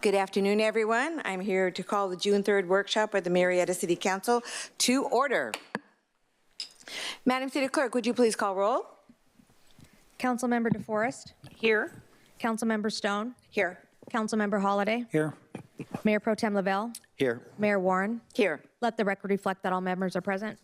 Good afternoon, everyone. I'm here to call the June 3rd workshop of the Murrieta City Council to order. Madam City Clerk, would you please call roll? Councilmember DeForest. Here. Councilmember Stone. Here. Councilmember Holliday. Here. Mayor Pro Tem Lavelle. Here. Mayor Warren. Here. Let the record reflect that all members are present.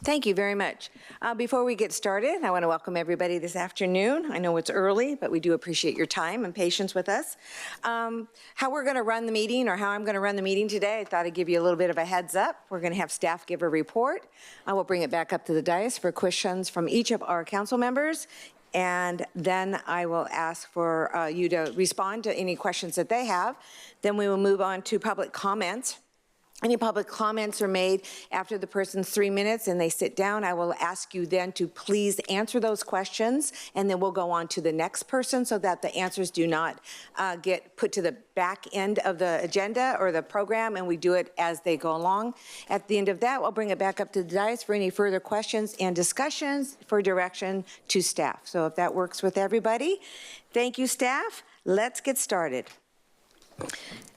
Thank you very much. Before we get started, I want to welcome everybody this afternoon. I know it's early, but we do appreciate your time and patience with us. How we're going to run the meeting, or how I'm going to run the meeting today, I thought I'd give you a little bit of a heads up. We're going to have staff give a report. I will bring it back up to the dais for questions from each of our council members, and then I will ask for you to respond to any questions that they have. Then we will move on to public comments. Any public comments are made after the person's 3 minutes and they sit down. I will ask you then to please answer those questions, and then we'll go on to the next person so that the answers do not get put to the back end of the agenda or the program, and we do it as they go along. At the end of that, we'll bring it back up to the dais for any further questions and discussions for direction to staff. So if that works with everybody, thank you, staff. Let's get started.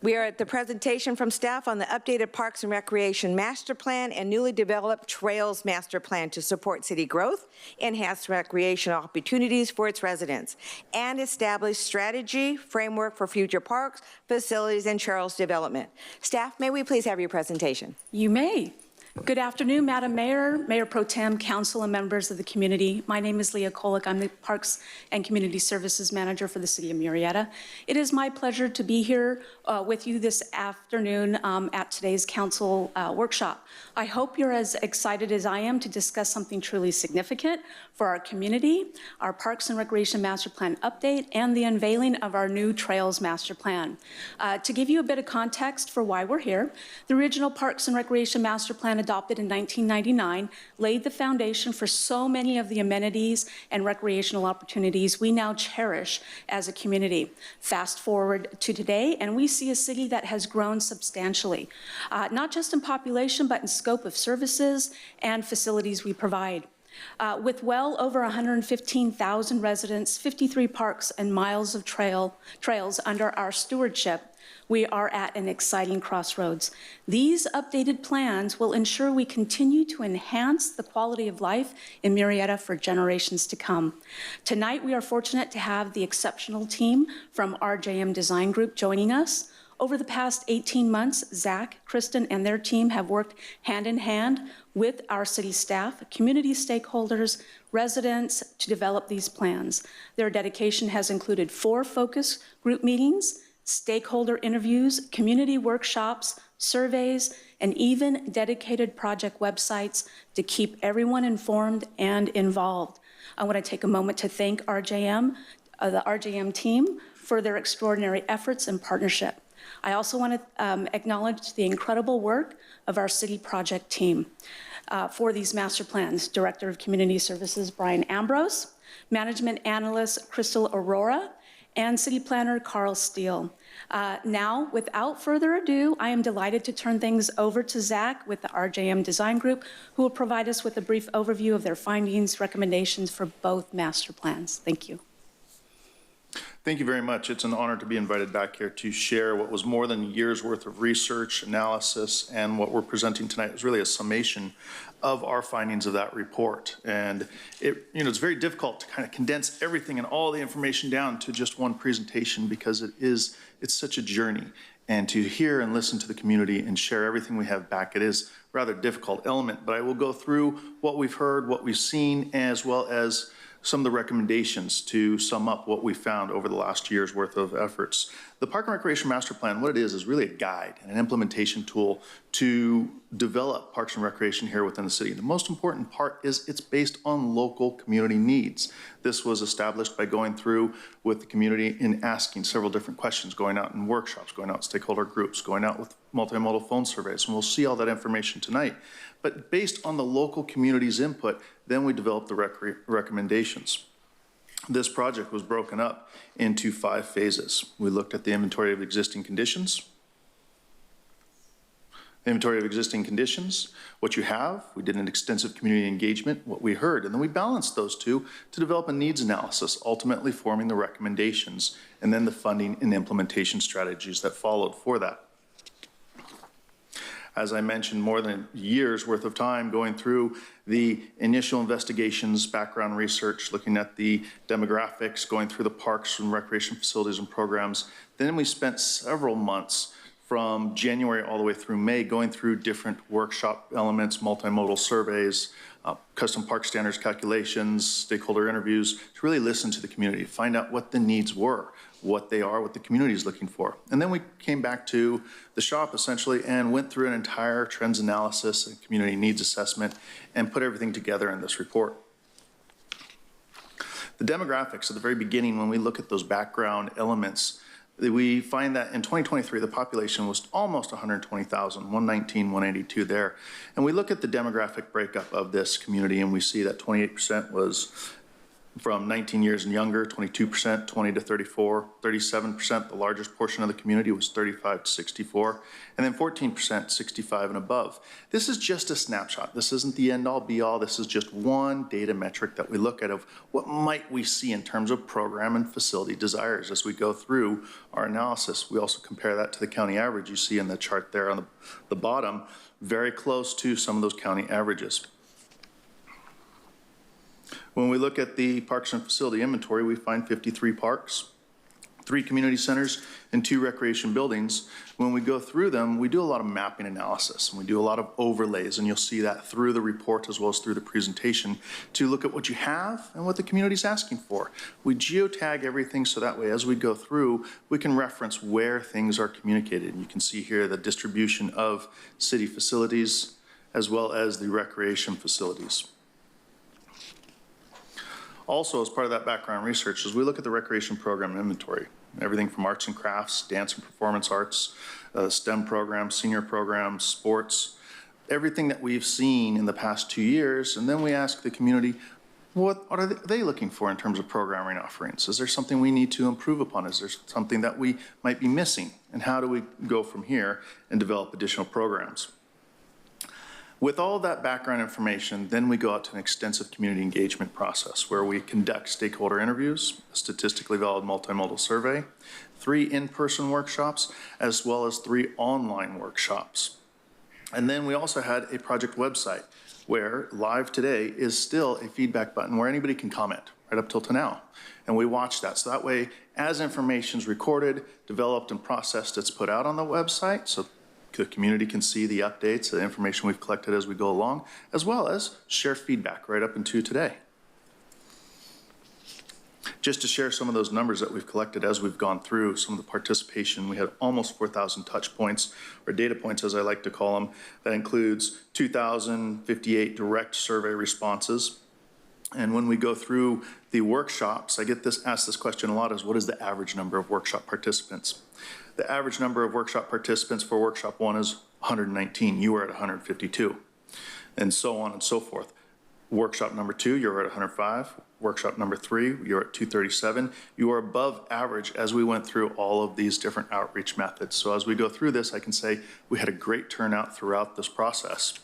We are at the presentation from staff on the updated Parks and Recreation Master Plan and newly developed Trails Master Plan to support city growth, enhance recreational opportunities for its residents, and establish strategy framework for future parks, facilities, and trails development. Staff, may we please have your presentation? You may. Good afternoon, Madam Mayor, Mayor Pro Tem, Council, and members of the community. My name is Leah Kolick. I'm the Parks and Community Services Manager for the City of Murrieta. It is my pleasure to be here with you this afternoon at today's Council workshop. I hope you're as excited as I am to discuss something truly significant for our community, our Parks and Recreation Master Plan update, and the unveiling of our new Trails Master Plan. To give you a bit of context for why we're here, the original Parks and Recreation Master Plan adopted in 1999 laid the foundation for so many of the amenities and recreational opportunities we now cherish as a community. Fast forward to today, and we see a city that has grown substantially, not just in population, but in scope of services and facilities we provide. With well over 115,000 residents, 53 parks, and miles of trails under our stewardship, we are at an exciting crossroads. These updated plans will ensure we continue to enhance the quality of life in Murrieta for generations to come. Tonight, we are fortunate to have the exceptional team from RJM Design Group joining us. Over the past 18 months, Zach, Kristen, and their team have worked hand in hand with our city staff, community stakeholders, residents to develop these plans. Their dedication has included 4 focus group meetings, stakeholder interviews, community workshops, surveys, and even dedicated project websites to keep everyone informed and involved. I want to take a moment to thank RJM, the RJM team, for their extraordinary efforts and partnership. I also want to acknowledge the incredible work of our city project team for these master plans. Director of Community Services, Brian Ambrose, Management Analyst, Crystal Aurora, and City Planner Carl Steele. Now, without further ado, I am delighted to turn things over to Zach with the RJM Design Group, who will provide us with a brief overview of their findings, recommendations for both master plans. Thank you. Thank you very much. It's an honor to be invited back here to share what was more than a year's worth of research, analysis, and what we're presenting tonight is really a summation of our findings of that report. And it's very difficult to kind of condense everything and all the information down to just one presentation, because it's such a journey. And to hear and listen to the community and share everything we have back, it is a rather difficult element. But I will go through what we've heard, what we've seen, as well as some of the recommendations to sum up what we found over the last year's worth of efforts. The Park and Recreation Master Plan, what it is really a guide and an implementation tool to develop parks and recreation here within the city. The most important part is it's based on local community needs. This was established by going through with the community and asking several different questions, going out in workshops, going out in stakeholder groups, going out with multimodal phone surveys, and we'll see all that information tonight. But based on the local community's input, then we developed the recommendations. This project was broken up into 5 phases. We looked at the inventory of existing conditions, inventory of existing conditions, what you have. We did an extensive community engagement, what we heard, and then we balanced those two to develop a needs analysis, ultimately forming the recommendations and then the funding and implementation strategies that followed for that. As I mentioned, more than a year's worth of time going through the initial investigations, background research, looking at the demographics, going through the parks and recreation facilities and programs. Then we spent several months from January all the way through May going through different workshop elements, multimodal surveys, custom park standards calculations, stakeholder interviews, to really listen to the community, find out what the needs were, what they are, what the community is looking for. And then we came back to the shop essentially and went through an entire trends analysis and community needs assessment and put everything together in this report. The demographics at the very beginning, when we look at those background elements, we find that in 2023, the population was almost 120,000, 119, 182 there. And we look at the demographic breakup of this community and we see that 28% was from 19 years and younger, 22%, 20 to 34, 37%, the largest portion of the community was 35 to 64, and then 14%, 65 and above. This is just a snapshot. This isn't the end all be all. This is just one data metric that we look at of what might we see in terms of program and facility desires as we go through our analysis. We also compare that to the county average you see in the chart there on the bottom, very close to some of those county averages. When we look at the parks and facility inventory, we find 53 parks, 3 community centers, and 2 recreation buildings. When we go through them, we do a lot of mapping analysis, and we do a lot of overlays, and you'll see that through the report as well as through the presentation to look at what you have and what the community's asking for. We geotag everything so that way as we go through, we can reference where things are communicated. And you can see here the distribution of city facilities as well as the recreation facilities. Also, as part of that background research, as we look at the recreation program inventory, everything from arts and crafts, dance and performance arts, STEM programs, senior programs, sports, everything that we've seen in the past 2 years, and then we ask the community, what are they looking for in terms of programming offerings? Is there something we need to improve upon? Is there something that we might be missing? And how do we go from here and develop additional programs? With all that background information, then we go out to an extensive community engagement process where we conduct stakeholder interviews, a statistically valid multimodal survey, 3 in-person workshops, as well as 3 online workshops. And then we also had a project website where live today is still a feedback button where anybody can comment right up till to now. And we watch that. So that way, as information is recorded, developed, and processed, it's put out on the website. So the community can see the updates, the information we've collected as we go along, as well as share feedback right up into today. Just to share some of those numbers that we've collected as we've gone through some of the participation, we had almost 4,000 touch points, or data points as I like to call them. That includes 2,058 direct survey responses. And when we go through the workshops, I get asked this question a lot is, what is the average number of workshop participants? The average number of workshop participants for workshop 1 is 119. You were at 152, and so on and so forth. Workshop number 2, you're at 105. Workshop number 3, you're at 237. You are above average as we went through all of these different outreach methods. So as we go through this, I can say we had a great turnout throughout this process.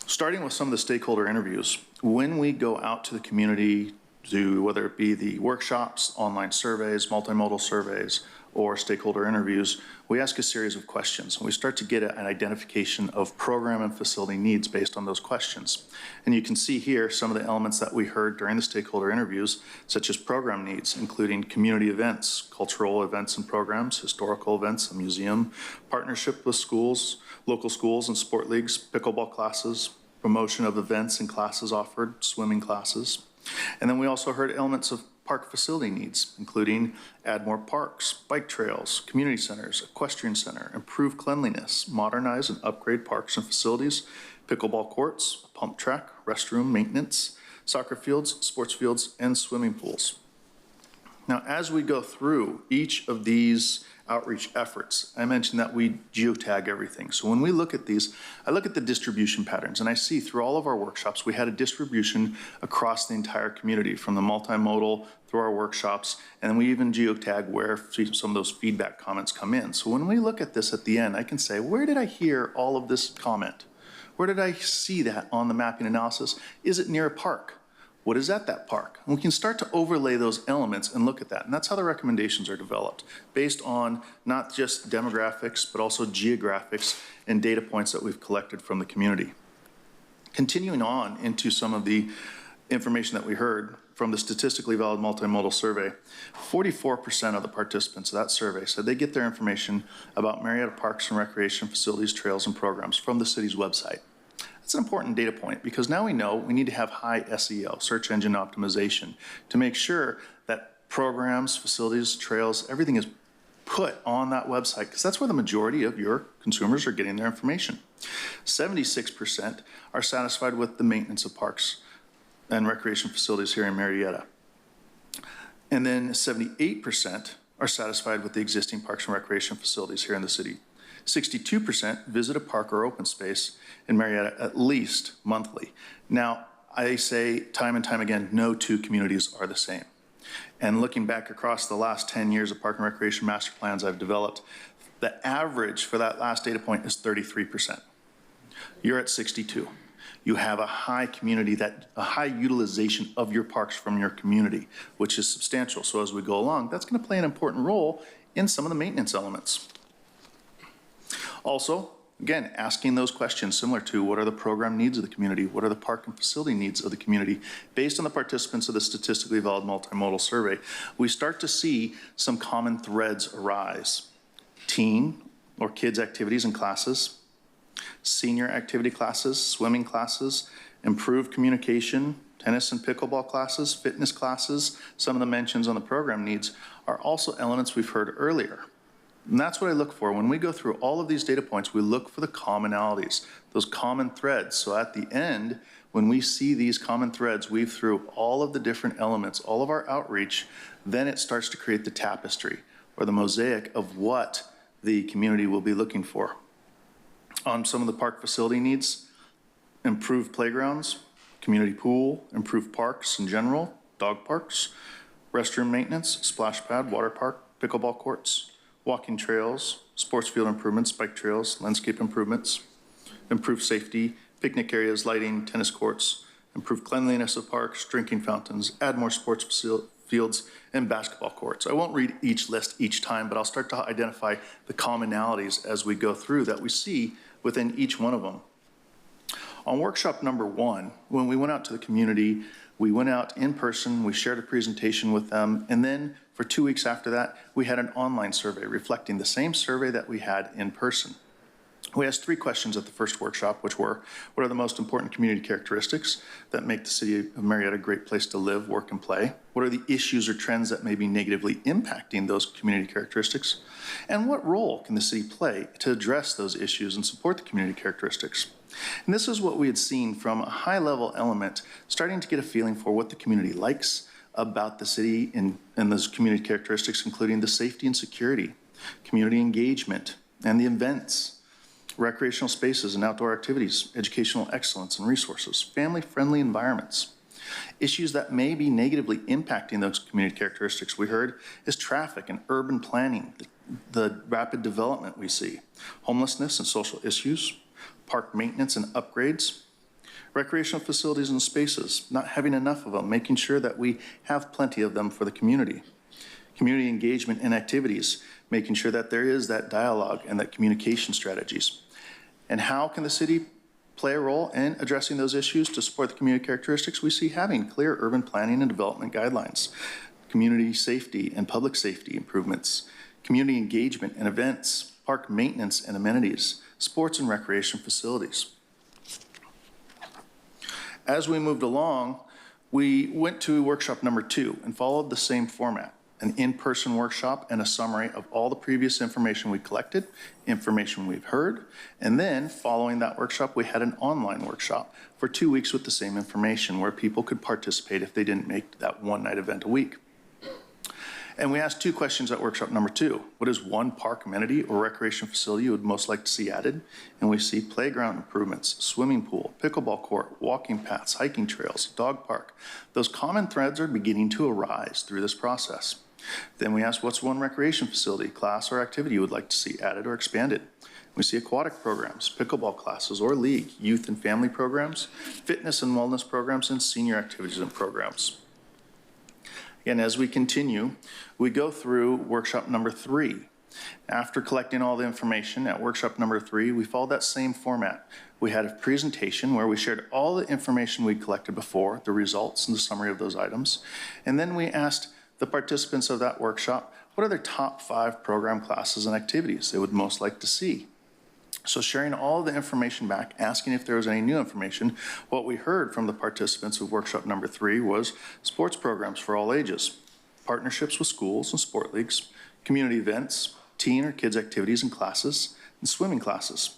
Starting with some of the stakeholder interviews, when we go out to the community, whether it be the workshops, online surveys, multimodal surveys, or stakeholder interviews, we ask a series of questions. And we start to get an identification of program and facility needs based on those questions. And you can see here some of the elements that we heard during the stakeholder interviews, such as program needs, including community events, cultural events and programs, historical events, a museum, partnership with schools, local schools and sport leagues, pickleball classes, promotion of events and classes offered, swimming classes. And then we also heard elements of park facility needs, including add more parks, bike trails, community centers, equestrian center, improve cleanliness, modernize and upgrade parks and facilities, pickleball courts, pump track, restroom maintenance, soccer fields, sports fields, and swimming pools. Now, as we go through each of these outreach efforts, I mentioned that we geotag everything. So when we look at these, I look at the distribution patterns, and I see through all of our workshops, we had a distribution across the entire community, from the multimodal through our workshops, and then we even geotag where some of those feedback comments come in. So when we look at this at the end, I can say, where did I hear all of this comment? Where did I see that on the mapping analysis? Is it near a park? What is at that park? And we can start to overlay those elements and look at that. And that's how the recommendations are developed, based on not just demographics, but also geographics and data points that we've collected from the community. Continuing on into some of the information that we heard from the statistically valid multimodal survey, 44% of the participants of that survey said they get their information about Murrieta parks and recreation facilities, trails, and programs from the city's website. That's an important data point, because now we know we need to have high SEO, search engine optimization, to make sure that programs, facilities, trails, everything is put on that website, because that's where the majority of your consumers are getting their information. 76% are satisfied with the maintenance of parks and recreation facilities here in Murrieta. And then 78% are satisfied with the existing parks and recreation facilities here in the city. 62% visit a park or open space in Murrieta at least monthly. Now, I say time and time again, no two communities are the same. And looking back across the last 10 years of park and recreation master plans I've developed, the average for that last data point is 33%. You're at 62. You have a high community, a high utilization of your parks from your community, which is substantial. So as we go along, that's going to play an important role in some of the maintenance elements. Also, again, asking those questions similar to what are the program needs of the community, what are the park and facility needs of the community, based on the participants of the statistically valid multimodal survey, we start to see some common threads arise. Teen or kids activities and classes, senior activity classes, swimming classes, improved communication, tennis and pickleball classes, fitness classes. Some of the mentions on the program needs are also elements we've heard earlier. And that's what I look for. When we go through all of these data points, we look for the commonalities, those common threads. So at the end, when we see these common threads weave through all of the different elements, all of our outreach, then it starts to create the tapestry or the mosaic of what the community will be looking for. On some of the park facility needs, improved playgrounds, community pool, improved parks in general, dog parks, restroom maintenance, splash pad, water park, pickleball courts, walking trails, sports field improvements, bike trails, landscape improvements, improved safety, picnic areas, lighting, tennis courts, improved cleanliness of parks, drinking fountains, add more sports fields, and basketball courts. I won't read each list each time, but I'll start to identify the commonalities as we go through that we see within each one of them. On workshop number 1, when we went out to the community, we went out in person, we shared a presentation with them, and then for 2 weeks after that, we had an online survey reflecting the same survey that we had in person. We asked 3 questions at the first workshop, which were, what are the most important community characteristics that make the city of Murrieta a great place to live, work, and play? What are the issues or trends that may be negatively impacting those community characteristics? And what role can the city play to address those issues and support the community characteristics? And this is what we had seen from a high-level element, starting to get a feeling for what the community likes about the city and those community characteristics, including the safety and security, community engagement, and the events, recreational spaces and outdoor activities, educational excellence and resources, family-friendly environments. Issues that may be negatively impacting those community characteristics we heard is traffic and urban planning, the rapid development we see, homelessness and social issues, park maintenance and upgrades, recreational facilities and spaces, not having enough of them, making sure that we have plenty of them for the community, community engagement and activities, making sure that there is that dialogue and that communication strategies. And how can the city play a role in addressing those issues to support the community characteristics? We see having clear urban planning and development guidelines, community safety and public safety improvements, community engagement and events, park maintenance and amenities, sports and recreation facilities. As we moved along, we went to workshop number 2 and followed the same format, an in-person workshop and a summary of all the previous information we collected, information we've heard, and then following that workshop, we had an online workshop for 2 weeks with the same information where people could participate if they didn't make that one-night event a week. And we asked 2 questions at workshop number 2. What is one park amenity or recreation facility you would most like to see added? And we see playground improvements, swimming pool, pickleball court, walking paths, hiking trails, dog park. Those common threads are beginning to arise through this process. Then we asked, what's one recreation facility, class, or activity you would like to see added or expanded? We see aquatic programs, pickleball classes or league, youth and family programs, fitness and wellness programs, and senior activities and programs. Again, as we continue, we go through workshop number 3. After collecting all the information at workshop number 3, we followed that same format. We had a presentation where we shared all the information we collected before, the results and the summary of those items. And then we asked the participants of that workshop, what are their top 5 program classes and activities they would most like to see? So sharing all the information back, asking if there was any new information, what we heard from the participants of workshop number 3 was sports programs for all ages, partnerships with schools and sport leagues, community events, teen or kids activities and classes, and swimming classes.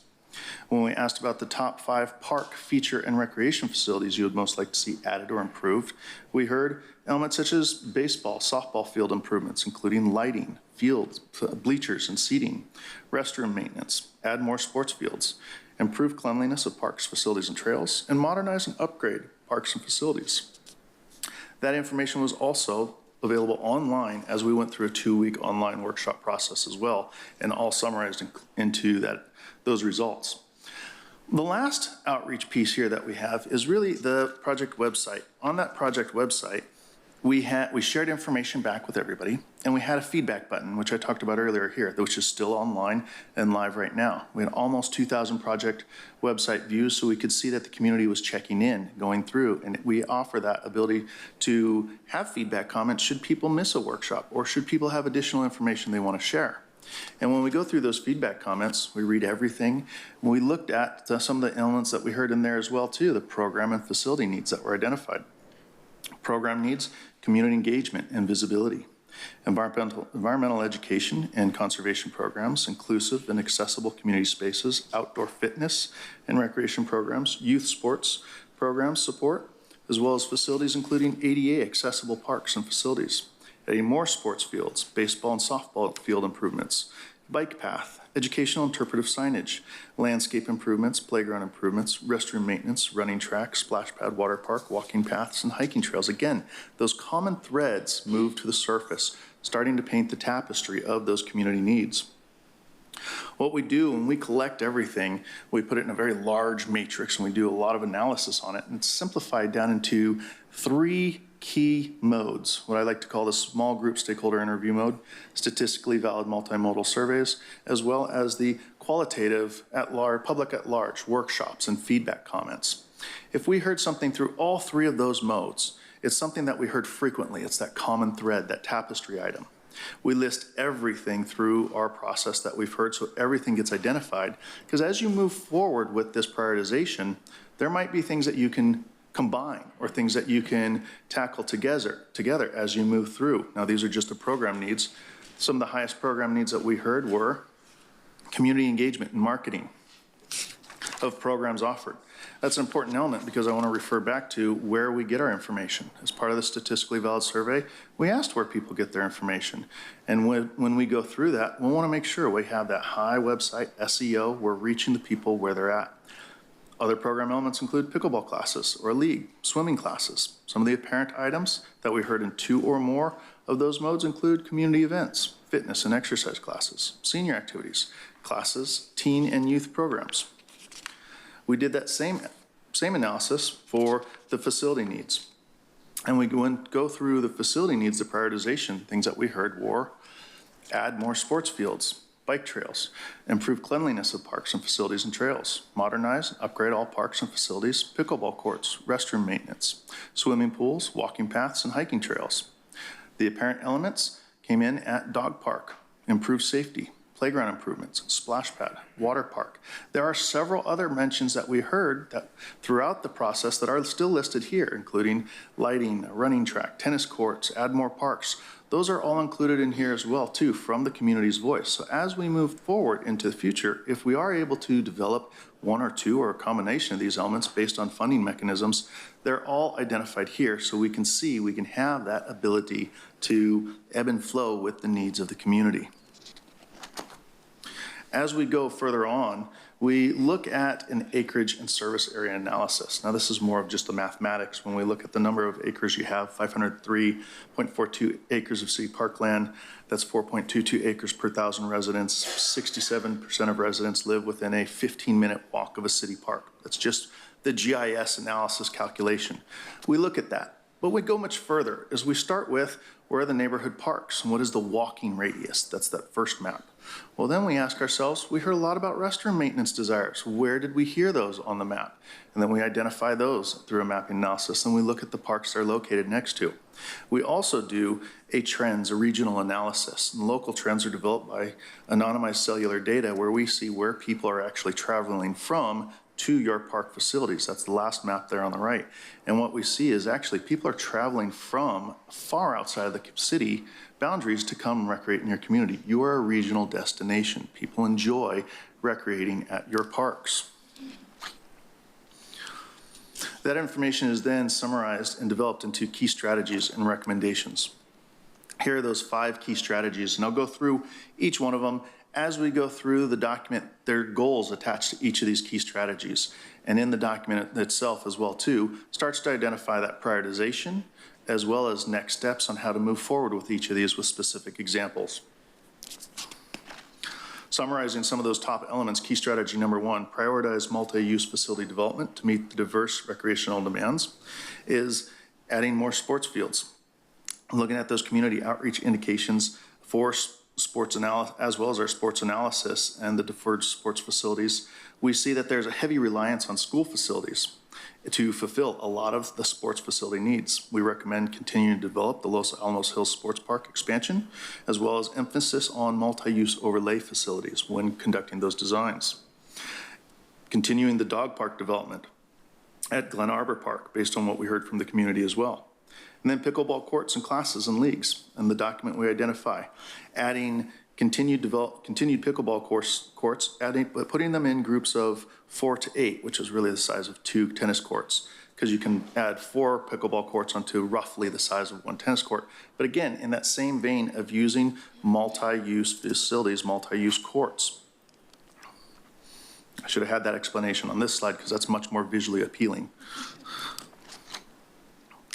When we asked about the top 5 park, feature, and recreation facilities you would most like to see added or improved, we heard elements such as baseball, softball field improvements, including lighting, fields, bleachers, and seating, restroom maintenance, add more sports fields, improve cleanliness of parks, facilities, and trails, and modernize and upgrade parks and facilities. That information was also available online as we went through a 2-week online workshop process as well, and all summarized into those results. The last outreach piece here that we have is really the project website. On that project website, we shared information back with everybody, and we had a feedback button, which I talked about earlier here, which is still online and live right now. We had almost 2,000 project website views, so we could see that the community was checking in, going through, and we offer that ability to have feedback comments should people miss a workshop, or should people have additional information they want to share. And when we go through those feedback comments, we read everything. We looked at some of the elements that we heard in there as well too, the program and facility needs that were identified. Program needs, community engagement and visibility. Environmental education and conservation programs, inclusive and accessible community spaces, outdoor fitness and recreation programs, youth sports programs support, as well as facilities including ADA accessible parks and facilities. Adding more sports fields, baseball and softball field improvements, bike path, educational interpretive signage, landscape improvements, playground improvements, restroom maintenance, running track, splash pad, water park, walking paths, and hiking trails. Again, those common threads move to the surface, starting to paint the tapestry of those community needs. What we do when we collect everything, we put it in a very large matrix and we do a lot of analysis on it, and it's simplified down into 3 key modes, what I like to call the small group stakeholder interview mode, statistically valid multimodal surveys, as well as the qualitative public at large workshops and feedback comments. If we heard something through all 3 of those modes, it's something that we heard frequently. It's that common thread, that tapestry item. We list everything through our process that we've heard, so everything gets identified, because as you move forward with this prioritization, there might be things that you can combine or things that you can tackle together as you move through. Now, these are just the program needs. Some of the highest program needs that we heard were community engagement and marketing of programs offered. That's an important element because I want to refer back to where we get our information. As part of the statistically valid survey, we asked where people get their information. And when we go through that, we want to make sure we have that high website SEO, we're reaching the people where they're at. Other program elements include pickleball classes or a league, swimming classes. Some of the apparent items that we heard in 2 or more of those modes include community events, fitness and exercise classes, senior activities, classes, teen and youth programs. We did that same analysis for the facility needs. And we go through the facility needs, the prioritization, things that we heard were add more sports fields, bike trails, improve cleanliness of parks and facilities and trails, modernize, upgrade all parks and facilities, pickleball courts, restroom maintenance, swimming pools, walking paths, and hiking trails. The apparent elements came in at dog park, improve safety, playground improvements, splash pad, water park. There are several other mentions that we heard that throughout the process that are still listed here, including lighting, a running track, tennis courts, add more parks. those are all included in here as well, too, from the community's voice. So as we move forward into the future, if we are able to develop one or two or a combination of these elements based on funding mechanisms, they're all identified here so we can see, we can have that ability to ebb and flow with the needs of the community. As we go further on, we look at an acreage and service area analysis. Now, this is more of just the mathematics. When we look at the number of acres you have, 503.42 acres of city parkland, that's 4.22 acres per 1,000 residents. 67% of residents live within a 15-minute walk of a city park. That's just the GIS analysis calculation. We look at that, but we go much further as we start with where are the neighborhood parks and what is the walking radius? That's that first map. Well, then we ask ourselves, we heard a lot about restroom maintenance desires. Where did we hear those on the map? And then we identify those through a mapping analysis, and we look at the parks they're located next to. We also do a trends, a regional analysis. And local trends are developed by anonymized cellular data where we see where people are actually traveling from to your park facilities. That's the last map there on the right. And what we see is actually people are traveling from far outside of the city boundaries to come and recreate in your community. You are a regional destination. People enjoy recreating at your parks. That information is then summarized and developed into key strategies and recommendations. Here are those 5 key strategies, and I'll go through each one of them. As we go through the document, there are goals attached to each of these key strategies. And in the document itself as well too, starts to identify that prioritization as well as next steps on how to move forward with each of these with specific examples. Summarizing some of those top elements, key strategy number 1, prioritize multi-use facility development to meet the diverse recreational demands, is adding more sports fields. Looking at those community outreach indications for sports analysis, as well as our sports analysis and the deferred sports facilities, we see that there's a heavy reliance on school facilities to fulfill a lot of the sports facility needs. We recommend continuing to develop the Los Alamos Hills Sports Park expansion, as well as emphasis on multi-use overlay facilities when conducting those designs. Continuing the dog park development at Glen Arbor Park, based on what we heard from the community as well. And then pickleball courts and classes and leagues. And the document we identify, adding continued pickleball courts, putting them in groups of 4 to 8, which is really the size of 2 tennis courts, because you can add 4 pickleball courts onto roughly the size of 1 tennis court. But again, in that same vein of using multi-use facilities, multi-use courts. I should have had that explanation on this slide because that's much more visually appealing.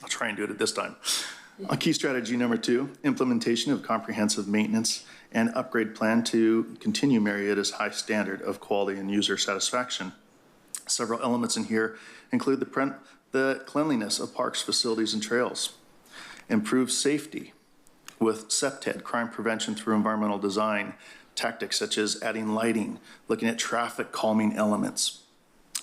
I'll try and do it at this time. Key strategy number 2, implementation of comprehensive maintenance and upgrade plan to continue Murrieta's high standard of quality and user satisfaction. Several elements in here include the cleanliness of parks, facilities, and trails, improve safety with CPTED, crime prevention through environmental design, tactics such as adding lighting, looking at traffic calming elements,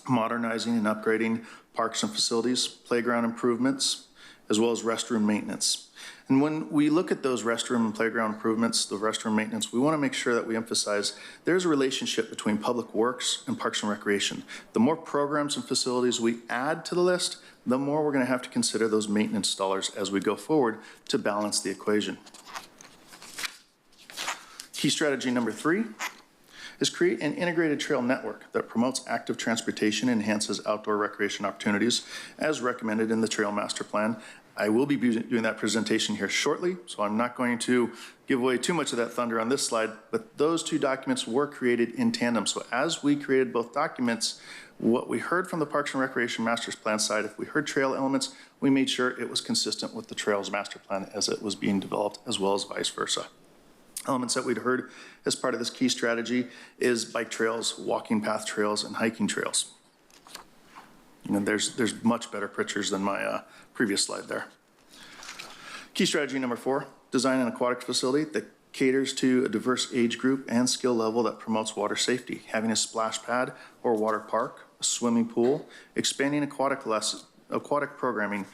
modernizing and upgrading parks and facilities, playground improvements, as well as restroom maintenance. And when we look at those restroom and playground improvements, the restroom maintenance, we want to make sure that we emphasize there's a relationship between public works and parks and recreation. The more programs and facilities we add to the list, the more we're going to have to consider those maintenance dollars as we go forward to balance the equation. Key strategy number 3 is create an integrated trail network that promotes active transportation and enhances outdoor recreation opportunities as recommended in the Trail Master Plan. I will be doing that presentation here shortly, so I'm not going to give away too much of that thunder on this slide, but those 2 documents were created in tandem. So as we created both documents, what we heard from the Parks and Recreation Master Plan side, if we heard trail elements, we made sure it was consistent with the Trails Master Plan as it was being developed, as well as vice versa. Elements that we'd heard as part of this key strategy is bike trails, walking path trails, and hiking trails. You know, there's much better pictures than my previous slide there. Key strategy number 4, design an aquatic facility that caters to a diverse age group and skill level that promotes water safety, having a splash pad or water park, a swimming pool, expanding aquatic programming,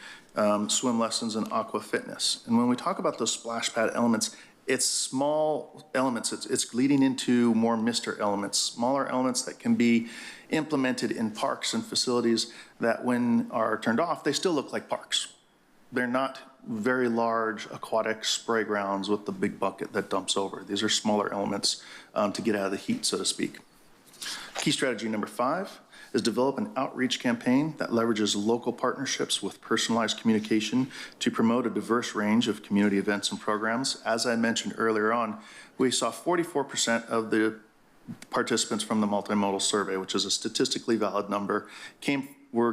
swim lessons, and aqua fitness. And when we talk about those splash pad elements, it's small elements. It's leading into more Mr. elements, smaller elements that can be implemented in parks and facilities that when are turned off, they still look like parks. They're not very large aquatic spray grounds with the big bucket that dumps over. These are smaller elements to get out of the heat, so to speak. Key strategy number 5 is develop an outreach campaign that leverages local partnerships with personalized communication to promote a diverse range of community events and programs. As I mentioned earlier on, we saw 44% of the participants from the multimodal survey, which is a statistically valid number,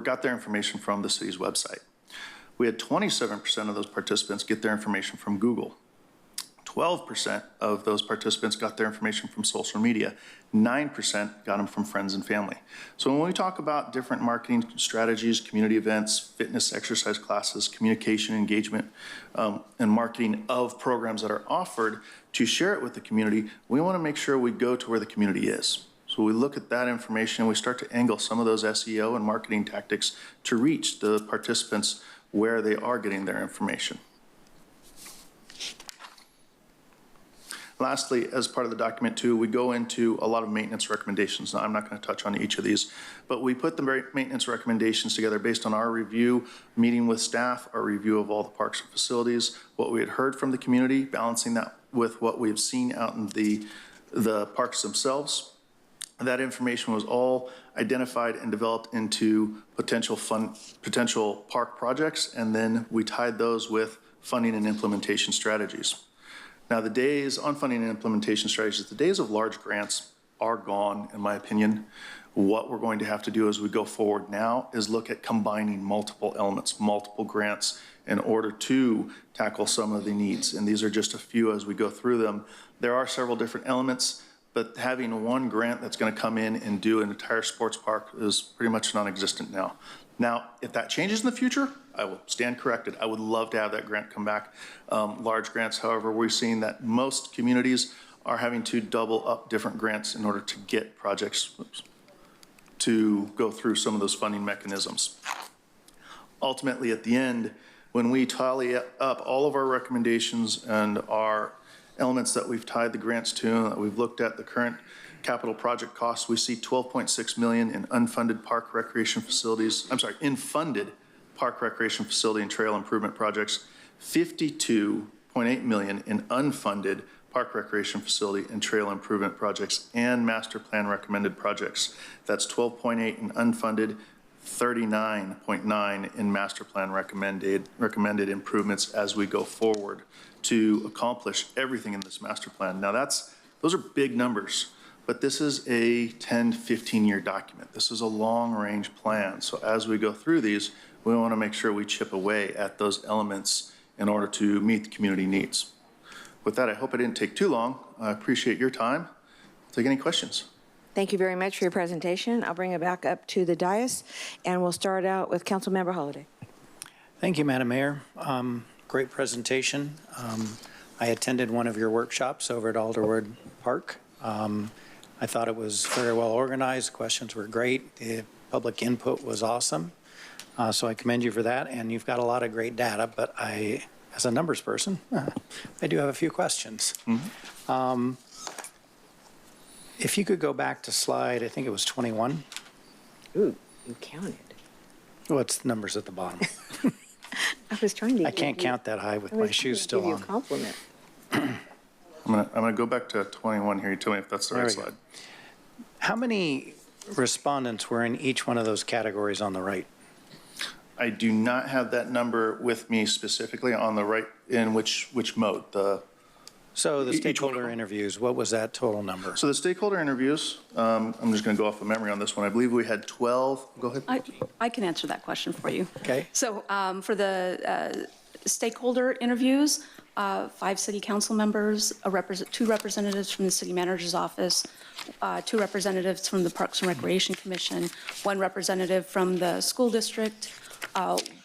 got their information from the city's website. We had 27% of those participants get their information from Google. 12% of those participants got their information from social media. 9% got them from friends and family. So when we talk about different marketing strategies, community events, fitness, exercise classes, communication, engagement, and marketing of programs that are offered to share it with the community, we want to make sure we go to where the community is. So we look at that information and we start to angle some of those SEO and marketing tactics to reach the participants where they are getting their information. Lastly, as part of the document too, we go into a lot of maintenance recommendations. Now, I'm not going to touch on each of these, but we put the maintenance recommendations together based on our review, meeting with staff, our review of all the parks and facilities, what we had heard from the community, balancing that with what we've seen out in the parks themselves. That information was all identified and developed into potential park projects, and then we tied those with funding and implementation strategies. Now, the days on funding and implementation strategies, the days of large grants are gone, in my opinion. What we're going to have to do as we go forward now is look at combining multiple elements, multiple grants, in order to tackle some of the needs. And these are just a few as we go through them. There are several different elements, but having one grant that's going to come in and do an entire sports park is pretty much non-existent now. Now, if that changes in the future, I will stand corrected. I would love to have that grant come back. Large grants, however, we're seeing that most communities are having to double up different grants in order to get projects to go through some of those funding mechanisms. Ultimately, at the end, when we tally up all of our recommendations and our elements that we've tied the grants to, that we've looked at the current capital project costs, we see $12.6 million in unfunded park recreation facilities, in funded park recreation facility and trail improvement projects, $52.8 million in unfunded park recreation facility and trail improvement projects and master plan recommended projects. That's 12.8 in unfunded, 39.9 in master plan recommended improvements as we go forward to accomplish everything in this master plan. Now those are big numbers, but this is a 10, 15-year document. This is a long-range plan. So as we go through these, we want to make sure we chip away at those elements in order to meet the community needs. With that, I hope I didn't take too long. I appreciate your time. Take any questions. Thank you very much for your presentation. I'll bring it back up to the dais, and we'll start out with Councilmember Holliday. Thank you, Madam Mayor. Great presentation. I attended one of your workshops over at Alderwood Park. I thought it was very well organized. Questions were great. The public input was awesome. So I commend you for that. And you've got a lot of great data, but as a numbers person, I do have a few questions. Mm-hmm. If you could go back to slide, I think it was 21. Ooh, you counted. What's the numbers at the bottom? I was trying to. I can't count that high with my shoes still on. Give you a compliment. I'm gonna go back to 21 here. You tell me if that's the right slide. How many respondents were in each one of those categories on the right? I do not have that number with me specifically on the right in which mode. So the each stakeholder one. interviews, what was that total number? So the stakeholder interviews, I'm just going to go off of memory on this one. I believe we had 12. Go ahead. I can answer that question for you. Okay. So for the stakeholder interviews, 5 city council members, 2 representatives from the city manager's office, 2 representatives from the Parks and Recreation Commission, 1 representative from the school district,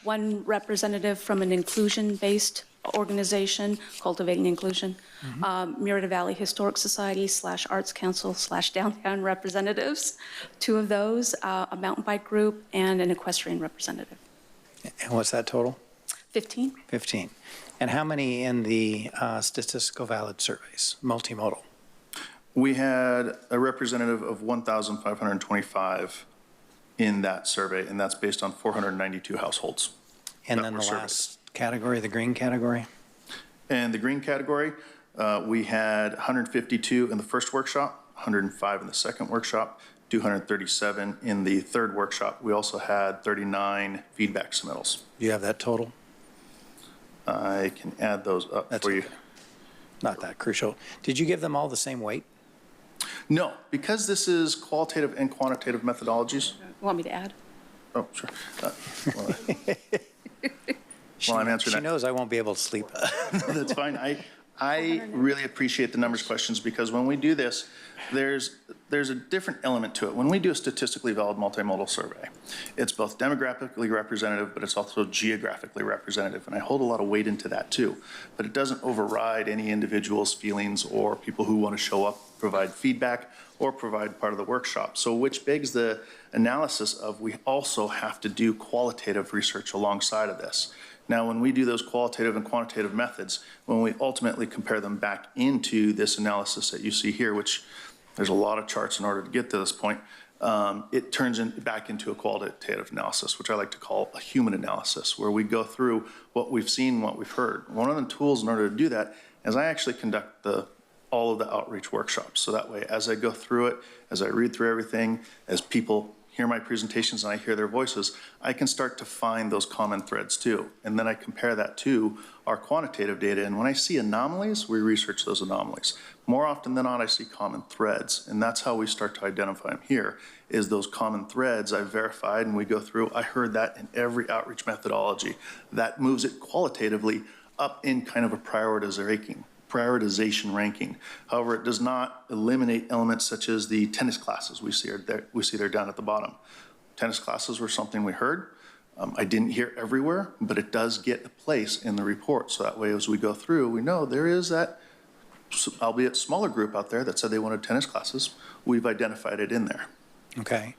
1 representative from an inclusion-based organization, Cultivating Inclusion, Murrieta Valley Historic Society / Arts Council / downtown representatives, 2 of those, a mountain bike group, and an equestrian representative. And what's that total? 15. 15. And how many in the statistical valid surveys, multimodal? We had a representative of 1,525 in that survey, and that's based on 492 households. And then the last category, the green category? And the green category, we had 152 in the first workshop, 105 in the second workshop, 237 in the third workshop. We also had 39 feedback submittals. Do you have that total? I can add those up That's for you. okay. Not that crucial. Did you give them all the same weight? No, because this is qualitative and quantitative methodologies. Want me to add? Oh, sure. Well, I'm answering She that. knows I won't be able to sleep. That's fine. I really appreciate the numbers questions because when we do this, there's a different element to it. When we do a statistically valid multimodal survey, it's both demographically representative, but it's also geographically representative. And I hold a lot of weight into that too. But it doesn't override any individual's feelings or people who want to show up, provide feedback, or provide part of the workshop. So which begs the analysis of we also have to do qualitative research alongside of this. Now, when we do those qualitative and quantitative methods, when we ultimately compare them back into this analysis that you see here, which there's a lot of charts in order to get to this point, it turns back into a qualitative analysis, which I like to call a human analysis, where we go through what we've seen, what we've heard. One of the tools in order to do that is I actually conduct all of the outreach workshops. So that way, as I go through it, as I read through everything, as people hear my presentations and I hear their voices, I can start to find those common threads too. And then I compare that to our quantitative data. And when I see anomalies, we research those anomalies. More often than not, I see common threads. And that's how we start to identify them here, is those common threads I've verified and we go through. I heard that in every outreach methodology. That moves it qualitatively up in kind of a prioritization ranking. However, it does not eliminate elements such as the tennis classes we see there down at the bottom. Tennis classes were something we heard. I didn't hear everywhere, but it does get a place in the report. So that way, as we go through, we know there is that, albeit smaller group out there that said they wanted tennis classes. We've identified it in there. Okay.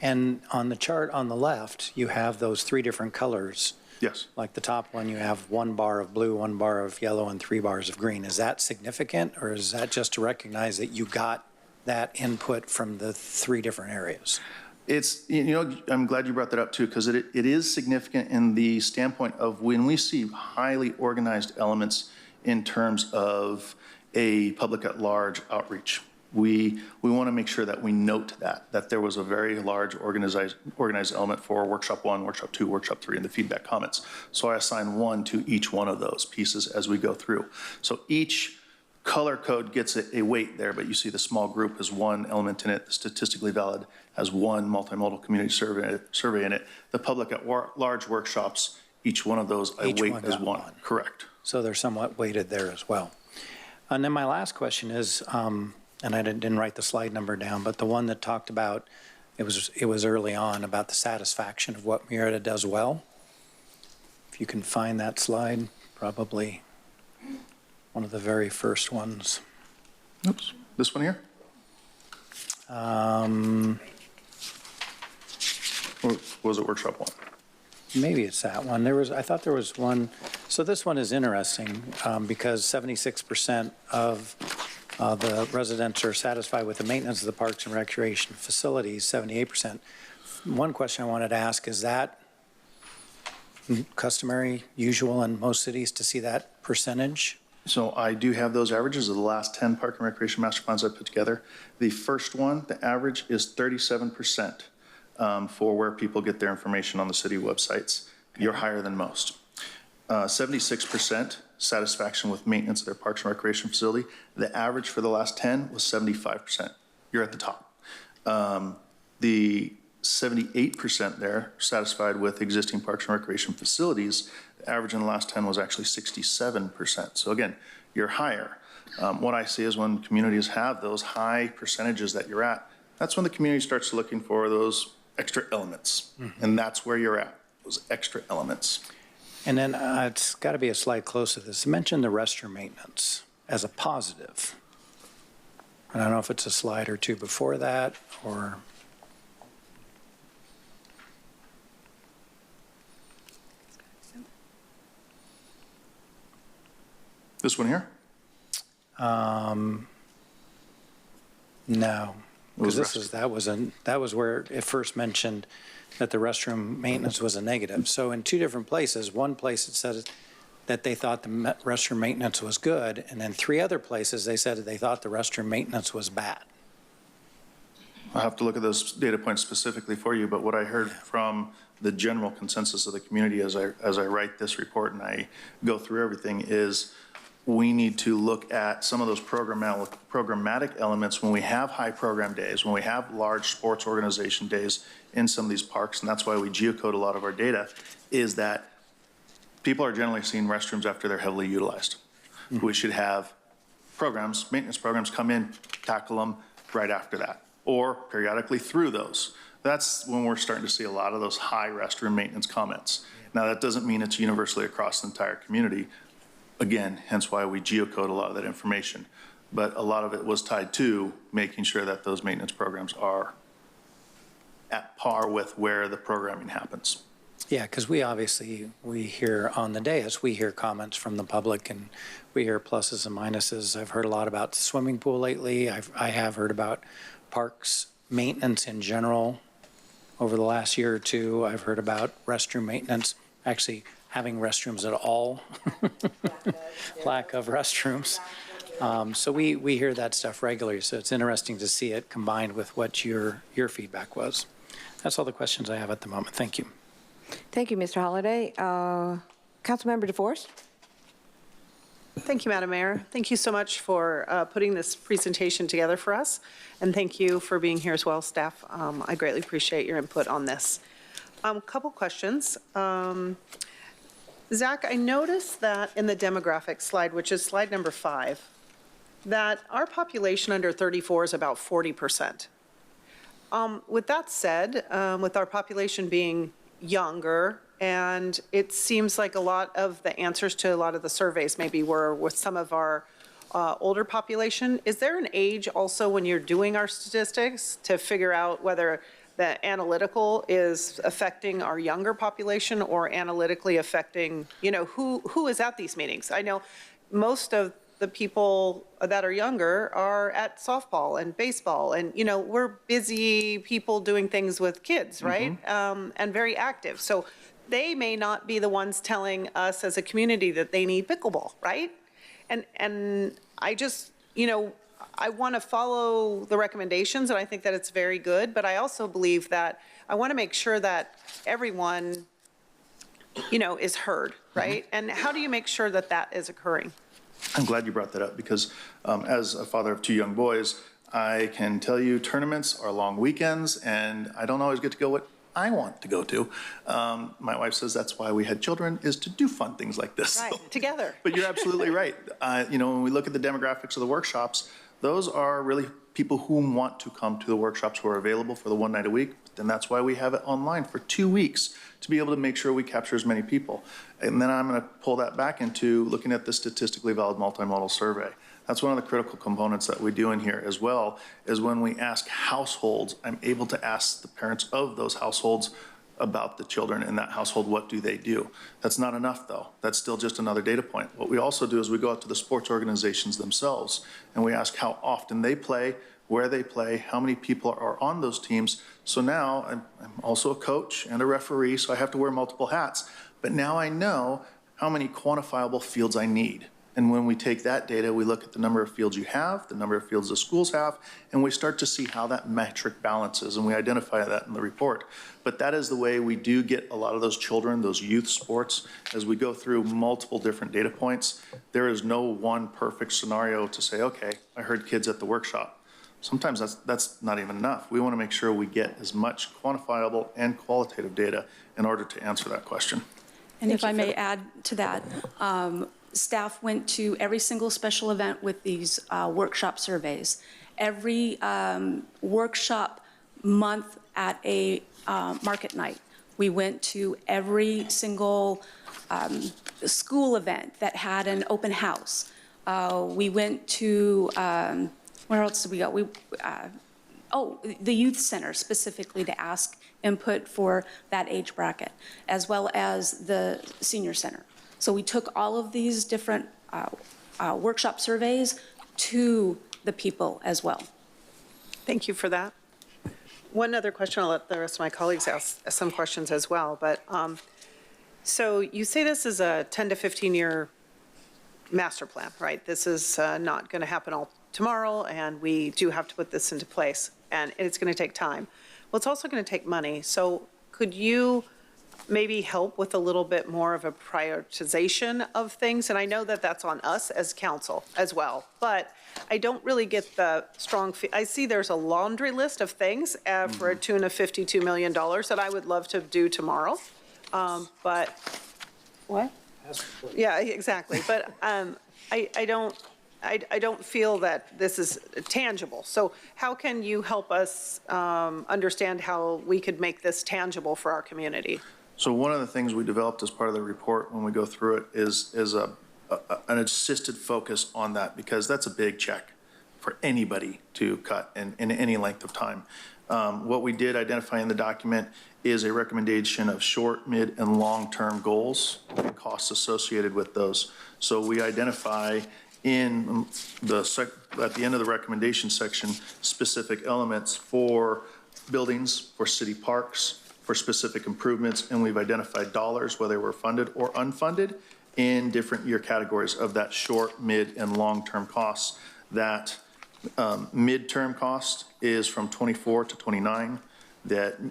And on the chart on the left, you have those three different colors. Yes. Like the top one, you have 1 bar of blue, 1 bar of yellow, and 3 bars of green. Is that significant, or is that just to recognize that you got that input from the 3 different areas? It's, you know, I'm glad you brought that up too, because it is significant in the standpoint of when we see highly organized elements in terms of a public at large outreach. We want to make sure that we note that there was a very large organized element for workshop 1, workshop 2, workshop 3, and the feedback comments. So I assign 1 to each one of those pieces as we go through. So each color code gets a weight there, but you see the small group has 1 element in it. The statistically valid has 1 multimodal community survey in it. The public at large workshops, each one of those I Each weight one as got 1. one. Correct. So they're somewhat weighted there as well. And then my last question is, and I didn't write the slide number down, but the one that talked about, it was early on, about the satisfaction of what Murrieta does well. If you can find that slide, probably one of the very first ones. Oops. This one here? Or was it workshop 1? Maybe it's that one. I thought there was one. So this one is interesting because 76% of the residents are satisfied with the maintenance of the parks and recreation facilities, 78%. One question I wanted to ask, is that customary, usual in most cities to see that percentage? So I do have those averages of the last 10 park and recreation master plans I put together. The first one, the average is 37% for where people get their information on the city websites. You're higher than most. 76% satisfaction with maintenance of their parks and recreation facility. The average for the last 10 was 75%. You're at the top. The 78% there satisfied with existing parks and recreation facilities. The average in the last 10 was actually 67%. So again, you're higher. What I see is when communities have those high percentages that you're at, that's when the community starts looking for those extra elements. Mm-hmm. And that's where you're at, those extra elements. And then it's got to be a slide close to this. Mention the restroom maintenance as a positive. I don't know if it's a slide or two before that or. This one here? No, Because that was where it first mentioned that the restroom maintenance was a negative. So in two different places, one place it said that they thought the restroom maintenance was good, and then three other places they said that they thought the restroom maintenance was bad. I'll have to look at those data points specifically for you, but what I heard from the general consensus of the community as I write this report and I go through everything is we need to look at some of those programmatic elements when we have high program days, when we have large sports organization days in some of these parks, and that's why we geocode a lot of our data, is that people are generally seeing restrooms after they're heavily utilized. Mm-hmm. We should have programs, maintenance programs come in, tackle them right after that, or periodically through those. That's when we're starting to see a lot of those high restroom maintenance comments. Now, that doesn't mean it's universally across the entire community. Again, hence why we geocode a lot of that information. But a lot of it was tied to making sure that those maintenance programs are at par with where the programming happens. Yeah, because we hear on the dais, we hear comments from the public and we hear pluses and minuses. I've heard a lot about the swimming pool lately. I have heard about parks maintenance in general over the last year or two. I've heard about restroom maintenance, actually having restrooms at all, lack of restrooms. So we hear that stuff regularly, so it's interesting to see it combined with what your feedback was. That's all the questions I have at the moment. Thank you. Thank you, Mr. Holliday. Councilmember DeForest? Thank you, Madam Mayor. Thank you so much for putting this presentation together for us, and thank you for being here as well, staff. I greatly appreciate your input on this. Couple questions. Zach, I noticed that in the demographic slide, which is slide number 5, that our population under 34 is about 40%. With that said, with our population being younger, and it seems like a lot of the answers to a lot of the surveys maybe were with some of our older population. Is there an age also when you're doing our statistics to figure out whether the analytical is affecting our younger population or analytically affecting, who is at these meetings? I know most of the people that are younger are at softball and baseball, and we're busy people doing things with kids, right? Mm-hmm. And very active. So they may not be the ones telling us as a community that they need pickleball, right? And I just, I want to follow the recommendations, and I think that it's very good, but I also believe that I want to make sure that everyone, is heard, right? Mm-hmm. And how do you make sure that that is occurring? I'm glad you brought that up because as a father of 2 young boys, I can tell you tournaments are long weekends and I don't always get to go what I want to go to. My wife says that's why we had children, is to do fun things like this. Right, together. But you're absolutely right. When we look at the demographics of the workshops, those are really people who want to come to the workshops who are available for the 1 night a week. And that's why we have it online for 2 weeks to be able to make sure we capture as many people. And then I'm going to pull that back into looking at the statistically valid multimodal survey. That's one of the critical components that we do in here as well, is when we ask households, I'm able to ask the parents of those households about the children in that household, what do they do? That's not enough though. That's still just another data point. What we also do is we go out to the sports organizations themselves and we ask how often they play, where they play, how many people are on those teams. So now I'm also a coach and a referee, so I have to wear multiple hats. But now I know how many quantifiable fields I need. And when we take that data, we look at the number of fields you have, the number of fields the schools have, and we start to see how that metric balances, and we identify that in the report. But that is the way we do get a lot of those children, those youth sports, as we go through multiple different data points. There is no one perfect scenario to say, okay, I heard kids at the workshop. Sometimes that's not even enough. We want to make sure we get as much quantifiable and qualitative data in order to answer that question. And if I may add to that, staff went to every single special event with these workshop surveys. Every workshop month at a market night. We went to every single school event that had an open house. We went to, where else did we go? The youth center specifically to ask input for that age bracket, as well as the senior center. So we took all of these different workshop surveys to the people as well. Thank you for that. One other question, I'll let the rest of my colleagues ask some questions as well, but, so you say this is a 10 to 15-year master plan, right? This is not going to happen all tomorrow, and we do have to put this into place, and it's going to take time. Well, it's also going to take money, so could you maybe help with a little bit more of a prioritization of things? And I know that that's on us as council as well, but I don't really get the strong, I see there's a laundry list of things for a tune of $52 million that I would love to do tomorrow. But, what? Yeah, exactly. But I don't feel that this is tangible. So how can you help us understand how we could make this tangible for our community? So one of the things we developed as part of the report when we go through it is an assisted focus on that, because that's a big check for anybody to cut in any length of time. What we did identify in the document is a recommendation of short, mid, and long-term goals and costs associated with those. So we identify in at the end of the recommendation section specific elements for buildings, for city parks, for specific improvements, and we've identified dollars, whether we're funded or unfunded, in different year categories of that short, mid, and long-term costs. That midterm cost is from 24 to 29. The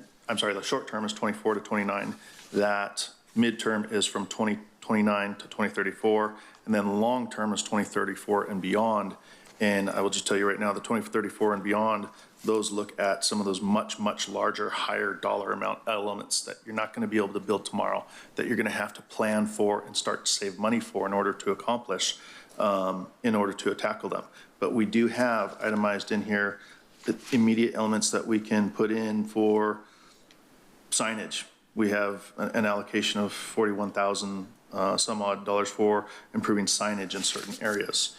short term is 24 to 29. That midterm is from 2029 to 2034, and then long term is 2034 and beyond. And I will just tell you right now, the 2034 and beyond, those look at some of those much, much larger, higher dollar amount elements that you're not going to be able to build tomorrow, that you're going to have to plan for and start to save money for in order to accomplish, in order to tackle them. But we do have itemized in here the immediate elements that we can put in for signage. We have an allocation of 41,000 some odd dollars for improving signage in certain areas.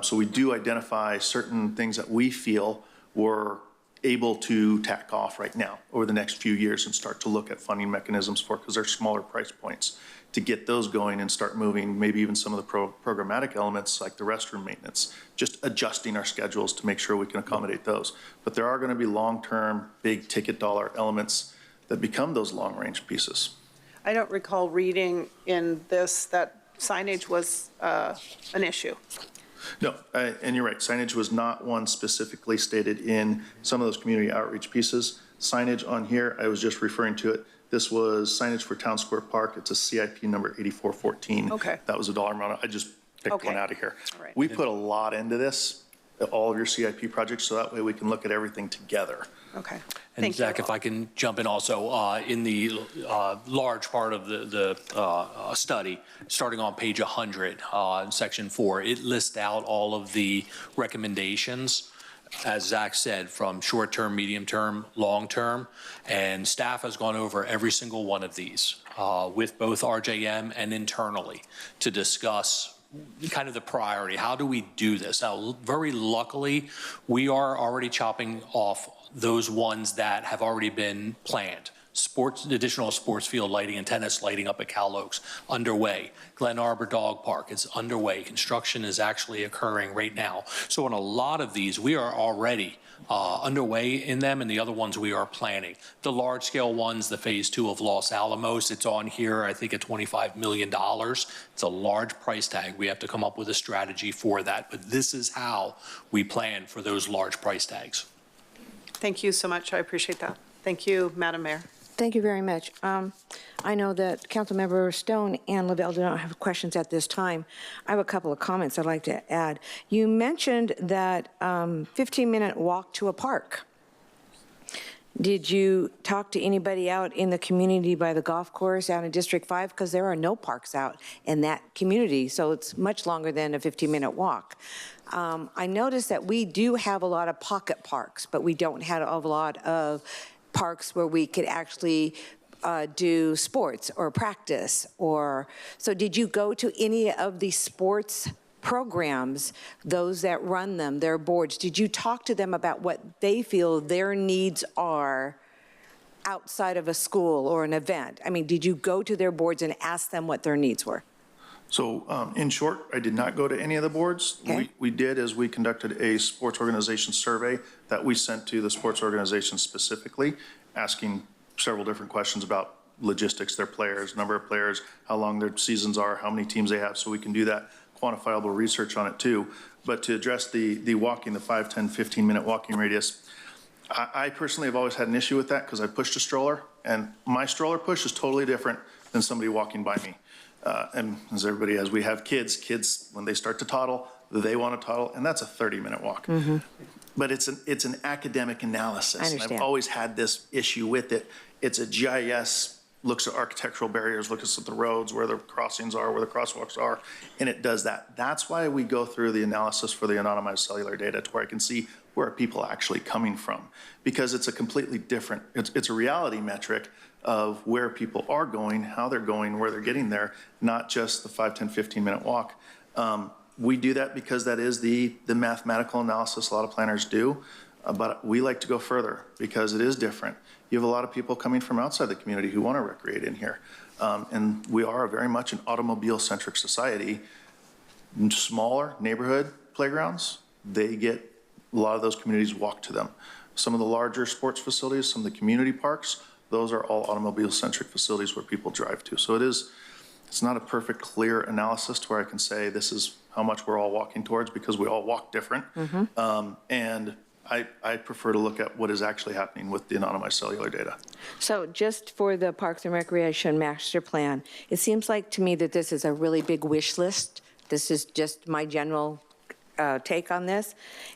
So we do identify certain things that we feel we're able to tack off right now over the next few years and start to look at funding mechanisms for, because they're smaller price points, to get those going and start moving, maybe even some of the programmatic elements like the restroom maintenance, just adjusting our schedules to make sure we can accommodate those. But there are going to be long-term, big ticket dollar elements that become those long-range pieces. I don't recall reading in this that signage was an issue. No, and you're right, signage was not one specifically stated in some of those community outreach pieces. Signage on here, I was just referring to it. This was signage for Town Square Park. It's a CIP number 8414. Okay. That was a dollar amount. I just picked one out of here. All right. We put a lot into this, all of your CIP projects, so that way we can look at everything together. Okay. And Thank Zach, you. if I can jump in also, in the large part of the study, starting on page 100, in section 4, it lists out all of the recommendations, as Zach said, from short-term, medium-term, long-term, and staff has gone over every single one of these with both RJM and internally to discuss kind of the priority. How do we do this? Now, very luckily, we are already chopping off those ones that have already been planned. Additional sports field lighting and tennis lighting up at Cal Oaks, underway. Glen Arbor Dog Park is underway. Construction is actually occurring right now. So on a lot of these, we are already underway in them, and the other ones we are planning. The large scale ones, the phase 2 of Los Alamos, it's on here, I think at $25 million. It's a large price tag. We have to come up with a strategy for that, but this is how we plan for those large price tags. Thank you so much. I appreciate that. Thank you, Madam Mayor. Thank you very much. I know that Councilmember Stone and Lavelle do not have questions at this time. I have a couple of comments I'd like to add. You mentioned that 15-minute walk to a park. Did you talk to anybody out in the community by the golf course out in District 5? Because there are no parks out in that community, so it's much longer than a 15-minute walk. I noticed that we do have a lot of pocket parks, but we don't have a lot of parks where we could actually do sports or practice. So did you go to any of the sports programs, those that run them, their boards? Did you talk to them about what they feel their needs are outside of a school or an event? I mean, did you go to their boards and ask them what their needs were? So in short, I did not go to any of the boards. Okay. We did is we conducted a sports organization survey that we sent to the sports organizations specifically, asking several different questions about logistics, their players, number of players, how long their seasons are, how many teams they have, so we can do that quantifiable research on it too. But to address the walking, the 5, 10, 15-minute walking radius, I personally have always had an issue with that because I pushed a stroller, and my stroller push is totally different than somebody walking by me. And as everybody, as we have kids, when they start to toddle, they want to toddle, and that's a 30-minute walk. But it's an academic analysis. I understand. And I've always had this issue with it. It's a GIS, looks at architectural barriers, looks at the roads, where the crossings are, where the crosswalks are, and it does that. That's why we go through the analysis for the anonymized cellular data, to where I can see where are people actually coming from. Because it's a completely different, it's a reality metric of where people are going, how they're going, where they're getting there, not just the 5, 10, 15-minute walk. We do that because that is the mathematical analysis a lot of planners do, but we like to go further because it is different. You have a lot of people coming from outside the community who want to recreate in here. And we are very much an automobile-centric society. Smaller neighborhood playgrounds, they get a lot of those communities walk to them. Some of the larger sports facilities, some of the community parks, those are all automobile-centric facilities where people drive to. So it's not a perfect, clear analysis to where I can say this is how much we're all walking towards, because we all walk different. And I prefer to look at what is actually happening with the anonymized cellular data. So just for the Parks and Recreation Master Plan, it seems like to me that this is a really big wish list. This is just my general take on this,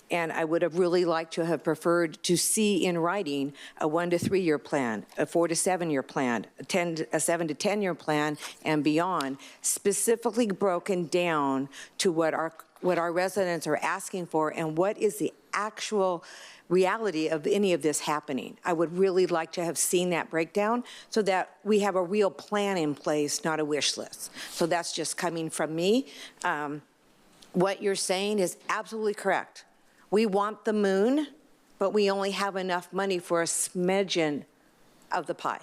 and I would have really liked to have preferred to see in writing a 1 to 3 year plan, a 4 to 7 year plan, a 7 to 10 year plan, and beyond, specifically broken down to what our residents are asking for and what is the actual reality of any of this happening. I would really like to have seen that breakdown so that we have a real plan in place, not a wish list. So that's just coming from me. What you're saying is absolutely correct. We want the moon, but we only have enough money for a smidgen of the pie.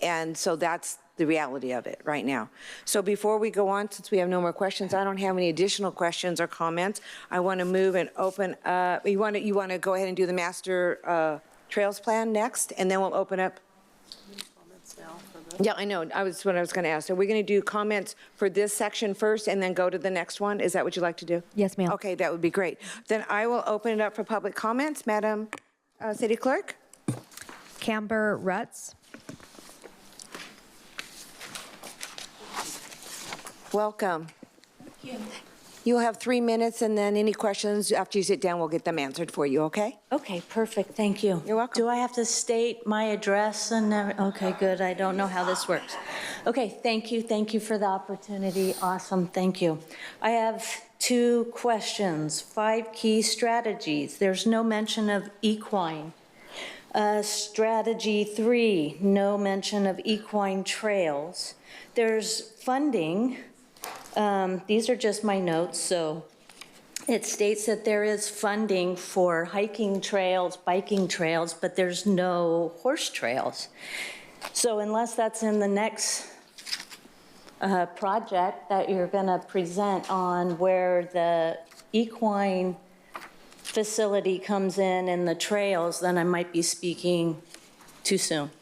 And so that's the reality of it right now. So before we go on, since we have no more questions, I don't have any additional questions or comments. I want to move and open up. You want to go ahead and do the master trails plan next, and then we'll open up. Yeah, I know. What I was going to ask. Are we going to do comments for this section first and then go to the next one? Is that what you'd like to do? Yes, ma'am. Okay, that would be great. Then I will open it up for public comments. Madam City Clerk? Camber Rutz. Welcome. Thank you. You'll have 3 minutes, and then any questions after you sit down, we'll get them answered for you, okay? Okay, perfect, thank you. You're welcome. Do I have to state my address and, okay, good, I don't know how this works. Okay, thank you for the opportunity, awesome, thank you. I have 2 questions, 5 key strategies. There's no mention of equine. Strategy 3, no mention of equine trails. There's funding. These are just my notes, so it states that there is funding for hiking trails, biking trails, but there's no horse trails. So unless that's in the next project that you're going to present on where the equine facility comes in and the trails, then I might be speaking too soon.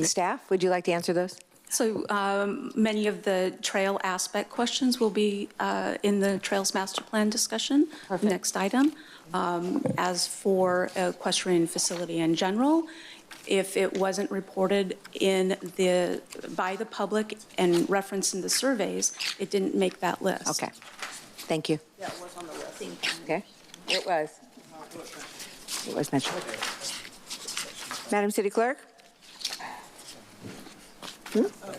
Staff, would you like to answer those? So many of the trail aspect questions will be in the Trails Master Plan discussion. Perfect. Next item. As for equestrian facility in general, if it wasn't reported by the public and referenced in the surveys, it didn't make that list. Okay, thank you. Yeah, it was on the list. Okay, it was. It was mentioned. Madam City Clerk?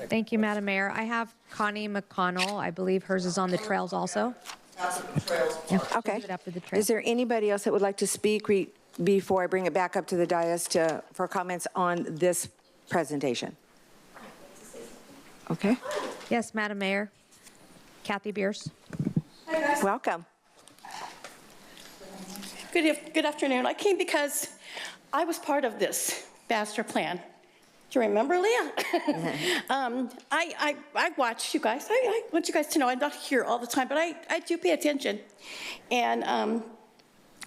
Thank you, Madam Mayor. I have Connie McConnell. I believe hers is on the trails also. Yeah, Okay. leave it after the trails. Is there anybody else that would like to speak before I bring it back up to the dais for comments on this presentation? Okay, Yes, Madam Mayor. Kathy Bierce. welcome. Good afternoon. I came because I was part of this master plan, Do you remember, Leah? I watch you guys. I want you guys to know I'm not here all the time, but I do pay attention. And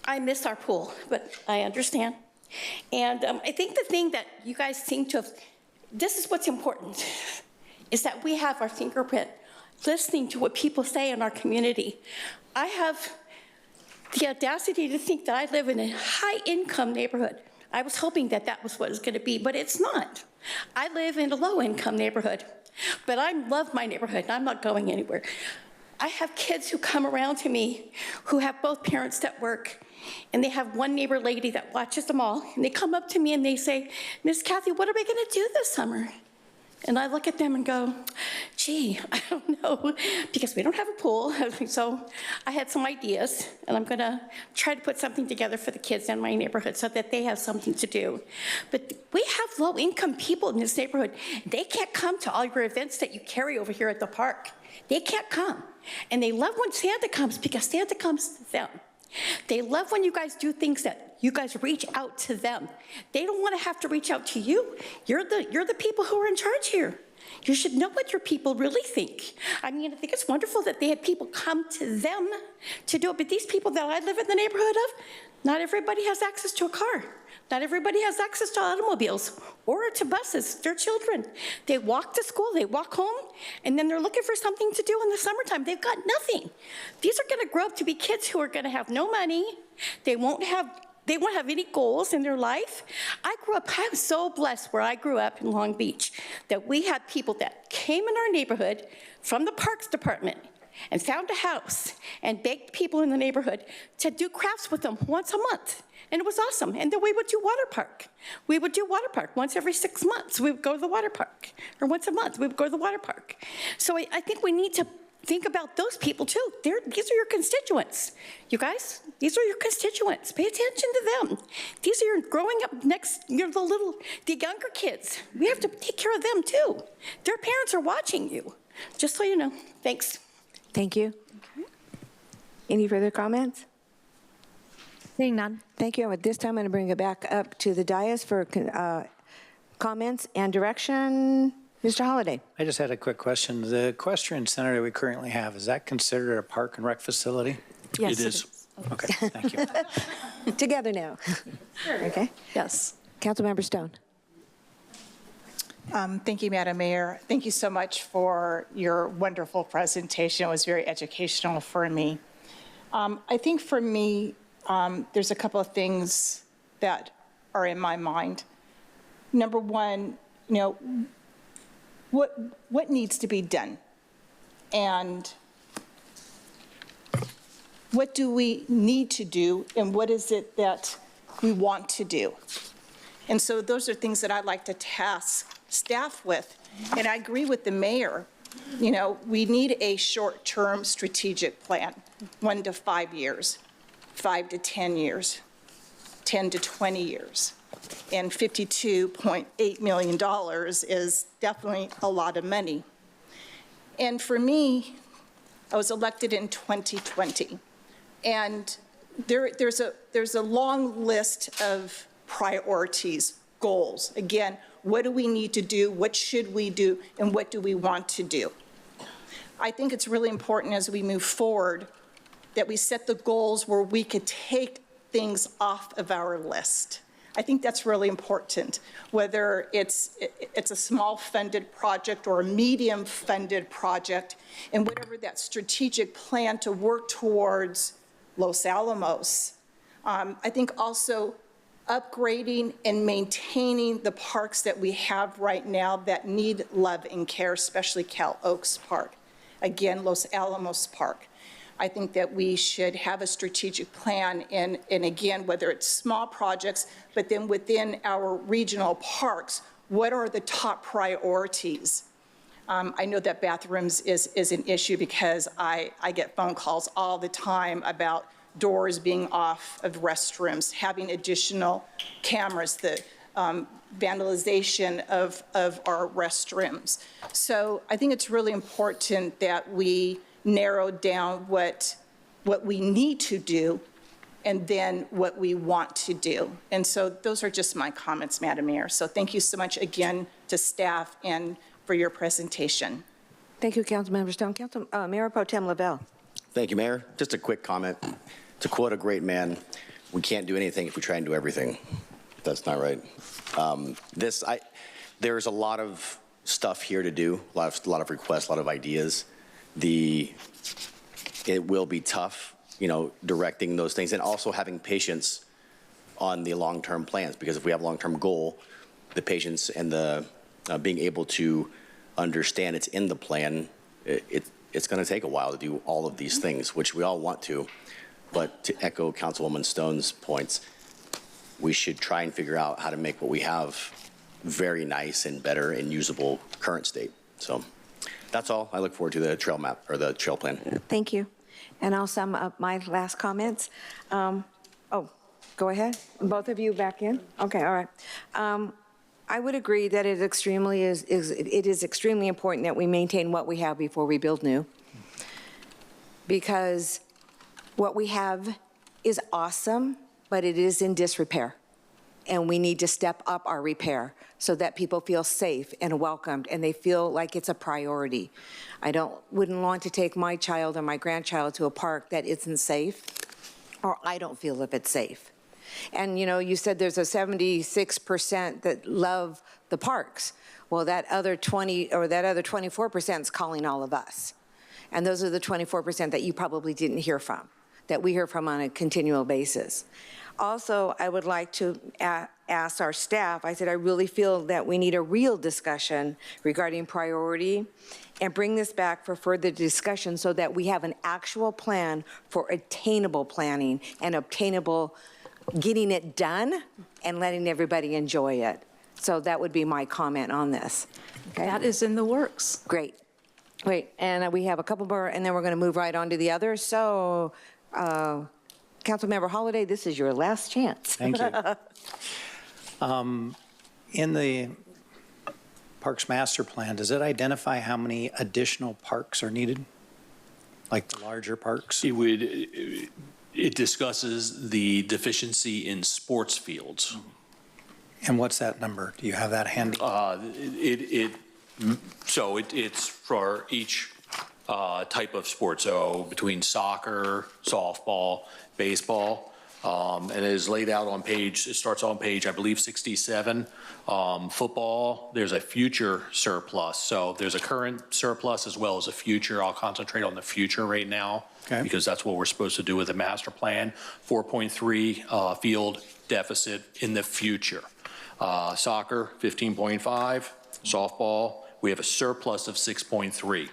I miss our pool, but I understand. And I think the thing that you guys seem to have, this is what's important, is that we have our fingerprint listening to what people say in our community. I have the audacity to think that I live in a high-income neighborhood. I was hoping that that was what it was going to be, but it's not. I live in a low-income neighborhood, but I love my neighborhood, and I'm not going anywhere. I have kids who come around to me who have both parents that work, and they have one neighbor lady that watches them all, and they come up to me and they say, Miss Kathy, what are we going to do this summer? And I look at them and go, gee, I don't know, because we don't have a pool. So I had some ideas, and I'm going to try to put something together for the kids in my neighborhood so that they have something to do. But we have low-income people in this neighborhood. They can't come to all your events that you carry over here at the park. They can't come. And they love when Santa comes because Santa comes to them. They love when you guys do things that you guys reach out to them. They don't want to have to reach out to you. You're the people who are in charge here. You should know what your people really think. I mean, I think it's wonderful that they had people come to them to do it, but these people that I live in the neighborhood of, not everybody has access to a car. Not everybody has access to automobiles or to buses. They're children. They walk to school, they walk home, and then they're looking for something to do in the summertime. They've got nothing. These are going to grow up to be kids who are going to have no money. They won't have any goals in their life. I was so blessed where I grew up in Long Beach that we had people that came in our neighborhood from the Parks Department and found a house and begged people in the neighborhood to do crafts with them once a month. And it was awesome. And then we would do water park. We would do water park once every 6 months. We would go to the water park. Or once a month, we would go to the water park. So I think we need to think about those people too. These are your constituents. You guys, these are your constituents. Pay attention to them. These are your growing up next, the younger kids. We have to take care of them too. Their parents are watching you. Just so you know. Thanks. Thank you. Any further comments? Seeing none. Thank you. At this time, I'm going to bring it back up to the dais for comments and direction. Mr. Holliday. I just had a quick question. The equestrian center that we currently have, is that considered a park and rec facility? Yes, It is. Okay, thank you. Together now. Okay. Yes. Councilmember Stone. Thank you, Madam Mayor. Thank you so much for your wonderful presentation. It was very educational for me. I think for me, there's a couple of things that are in my mind. Number one, what needs to be done? And what do we need to do, and what is it that we want to do? And so those are things that I'd like to task staff with. And I agree with the mayor. We need a short-term strategic plan, 1 to 5 years, 5 to 10 years, 10 to 20 years. And $52.8 million is definitely a lot of money. And for me, I was elected in 2020. And there's a long list of priorities, goals. Again, what do we need to do? What should we do? And what do we want to do? I think it's really important as we move forward that we set the goals where we could take things off of our list. I think that's really important, whether it's a small funded project or a medium funded project, and whatever that strategic plan to work towards Los Alamos. I think also upgrading and maintaining the parks that we have right now that need love and care, especially Cal Oaks Park. Again, Los Alamos Park. I think that we should have a strategic plan, and again, whether it's small projects, but then within our regional parks, what are the top priorities? I know that bathrooms is an issue because I get phone calls all the time about doors being off of restrooms, having additional cameras, the vandalization of our restrooms. So I think it's really important that we narrow down what we need to do and then what we want to do. And so those are just my comments, Madam Mayor. So thank you so much again to staff and for your presentation. Thank you, Councilmember Stone. Mayor Pro Tem Lavelle. Thank you, Mayor. Just a quick comment. To quote a great man, we can't do anything if we try and do everything. That's not right. There's a lot of stuff here to do, a lot of requests, a lot of ideas. It will be tough, directing those things and also having patience on the long-term plans, because if we have a long-term goal, the patience and the being able to understand it's in the plan, it's going to take a while to do all of these things, which we all want to. But to echo Councilwoman Stone's points, we should try and figure out how to make what we have very nice and better and usable current state. So that's all. I look forward to the trail map or the trail plan. Thank you. And I'll sum up my last comments. Go ahead. Both of you back in? Okay, all right. I would agree that it is extremely important that we maintain what we have before we build new, because what we have is awesome, but it is in disrepair. And we need to step up our repair so that people feel safe and welcomed and they feel like it's a priority. Wouldn't want to take my child or my grandchild to a park that isn't safe, or I don't feel if it's safe. And you said there's a 76% that love the parks. Well, that other 24% is calling all of us. And those are the 24% that you probably didn't hear from, that we hear from on a continual basis. Also, I would like to ask our staff, I said, I really feel that we need a real discussion regarding priority and bring this back for further discussion so that we have an actual plan for attainable planning and obtainable getting it done and letting everybody enjoy it. So that would be my comment on this. Okay? That is in the works. Great. Great. And we have a couple more, and then we're going to move right on to the others. So, Councilmember Holliday, this is your last chance. Thank you. In the Parks Master Plan, does it identify how many additional parks are needed? Like the larger parks? It discusses the deficiency in sports fields. And what's that number? Do you have that handy? It's for each type of sport. So between soccer, softball, baseball, and it is laid out on it starts on page, I believe, 67. Football, there's a future surplus. So there's a current surplus as well as a future. I'll concentrate on the future right now, okay, because that's what we're supposed to do with the master plan. 4.3 field deficit in the future. Soccer, 15.5. Softball, we have a surplus of 6.3.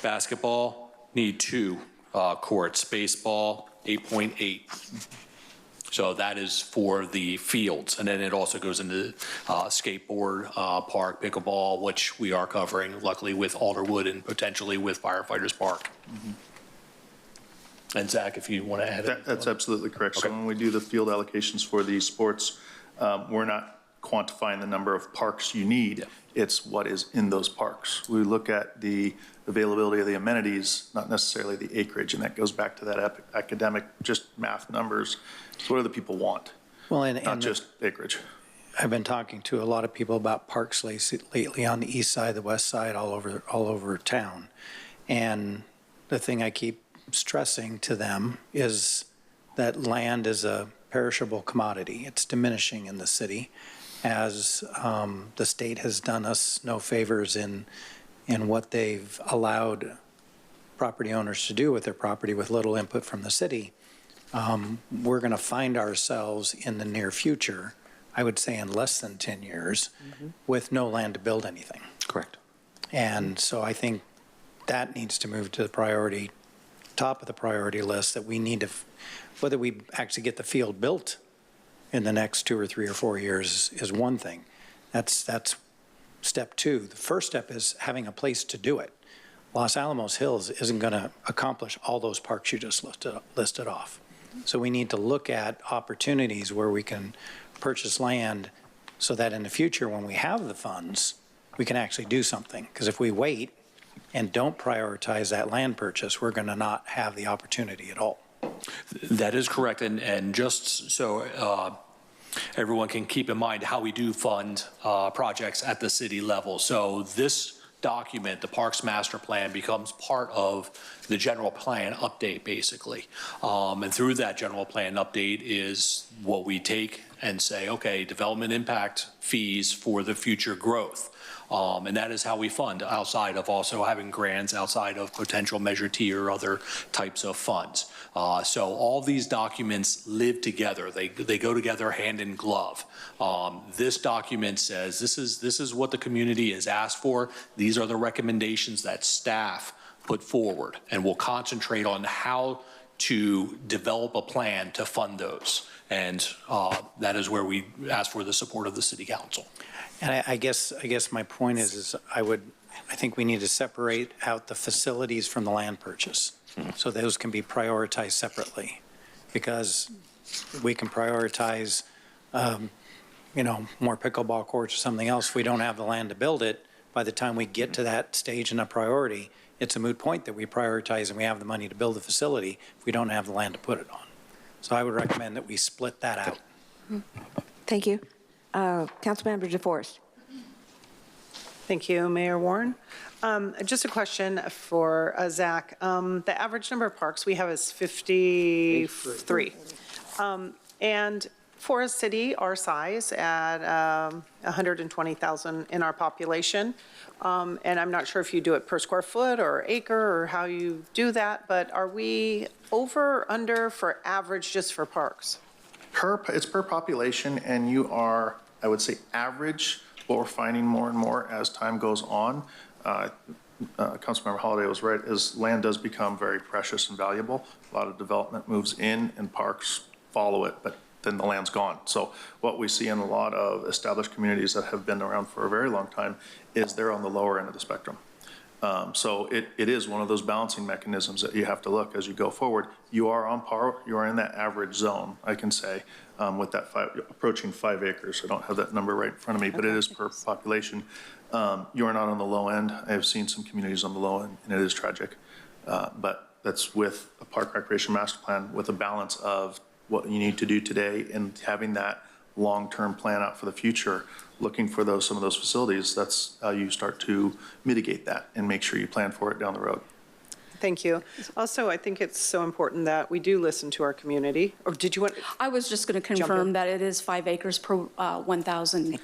Basketball, need 2 courts. Baseball, 8.8. So that is for the fields. And then it also goes into skateboard park, pickleball, which we are covering, luckily, with Alderwood and potentially with Firefighters Park. Mm-hmm. And Zach, if you want to add That's absolutely correct. Okay. So when we do the field allocations for these sports, we're not quantifying the number of parks you need. Yeah. It's what is in those parks. We look at the availability of the amenities, not necessarily the acreage, and that goes back to that academic, just math numbers. So what do the people want? Well, not just acreage. I've been talking to a lot of people about parks lately on the east side, the west side, all over town. And the thing I keep stressing to them is that land is a perishable commodity. It's diminishing in the city as the state has done us no favors in what they've allowed property owners to do with their property with little input from the city. We're going to find ourselves in the near future, I would say in less than 10 years, with no land to build anything. Correct. And so I think that needs to move to the top of the priority list, that we need to, whether we actually get the field built in the next 2 or 3 or 4 years is one thing. That's step 2. The first step is having a place to do it. Los Alamos Hills isn't going to accomplish all those parks you just listed off. So we need to look at opportunities where we can purchase land so that in the future, when we have the funds, we can actually do something. Because if we wait and don't prioritize that land purchase, we're going to not have the opportunity at all. That is correct, and just so everyone can keep in mind how we do fund projects at the city level. So this document, the Parks Master Plan, becomes part of the general plan update, basically. And through that general plan update is what we take and say, okay, development impact fees for the future growth. And that is how we fund, outside of also having grants, outside of potential Measure T or other types of funds. So all these documents live together. They go together hand in glove. This document says this is what the community has asked for. These are the recommendations that staff put forward, and we'll concentrate on how to develop a plan to fund those. And that is where we ask for the support of the City Council. And I guess my point is I think we need to separate out the facilities from the land purchase. So those can be prioritized separately, because we can prioritize, more pickleball courts or something else. If we don't have the land to build it, by the time we get to that stage in a priority, it's a moot point that we prioritize and we have the money to build the facility if we don't have the land to put it on. So I would recommend that we split that out. Thank you. Councilmember DeForest. Thank you, Mayor Warren. Just a question for Zach. The average number of parks we have is 53. And for a city our size at 120,000 in our population, and I'm not sure if you do it per square foot or acre or how you do that, but are we over or under for average just for parks? It's per population, and you are, I would say, average. What we're finding more and more as time goes on, Councilmember Holliday was right, is land does become very precious and valuable. A lot of development moves in and parks follow it, but then the land's gone. So what we see in a lot of established communities that have been around for a very long time is they're on the lower end of the spectrum. So it is one of those balancing mechanisms that you have to look as you go forward. You are on par, you are in that average zone, I can say, with that approaching 5 acres. I don't have that number right in front of me, but it is per population. You are not on the low end. I have seen some communities on the low end, and it is tragic. But that's with a park recreation master plan with a balance of what you need to do today and having that long-term plan out for the future, looking for some of those facilities. That's how you start to mitigate that and make sure you plan for it down the road. Thank you. Also, I think it's so important that we do listen to our community. Or did you want? I was just going to confirm that it is 5 acres per 1,000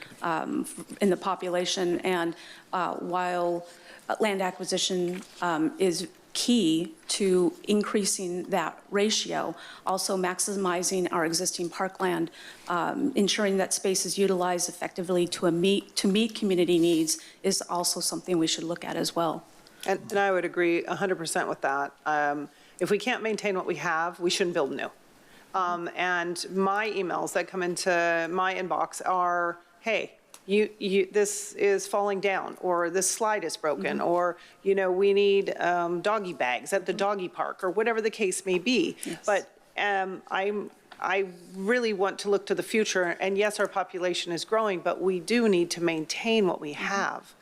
in the population. And while land acquisition is key to increasing that ratio, also maximizing our existing parkland, ensuring that space is utilized effectively to meet community needs is also something we should look at as well. And I would agree 100% with that. If we can't maintain what we have, we shouldn't build new. And my emails that come into my inbox are, hey, this is falling down, or this slide is broken, or, we need doggy bags at the doggy park, or whatever the case may be. Yes. But I really want to look to the future, and yes, our population is growing, but we do need to maintain what we have.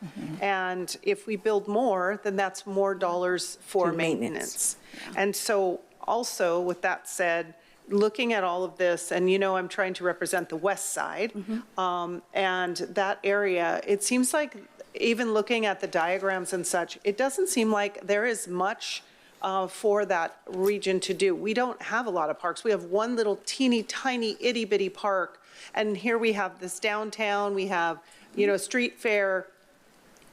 And if we build more, then that's more dollars for maintenance. Yeah. And so also, with that said, looking at all of this, and I'm trying to represent the west side, and that area, it seems like even looking at the diagrams and such, it doesn't seem like there is much for that region to do. We don't have a lot of parks. We have one little teeny tiny itty bitty park, and here we have this downtown, we have, street fair.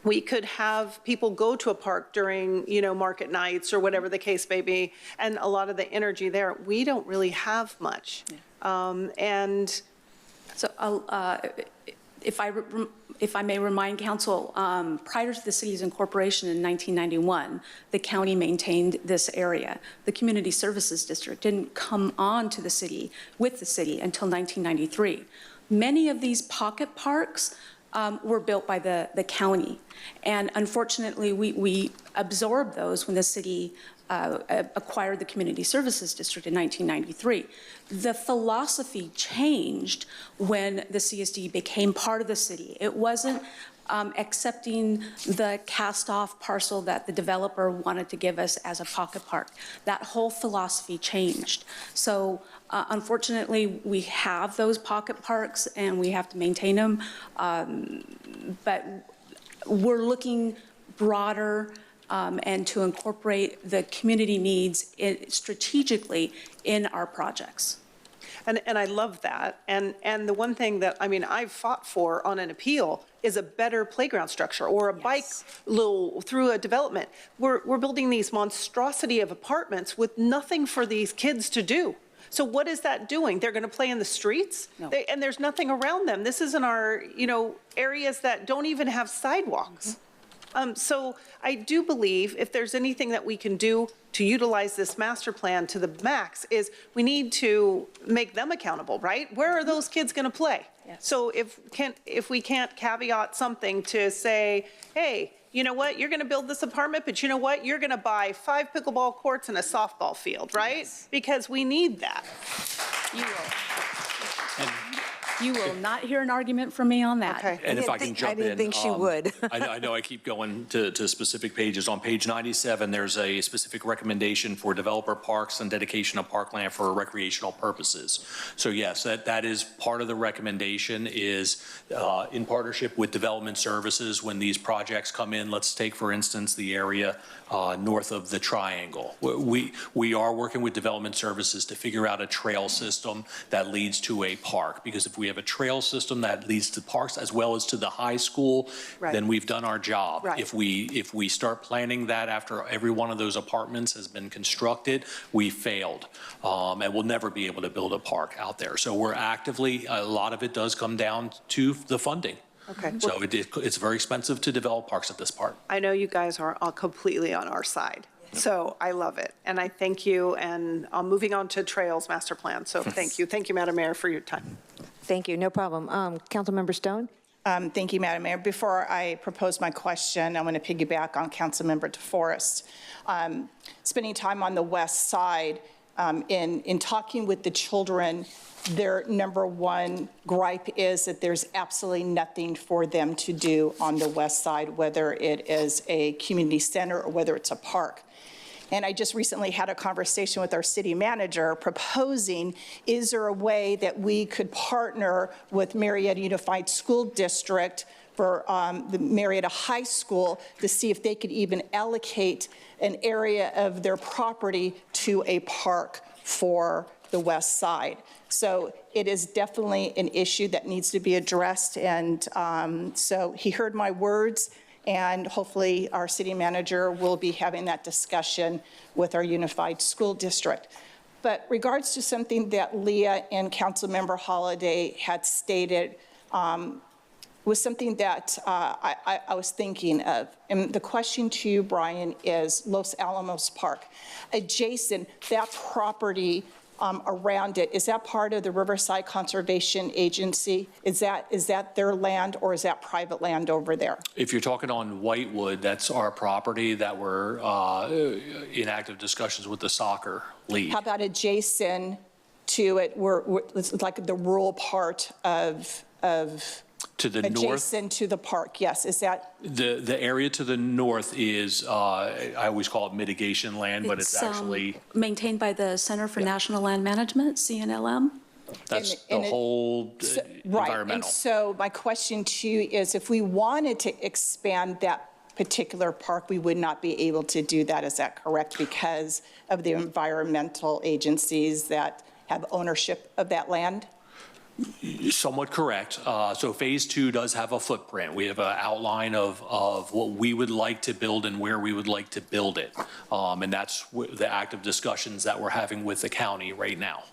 We could have people go to a park during, market nights or whatever the case may be, and a lot of the energy there. We don't really have much. Yeah. And so if I may remind council, prior to the city's incorporation in 1991, the county maintained this area. The Community Services District didn't come on to the city, with the city, until 1993. Many of these pocket parks were built by the county. And unfortunately, we absorbed those when the city acquired the Community Services District in 1993. The philosophy changed when the CSD became part of the city. It wasn't accepting the cast-off parcel that the developer wanted to give us as a pocket park. That whole philosophy changed. So unfortunately, we have those pocket parks and we have to maintain them, but we're looking broader and to incorporate the community needs strategically in our projects. And I love that. And the one thing that, I mean, I've fought for on an appeal is a better playground structure or a bike through a development. We're building these monstrosity of apartments with nothing for these kids to do. So what is that doing? They're going to play in the streets? No. And there's nothing around them. This is in our, areas that don't even have sidewalks. So I do believe if there's anything that we can do to utilize this master plan to the max is we need to make them accountable, right? Where are those kids going to play? Yes. So if we can't caveat something to say, hey, you know what, you're going to build this apartment, but you know what, you're going to buy 5 pickleball courts and a softball field, right? Yes. Because we need that. You will not hear an argument from me on that. Okay. And if I can jump in. I didn't think she would. I know I keep going to specific pages. On page 97, there's a specific recommendation for developer parks and dedication of parkland for recreational purposes. So yes, that is part of the recommendation is in partnership with development services when these projects come in. Let's take, for instance, the area north of the triangle. We are working with development services to figure out a trail system that leads to a park, because if we have a trail system that leads to parks as well as to the high school, right, then we've done our job. Right. If we start planning that after every one of those apartments has been constructed, we failed, and we'll never be able to build a park out there. So we're actively, a lot of it does come down to the funding. Okay. So it's very expensive to develop parks at this part. I know you guys are all completely on our side. So I love it. And I thank you. And I'm moving on to Trails Master Plan. So thank you. Thank you, Madam Mayor, for your time. Thank you, no problem. Councilmember Stone? Thank you, Madam Mayor. Before I propose my question, I want to piggyback on Councilmember DeForest. Spending time on the west side, in talking with the children, their number one gripe is that there's absolutely nothing for them to do on the west side, whether it is a community center or whether it's a park. And I just recently had a conversation with our city manager proposing, is there a way that we could partner with Murrieta Unified School District for the Murrieta High School to see if they could even allocate an area of their property to a park for the west side. So it is definitely an issue that needs to be addressed. And so he heard my words. And hopefully our city manager will be having that discussion with our unified school district. But regards to something that Leah and Councilmember Holliday had stated was something that I was thinking of. And the question to you, Brian, is Los Alamos Park. Adjacent, that property around it, is that part of the Riverside Conservation Agency? Is that their land or is that private land over there? If you're talking on Whitewood, that's our property that we're in active discussions with the soccer league. How about adjacent to it, it's like the rural part of to the north? Adjacent to the park, yes. Is that? The area to the north is, I always call it mitigation land, but it's actually. Maintained by the Center for National Land Management, CNLM. That's the whole Right, environmental. and so my question to you is, if we wanted to expand that particular park, we would not be able to do that, is that correct? Because of the environmental agencies that have ownership of that land? Somewhat correct. So phase 2 does have a footprint. We have an outline of what we would like to build and where we would like to build it. And that's the active discussions that we're having with the county right now.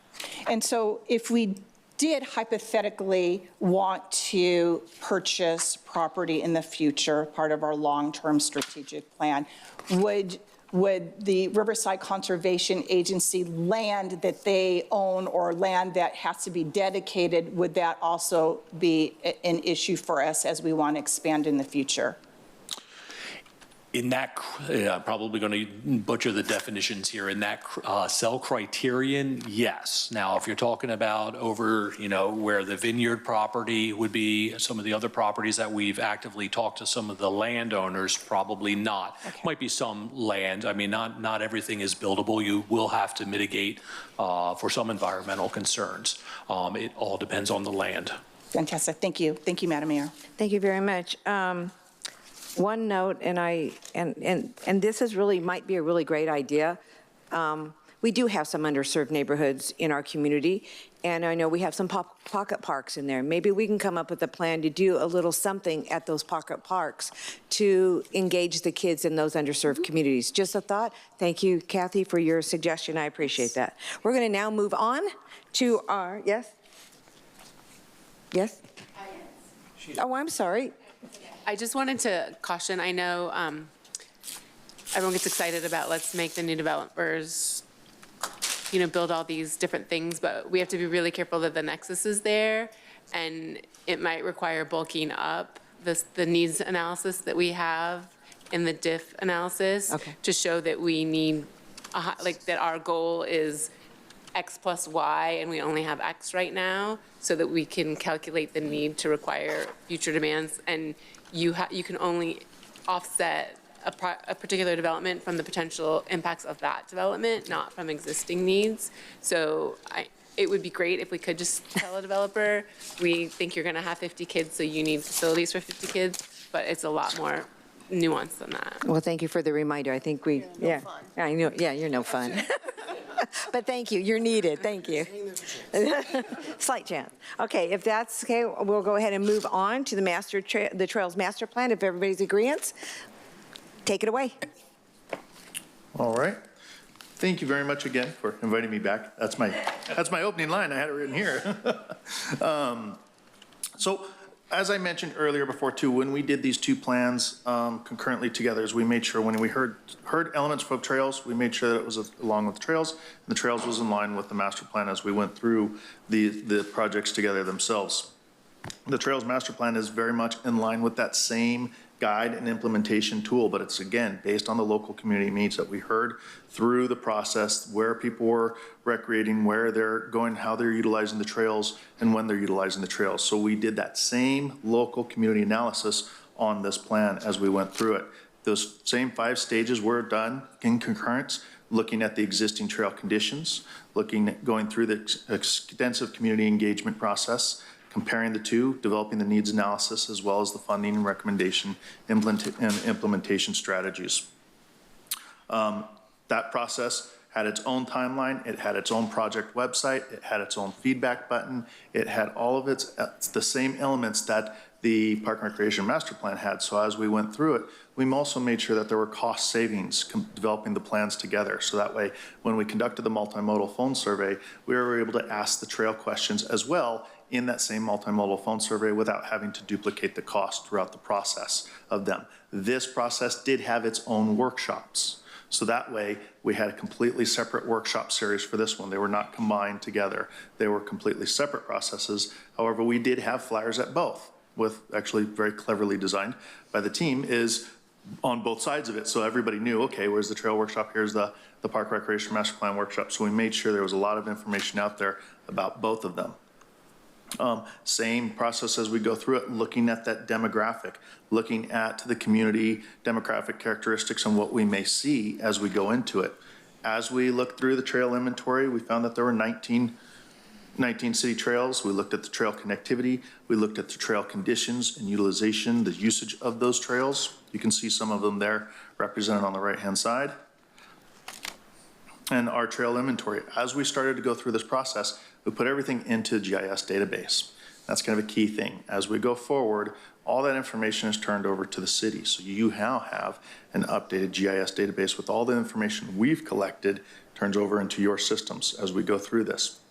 And so if we did hypothetically want to purchase property in the future, part of our long-term strategic plan, would the Riverside Conservation Agency land that they own or land that has to be dedicated, would that also be an issue for us as we want to expand in the future? In that, I'm probably going to butcher the definitions here. In that cell criterion, yes. Now, if you're talking about over, where the vineyard property would be, some of the other properties that we've actively talked to some of the landowners, probably not. Might be some land. I mean, not everything is buildable. You will have to mitigate for some environmental concerns. It all depends on the land. Fantastic. Thank you. Thank you, Madam Mayor. Thank you very much. One note, and this is really, might be a really great idea. We do have some underserved neighborhoods in our community, and I know we have some pocket parks in there. Maybe we can come up with a plan to do a little something at those pocket parks to engage the kids in those underserved communities. Just a thought. Thank you, Kathy, for your suggestion. I appreciate that. We're going to now move on to our, yes? Yes? Oh, I'm sorry. I just wanted to caution, I know everyone gets excited about let's make the new developers, build all these different things, but we have to be really careful that the nexus is there, and it might require bulking up the needs analysis that we have in the diff analysis to show that we need, that our goal is X plus Y, and we only have X right now, so that we can calculate the need to require future demands. And you can only offset a particular development from the potential impacts of that development, not from existing needs. So it would be great if we could just tell a developer, we think you're going to have 50 kids, so you need facilities for 50 kids, but it's a lot more nuanced than that. Well, thank you for the reminder. I think we, yeah, I know, yeah, you're no fun. But thank you, you're needed, thank you. Slight chance. Okay, if that's okay, we'll go ahead and move on to the Trails Master Plan, if everybody's agreeance. Take it away. All right. Thank you very much again for inviting me back. That's my opening line. I had it written here. So as I mentioned earlier before too, when we did these two plans concurrently together, is we made sure when we heard elements of trails, we made sure that it was along with the trails, and the trails was in line with the master plan as we went through the projects together themselves. The Trails Master Plan is very much in line with that same guide and implementation tool, but it's again based on the local community needs that we heard through the process, where people were recreating, where they're going, how they're utilizing the trails, and when they're utilizing the trails. So we did that same local community analysis on this plan as we went through it. Those same 5 stages were done in concurrence, looking at the existing trail conditions, going through the extensive community engagement process, comparing the two, developing the needs analysis, as well as the funding and recommendation and implementation strategies. That process had its own timeline, it had its own project website, it had its own feedback button, it had all of the same elements that the Park and Recreation Master Plan had. So as we went through it, we also made sure that there were cost savings developing the plans together. So that way, when we conducted the multimodal phone survey, we were able to ask the trail questions as well in that same multimodal phone survey without having to duplicate the cost throughout the process of them. This process did have its own workshops. So that way, we had a completely separate workshop series for this one. They were not combined together. They were completely separate processes. However, we did have flyers at both, with actually very cleverly designed by the team, is on both sides of it. So everybody knew, okay, where's the trail workshop? Here's the Park Recreation Master Plan workshop. So we made sure there was a lot of information out there about both of them. Same process as we go through it, looking at that demographic, looking at the community demographic characteristics and what we may see as we go into it. As we looked through the trail inventory, we found that there were 19 city trails. We looked at the trail connectivity. We looked at the trail conditions and utilization, the usage of those trails. You can see some of them there represented on the right-hand side. And our trail inventory. As we started to go through this process, we put everything into GIS database. That's kind of a key thing. As we go forward, all that information is turned over to the city. So you now have an updated GIS database with all the information we've collected turns over into your systems as we go through this.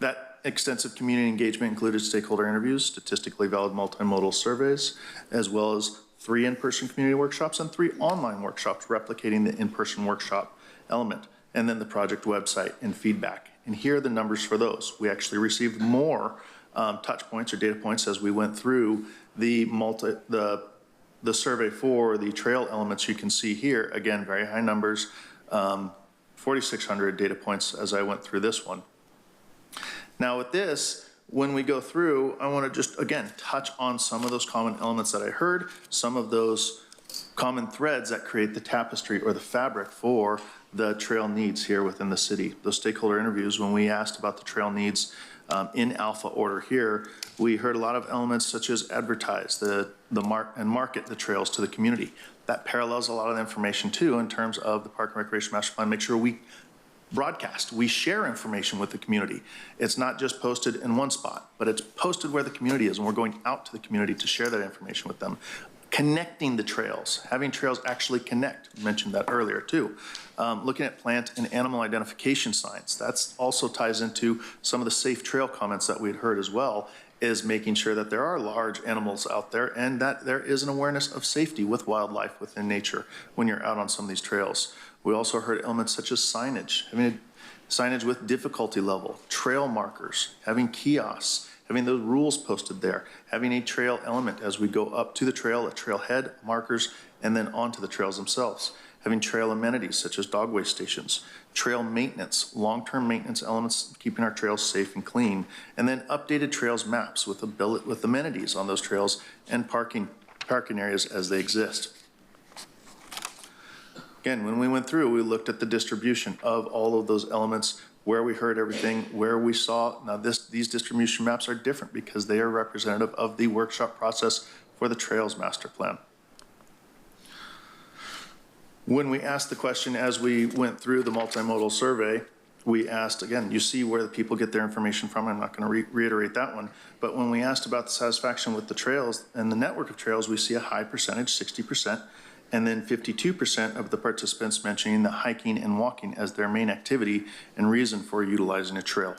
That extensive community engagement included stakeholder interviews, statistically valid multimodal surveys, as well as 3 in-person community workshops and 3 online workshops replicating the in-person workshop element, and then the project website and feedback. And here are the numbers for those. We actually received more touch points or data points as we went through the the survey for the trail elements you can see here, again, very high numbers, 4,600 data points as I went through this one. Now with this, when we go through, I want to just, again, touch on some of those common elements that I heard, some of those common threads that create the tapestry or the fabric for the trail needs here within the city. Those stakeholder interviews, when we asked about the trail needs in alpha order here, we heard a lot of elements such as advertise, market the trails to the community. That parallels a lot of the information too in terms of the Park and Recreation Master Plan. Make sure we broadcast, we share information with the community. It's not just posted in one spot, but it's posted where the community is, and we're going out to the community to share that information with them. Connecting the trails, having trails actually connect, I mentioned that earlier too. Looking at plant and animal identification signs, that's also ties into some of the safe trail comments that we'd heard as well, is making sure that there are large animals out there and that there is an awareness of safety with wildlife within nature when you're out on some of these trails. We also heard elements such as signage, having signage with difficulty level, trail markers, having kiosks, having those rules posted there, having a trail element as we go up to the trail, a trailhead, markers, and then onto the trails themselves. Having trail amenities such as dogway stations, trail maintenance, long-term maintenance elements, keeping our trails safe and clean, and then updated trails maps with amenities on those trails and parking areas as they exist. Again, when we went through, we looked at the distribution of all of those elements, where we heard everything, where we saw. Now these distribution maps are different because they are representative of the workshop process for the Trails Master Plan. When we asked the question as we went through the multimodal survey, we asked, again, you see where the people get their information from. I'm not going to reiterate that one. But when we asked about the satisfaction with the trails and the network of trails, we see a high percentage, 60%, and then 52% of the participants mentioning the hiking and walking as their main activity and reason for utilizing a trail.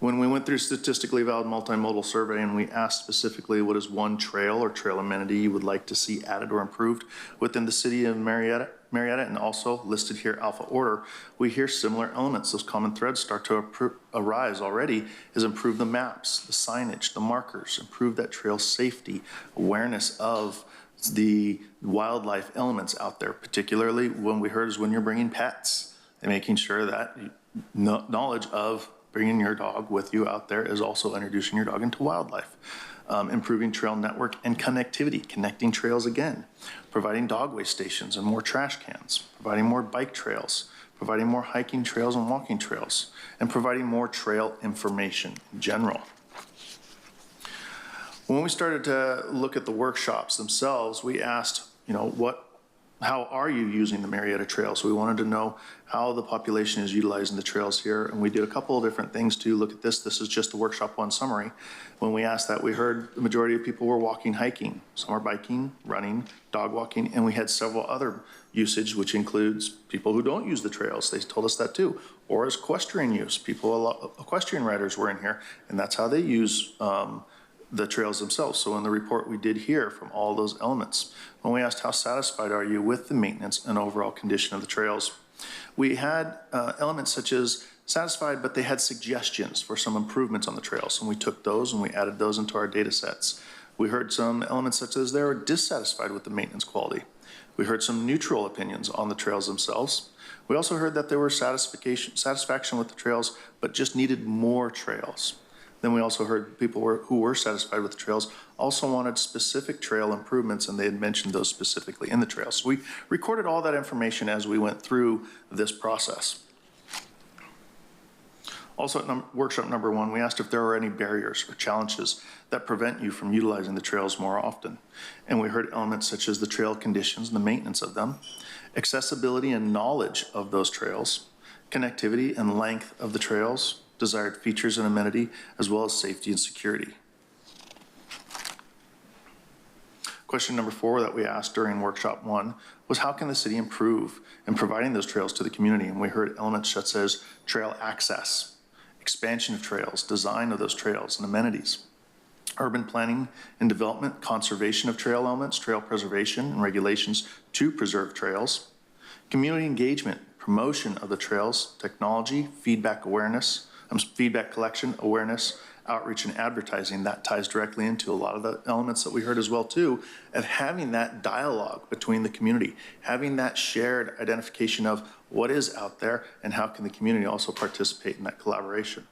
When we went through statistically valid multimodal survey and we asked specifically what is one trail or trail amenity you would like to see added or improved within the city of Murrieta, and also listed here alpha order, we hear similar elements. Those common threads start to arise already, is improve the maps, the signage, the markers, improve that trail safety, awareness of the wildlife elements out there, particularly when we heard is when you're bringing pets and making sure that knowledge of bringing your dog with you out there is also introducing your dog into wildlife. Improving trail network and connectivity, connecting trails again, providing dogway stations and more trash cans, providing more bike trails, providing more hiking trails and walking trails, and providing more trail information in general. When we started to look at the workshops themselves, we asked, how are you using the Murrieta trails? So we wanted to know how the population is utilizing the trails here. And we did a couple of different things to look at this. This is just the workshop one summary. When we asked that, we heard the majority of people were walking, hiking. Some are biking, running, dog walking, and we had several other usage, which includes people who don't use the trails. They told us that too. Or as equestrian use. Equestrian riders were in here, and that's how they use the trails themselves. So in the report we did hear from all those elements. When we asked how satisfied are you with the maintenance and overall condition of the trails, we had elements such as satisfied, but they had suggestions for some improvements on the trails. And we took those and we added those into our data sets. We heard some elements such as they were dissatisfied with the maintenance quality. We heard some neutral opinions on the trails themselves. We also heard that there were satisfaction with the trails, but just needed more trails. Then we also heard people who were satisfied with the trails also wanted specific trail improvements, and they had mentioned those specifically in the trails. So we recorded all that information as we went through this process. Also at workshop number one, we asked if there were any barriers or challenges that prevent you from utilizing the trails more often. And we heard elements such as the trail conditions and the maintenance of them, accessibility and knowledge of those trails, connectivity and length of the trails, desired features and amenity, as well as safety and security. Question number 4 that we asked during workshop 1 was how can the city improve in providing those trails to the community? And we heard elements such as trail access, expansion of trails, design of those trails and amenities, urban planning and development, conservation of trail elements, trail preservation and regulations to preserve trails, community engagement, promotion of the trails, technology, feedback collection, awareness, outreach and advertising, that ties directly into a lot of the elements that we heard as well too, of having that dialogue between the community, having that shared identification of what is out there and how can the community also participate in that collaboration.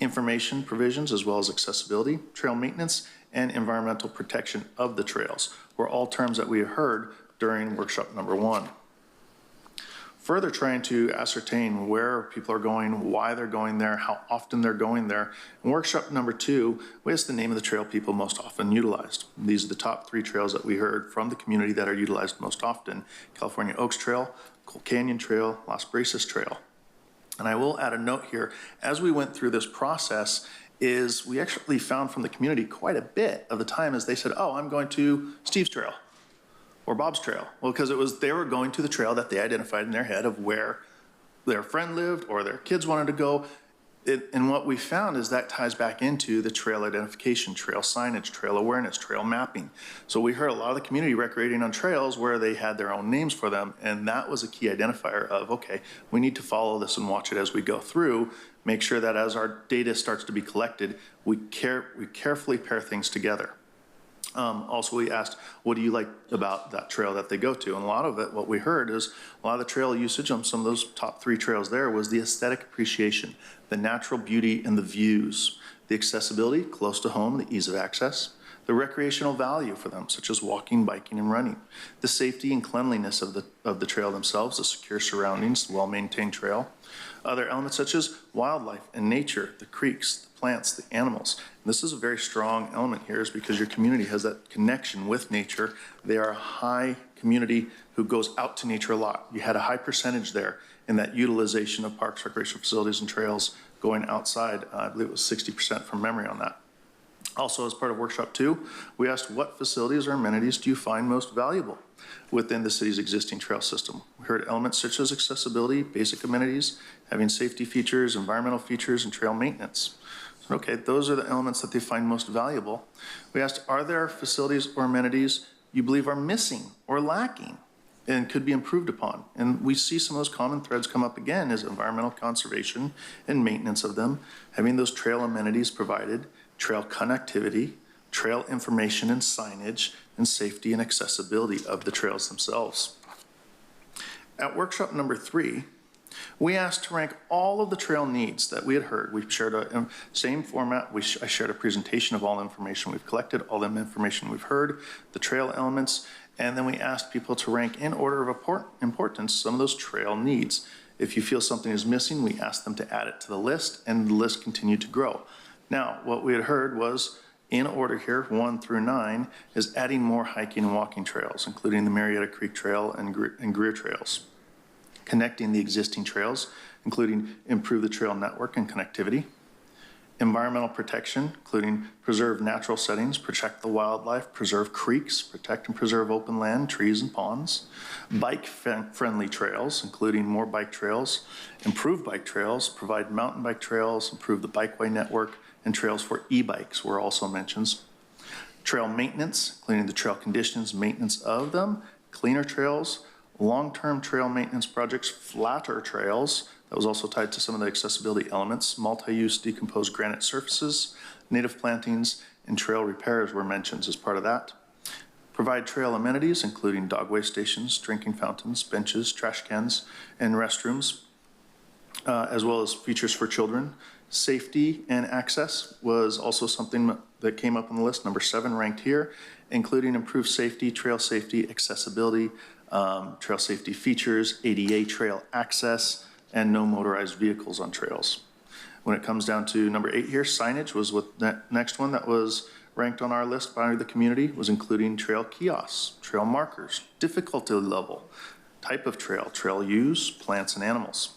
Information provisions as well as accessibility, trail maintenance, and environmental protection of the trails were all terms that we heard during workshop number 1. Further trying to ascertain where people are going, why they're going there, how often they're going there. In workshop number 2, we asked the name of the trail people most often utilized. These are the top 3 trails that we heard from the community that are utilized most often: California Oaks Trail, Coal Canyon Trail, Las Brisas Trail. And I will add a note here, as we went through this process, is we actually found from the community quite a bit of the time as they said, oh, I'm going to Steve's Trail or Bob's Trail. Well, because they were going to the trail that they identified in their head of where their friend lived or their kids wanted to go. And what we found is that ties back into the trail identification, trail signage, trail awareness, trail mapping. So we heard a lot of the community recreating on trails where they had their own names for them, and that was a key identifier of, okay, we need to follow this and watch it as we go through, make sure that as our data starts to be collected, we carefully pair things together. Also, we asked, what do you like about that trail that they go to? And a lot of it, what we heard is a lot of the trail usage on some of those top 3 trails there was the aesthetic appreciation, the natural beauty and the views, the accessibility, close to home, the ease of access, the recreational value for them, such as walking, biking, and running, the safety and cleanliness of the trail themselves, the secure surroundings, the well-maintained trail, other elements such as wildlife and nature, the creeks, the plants, the animals. And this is a very strong element here, is because your community has that connection with nature. They are a high community who goes out to nature a lot. You had a high percentage there in that utilization of parks, recreational facilities, and trails going outside. I believe it was 60% from memory on that. Also, as part of workshop 2, we asked, what facilities or amenities do you find most valuable within the city's existing trail system? We heard elements such as accessibility, basic amenities, having safety features, environmental features, and trail maintenance. So, okay, those are the elements that they find most valuable. We asked, are there facilities or amenities you believe are missing or lacking and could be improved upon? And we see some of those common threads come up again as environmental conservation and maintenance of them, having those trail amenities provided, trail connectivity, trail information and signage, and safety and accessibility of the trails themselves. At workshop number 3, we asked to rank all of the trail needs that we had heard. We shared a same format. I shared a presentation of all the information we've collected, all the information we've heard, the trail elements, and then we asked people to rank in order of importance some of those trail needs. If you feel something is missing, we asked them to add it to the list, and the list continued to grow. Now, what we had heard was, in order here, 1 through 9, is adding more hiking and walking trails, including the Murrieta Creek Trail and Greer Trails. Connecting the existing trails, including improve the trail network and connectivity. Environmental protection, including preserve natural settings, protect the wildlife, preserve creeks, protect and preserve open land, trees and ponds. Bike-friendly trails, including more bike trails, improve bike trails, provide mountain bike trails, improve the bikeway network, and trails for e-bikes were also mentions. Trail maintenance, including the trail conditions, maintenance of them, cleaner trails, long-term trail maintenance projects, flatter trails. That was also tied to some of the accessibility elements. Multi-use decomposed granite surfaces, native plantings, and trail repairs were mentioned as part of that. Provide trail amenities, including dogway stations, drinking fountains, benches, trash cans, and restrooms, as well as features for children. Safety and access was also something that came up on the list, number 7 ranked here, including improved safety, trail safety, accessibility, trail safety features, ADA trail access, and no motorized vehicles on trails. When it comes down to number 8 here, signage was what that next one that was ranked on our list by the community, was including trail kiosks, trail markers, difficulty level, type of trail, trail use, plants and animals.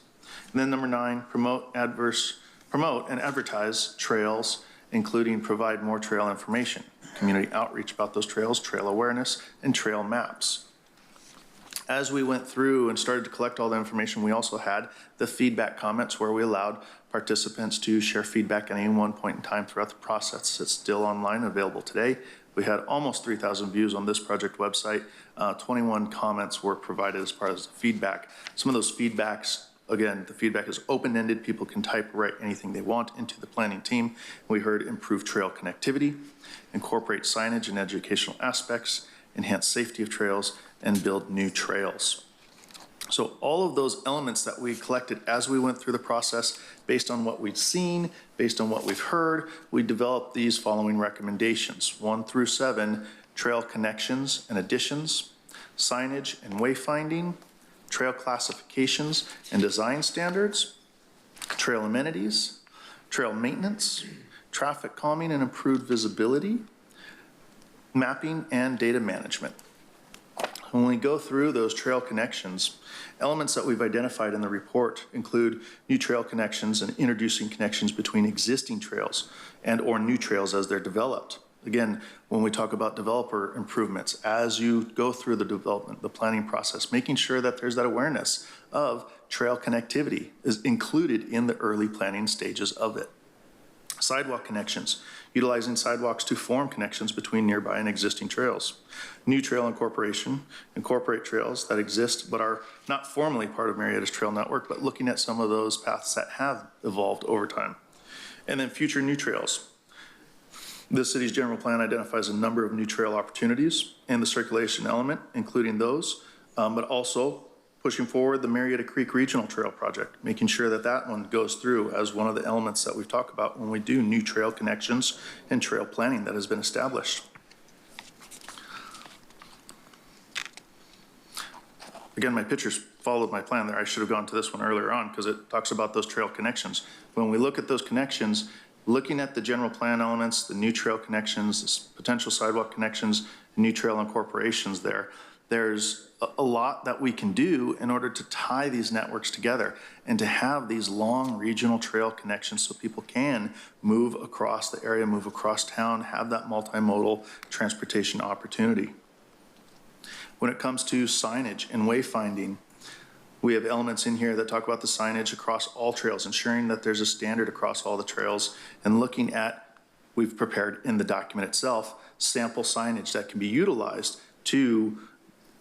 And then number 9, promote and advertise trails, including provide more trail information, community outreach about those trails, trail awareness, and trail maps. As we went through and started to collect all the information, we also had the feedback comments where we allowed participants to share feedback at any one point in time throughout the process. It's still online, available today. We had almost 3,000 views on this project website. 21 comments were provided as part of the feedback. Some of those feedbacks Again, the feedback is open-ended. People can type, write anything they want into the planning team. We heard improve trail connectivity, incorporate signage and educational aspects, enhance safety of trails, and build new trails. So all of those elements that we collected as we went through the process, based on what we've seen, based on what we've heard, we developed these following recommendations. 1 through 7, trail connections and additions, signage and wayfinding, trail classifications and design standards, trail amenities, trail maintenance, traffic calming and improved visibility, mapping and data management. When we go through those trail connections, elements that we've identified in the report include new trail connections and introducing connections between existing trails and or new trails as they're developed. Again, when we talk about developer improvements, as you go through the development, the planning process, making sure that there's that awareness of trail connectivity is included in the early planning stages of it. Sidewalk connections, utilizing sidewalks to form connections between nearby and existing trails. New trail incorporation, incorporate trails that exist but are not formally part of Murrieta's trail network, but looking at some of those paths that have evolved over time. And then future new trails. The city's general plan identifies a number of new trail opportunities and the circulation element, including those, but also pushing forward the Murrieta Creek Regional Trail Project, making sure that that one goes through as one of the elements that we've talked about when we do new trail connections and trail planning that has been established. Again, my pictures followed my plan there. I should have gone to this one earlier on because it talks about those trail connections. When we look at those connections, looking at the general plan elements, the new trail connections, potential sidewalk connections, new trail incorporations there's a lot that we can do in order to tie these networks together and to have these long regional trail connections so people can move across the area, move across town, have that multimodal transportation opportunity. When it comes to signage and wayfinding, we have elements in here that talk about the signage across all trails, ensuring that there's a standard across all the trails, and looking at, we've prepared in the document itself, sample signage that can be utilized to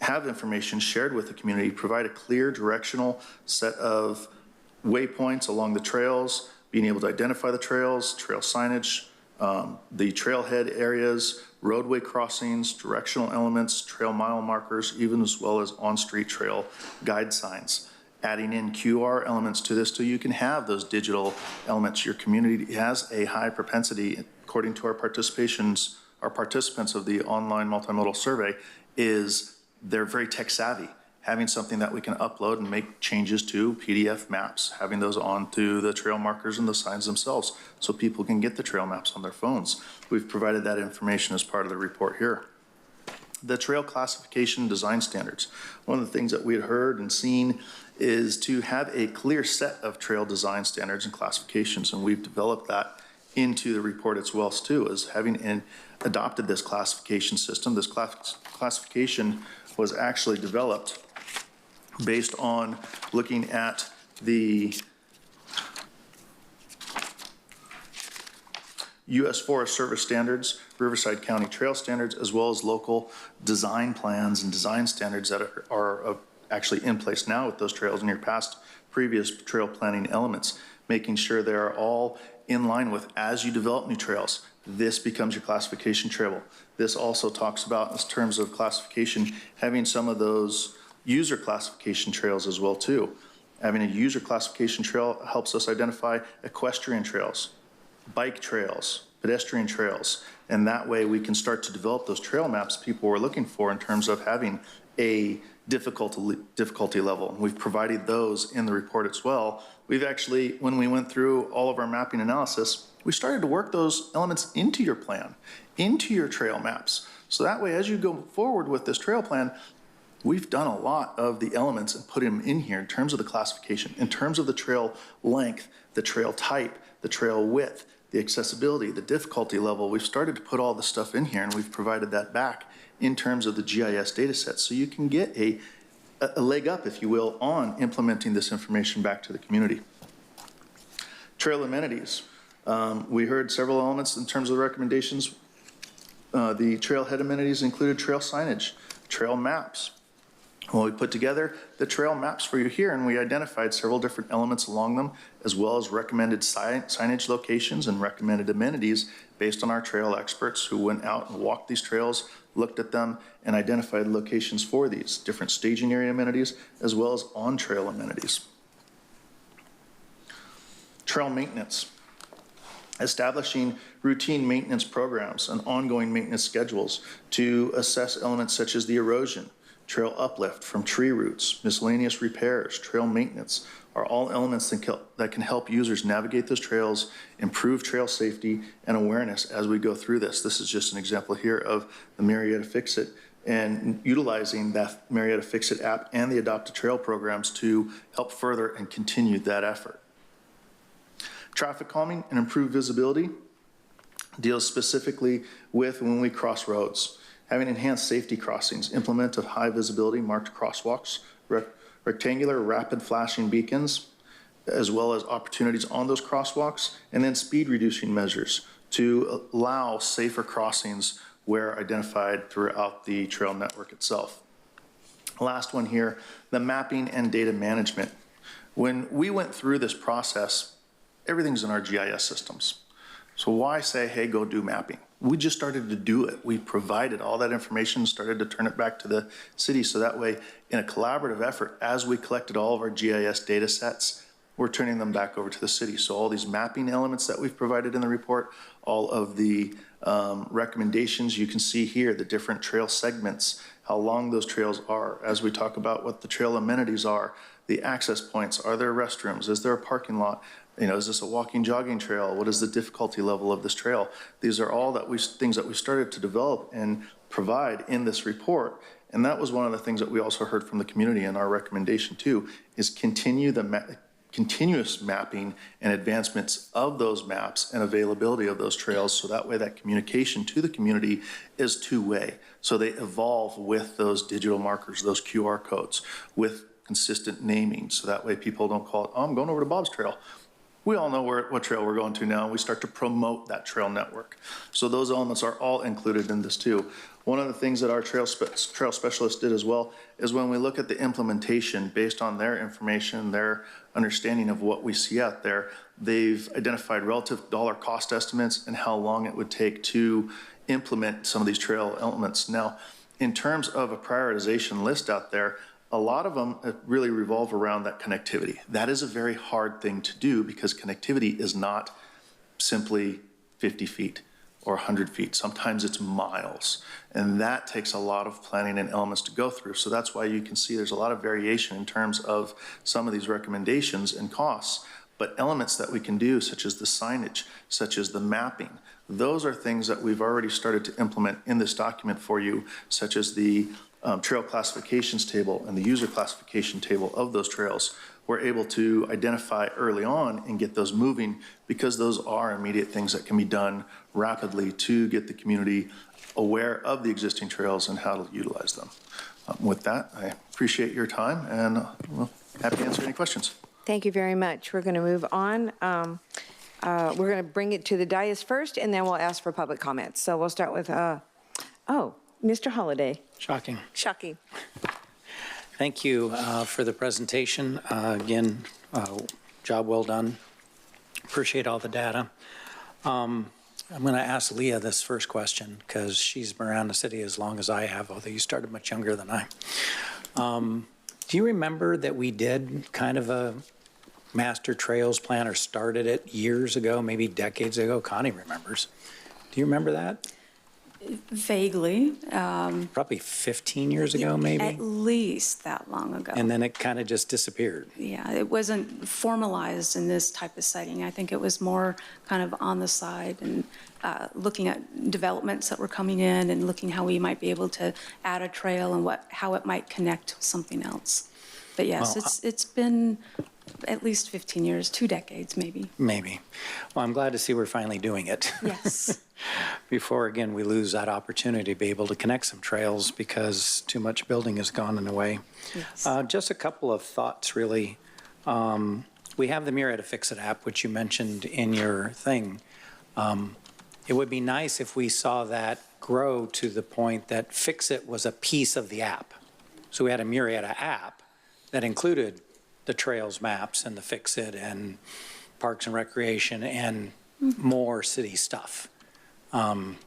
have information shared with the community, provide a clear directional set of waypoints along the trails, being able to identify the trails, trail signage, the trailhead areas, roadway crossings, directional elements, trail mile markers, even as well as on-street trail guide signs. Adding in QR elements to this so you can have those digital elements. Your community has a high propensity, according to our participants of the online multimodal survey, is they're very tech savvy. Having something that we can upload and make changes to PDF maps, having those onto the trail markers and the signs themselves so people can get the trail maps on their phones. We've provided that information as part of the report here. The trail classification design standards. One of the things that we had heard and seen is to have a clear set of trail design standards and classifications, and we've developed that into the report as well too, as having adopted this classification system. This classification was actually developed based on looking at the U.S. Forest Service standards, Riverside County Trail standards, as well as local design plans and design standards that are actually in place now with those trails and your previous trail planning elements, making sure they're all in line with, as you develop new trails, this becomes your classification trail. This also talks about, in terms of classification, having some of those user classification trails as well too. Having a user classification trail helps us identify equestrian trails, bike trails, pedestrian trails, and that way we can start to develop those trail maps people were looking for in terms of having a difficulty level. We've provided those in the report as well. We've actually, when we went through all of our mapping analysis, we started to work those elements into your plan, into your trail maps. So that way, as you go forward with this trail plan, we've done a lot of the elements and put them in here in terms of the classification, in terms of the trail length, the trail type, the trail width, the accessibility, the difficulty level. We've started to put all the stuff in here and we've provided that back in terms of the GIS data set. So you can get a leg up, if you will, on implementing this information back to the community. Trail amenities. We heard several elements in terms of the recommendations. The trailhead amenities included trail signage, trail maps, Well, we put together the trail maps for you here, and we identified several different elements along them, as well as recommended signage locations and recommended amenities based on our trail experts who went out and walked these trails, looked at them, and identified locations for these different staging area amenities, as well as on-trail amenities. Trail maintenance. Establishing routine maintenance programs and ongoing maintenance schedules to assess elements such as the erosion, trail uplift from tree roots, miscellaneous repairs, trail maintenance are all elements that can help users navigate those trails, improve trail safety and awareness as we go through this. This is just an example here of the Murrieta Fix-It and utilizing that Murrieta Fix-It app and the Adopt a Trail programs to help further and continue that effort. Traffic calming and improved visibility deals specifically with when we cross roads. Having enhanced safety crossings, implement of high visibility marked crosswalks, rectangular rapid flashing beacons, as well as opportunities on those crosswalks, and then speed reducing measures to allow safer crossings where identified throughout the trail network itself. Last one here, the mapping and data management. When we went through this process, everything's in our GIS systems. So why say, hey, go do mapping? We just started to do it. We provided all that information, started to turn it back to the city. So that way, in a collaborative effort, as we collected all of our GIS data sets, we're turning them back over to the city. So all these mapping elements that we've provided in the report, all of the recommendations you can see here, the different trail segments, how long those trails are, as we talk about what the trail amenities are, the access points, are there restrooms, is there a parking lot? You know, is this a walking, jogging trail? What is the difficulty level of this trail? These are all things that we started to develop and provide in this report. And that was one of the things that we also heard from the community in our recommendation too, is continue the continuous mapping and advancements of those maps and availability of those trails. So that way that communication to the community is two-way. So they evolve with those digital markers, those QR codes, with consistent naming. So that way people don't call it, oh, I'm going over to Bob's Trail. We all know what trail we're going to now, and we start to promote that trail network. So those elements are all included in this too. One of the things that our trail specialists did as well is when we look at the implementation based on their information, their understanding of what we see out there, they've identified relative dollar cost estimates and how long it would take to implement some of these trail elements. Now, in terms of a prioritization list out there, a lot of them really revolve around that connectivity. That is a very hard thing to do because connectivity is not simply 50 feet or 100 feet. Sometimes it's miles. And that takes a lot of planning and elements to go through. So that's why you can see there's a lot of variation in terms of some of these recommendations and costs. But elements that we can do, such as the signage, such as the mapping, those are things that we've already started to implement in this document for you, such as the trail classifications table and the user classification table of those trails. We're able to identify early on and get those moving because those are immediate things that can be done rapidly to get the community aware of the existing trails and how to utilize them. With that, I appreciate your time and happy to answer any questions. Thank you very much. We're going to move on. We're going to bring it to the dais first, and then we'll ask for public comments. So we'll start with, Mr. Holliday. Shocking. Shocking. Thank you for the presentation. Again, job well done. Appreciate all the data. I'm going to ask Leah this first question because she's been around the city as long as I have, although you started much younger than I. Do you remember that we did kind of a master trails plan or started it years ago, maybe decades ago? Connie remembers. Do you remember that? Vaguely. Probably 15 years ago, maybe? At least that long ago. And then it kind of just disappeared. Yeah, it wasn't formalized in this type of setting. I think it was more kind of on the side and looking at developments that were coming in and looking how we might be able to add a trail and how it might connect to something else. But yes, Well, it's been at least 15 years, 2 decades maybe. Maybe. Well, I'm glad to see we're finally doing it. Yes. Before, again, we lose that opportunity to be able to connect some trails because too much building has gone in the way. Yes. Just a couple of thoughts, really. We have the Murrieta Fix-It app, which you mentioned in your thing. It would be nice if we saw that grow to the point that Fix-It was a piece of the app. So we had a Murrieta app that included the trails maps and the Fix-It and Parks and Recreation and more city stuff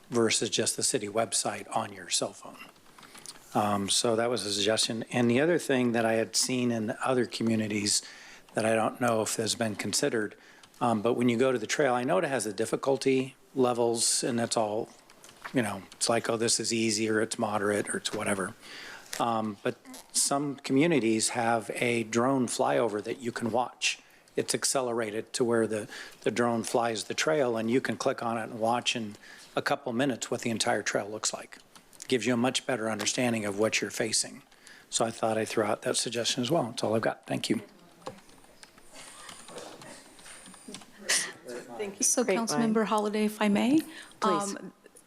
versus just the city website on your cell phone. So that was a suggestion. And the other thing that I had seen in other communities that I don't know if has been considered, but when you go to the trail, I know it has the difficulty levels, and that's all, you know, it's like, oh, this is easy, or it's moderate, or it's whatever. But some communities have a drone flyover that you can watch. It's accelerated to where the drone flies the trail, and you can click on it and watch in a couple minutes what the entire trail looks like. Gives you a much better understanding of what you're facing. So I thought I'd throw out that suggestion as well. That's all I've got. Thank you. Thank you. So Great, Councilmember Holliday, if I may. Please.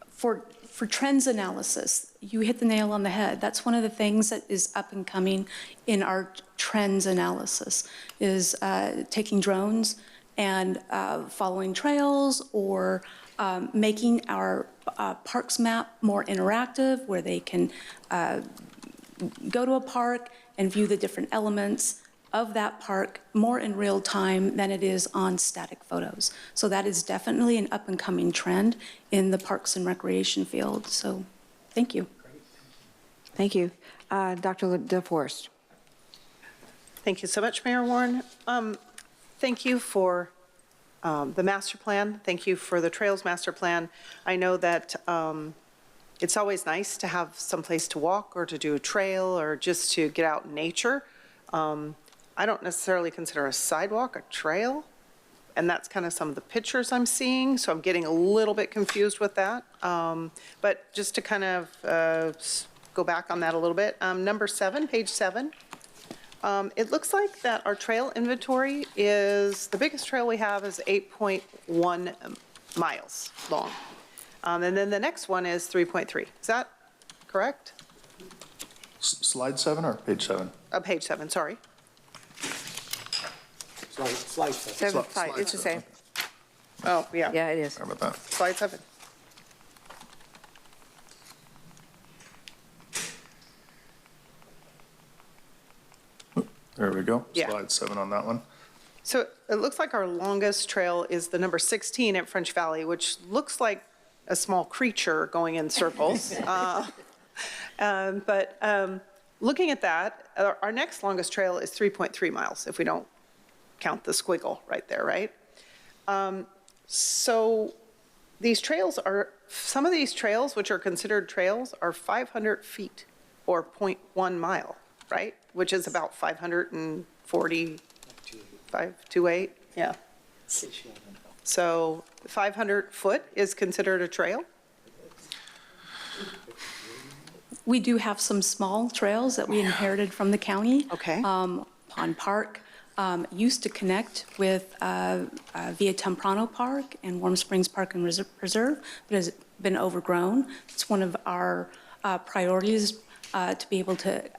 For trends analysis, you hit the nail on the head. That's one of the things that is up and coming in our trends analysis, is taking drones and following trails, or making our parks map more interactive, where they can go to a park and view the different elements of that park more in real time than it is on static photos. So that is definitely an up and coming trend in the Parks and Recreation field. So thank you. Thank you. Dr. DeForest. Thank you so much, Mayor Warren. Thank you for the master plan. Thank you for the Trails Master Plan. I know that it's always nice to have some place to walk or to do a trail or just to get out in nature. I don't necessarily consider a sidewalk a trail, and that's kind of some of the pictures I'm seeing, so I'm getting a little bit confused with that. But just to kind of go back on that a little bit, number 7, page 7, it looks like that our trail inventory is, the biggest trail we have is 8.1 miles long. And then the next one is 3.3. Is that correct? Slide 7 or page 7? Page 7, sorry. Slide 7, 5, it's the same. Oh, yeah. Yeah, it is. Sorry about that. Slide 7. There we go. Yeah. Slide 7 on that one. So it looks like our longest trail is the number 16 at French Valley, which looks like a small creature going in circles. But looking at that, our next longest trail is 3.3 miles, if we don't count the squiggle right there, right? So these trails are, some of these trails, which are considered trails, are 500 feet or 0.1 mile, right? Which is about 528, yeah. So 500 foot is considered a trail? We do have some small trails that we inherited from the county. Okay. Pond Park used to connect with via Temprano Park and Warm Springs Park and Reserve, but has been overgrown. It's one of our priorities to be able to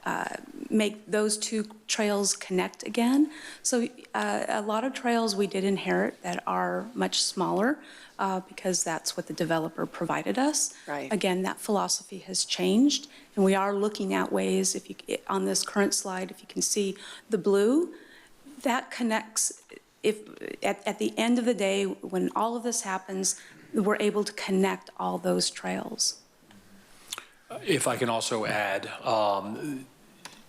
make those two trails connect again. So a lot of trails we did inherit that are much smaller because that's what the developer provided us. Right. Again, that philosophy has changed, and we are looking at ways, if you, on this current slide, if you can see the blue, that connects, if at the end of the day, when all of this happens, we're able to connect all those trails. If I can also add,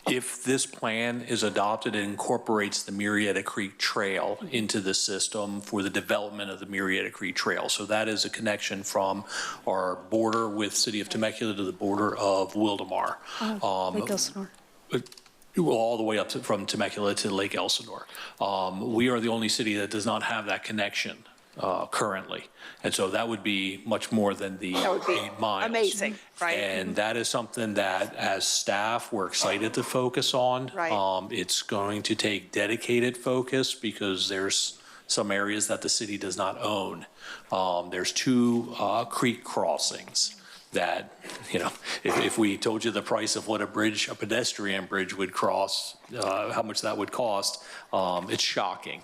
if this plan is adopted, it incorporates the Murrieta Creek Trail into the system for the development of the Murrieta Creek Trail. So that is a connection from our border with City of Temecula to the border of Wildemar. Lake Elsinore. All the way up from Temecula to Lake Elsinore. We are the only city that does not have that connection currently. And so that would be much more than the 8 miles. Amazing, right? And that is something that, as staff, we're excited to focus on. Right. It's going to take dedicated focus because there's some areas that the city does not own. There's 2 creek crossings that, you know, if we told you the price of what a pedestrian bridge would cross, how much that would cost, it's shocking.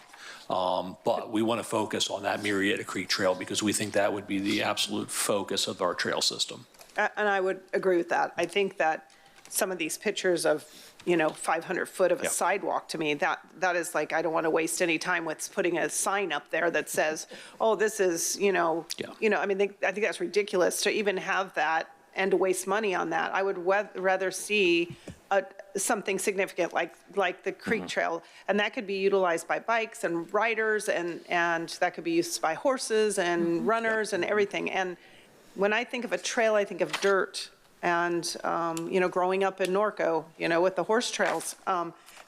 But we want to focus on that Murrieta Creek Trail because we think that would be the absolute focus of our trail system. And I would agree with that. I think that some of these pictures of, 500 foot of a sidewalk to me, that is like, I don't want to waste any time with putting a sign up there that says, oh, this is, I mean, I think that's ridiculous to even have that and to waste money on that. I would rather see something significant like the Creek Trail, and that could be utilized by bikes and riders, and that could be used by horses and runners and everything. And when I think of a trail, I think of dirt. And, growing up in Norco, with the horse trails,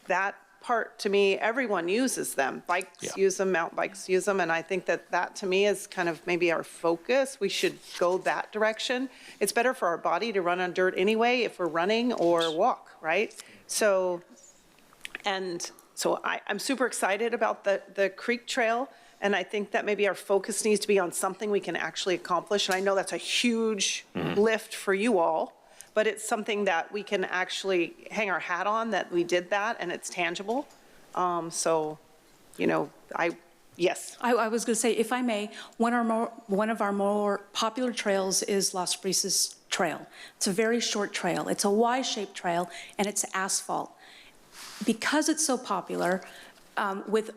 that part, to me, everyone uses them. Bikes use them, mountain bikes use them, and I think that to me is kind of maybe our focus. We should go that direction. It's better for our body to run on dirt anyway if we're running or walk, right? So I'm super excited about the Creek Trail, and I think that maybe our focus needs to be on something we can actually accomplish. And I know that's a huge lift for you all, but it's something that we can actually hang our hat on, that we did that and it's tangible. Yes. I was going to say, if I may, one of our more popular trails is Las Brisas Trail. It's a very short trail. It's a Y-shaped trail, and it's asphalt. Because it's so popular, with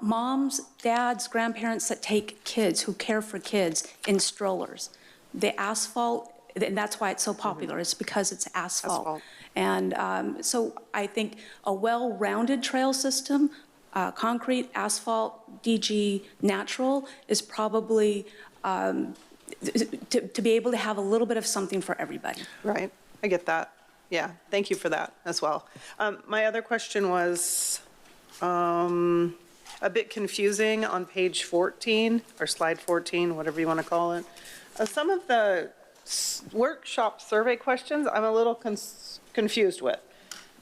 moms, dads, grandparents that take kids, who care for kids in strollers, the asphalt, and that's why it's so popular, it's because it's asphalt. And so I think a well-rounded trail system, concrete, asphalt, DG, natural, is probably to be able to have a little bit of something for everybody. Right, I get that. Yeah, thank you for that as well. My other question was a bit confusing on page 14, or slide 14, whatever you want to call it. Some of the workshop survey questions I'm a little confused with.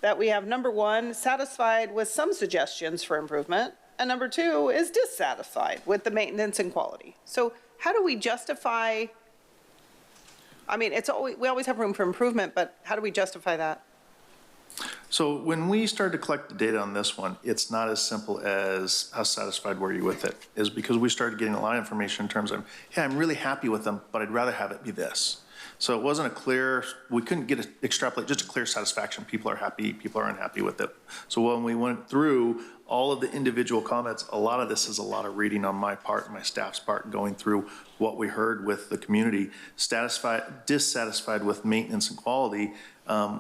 That we have number 1, satisfied with some suggestions for improvement, and number 2 is dissatisfied with the maintenance and quality. So how do we justify, I mean, we always have room for improvement, but how do we justify that? So when we started to collect the data on this one, it's not as simple as how satisfied were you with it, is because we started getting a lot of information in terms of, hey, I'm really happy with them, but I'd rather have it be this. So it wasn't we couldn't extrapolate just a clear satisfaction. People are happy, people are unhappy with it. So when we went through all of the individual comments, a lot of this is a lot of reading on my part and my staff's part, going through what we heard with the community. Dissatisfied with maintenance and quality.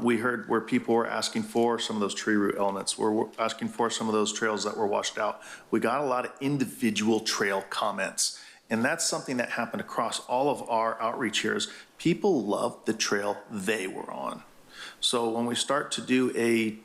We heard where people were asking for some of those tree root elements. We're asking for some of those trails that were washed out. We got a lot of individual trail comments. And that's something that happened across all of our outreach here, is people loved the trail they were on. So when we start to do a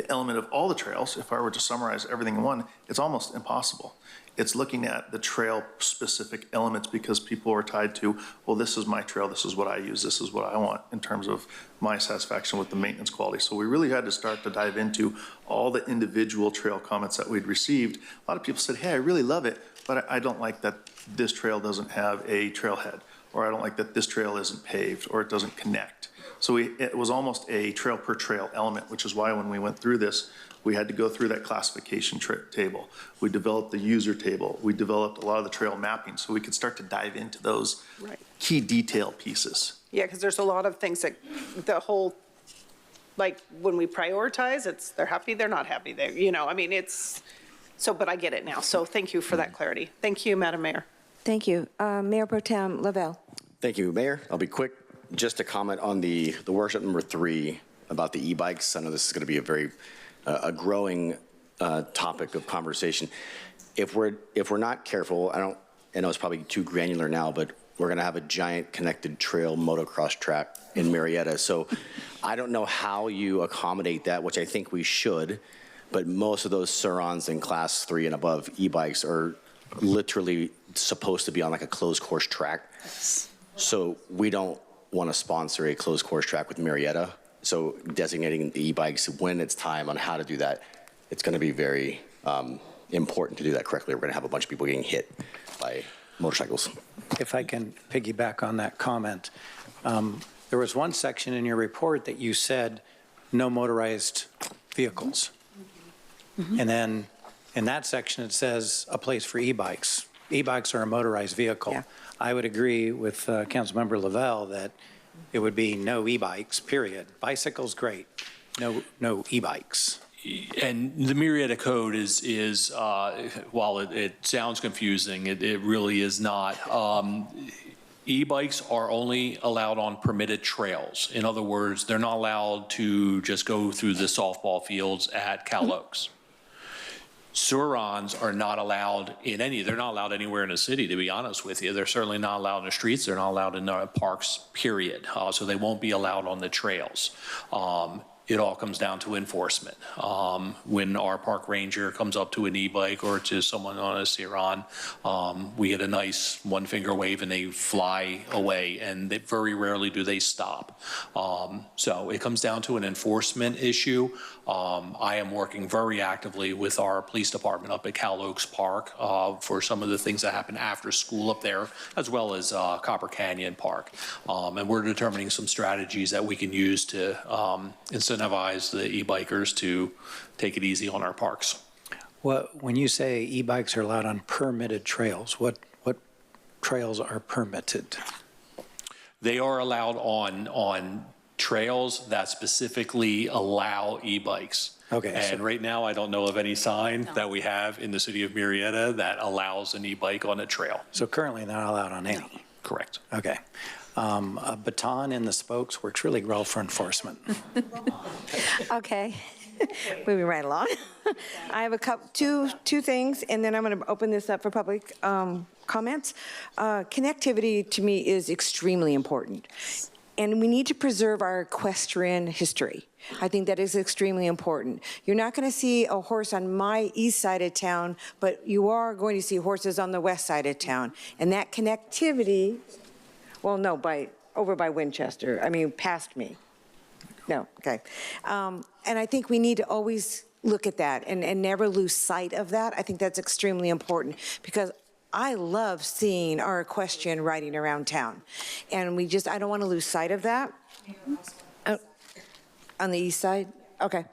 element of all the trails, if I were to summarize everything in one, it's almost impossible. It's looking at the trail specific elements, because people are tied to, well, this is my trail, this is what I use, this is what I want in terms of my satisfaction with the maintenance quality. So we really had to start to dive into all the individual trail comments that we'd received. A lot of people said, hey, I really love it, but I don't like that this trail doesn't have a trailhead, or I don't like that this trail isn't paved, or it doesn't connect. So it was almost a trail per trail element, which is why when we went through this, we had to go through that classification table. We developed the user table. We developed a lot of the trail mapping, so we could start to dive into those key detail pieces. Yeah, because there's a lot of things that the whole, like when we prioritize, they're happy, they're not happy. I mean, but I get it now. So thank you for that clarity. Thank you, Madam Mayor. Thank you. Mayor Pro Tem Lavelle. Thank you, Mayor. I'll be quick. Just to comment on the workshop number 3 about the e-bikes. I know this is going to be a very growing topic of conversation. If we're not careful, I know it's probably too granular now, but we're going to have a giant connected trail motocross track in Murrieta. So I don't know how you accommodate that, which I think we should, but most of those Surons in class 3 and above e-bikes are literally supposed to be on like a closed course track. So we don't want to sponsor a closed course track with Murrieta. So designating the e-bikes when it's time on how to do that, it's going to be very important to do that correctly. We're going to have a bunch of people getting hit by motorcycles. If I can piggyback on that comment, there was one section in your report that you said no motorized vehicles. And then in that section, it says a place for e-bikes. E-bikes are a motorized vehicle. Yeah. I would agree with Councilmember Lavelle that it would be no e-bikes, period. Bicycles, great. No e-bikes. And the Murrieta code is while it sounds confusing, it really is not. E-bikes are only allowed on permitted trails. In other words, they're not allowed to just go through the softball fields at Cal Oaks. Surons are not allowed they're not allowed anywhere in the city, to be honest with you. They're certainly not allowed in the streets. They're not allowed in the parks, period. So they won't be allowed on the trails. It all comes down to enforcement. When our park ranger comes up to an e-bike or to someone on a Suron, we get a nice one finger wave and they fly away, and very rarely do they stop. So it comes down to an enforcement issue. I am working very actively with our police department up at Cal Oaks Park for some of the things that happen after school up there, as well as Copper Canyon Park. And we're determining some strategies that we can use to incentivize the e-bikers to take it easy on our parks. When you say e-bikes are allowed on permitted trails, what trails are permitted? They are allowed on trails that specifically allow e-bikes. Okay. And right now, I don't know of any sign that we have in the city of Murrieta that allows an e-bike on a trail. So currently they're not allowed on any? Correct. Okay. A baton in the spokes works really well for enforcement. Okay, moving right along. I have two things, and then I'm going to open this up for public comments. Connectivity to me is extremely important, and we need to preserve our equestrian history. I think that is extremely important. You're not going to see a horse on my east side of town, but you are going to see horses on the west side of town, and that connectivity. Well, no, over by Winchester. I mean, past me. No, okay. And I think we need to always look at that and never lose sight of that. I think that's extremely important because I love seeing our equestrian riding around town. And I don't want to lose sight of that. On the east side? Okay.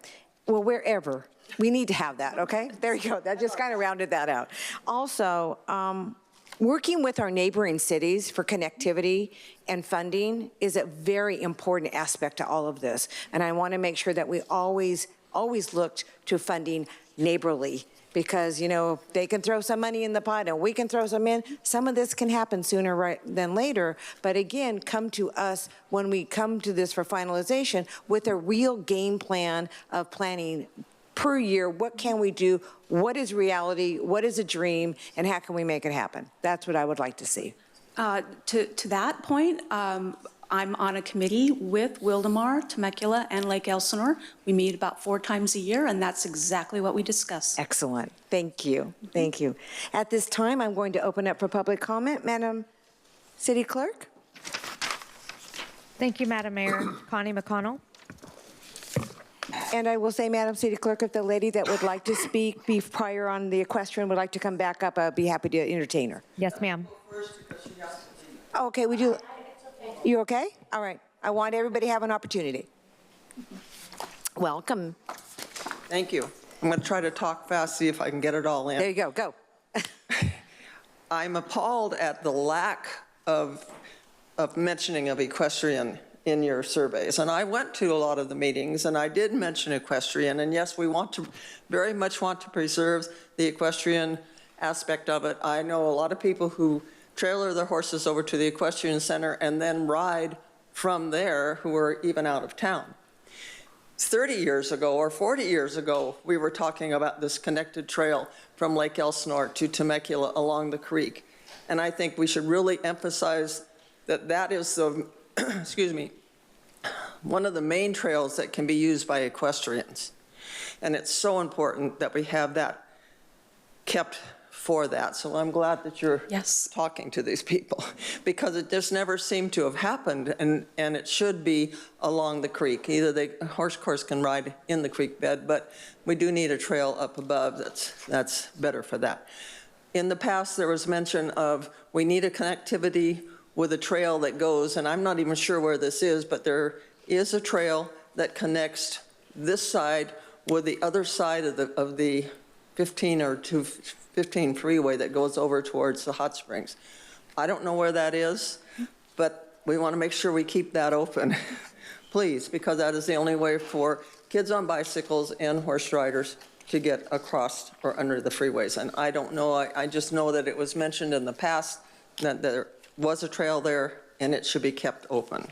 Well, wherever. We need to have that, okay? There you go. That just kind of rounded that out. Also, working with our neighboring cities for connectivity and funding is a very important aspect to all of this. And I want to make sure that we always looked to funding neighborly because, they can throw some money in the pot and we can throw some in. Some of this can happen sooner than later. But again, come to us when we come to this for finalization with a real game plan of planning per year. What can we do? What is reality? What is a dream? And how can we make it happen? That's what I would like to see. To that point, I'm on a committee with Wildemar, Temecula, and Lake Elsinore. We meet about 4 times a year, and that's exactly what we discuss. Excellent. Thank you. Thank you. At this time, I'm going to open up for public comment. Madam City Clerk? Thank you, Madam Mayor. Connie McConnell. And I will say, Madam City Clerk, if the lady that would like to speak prior on the equestrian would like to come back up, I'd be happy to entertain her. Yes, ma'am. Okay, we do. You okay? All right. I want everybody to have an opportunity. Welcome. Thank you. I'm going to try to talk fast, see if I can get it all in. There you go. Go. I'm appalled at the lack of mentioning of equestrian in your surveys. And I went to a lot of the meetings, and I did mention equestrian. And yes, we very much want to preserve the equestrian aspect of it. I know a lot of people who trailer their horses over to the equestrian center and then ride from there who are even out of town. 30 years ago or 40 years ago, we were talking about this connected trail from Lake Elsinore to Temecula along the creek. And I think we should really emphasize that is the, excuse me, one of the main trails that can be used by equestrians. And it's so important that we have that kept for that. So I'm glad that you're talking to these people because it just never seemed to have happened, and it should be along the creek. Either the horse course can ride in the creek bed, but we do need a trail up above that's better for that. In the past, there was mention of we need a connectivity with a trail that goes, and I'm not even sure where this is, but there is a trail that connects this side with the other side of the 15 or 215 freeway that goes over towards the hot springs. I don't know where that is, but we want to make sure we keep that open, please, because that is the only way for kids on bicycles and horse riders to get across or under the freeways. And I don't know, I just know that it was mentioned in the past that there was a trail there and it should be kept open.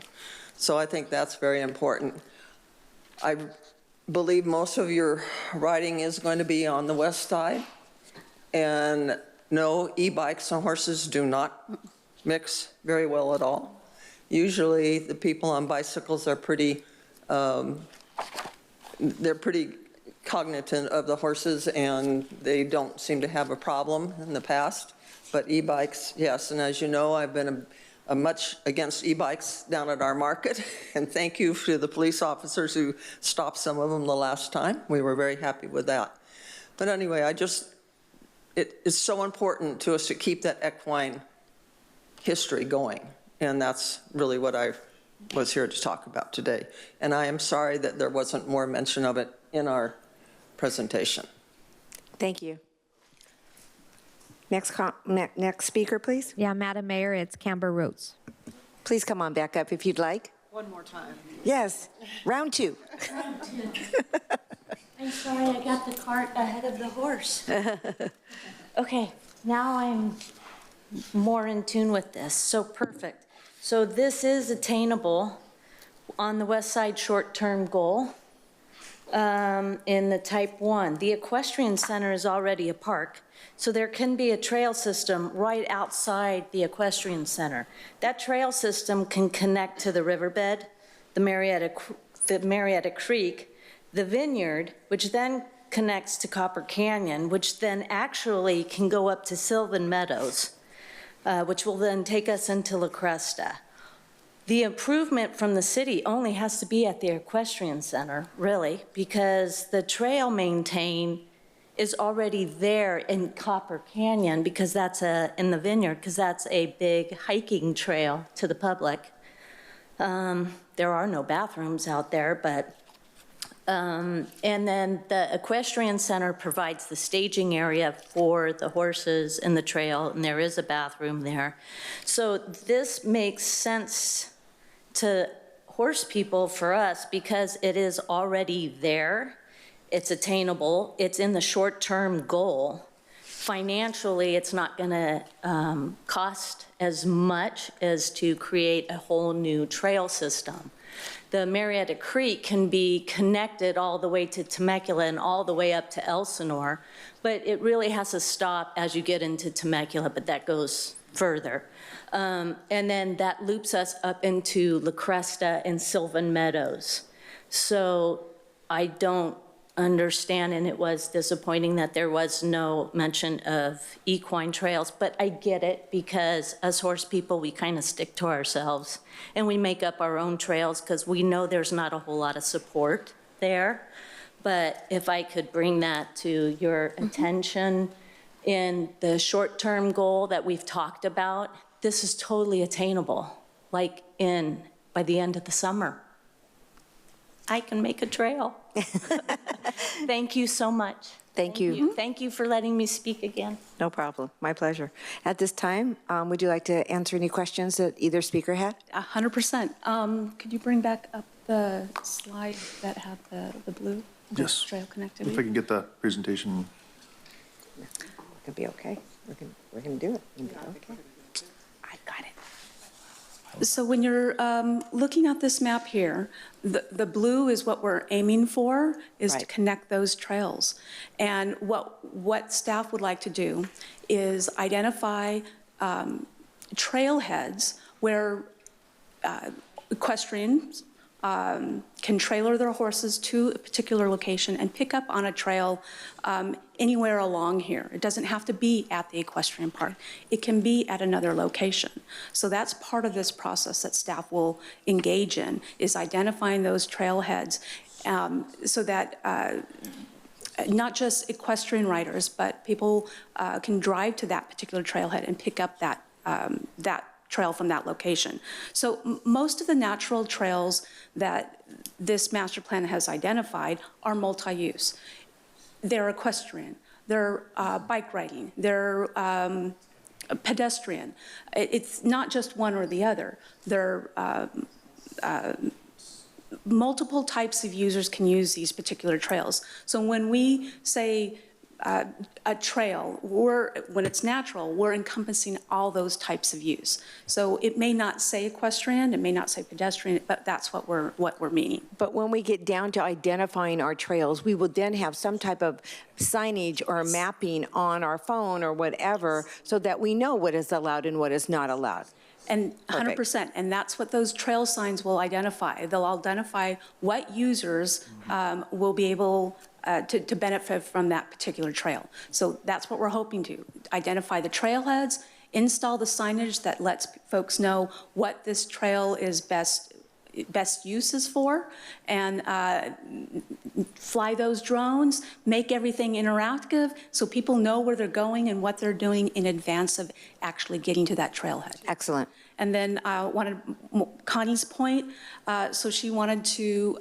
So I think that's very important. I believe most of your riding is going to be on the west side. And no, e-bikes and horses do not mix very well at all. Usually the people on bicycles are pretty, they're pretty cognizant of the horses and they don't seem to have a problem in the past. But e-bikes, yes, and as you know, I've been much against e-bikes down at our market, and thank you to the police officers who stopped some of them the last time. We were very happy with that. But anyway, it is so important to us to keep that equine history going, and that's really what I was here to talk about today. And I am sorry that there wasn't more mention of it in our presentation. Thank you. Next speaker, please. Yeah, Madam Mayor, it's Camber Rhodes. Please come on back up if you'd like. One more time. Yes, round two. I'm sorry, I got the cart ahead of the horse. Okay, now I'm more in tune with this, so perfect. So this is attainable on the West Side short-term goal in the type 1. The equestrian center is already a park, so there can be a trail system right outside the equestrian center. That trail system can connect to the riverbed, the Murrieta Creek, the vineyard, which then connects to Copper Canyon, which then actually can go up to Sylvan Meadows, which will then take us into La Cresta. The improvement from the city only has to be at the equestrian center, really, because the trail maintain is already there in Copper Canyon, because that's in the vineyard, because that's a big hiking trail to the public. There are no bathrooms out there, but and then the equestrian center provides the staging area for the horses and the trail, and there is a bathroom there. So this makes sense to horse people for us because it is already there. It's attainable. It's in the short-term goal. Financially, it's not going to cost as much as to create a whole new trail system. The Murrieta Creek can be connected all the way to Temecula and all the way up to Elsinore, but it really has to stop as you get into Temecula, but that goes further. And then that loops us up into La Cresta and Sylvan Meadows. So I don't understand, and it was disappointing that there was no mention of equine trails, but I get it because as horse people, we kind of stick to ourselves and we make up our own trails because we know there's not a whole lot of support there. But if I could bring that to your attention in the short-term goal that we've talked about, this is totally attainable, like by the end of the summer. I can make a trail. Thank you so much. Thank you. Thank you for letting me speak again. No problem. My pleasure. At this time, would you like to answer any questions that either speaker had? 100%. Could you bring back up the slide that had the blue? the Yes. trail connectivity? If I can get the presentation. It'll be okay. We're gonna do it. It'll be okay. I got it. So when you're looking at this map here, the blue is what we're aiming for, is to Right. connect those trails. And what staff would like to do is identify trailheads where equestrians can trailer their horses to a particular location and pick up on a trail anywhere along here. It doesn't have to be at the equestrian park. It can be at another location. So that's part of this process that staff will engage in, is identifying those trailheads so that not just equestrian riders, but people can drive to that particular trailhead and pick up that trail from that location. So most of the natural trails that this master plan has identified are multi-use. They're equestrian, they're bike riding, they're pedestrian. It's not just one or the other. There are multiple types of users can use these particular trails. So when we say a trail, when it's natural, we're encompassing all those types of use. So it may not say equestrian, it may not say pedestrian, but that's what we're meaning. But when we get down to identifying our trails, we will then have some type of signage or mapping on our phone or whatever so that we know what is allowed and what is not allowed. And 100%, and that's what those trail signs will identify. They'll identify what users will be able to benefit from that particular trail. So that's what we're hoping to, identify the trailheads, install the signage that lets folks know what this trail is best uses for, and fly those drones, make everything interactive so people know where they're going and what they're doing in advance of actually getting to that trailhead. Excellent. And then wanted Connie's point, so she wanted to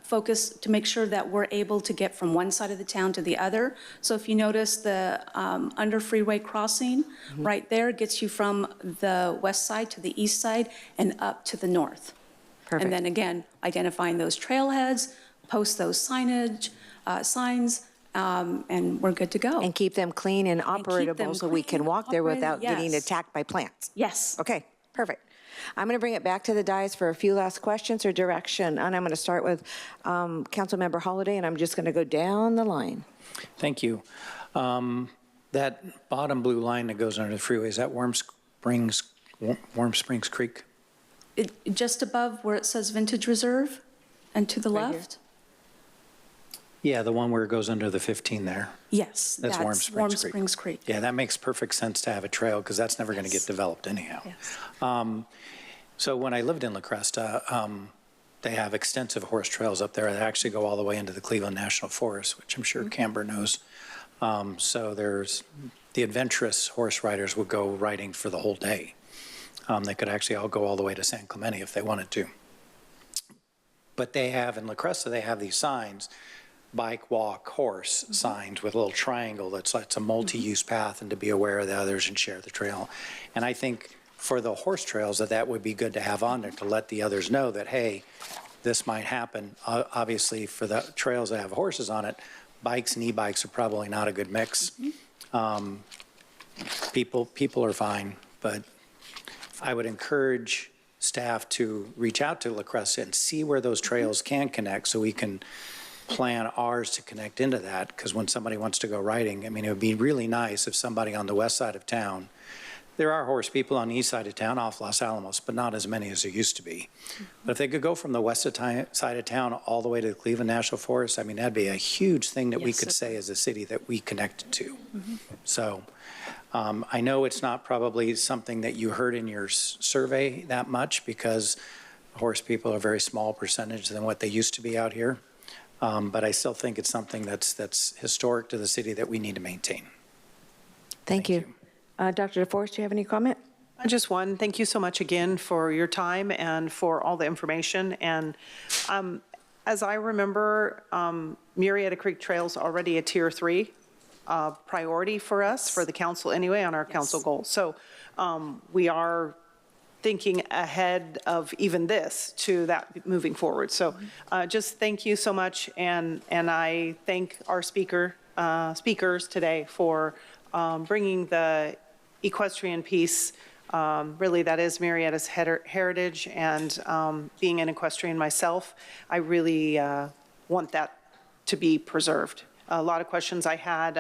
focus to make sure that we're able to get from one side of the town to the other. So if you notice the under freeway crossing right there gets you from the west side to the east side and up to the north. Perfect. And then again, identifying those trailheads, post those signs, and we're good to go. And keep them clean and operable them so we can clean, walk there without getting yes. attacked by plants. Yes. Okay, perfect. I'm going to bring it back to the dais for a few last questions or direction, and I'm going to start with Councilmember Holliday, and I'm just going to go down the line. Thank you. That bottom blue line that goes under the freeway, is that Warm Springs Creek? Just above where it says Vintage Reserve and to the left? Yeah, the one where it goes under the 15 there. Yes, That's Warm Springs Creek. Springs Creek. Yeah, that makes perfect sense to have a trail because that's never going to get developed anyhow. Yes. So when I lived in La Cresta, they have extensive horse trails up there that actually go all the way into the Cleveland National Forest, which I'm sure Camber knows. So there's the adventurous horse riders would go riding for the whole day. They could actually all go all the way to San Clemente if they wanted to. But they have, in La Cresta, they have these signs, bike, walk, horse signs with a little triangle that's a multi-use path and to be aware of the others and share the trail. And I think for the horse trails that would be good to have on there to let the others know that, hey, this might happen. Obviously, for the trails that have horses on it, bikes and e-bikes are probably not a good mix. People are fine, but I would encourage staff to reach out to La Cresta and see where those trails can connect so we can plan ours to connect into that. Because when somebody wants to go riding, I mean, it would be really nice if somebody on the west side of town, there are horse people on the east side of town off Los Alamos, but not as many as there used to be. But if they could go from the west side of town all the way to the Cleveland National Forest, I mean, that'd be a huge thing that we could say as a city that we connected to. So I know it's not probably something that you heard in your survey that much because horse people are a very small percentage than what they used to be out here. But I still think it's something that's historic to the city that we need to maintain. Thank you. Dr. DeForest, do you have any comment? Just one. Thank you so much again for your time and for all the information. And as I remember, Murrieta Creek Trail's already a Tier 3 priority for us, for the council anyway, on our council goals. So we are thinking ahead of even this to that moving forward. So just thank you so much. And I thank our speakers today for bringing the equestrian piece. Really, that is Murrieta's heritage, and being an equestrian myself, I really want that to be preserved. A lot of questions I had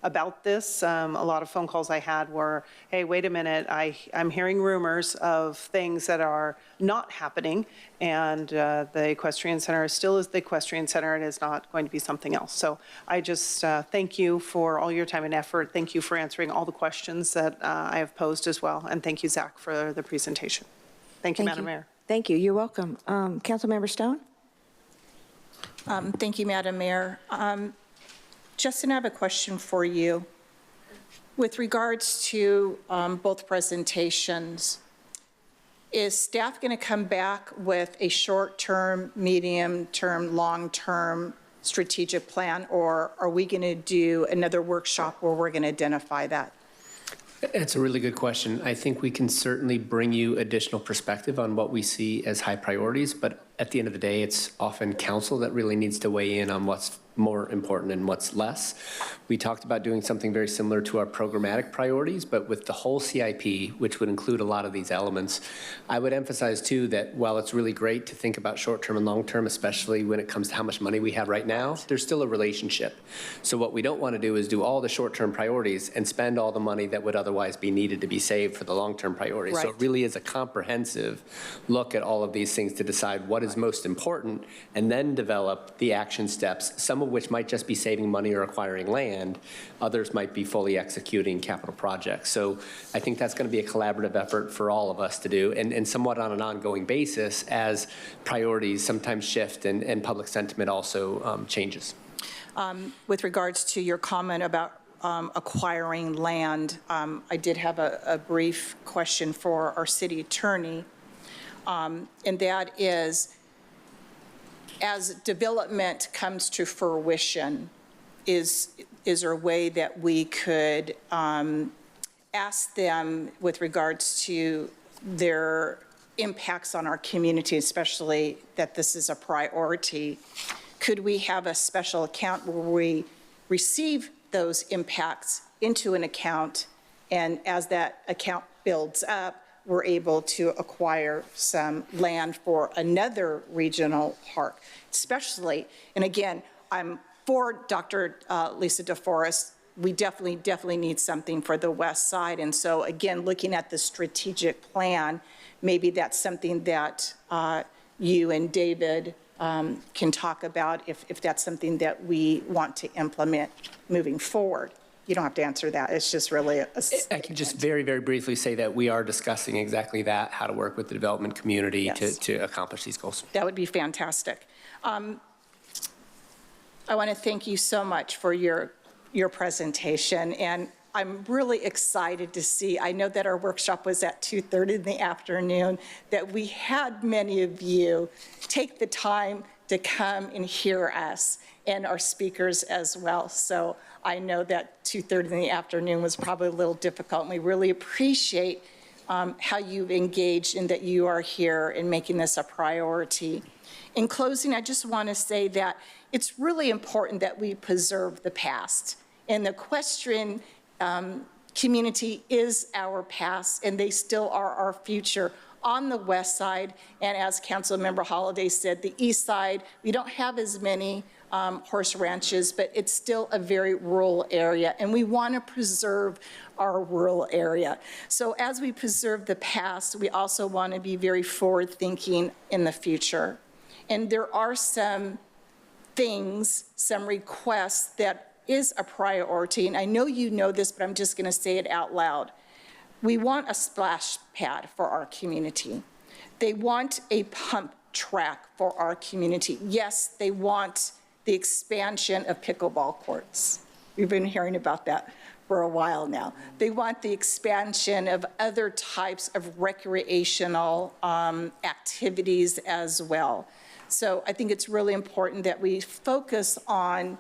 about this, a lot of phone calls I had were, hey, wait a minute, I'm hearing rumors of things that are not happening, and the equestrian center still is the equestrian center. It is not going to be something else. So I just thank you for all your time and effort. Thank you for answering all the questions that I have posed as well, and thank you, Zach, for the presentation. Thank you, Madam Mayor. Thank you. You're welcome. Councilmember Stone? Thank you, Madam Mayor. Justin, I have a question for you. With regards to both presentations, is staff going to come back with a short-term, medium-term, long-term strategic plan, or are we going to do another workshop where we're going to identify that? It's a really good question. I think we can certainly bring you additional perspective on what we see as high priorities, but at the end of the day, it's often council that really needs to weigh in on what's more important and what's less. We talked about doing something very similar to our programmatic priorities, but with the whole CIP, which would include a lot of these elements. I would emphasize too that while it's really great to think about short-term and long-term, especially when it comes to how much money we have right now, there's still a relationship. So what we don't want to do is do all the short-term priorities and spend all the money that would otherwise be needed to be saved for the long-term priorities. Right. So it really is a comprehensive look at all of these things to decide what is most important and then develop the action steps, some of which might just be saving money or acquiring land. Others might be fully executing capital projects. So I think that's going to be a collaborative effort for all of us to do, and somewhat on an ongoing basis as priorities sometimes shift and public sentiment also changes. With regards to your comment about acquiring land, I did have a brief question for our city attorney, and that is, as development comes to fruition, is there a way that we could ask them with regards to their impacts on our community, especially that this is a priority? Could we have a special account where we receive those impacts into an account, and as that account builds up, we're able to acquire some land for another regional park, especially, and again, I'm for Dr. Lisa DeForest. We definitely need something for the west side. And so again, looking at the strategic plan, maybe that's something that you and David can talk about if that's something that we want to implement moving forward. You don't have to answer that. It's just really a statement. I can just very, very briefly say that we are discussing exactly that, how to work with the development community to accomplish these goals. That would be fantastic. I want to thank you so much for your presentation, and I'm really excited to see, I know that our workshop was at 2:30 in the afternoon, that we had many of you take the time to come and hear us and our speakers as well. So I know that 2:30 in the afternoon was probably a little difficult, and we really appreciate how you've engaged and that you are here and making this a priority. In closing, I just want to say that it's really important that we preserve the past. And the equestrian community is our past, and they still are our future on the west side. And as Councilmember Holliday said, the east side, we don't have as many horse ranches, but it's still a very rural area, and we want to preserve our rural area. So as we preserve the past, we also want to be very forward-thinking in the future. And there are some things, some requests that is a priority, and I know you know this, but I'm just going to say it out loud. We want a splash pad for our community. They want a pump track for our community. Yes, they want the expansion of pickleball courts. We've been hearing about that for a while now. They want the expansion of other types of recreational activities as well. So I think it's really important that we focus on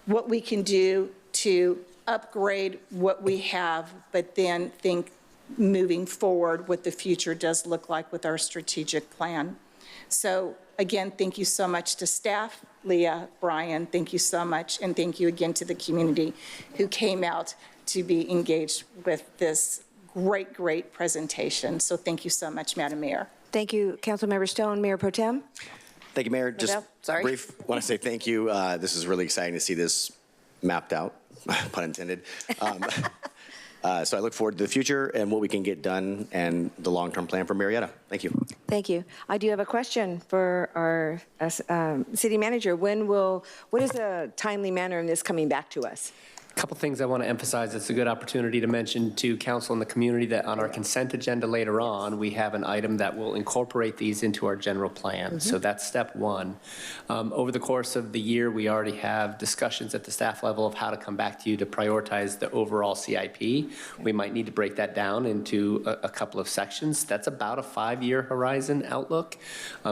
what we can do to upgrade what we have, but then think moving forward what the future does look like with our strategic plan. So again, thank you so much to staff, Leah, Brian, thank you so much, and thank you again to the community who came out to be engaged with this great presentation. So thank you so much, Madam Mayor. Thank you, Councilmember Stone. Mayor Pro Tem? Thank you, Mayor. Just brief, want to say thank you. This is really exciting to see this mapped out, pun intended. So I look forward to the future and what we can get done and the long-term plan for Murrieta. Thank you. Thank you. I do have a question for our city manager. What is the timely manner in this coming back to us? A couple things I want to emphasize. It's a good opportunity to mention to council and the community that on our consent agenda later on, we have an item that will incorporate these into our general plan. So that's step one. Over the course of the year, we already have discussions at the staff level of how to come back to you to prioritize the overall CIP. We might need to break that down into a couple of sections. That's about a 5-year horizon outlook.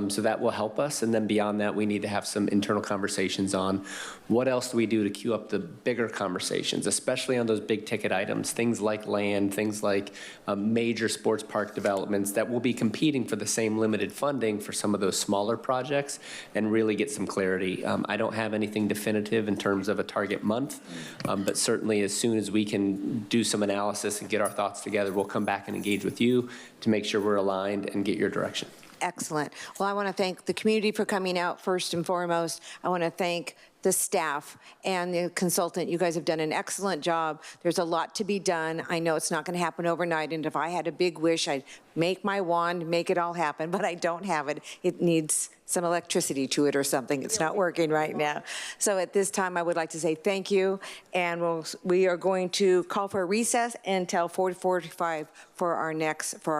So that will help us. And then beyond that, we need to have some internal conversations on what else do we do to queue up the bigger conversation conversations, especially on those big ticket items, things like land, things like major sports park developments that will be competing for the same limited funding for some of those smaller projects, and really get some clarity. I don't have anything definitive in terms of a target month, but certainly as soon as we can do some analysis and get our thoughts together, we'll come back and engage with you to make sure we're aligned and get your direction. Excellent. Well, I want to thank the community for coming out first and foremost. I want to thank the staff and the consultant. You guys have done an excellent job. There's a lot to be done. I know it's not going to happen overnight, and if I had a big wish, I'd make my wand, make it all happen, but I don't have it. It needs some electricity to it or something. It's not working right now. So at this time, I would like to say thank you, and we are going to call for a recess until 4:45 for our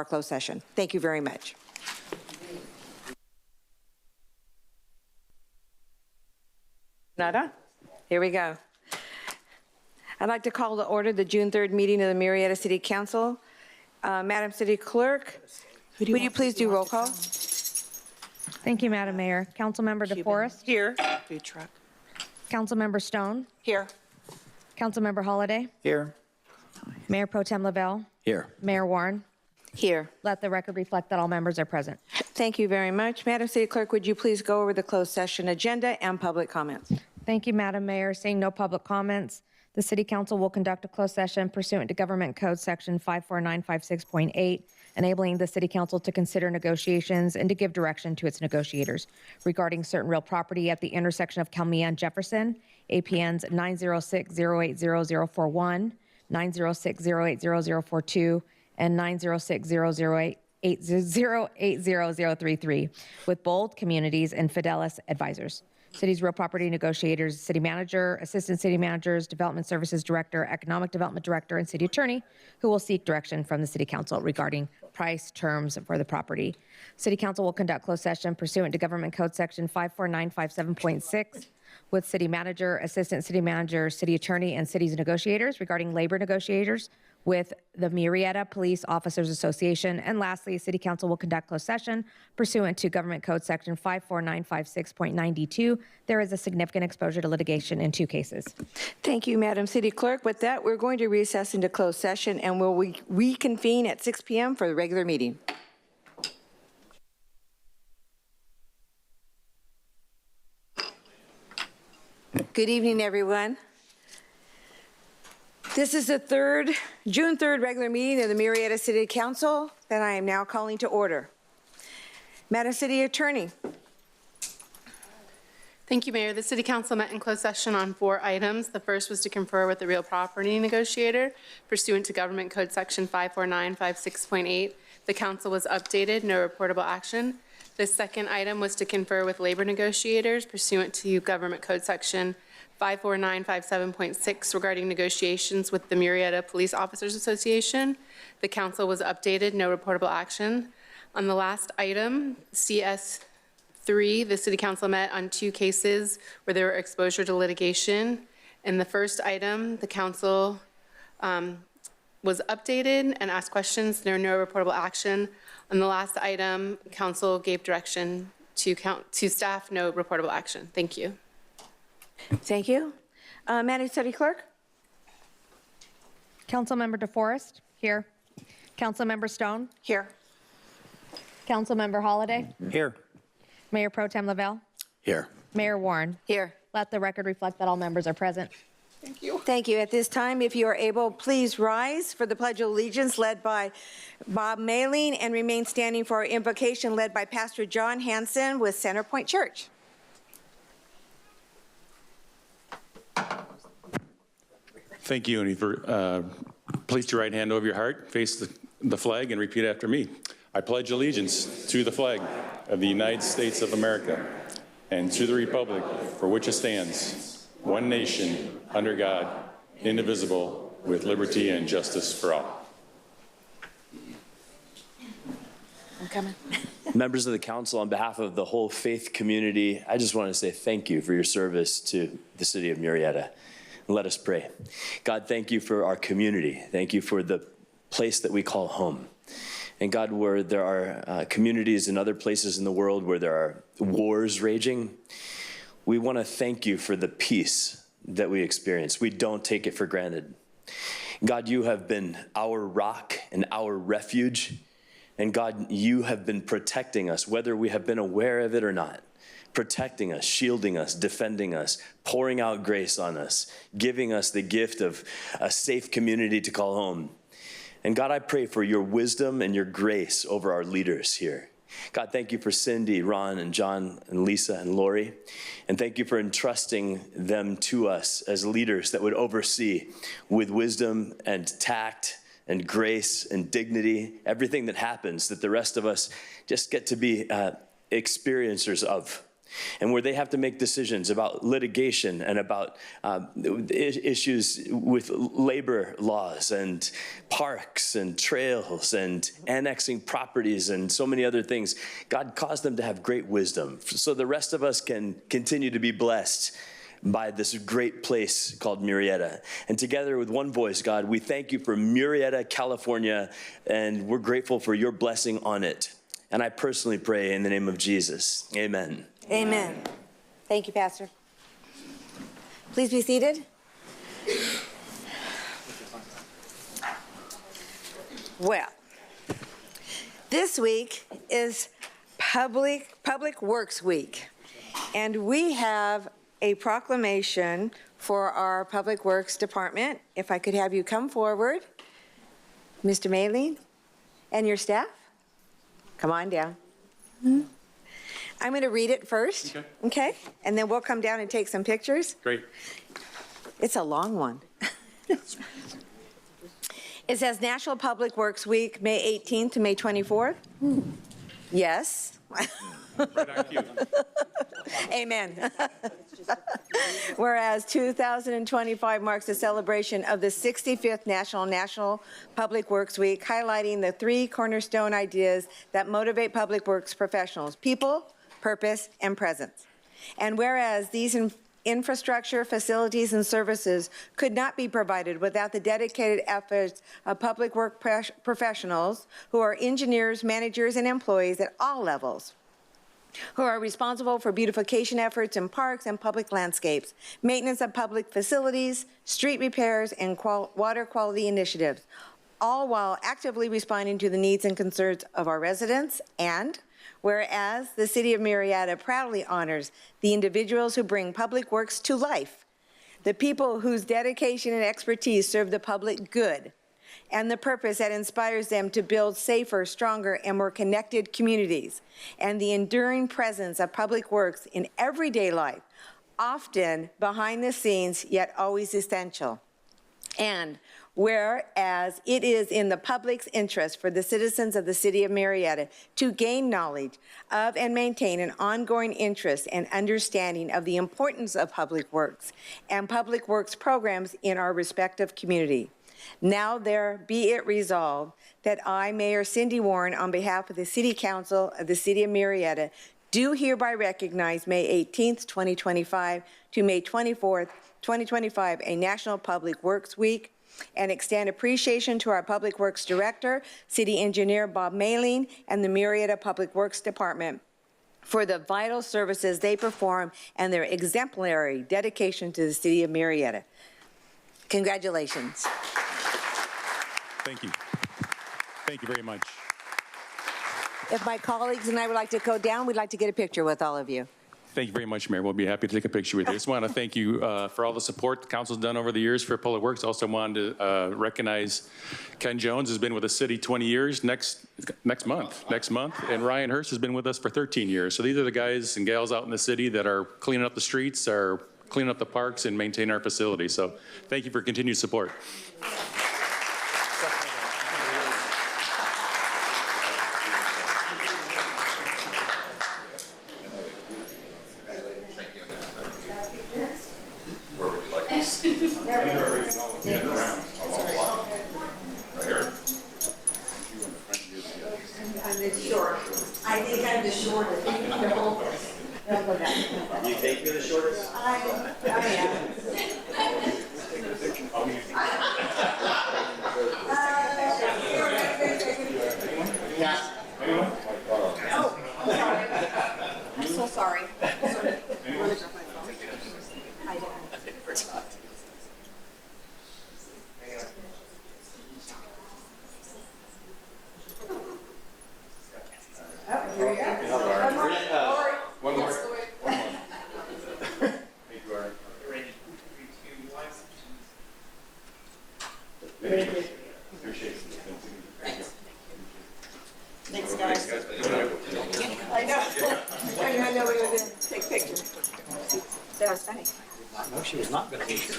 closed session. Thank you very much. Nada? Here we go. I'd like to call to order the June 3rd meeting of the Murrieta City Council. Madam City Clerk, would you please do roll call? Thank you, Madam Mayor. Councilmember DeForest. Here. Food truck. Councilmember Stone. Here. Councilmember Holliday. Here. Mayor Pro Tem Lavelle. Here. Mayor Warren. Here. Let the record reflect that all members are present. Thank you very much. Madam City Clerk, would you please go over the closed session agenda and public comments? Thank you, Madam Mayor. Seeing no public comments, the City Council will conduct a closed session pursuant to Government Code Section 54956.8, enabling the City Council to consider negotiations and to give direction to its negotiators regarding certain real property at the intersection of Kelmia and Jefferson, APNs 906-080-041, 906-080-042, and 906-008-080-033 with Bold Communities and Fidelis Advisors. City's real property negotiators, city manager, assistant city managers, development services director, economic development director, and city attorney, who will seek direction from the City Council regarding price terms for the property. City Council will conduct closed session pursuant to Government Code Section 54957.6 with city manager, assistant city manager, city attorney, and city's negotiators regarding labor negotiators with the Murrieta Police Officers Association. And lastly, City Council will conduct closed session pursuant to Government Code Section 54956.92. There is a significant exposure to litigation in 2 cases. Thank you, Madam City Clerk. With that, we're going to recess into closed session, and we'll reconvene at 6 p.m. for the regular meeting. Good evening, everyone. This is the June 3rd regular meeting of the Murrieta City Council that I am now calling to order. Madam City Attorney. Thank you, Mayor. The City Council met in closed session on 4 items. The first was to confer with the real property negotiator pursuant to Government Code Section 54956.8. The council was updated, no reportable action. The second item was to confer with labor negotiators pursuant to Government Code Section 54957.6 regarding negotiations with the Murrieta Police Officers Association. The council was updated, no reportable action. On the last item, CS3, the City Council met on 2 cases where there were exposure to litigation. In the first item, the council was updated and asked questions. There were no reportable action. On the last item, council gave direction to staff, no reportable action. Thank you. Thank you. Madam City Clerk? Councilmember DeForest. Here. Councilmember Stone. Here. Councilmember Holliday. Here. Mayor Pro Tem Lavelle. Here. Mayor Warren. Here. Let the record reflect that all members are present. Thank you. Thank you. At this time, if you are able, please rise for the Pledge of Allegiance led by Bob Mailing and remain standing for our invocation led by Pastor John Hanson with Centerpoint Church. Thank you, and place your right hand over your heart, face the flag, and repeat after me. I pledge allegiance to the flag of the United States of America and to the republic for which it stands, one nation, under God, indivisible, with liberty and justice for all. I'm coming. Members of the council, on behalf of the whole faith community, I just want to say thank you for your service to the city of Murrieta. Let us pray. God, thank you for our community. Thank you for the place that we call home. And God, where there are communities and other places in the world where there are wars raging, we want to thank you for the peace that we experience. We don't take it for granted. God, you have been our rock and our refuge. And God, you have been protecting us, whether we have been aware of it or not. Protecting us, shielding us, defending us, pouring out grace on us, giving us the gift of a safe community to call home. And God, I pray for your wisdom and your grace over our leaders here. God, thank you for Cindy, Ron, and John, and Lisa, and Lori. And thank you for entrusting them to us as leaders that would oversee with wisdom and tact and grace and dignity, everything that happens that the rest of us just get to be experiencers of. And where they have to make decisions about litigation and about issues with labor laws and parks and trails and annexing properties and so many other things. God caused them to have great wisdom so the rest of us can continue to be blessed by this great place called Murrieta. And together with one voice, God, we thank you for Murrieta, California, and we're grateful for your blessing on it. And I personally pray in the name of Jesus. Amen. Amen. Thank you, Pastor. Please be seated. Well, this week is Public Works Week, and we have a proclamation for our Public Works Department. If I could have you come forward, Mr. Maylene, and your staff, come on down. I'm going to read it first, okay? And then we'll come down and take some pictures. Great. It's a long one. It says National Public Works Week, May 18th to May 24th. Yes. Right on cue. Amen. Whereas 2025 marks the celebration of the 65th National Public Works Week, highlighting the three cornerstone ideas that motivate public works professionals: people, purpose, and presence. And whereas these infrastructure, facilities, and services could not be provided without the dedicated efforts of public work professionals who are engineers, managers, and employees at all levels, who are responsible for beautification efforts in parks and public landscapes, maintenance of public facilities, street repairs, and water quality initiatives, all while actively responding to the needs and concerns of our residents. And whereas the City of Murrieta proudly honors the individuals who bring public works to life, the people whose dedication and expertise serve the public good, and the purpose that inspires them to build safer, stronger, and more connected communities, and the enduring presence of public works in everyday life, often behind the scenes, yet always essential. And whereas it is in the public's interest for the citizens of the City of Murrieta to gain knowledge of and maintain an ongoing interest and understanding of the importance of public works and public works programs in our respective community. Now there be it resolved that I, Mayor Cindy Warren, on behalf of the City Council of the City of Murrieta, do hereby recognize May 18th, 2025 to May 24th, 2025, a National Public Works Week, and extend appreciation to our Public Works Director, City Engineer Bob Maylene, and the Murrieta Public Works Department for the vital services they perform and their exemplary dedication to the City of Murrieta. Congratulations. Thank you. Thank you very much. If my colleagues and I would like to go down, we'd like to get a picture with all of you. Thank you very much, Mayor. We'll be happy to take a picture with you. I just want to thank you for all the support the council's done over the years for Public Works. Also wanted to recognize Ken Jones has been with the city 20 years next month, and Ryan Hurst has been with us for 13 years. So these are the guys and gals out in the city that are cleaning up the streets, are cleaning up the parks, and maintaining our facilities. So thank you for continued support. I think I'm the shortest. You think you're the shortest? I am. I'm so sorry. Thanks, guys. I know. I know we were going to take pictures. That was funny. No, she was not going to be here.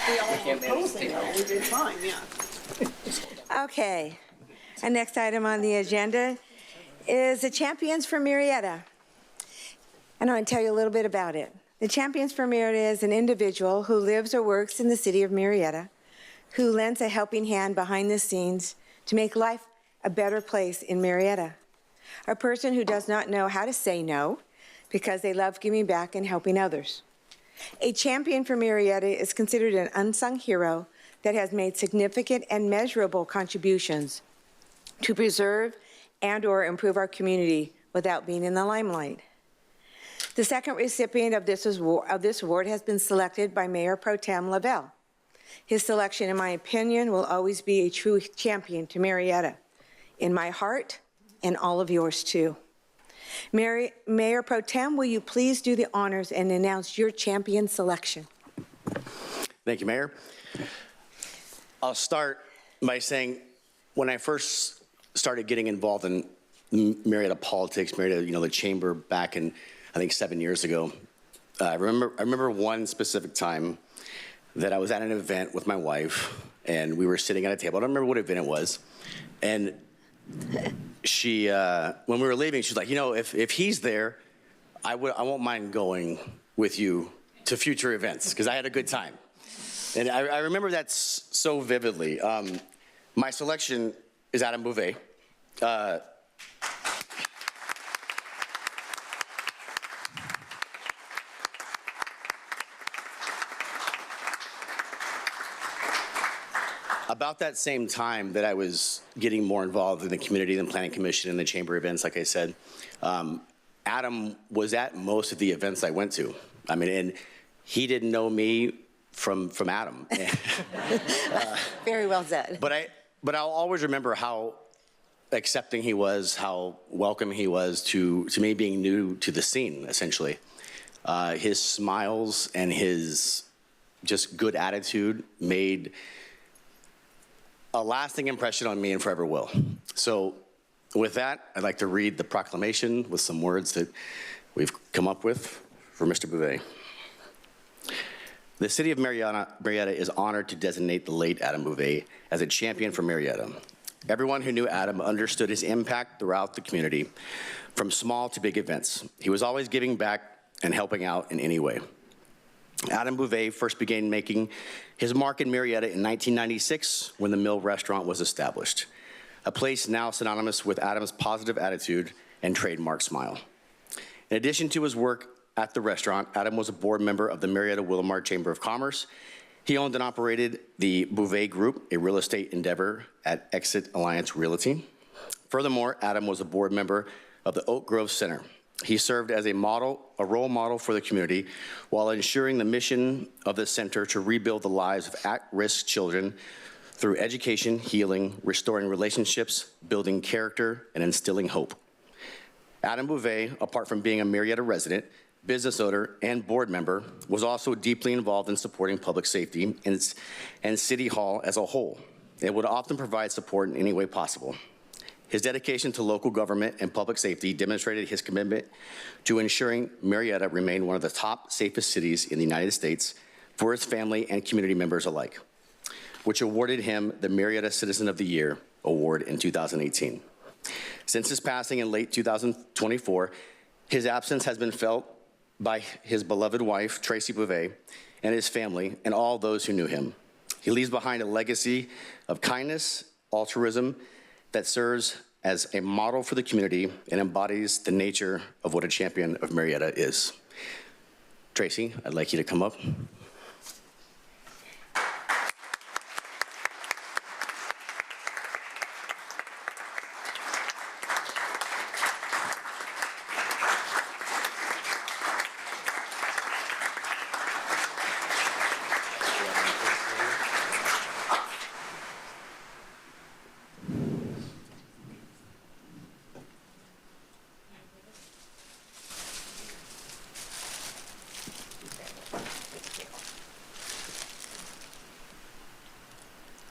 We all were opposing, though. We did fine, yeah. Okay. Our next item on the agenda is the Champions for Murrieta. And I want to tell you a little bit about it. The Champions for Murrieta is an individual who lives or works in the city of Murrieta, who lends a helping hand behind the scenes to make life a better place in Murrieta. A person who does not know how to say no because they love giving back and helping others. A champion for Murrieta is considered an unsung hero that has made significant and measurable contributions to preserve and/or improve our community without being in the limelight. The second recipient of this award has been selected by Mayor Pro Tem Lavelle. His selection, in my opinion, will always be a true champion to Murrieta, in my heart and all of yours too. Mayor Pro Tem, will you please do the honors and announce your champion selection? Thank you, Mayor. I'll start by saying when I first started getting involved in Murrieta politics, Murrieta, the chamber back in, I think, 7 years ago, I remember one specific time that I was at an event with my wife, and we were sitting at a table. I don't remember what event it was. And she, when we were leaving, she's like, if he's there, I won't mind going with you to future events, because I had a good time. And I remember that so vividly. My selection is Adam Bouvet. About that same time that I was getting more involved in the community and planning commission and the chamber events, like I said, Adam was at most of the events I went to. I mean, and he didn't know me from Adam. Very well said. But I'll always remember how accepting he was, how welcome he was to me being new to the scene, essentially. His smiles and his just good attitude made a lasting impression on me and forever will. So with that, I'd like to read the proclamation with some words that we've come up with for Mr. Bouvet. The city of Murrieta is honored to designate the late Adam Bouvet as a champion for Murrieta. Everyone who knew Adam understood his impact throughout the community, from small to big events. He was always giving back and helping out in any way. Adam Bouvet first began making his mark in Murrieta in 1996 when the Mill Restaurant was established, a place now synonymous with Adam's positive attitude and trademark smile. In addition to his work at the restaurant, Adam was a board member of the Murrieta-Willamar Chamber of Commerce. He owned and operated the Bouvet Group, a real estate endeavor at Exit Alliance Realty. Furthermore, Adam was a board member of the Oak Grove Center. He served as a role model for the community while ensuring the mission of the center to rebuild the lives of at-risk children through education, healing, restoring relationships, building character, and instilling hope. Adam Bouvet, apart from being a Murrieta resident, business owner, and board member, was also deeply involved in supporting public safety and City Hall as a whole, and would often provide support in any way possible. His dedication to local government and public safety demonstrated his commitment to ensuring Murrieta remained one of the top safest cities in the United States for his family and community members alike, which awarded him the Murrieta Citizen of the Year award in 2018. Since his passing in late 2024, his absence has been felt by his beloved wife, Tracy Bouvet, and his family, and all those who knew him. He leaves behind a legacy of kindness, altruism, that serves as a model for the community and embodies the nature of what a champion of Murrieta is. Tracy, I'd like you to come up.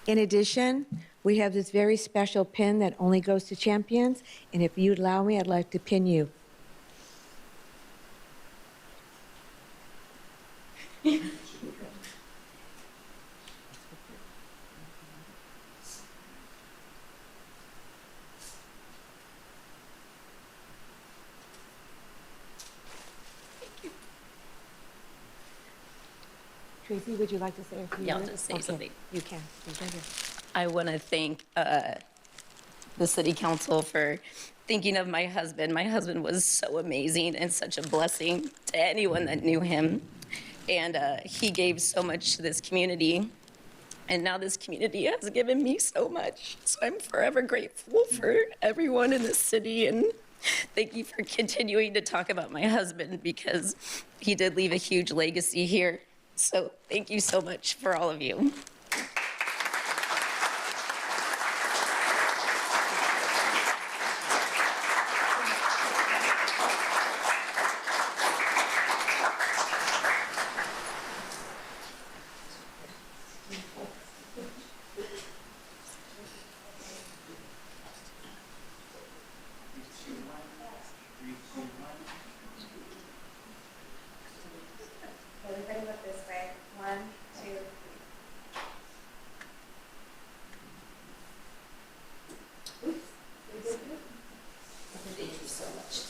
In addition, we have this very special pin that only goes to champions, and if you'd allow me, I'd like to pin you. Tracy, would you like to say a few Yeah, I'll words? just say Okay, something. You can. Please, right here. I want to thank the city council for thinking of my husband. My husband was so amazing and such a blessing to anyone that knew him. And he gave so much to this community. And now this community has given me so much. So I'm forever grateful for everyone in this city. And thank you for continuing to talk about my husband, because he did leave a huge legacy here. So thank you so much for all of you. Everybody look this way. 1, 2. Thank you so much.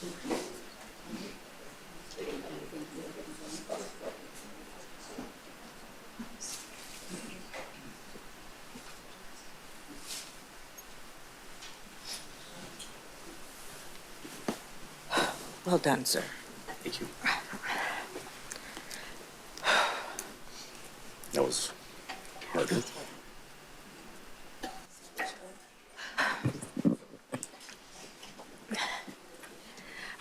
Well done, sir. Thank you. That was hard.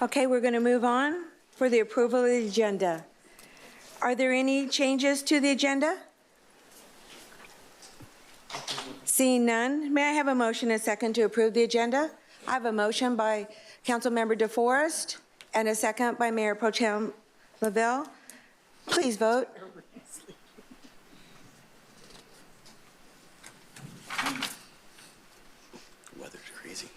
Okay, we're going to move on for the approval of the agenda. Are there any changes to the agenda? Seeing none, may I have a motion and a second to approve the agenda? I have a motion by Councilmember DeForest and a second by Mayor Pro Tem Lavelle. Please vote. Weather's crazy.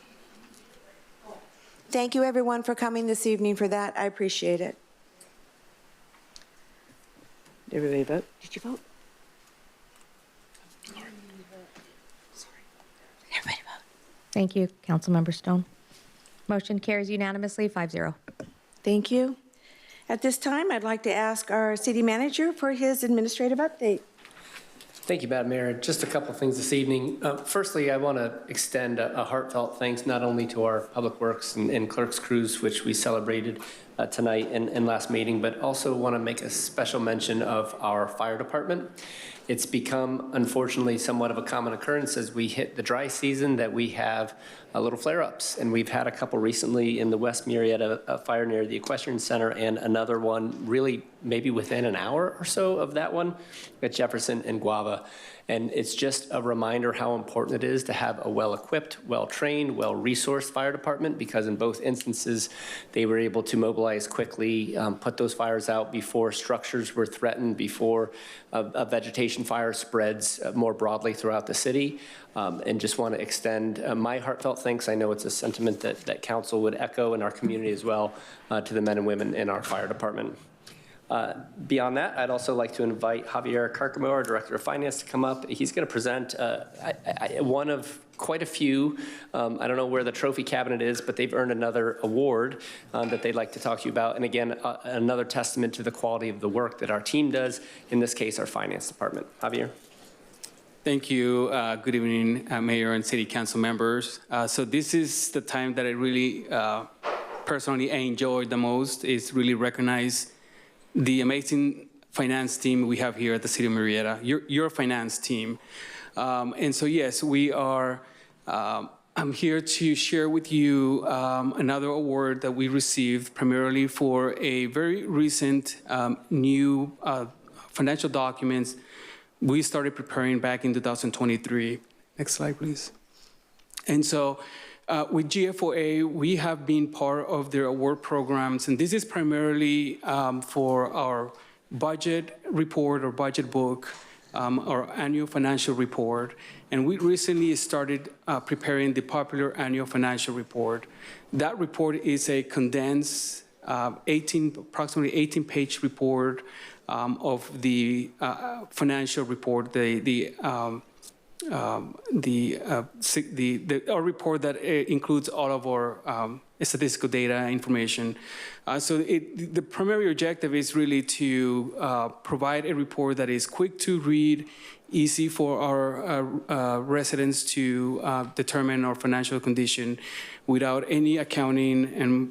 Thank you, everyone, for coming this evening for that. I appreciate it. Did everybody vote? Did you vote? Everybody vote. Thank you, Councilmember Stone. Motion carries unanimously, 5-0. Thank you. At this time, I'd like to ask our city manager for his administrative update. Thank you, Madam Mayor. Just a couple of things this evening. Firstly, I want to extend a heartfelt thanks not only to our Public Works and Clerks crews, which we celebrated tonight and last meeting, but also want to make a special mention of our fire department. It's become, unfortunately, somewhat of a common occurrence as we hit the dry season that we have little flare-ups. And we've had a couple recently in the West Murrieta fire near the Equestrian Center, and another one really maybe within an hour or so of that one at Jefferson and Guava. And it's just a reminder how important it is to have a well-equipped, well-trained, well-resourced fire department, because in both instances, they were able to mobilize quickly, put those fires out before structures were threatened, before a vegetation fire spreads more broadly throughout the city. And just want to extend my heartfelt thanks. I know it's a sentiment that council would echo in our community as well, to the men and women in our fire department. Beyond that, I'd also like to invite Javier Carcamo, our Director of Finance, to come up. He's going to present one of quite a few. I don't know where the trophy cabinet is, but they've earned another award that they'd like to talk to you about. And again, another testament to the quality of the work that our team does, in this case, our finance department. Javier. Thank you. Good evening, Mayor and City Council members. So this is the time that I really personally enjoy the most, is really recognize the amazing finance team we have here at the City of Murrieta, your finance team. And so, yes, we are, I'm here to share with you another award that we received primarily for a very recent new financial documents we started preparing back in 2023. Next slide, please. And so, with GFOA, we have been part of their award programs, and this is primarily for our budget report or budget book our annual financial report. And we recently started preparing the popular annual financial report. That report is a condensed approximately 18-page report of the financial report, our report that includes all of our statistical data information. So the primary objective is really to provide a report that is quick to read, easy for our residents to determine our financial condition without any accounting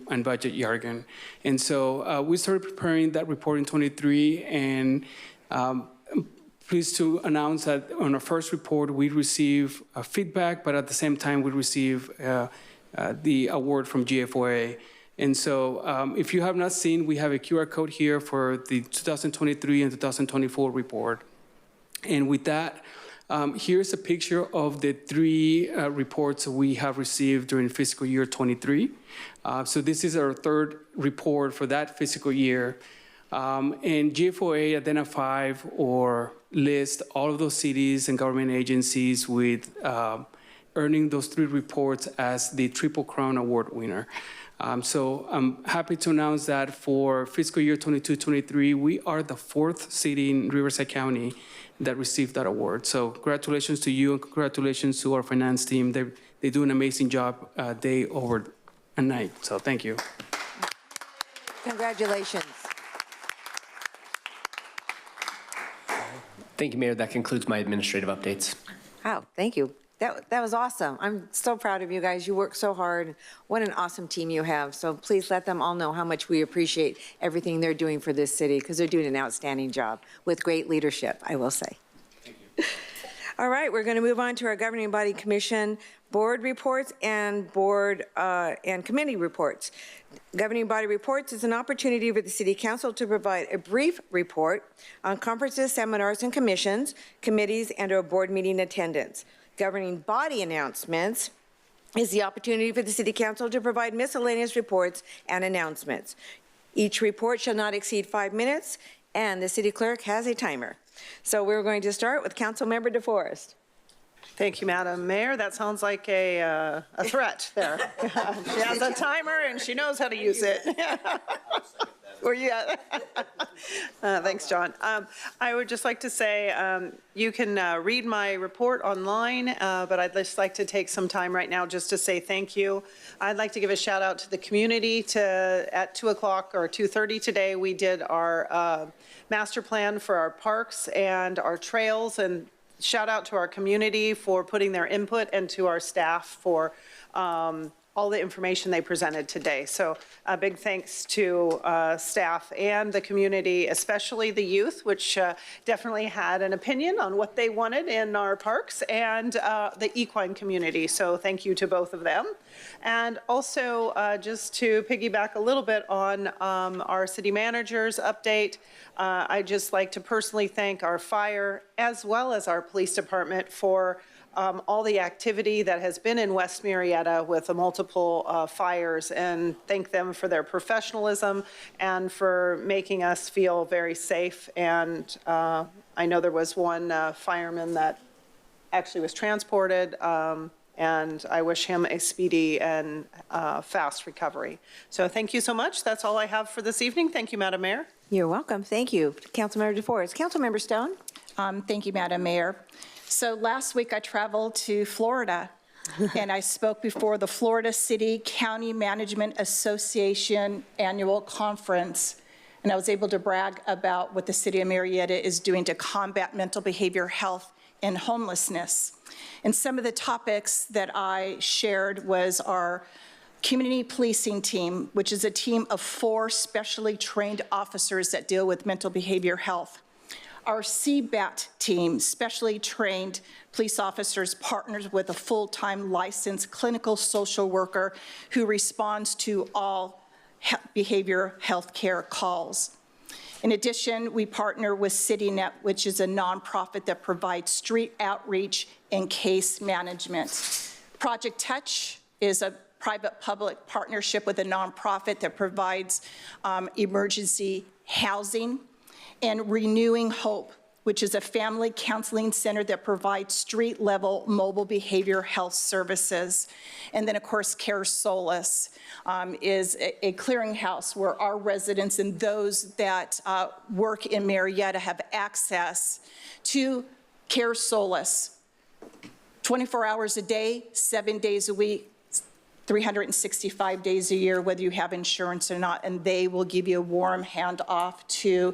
and budget jargon. And so we started preparing that report in 23, and pleased to announce that on our first report, we received feedback, but at the same time, we received the award from GFOA. And so if you have not seen, we have a QR code here for the 2023 and 2024 report. And with that, here's a picture of the 3 reports we have received during fiscal year 23. So this is our 3rd report for that fiscal year. And GFOA identified or list all of those cities and government agencies with earning those 3 reports as the Triple Crown Award winner. So I'm happy to announce that for fiscal year 22-23, we are the 4th city in Riverside County that received that award. So congratulations to you and congratulations to our finance team. They do an amazing job day over and night. So thank you. Congratulations. Thank you, Mayor. That concludes my administrative updates. Wow, thank you. That was awesome. I'm so proud of you guys. You work so hard. What an awesome team you have. So please let them all know how much we appreciate everything they're doing for this city, because they're doing an outstanding job with great leadership, I will say. Thank you. All right, we're going to move on to our governing body commission board reports and board and committee reports. Governing body reports is an opportunity for the City Council to provide a brief report on conferences, seminars, and commissions, committees, and or board meeting attendance. Governing body announcements is the opportunity for the City Council to provide miscellaneous reports and announcements. Each report shall not exceed 5 minutes, and the City Clerk has a timer. So we're going to start with Councilmember DeForest. Thank you, Madam Mayor. That sounds like a threat there. She has a timer and she knows how to use it. Thanks, John. I would just like to say you can read my report online, but I'd just like to take some time right now just to say thank you. I'd like to give a shout out to the community. At 2 o'clock or 2:30 today, we did our master plan for our parks and our trails, and shout out to our community for putting their input and to our staff for all the information they presented today. So a big thanks to staff and the community, especially the youth, which definitely had an opinion on what they wanted in our parks, and the equine community. So thank you to both of them. And also just to piggyback a little bit on our city manager's update, I'd just like to personally thank our fire as well as our police department for all the activity that has been in West Murrieta with the multiple fires, and thank them for their professionalism and for making us feel very safe. And I know there was one fireman that actually was transported, and I wish him a speedy and fast recovery. So thank you so much. That's all I have for this evening. Thank you, Madam Mayor. You're welcome. Thank you, Councilmember DeForest. Councilmember Stone. Thank you, Madam Mayor. So last week I traveled to Florida and I spoke before the Florida City County Management Association annual conference, and I was able to brag about what the city of Murrieta is doing to combat mental behavior health and homelessness. And some of the topics that I shared was our community policing team, which is a team of 4 specially trained officers that deal with mental behavior health. Our CBAT team, specially trained police officers, partners with a full-time licensed clinical social worker who responds to all behavior health care calls. In addition, we partner with CityNet, which is a nonprofit that provides street outreach and case management. Project Touch is a private-public partnership with a nonprofit that provides emergency housing. And Renewing Hope, which is a family counseling center that provides street-level mobile behavior health services. And then, of course, Care Solace is a clearinghouse where our residents and those that work in Murrieta have access to Care Solace 24 hours a day, 7 days a week, 365 days a year, whether you have insurance or not, and they will give you a warm handoff to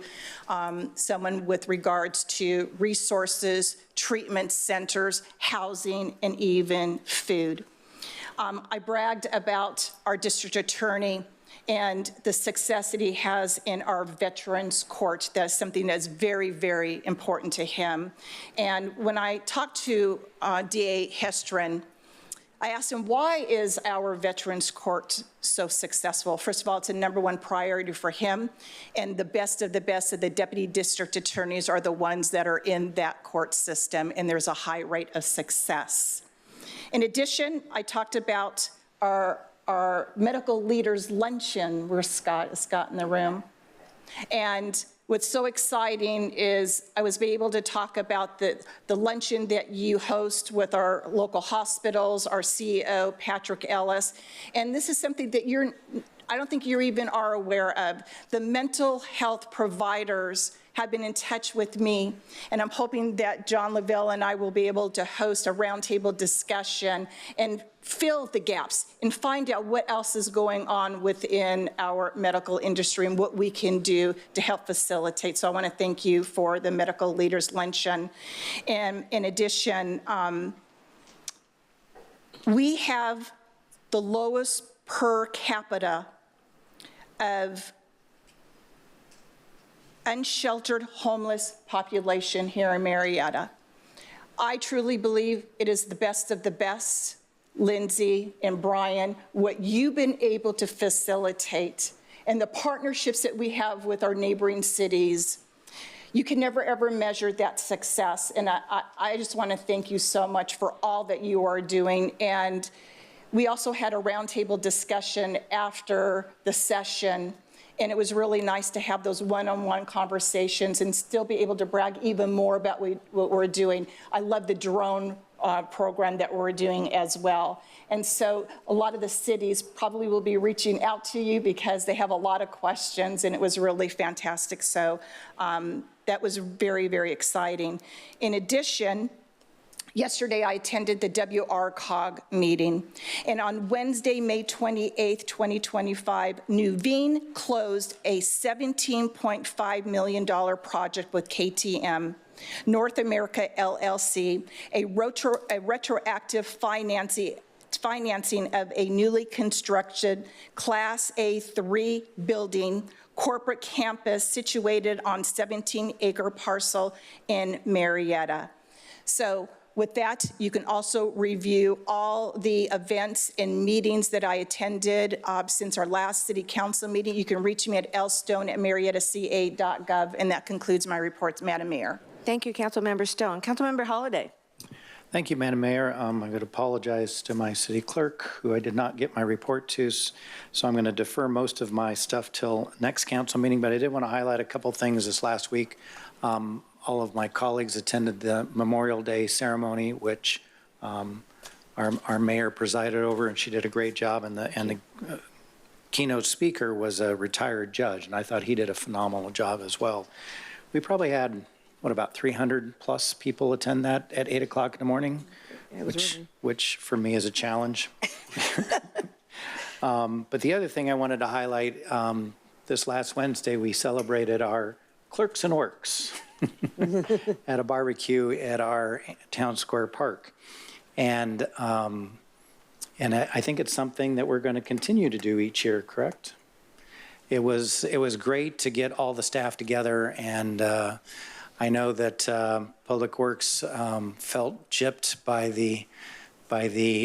someone with regards to resources, treatment centers, housing, and even food. I bragged about our district attorney and the success that he has in our Veterans Court. That's something that's very, very important to him. And when I talked to DA Hestron, I asked him, why is our Veterans Court so successful? First of all, it's a #1 priority for him, and the best of the deputy district attorneys are the ones that are in that court system, and there's a high rate of success. In addition, I talked about our medical leaders luncheon. Where's Scott? Is Scott in the room? And what's so exciting is I was able to talk about the luncheon that you host with our local hospitals, our CEO, Patrick Ellis. And this is something that I don't think you even are aware of. The mental health providers have been in touch with me, and I'm hoping that John Lavelle and I will be able to host a roundtable discussion and fill the gaps and find out what else is going on within our medical industry and what we can do to help facilitate. So I want to thank you for the Medical Leaders Luncheon. And in addition, we have the lowest per capita of unsheltered homeless population here in Murrieta. I truly believe it is the best of the best, Lindsay and Brian, what you've been able to facilitate and the partnerships that we have with our neighboring cities. You can never, ever measure that success. And I just want to thank you so much for all that you are doing. And we also had a roundtable discussion after the session, and it was really nice to have those one-on-one conversations and still be able to brag even more about what we're doing. I love the drone program that we're doing as well. And so a lot of the cities probably will be reaching out to you because they have a lot of questions, and it was really fantastic. So that was very, very exciting. In addition, yesterday, I attended the WRCOG meeting, and on Wednesday, May 28th, 2025, Nuveen closed a $17.5 million project with KTM, North America LLC, a retroactive financing of a newly constructed Class A3 building, corporate campus situated on 17-acre parcel in Murrieta. So with that, you can also review all the events and meetings that I attended since our last city council meeting. You can reach me at lstone@murrietaca.gov, and that concludes my reports, Madam Mayor. Thank you, Councilmember Stone. Councilmember Holliday. Thank you, Madam Mayor. I'm going to apologize to my city clerk, who I did not get my report to, so I'm going to defer most of my stuff till next council meeting, but I did want to highlight a couple things this last week. All of my colleagues attended the Memorial Day ceremony, which our mayor presided over, and she did a great job. And the keynote speaker was a retired judge, and I thought he did a phenomenal job as well. We probably had, about 300 plus people attend that at 8 o'clock in the morning, which for me is a challenge. But the other thing I wanted to highlight, this last Wednesday, we celebrated our Clerks and Works at a barbecue at our Town Square Park. And I think it's something that we're going to continue to do each year, correct? It was great to get all the staff together, and I know that Public Works felt gypped by the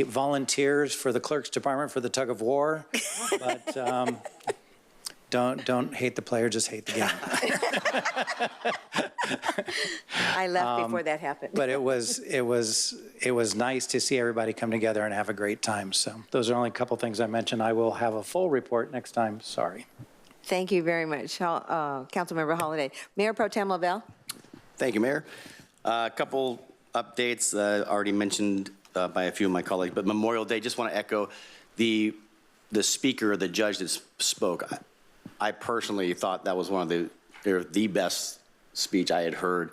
volunteers for the Clerk's Department for the tug of war, but don't hate the player, just hate the game. I left before that happened. But it was nice to see everybody come together and have a great time. So those are only a couple things I mentioned. I will have a full report next time. Sorry. Thank you very much, Councilmember Holliday. Mayor Pro Tem Lavelle. Thank you, Mayor. A couple updates already mentioned by a few of my colleagues, but Memorial Day, just want to echo the speaker, the judge that spoke. I personally thought that was one of the best speech I had heard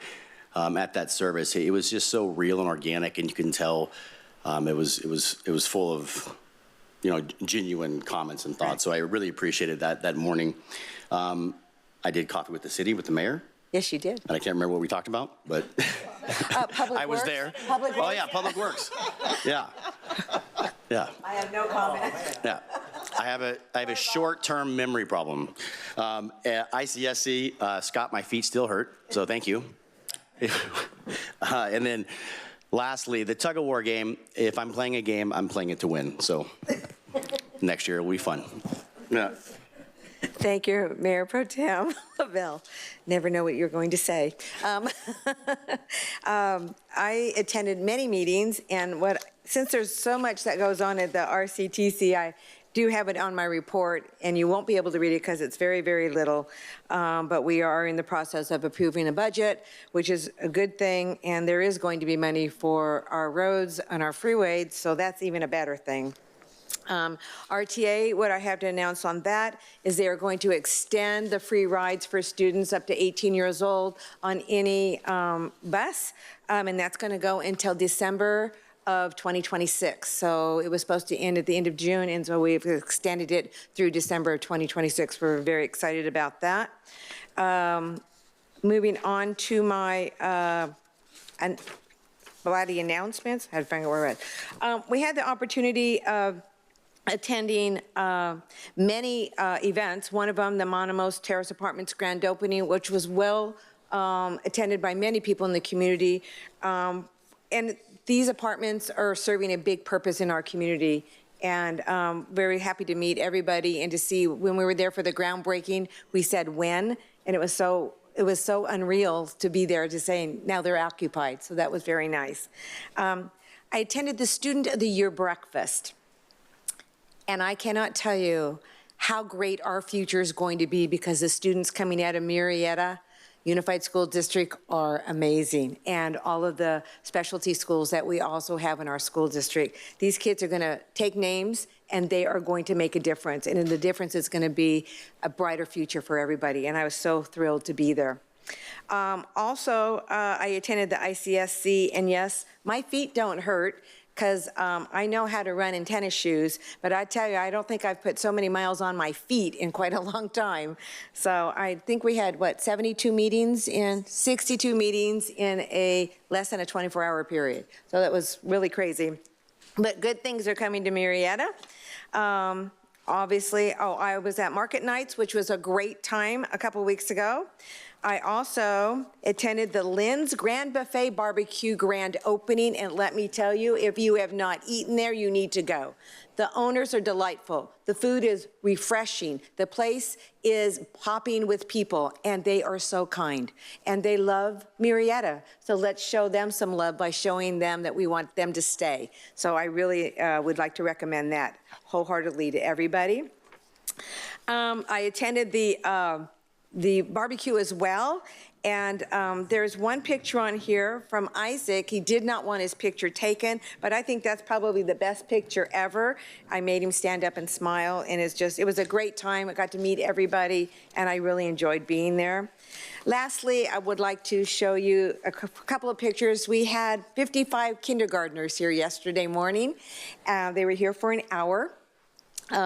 at that service. It was just so real and organic, and you can tell it was full of genuine comments and thoughts. So I really appreciated that morning. I did coffee with the city, with the mayor. Yes, you did. And I can't remember what we talked about, but I was there. Public Works? Oh, yeah, Public Works. Yeah. Yeah. I have no comment. Yeah. I have a short-term memory problem. At ICSC, Scott, my feet still hurt, so thank you. And then lastly, the tug-of-war game, if I'm playing a game, I'm playing it to win. So next year will be fun. Yeah. Thank you, Mayor Pro Tem Lavelle. Never know what you're going to say. I attended many meetings, and since there's so much that goes on at the RCTC, I do have it on my report, and you won't be able to read it because it's very, very little. But we are in the process of approving a budget, which is a good thing, and there is going to be money for our roads and our freeways, so that's even a better thing. RTA, what I have to announce on that is they are going to extend the free rides for students up to 18 years old on any bus, and that's going to go until December of 2026. So it was supposed to end at the end of June, and so we've extended it through December of 2026. We're very excited about that. Moving on to my body announcements. I had to find out where we're at. We had the opportunity of attending many events. One of them, the Monomos Terrace Apartments grand opening, which was well attended by many people in the community. And these apartments are serving a big purpose in our community. And very happy to meet everybody and to see, when we were there for the groundbreaking, we said when, and it was so unreal to be there to say now they're occupied. So that was very nice. I attended the Student of the Year breakfast. And I cannot tell you how great our future is going to be, because the students coming out of Murrieta Unified School District are amazing, and all of the specialty schools that we also have in our school district. These kids are going to take names, and they are going to make a difference, and the difference is going to be a brighter future for everybody, and I was so thrilled to be there. Also, I attended the ICSC, and yes, my feet don't hurt, because I know how to run in tennis shoes, but I tell you, I don't think I've put so many miles on my feet in quite a long time. So I think we had, 62 meetings in 62 meetings in a less than a 24-hour period. So that was really crazy. But good things are coming to Murrieta. Obviously, I was at Market Nights, which was a great time a couple weeks ago. I also attended the Lynn's Grand Buffet Barbecue grand opening, and let me tell you, if you have not eaten there, you need to go. The owners are delightful. The food is refreshing. The place is popping with people, and they are so kind. And they love Murrieta, so let's show them some love by showing them that we want them to stay. So I really would like to recommend that wholeheartedly to everybody. I attended the barbecue as well, and there's one picture on here from Isaac. He did not want his picture taken, but I think that's probably the best picture ever. I made him stand up and smile, and it was a great time. I got to meet everybody, and I really enjoyed being there. Lastly, I would like to show you a couple of pictures. We had 55 kindergartners here yesterday morning. They were here for an hour.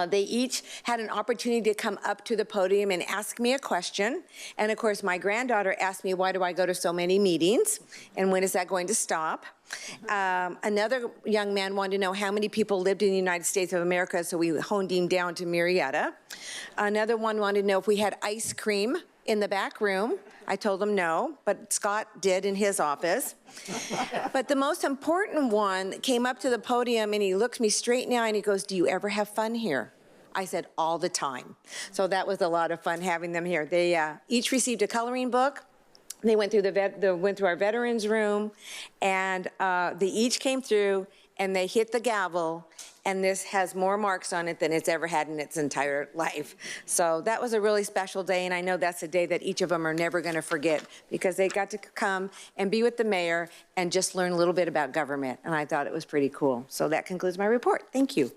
They each had an opportunity to come up to the podium and ask me a question. And of course, my granddaughter asked me, why do I go to so many meetings? And when is that going to stop? Another young man wanted to know how many people lived in the United States of America, so we honed him down to Murrieta. Another one wanted to know if we had ice cream in the back room. I told him no, but Scott did in his office. But the most important one came up to the podium, and he looked me straight in the eye and he goes, do you ever have fun here? I said, all the time. So that was a lot of fun having them here. They each received a coloring book. They went through our veterans room, and they each came through and they hit the gavel, and this has more marks on it than it's ever had in its entire life. So that was a really special day, and I know that's a day that each of them are never going to forget, because they got to come and be with the mayor and just learn a little bit about government, and I thought it was pretty cool. So that concludes my report. Thank you.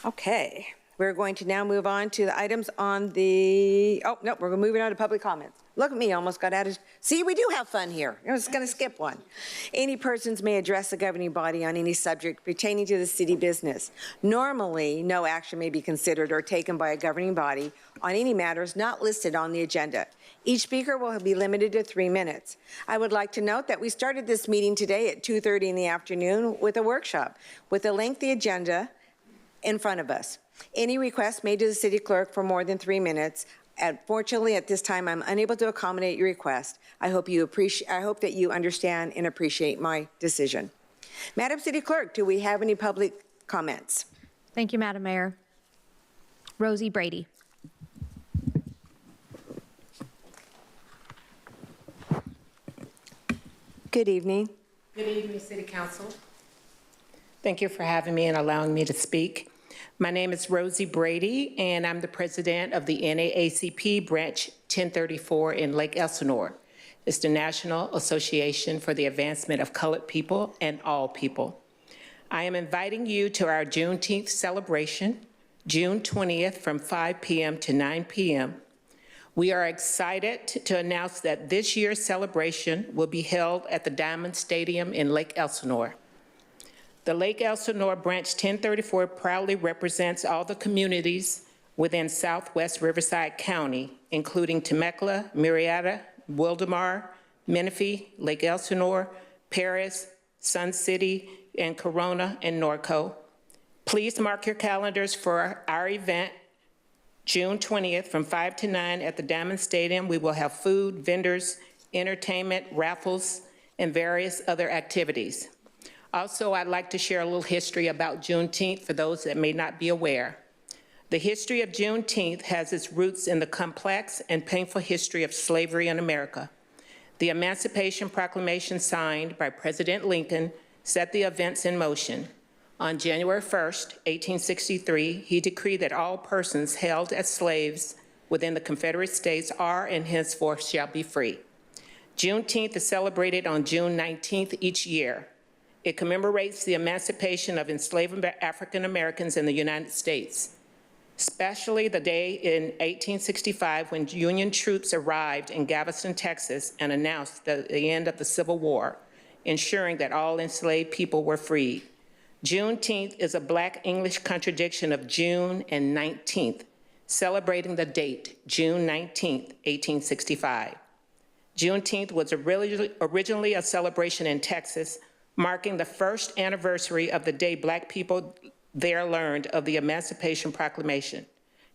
Okay, we're going to now move on to the items on the, oh, no, we're moving on to public comments. Look at me, almost got out of, see, we do have fun here. I was going to skip one. Any persons may address the governing body on any subject pertaining to the city business. Normally, no action may be considered or taken by a governing body on any matters not listed on the agenda. Each speaker will be limited to 3 minutes. I would like to note that we started this meeting today at 2:30 in the afternoon with a workshop with a lengthy agenda in front of us. Any requests made to the city clerk for more than 3 minutes. Unfortunately, at this time, I'm unable to accommodate your request. I hope that you understand and appreciate my decision. Madam City Clerk, do we have any public comments? Thank you, Madam Mayor. Rosie Brady. Good evening. Good evening, City Council. Thank you for having me and allowing me to speak. My name is Rosie Brady, and I'm the president of the NAACP Branch 1034 in Lake Elsinore. It's the National Association for the Advancement of Colored People and All People. I am inviting you to our Juneteenth celebration, June 20th from 5 p.m. to 9 p.m. We are excited to announce that this year's celebration will be held at the Diamond Stadium in Lake Elsinore. The Lake Elsinore Branch 1034 proudly represents all the communities within Southwest Riverside County, including Temecula, Murrieta, Wildomar, Menifee, Lake Elsinore, Paris, Sun City, and Corona and Norco. Please mark your calendars for our event, June 20th from 5 to 9 at the Diamond Stadium. We will have food, vendors, entertainment, raffles, and various other activities. Also, I'd like to share a little history about Juneteenth for those that may not be aware. The history of Juneteenth has its roots in the complex and painful history of slavery in America. The Emancipation Proclamation signed by President Lincoln set the events in motion. On January 1st, 1863, he decreed that all persons held as slaves within the Confederate States are and henceforth shall be free. Juneteenth is celebrated on June 19th each year. It commemorates the emancipation of enslaved African Americans in the United States, especially the day in 1865 when Union troops arrived in Galveston, Texas, and announced the end of the Civil War, ensuring that all enslaved people were freed. Juneteenth is a Black English contradiction of June and 19th, celebrating the date, June 19th, 1865. Juneteenth was originally a celebration in Texas, marking the first anniversary of the day Black people there learned of the Emancipation Proclamation.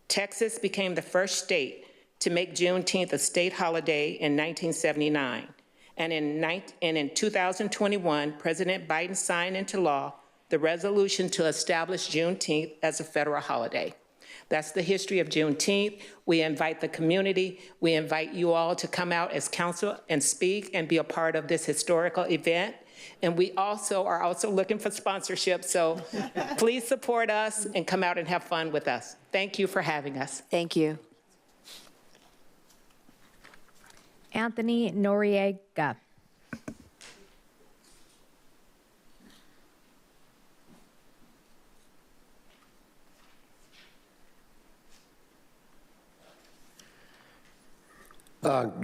Texas became the first state to make Juneteenth a state holiday in 1979. And in 2021, President Biden signed into law the resolution to establish Juneteenth as a federal holiday. That's the history of Juneteenth. We invite the community, we invite you all to come out as council and speak and be a part of this historical event. And we also are looking for sponsorship, so please support us and come out and have fun with us. Thank you for having us. Thank you. Anthony Noriega.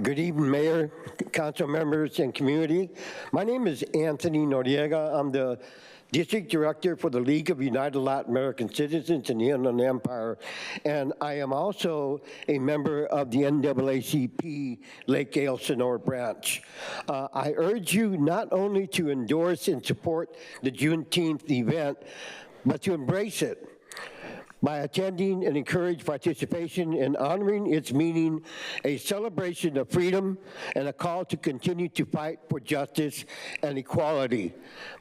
Good evening, Mayor, council members, and community. My name is Anthony Noriega. I'm the District Director for the League of United Latin American Citizens in the Inland Empire, and I am also a member of the NAACP Lake Elsinore branch. I urge you not only to endorse and support the Juneteenth event, but to embrace it. by attending and encourage participation in honoring its meaning, a celebration of freedom and a call to continue to fight for justice and equality.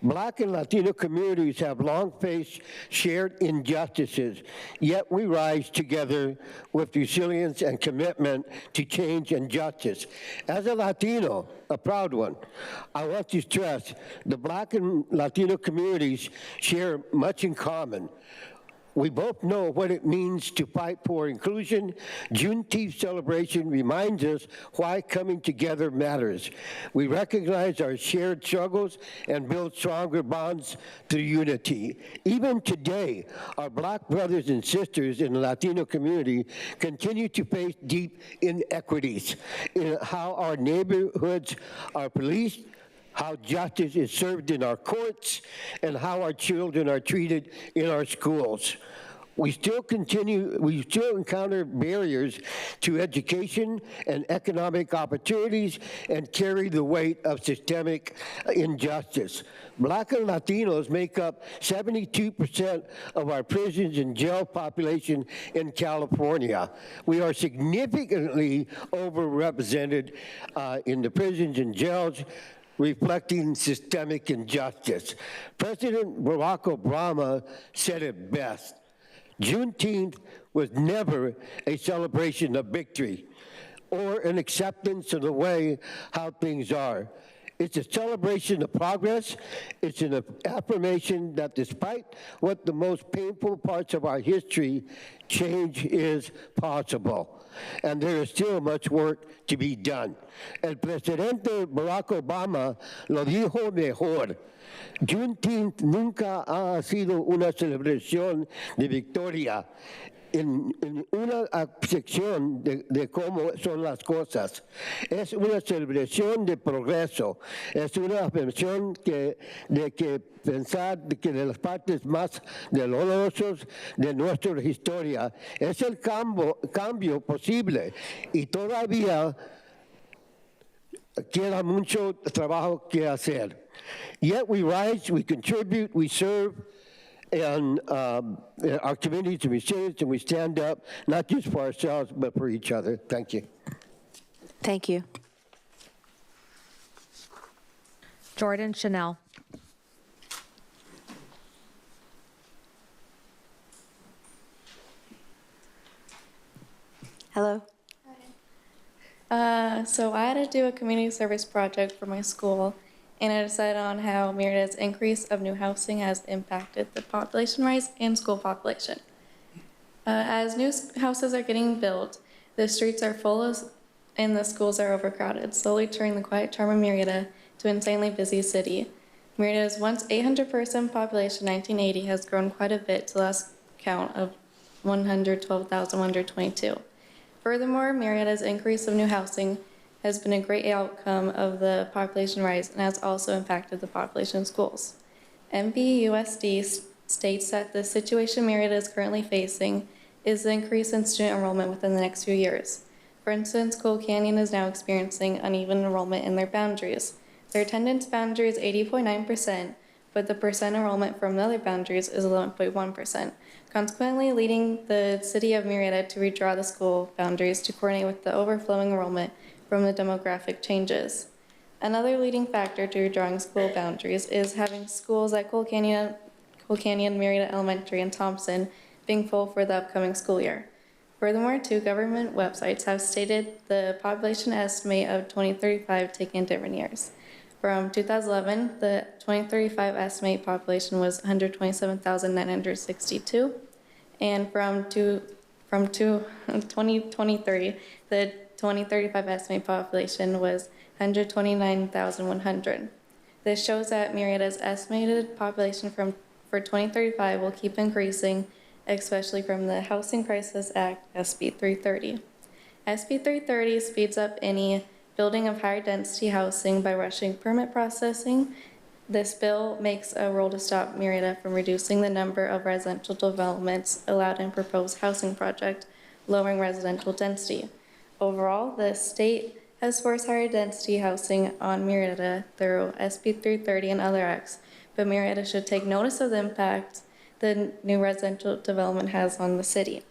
Black and Latino communities have long faced shared injustices, yet we rise together with resilience and commitment to change and justice. As a Latino, a proud one, I want to stress the Black and Latino communities share much in common. We both know what it means to fight for inclusion. Juneteenth celebration reminds us why coming together matters. We recognize our shared struggles and build stronger bonds through unity. Even today, our Black brothers and sisters in the Latino community continue to face deep inequities in how our neighborhoods are policed, how justice is served in our courts, and how our children are treated in our schools. We still encounter barriers to education and economic opportunities and carry the weight of systemic injustice. Black and Latinos make up 72% of our prisons and jail population in California. We are significantly overrepresented in the prisons and jails, reflecting systemic injustice. President Barack Obama said it best. Juneteenth was never a celebration of victory or an acceptance of the way how things are. It's a celebration of progress. It's an affirmation that despite what the most painful parts of our history, change is possible. And there is still much work to be done. El presidente Barack Obama lo dijo mejor. Juneteenth nunca ha sido una celebración de victoria en una acepción de cómo son las cosas. Es una celebración de progreso. Es una afirmación de que pensar que de las partes más dolorosas de nuestra historia es el cambio posible y todavía queda mucho trabajo que hacer. Yet we rise, we contribute, we serve, and our communities and resilience, and we stand up, not just for ourselves, but for each other. Thank you. Thank you. Jordan Chanel. Hello. So I had to do a community service project for my school, and I decided on how Murrieta's increase of new housing has impacted the population rise and school population. As new houses are getting built, the streets are full and the schools are overcrowded, slowly turning the quiet charm of Murrieta to an insanely busy city. Murrieta's once 800-person population in 1980 has grown quite a bit to the last count of 112,122. Furthermore, Murrieta's increase of new housing has been a great outcome of the population rise and has also impacted the population in schools. MBUSD states that the situation Murrieta is currently facing is the increase in student enrollment within the next few years. For instance, Coal Canyon is now experiencing uneven enrollment in their boundaries. Their attendance boundary is 80.9%, but the percent enrollment from the other boundaries is 11.1%, consequently leading the city of Murrieta to redraw the school boundaries to coordinate with the overflowing enrollment from the demographic changes. Another leading factor to redrawing school boundaries is having schools at Coal Canyon, Murrieta Elementary, and Thompson being full for the upcoming school year. Furthermore, two government websites have stated the population estimate of 2035 taken different years. From 2011, the 2035 estimate population was 127,962, and from 2023, the 2035 estimate population was 129,100. This shows that Murrieta's estimated population for 2035 will keep increasing, especially from the Housing Crisis Act, SB 330. SB 330 speeds up any building of higher density housing by rushing permit processing. This bill makes a rule to stop Murrieta from reducing the number of residential developments allowed in proposed housing project, lowering residential density. Overall, the state has forced higher density housing on Murrieta through SB 330 and other acts, but Murrieta should take notice of the impact the new residential development has on the city.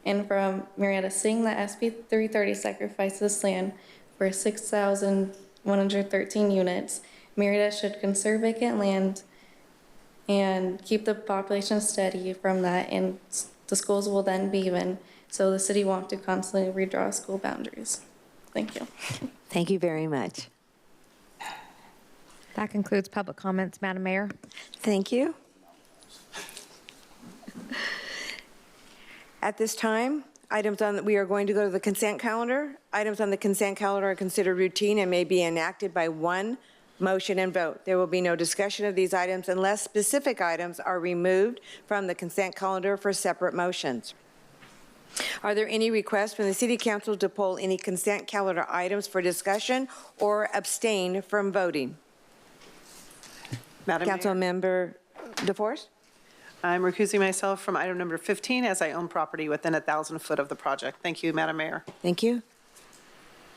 And from Murrieta, seeing that SB 330 sacrifices land for 6,113 units, Murrieta should conserve vacant land and keep the population steady from that, and the schools will then be even, so the city won't have to constantly redraw school boundaries. Thank you. Thank you very much. That concludes public comments, Madam Mayor. Thank you. At this time, we are going to go to the consent calendar. Items on the consent calendar are considered routine and may be enacted by one motion and vote. There will be no discussion of these items unless specific items are removed from the consent calendar for separate motions. Are there any requests from the City Council to pull any consent calendar items for discussion or abstain from voting? Madam Mayor, Councilmember DeForest? I'm recusing myself from item number 15 as I own property within 1,000 foot of the project. Thank you, Madam Mayor. Thank you.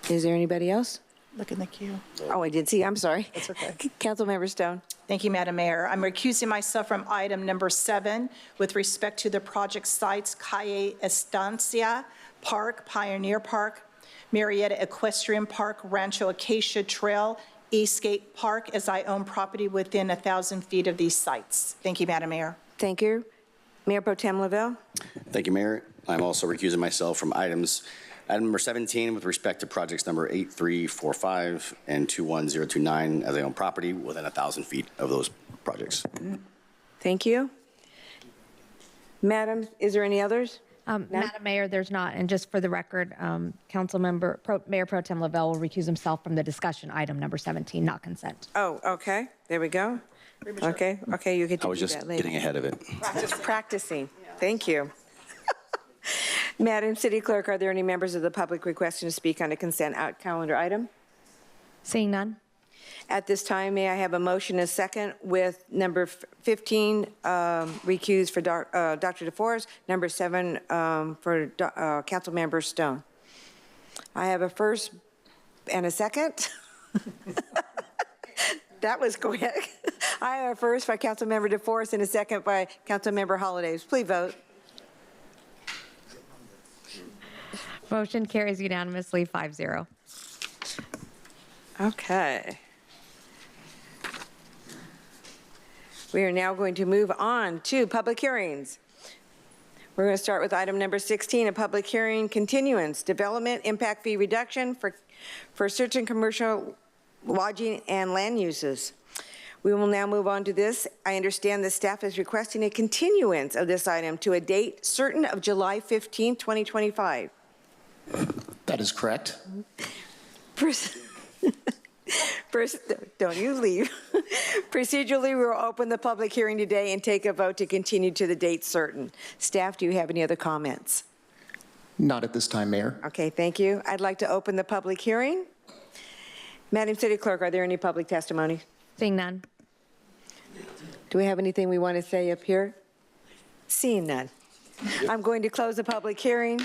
Is there anybody else? Look in the queue. Oh, I did see. I'm sorry. That's okay. Councilmember Stone. Thank you, Madam Mayor. I'm recusing myself from item number 7 with respect to the project sites Calle Estancia Park, Pioneer Park, Murrieta Equestrian Park, Rancho Acacia Trail, Eastgate Park, as I own property within 1,000 feet of these sites. Thank you, Madam Mayor. Thank you. Mayor Pro Tem Lavelle. Thank you, Mayor. I'm also recusing myself from item number 17 with respect to projects number 8345 and 21029 as I own property within 1,000 feet of those projects. Thank you. Madam, is there any others? Madam Mayor, there's not. And just for the record, Mayor Pro Tem Lavelle will recuse himself from the discussion item number 17, not consent. Oh, okay. There we go. Okay, you get to I was do just that later. getting ahead of it. Practicing. Thank you. Madam City Clerk, are there any members of the public requesting to speak on a consent calendar item? Seeing none. At this time, may I have a motion and a second with number 15 recused for Dr. DeForest, number 7 for Councilmember Stone. I have a first and a second. That was quick. I have a first by Councilmember DeForest and a second by Councilmember Holliday. Please vote. Motion carries unanimously 5-0. Okay. We are now going to move on to public hearings. We're going to start with item number 16, a public hearing continuance, development impact fee reduction for certain commercial lodging and land uses. We will now move on to this. I understand the staff is requesting a continuance of this item to a date certain of July 15, 2025. That is correct. First, don't you leave. Procedurally, we will open the public hearing today and take a vote to continue to the date certain. Staff, do you have any other comments? Not at this time, Mayor. Okay, thank you. I'd like to open the public hearing. Madam City Clerk, are there any public testimony? Seeing none. Do we have anything we want to say up here? Seeing none. I'm going to close the public hearing.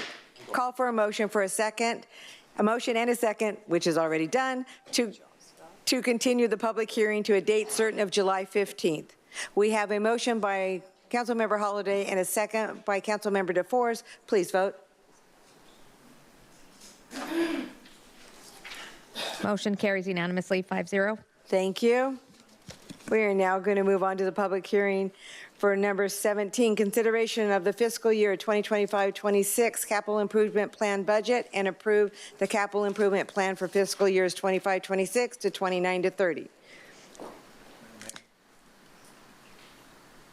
Call for a motion for a second. A motion and a second, which is already done, to continue the public hearing to a date certain of July 15th. We have a motion by Councilmember Holliday and a second by Councilmember DeForest. Please vote. Motion carries unanimously 5-0. Thank you. We are now going to move on to the public hearing for number 17, consideration of the fiscal year 2025-26 capital improvement plan budget and approve the capital improvement plan for fiscal years 25-26 to 29-30.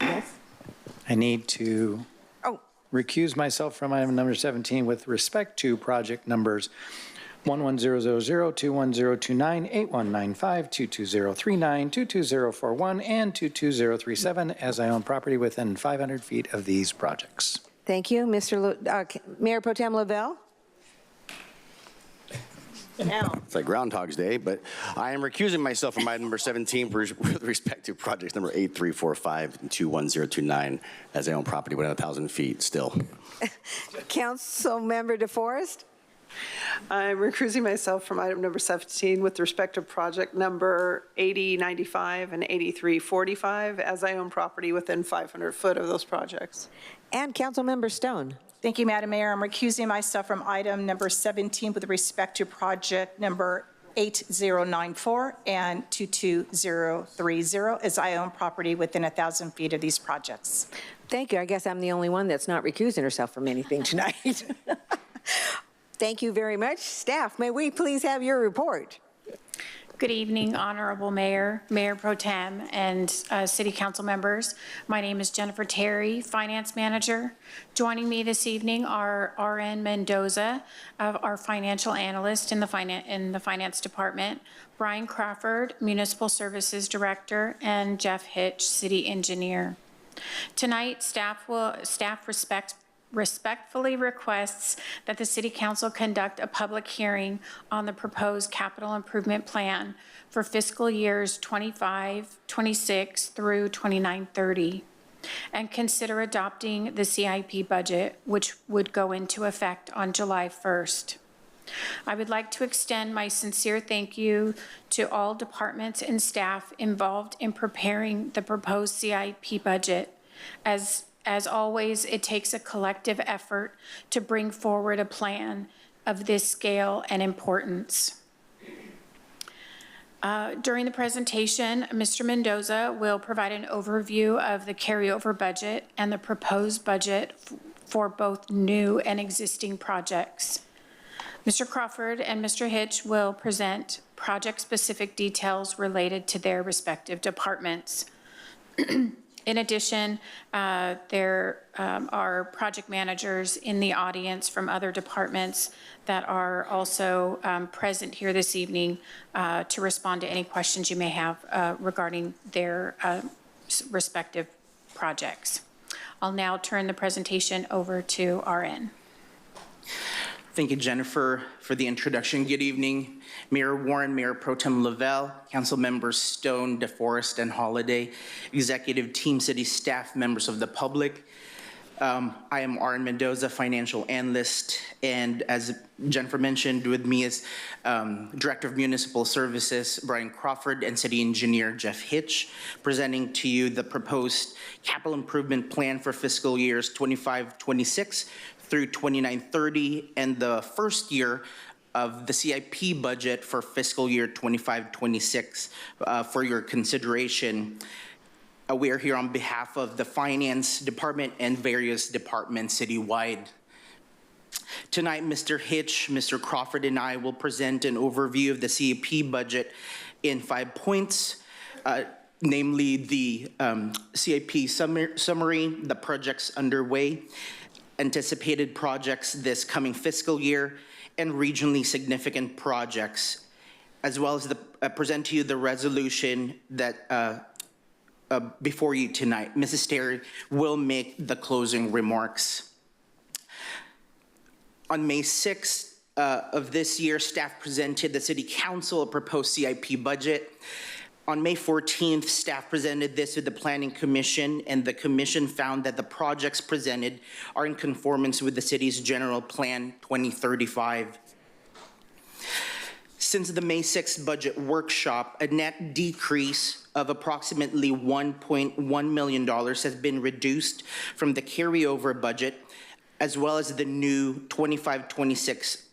Yes? I need to recuse myself from item number 17 with respect to project numbers 11000, 21029, 8195, 22039, 22041, and 22037 as I own property within 500 feet of these projects. Thank you. Mayor Pro Tem Lavelle? It's like Groundhog's Day, but I am recusing myself from item number 17 with respect to projects number 8345 and 21029 as I own property within 1,000 feet still. Councilmember DeForest? I'm recusing myself from item number 17 with respect to project number 8095 and 8345, as I own property within 500 foot of those projects. And Councilmember Stone. Thank you, Madam Mayor. I'm recusing myself from item number 17 with respect to project number 8094 and 22030, as I own property within 1,000 feet of these projects. Thank you. I guess I'm the only one that's not recusing herself from anything tonight. Thank you very much. Staff, may we please have your report? Good evening, Honorable Mayor, Mayor Pro Tem, and City Council members. My name is Jennifer Terry, Finance Manager. Joining me this evening are RN Mendoza, our Financial Analyst in the Finance Department, Brian Crawford, Municipal Services Director, and Jeff Hitch, City Engineer. Tonight, staff respectfully requests that the City Council conduct a public hearing on the proposed capital improvement plan for fiscal years 25-26 through 29-30, and consider adopting the CIP budget, which would go into effect on July 1st. I would like to extend my sincere thank you to all departments and staff involved in preparing the proposed CIP budget. As always, it takes a collective effort to bring forward a plan of this scale and importance. During the presentation, Mr. Mendoza will provide an overview of the carryover budget and the proposed budget for both new and existing projects. Mr. Crawford and Mr. Hitch will present project-specific details related to their respective departments. In addition, there are project managers in the audience from other departments that are also present here this evening to respond to any questions you may have regarding their respective projects. I'll now turn the presentation over to RN. Thank you, Jennifer, for the introduction. Good evening, Mayor Warren, Mayor Pro Tem Lavelle, Council Members Stone, DeForest, and Holiday, Executive Team, City staff, members of the public. I am RN Mendoza, Financial Analyst, and as Jennifer mentioned, with me is Director of Municipal Services, Brian Crawford, and City Engineer, Jeff Hitch, presenting to you the proposed capital improvement plan for fiscal years 25-26 through 29-30, and the first year of the CIP budget for fiscal year 25-26 for your consideration. We are here on behalf of the Finance Department and various departments citywide. Tonight, Mr. Hitch, Mr. Crawford, and I will present an overview of the CIP budget in 5 points, namely the CIP summary, the projects underway, anticipated projects this coming fiscal year, and regionally significant projects, as well as present to you the resolution that before you tonight. Mrs. Terry will make the closing remarks. On May 6th of this year, staff presented the City Council a proposed CIP budget. On May 14th, staff presented this to the Planning Commission, and the Commission found that the projects presented are in conformance with the city's General Plan 2035. Since the May 6th budget workshop, a net decrease of approximately $1.1 million has been reduced from the carryover budget, as well as the new 25-26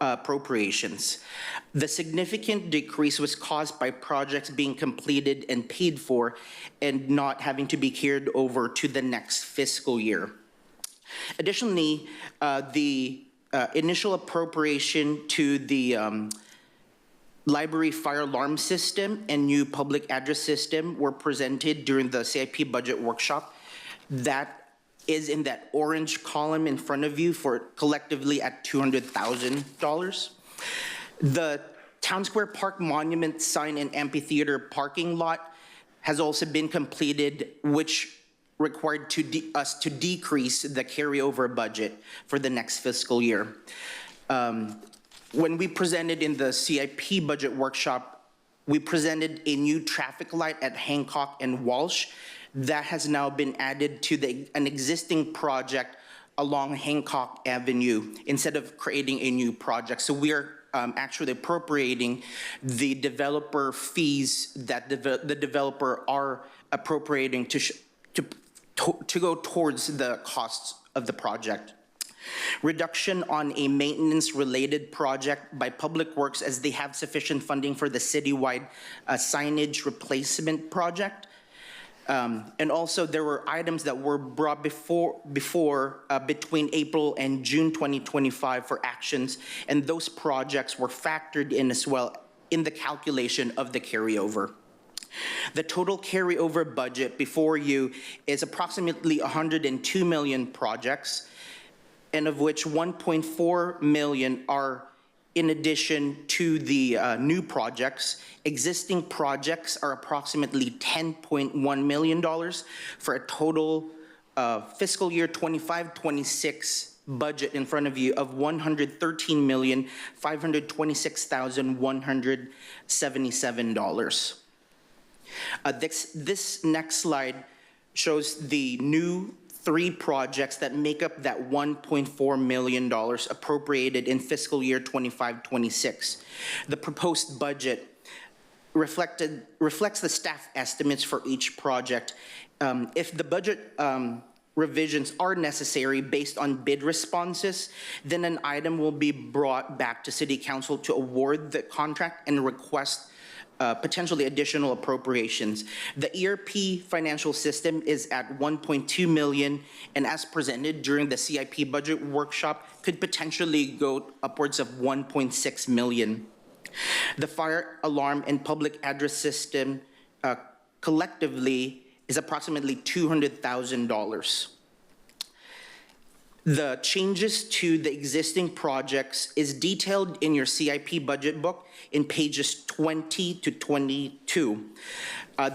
appropriations. The significant decrease was caused by projects being completed and paid for and not having to be carried over to the next fiscal year. Additionally, the initial appropriation to the library fire alarm system and new public address system were presented during the CIP budget workshop. That is in that orange column in front of you for collectively at $200,000. The Town Square Park Monument Sign and Amphitheater parking lot has also been completed, which required us to decrease the carryover budget for the next fiscal year. When we presented in the CIP budget workshop, we presented a new traffic light at Hancock and Walsh that has now been added to an existing project along Hancock Avenue instead of creating a new project. So we are actually appropriating the developer fees that the developer are appropriating to go towards the costs of the project. Reduction on a maintenance-related project by Public Works as they have sufficient funding for the citywide signage replacement project. And also there were items that were brought between April and June 2025 for actions, and those projects were factored in as well in the calculation of the carryover. The total carryover budget before you is approximately 102 million projects, and of which 1.4 million are in addition to the new projects. Existing projects are approximately $10.1 million for a total fiscal year 25-26 budget in front of you of $113,526,177. This next slide shows the new 3 projects that make up that $1.4 million appropriated in fiscal year 25-26. The proposed budget reflects the staff estimates for each project. If the budget revisions are necessary based on bid responses, then an item will be brought back to City Council to award the contract and request potentially additional appropriations. The ERP financial system is at 1.2 million, and as presented during the CIP budget workshop, could potentially go upwards of 1.6 million. The fire alarm and public address system collectively is approximately $200,000. The changes to the existing projects is detailed in your CIP budget book in pages 20 to 22.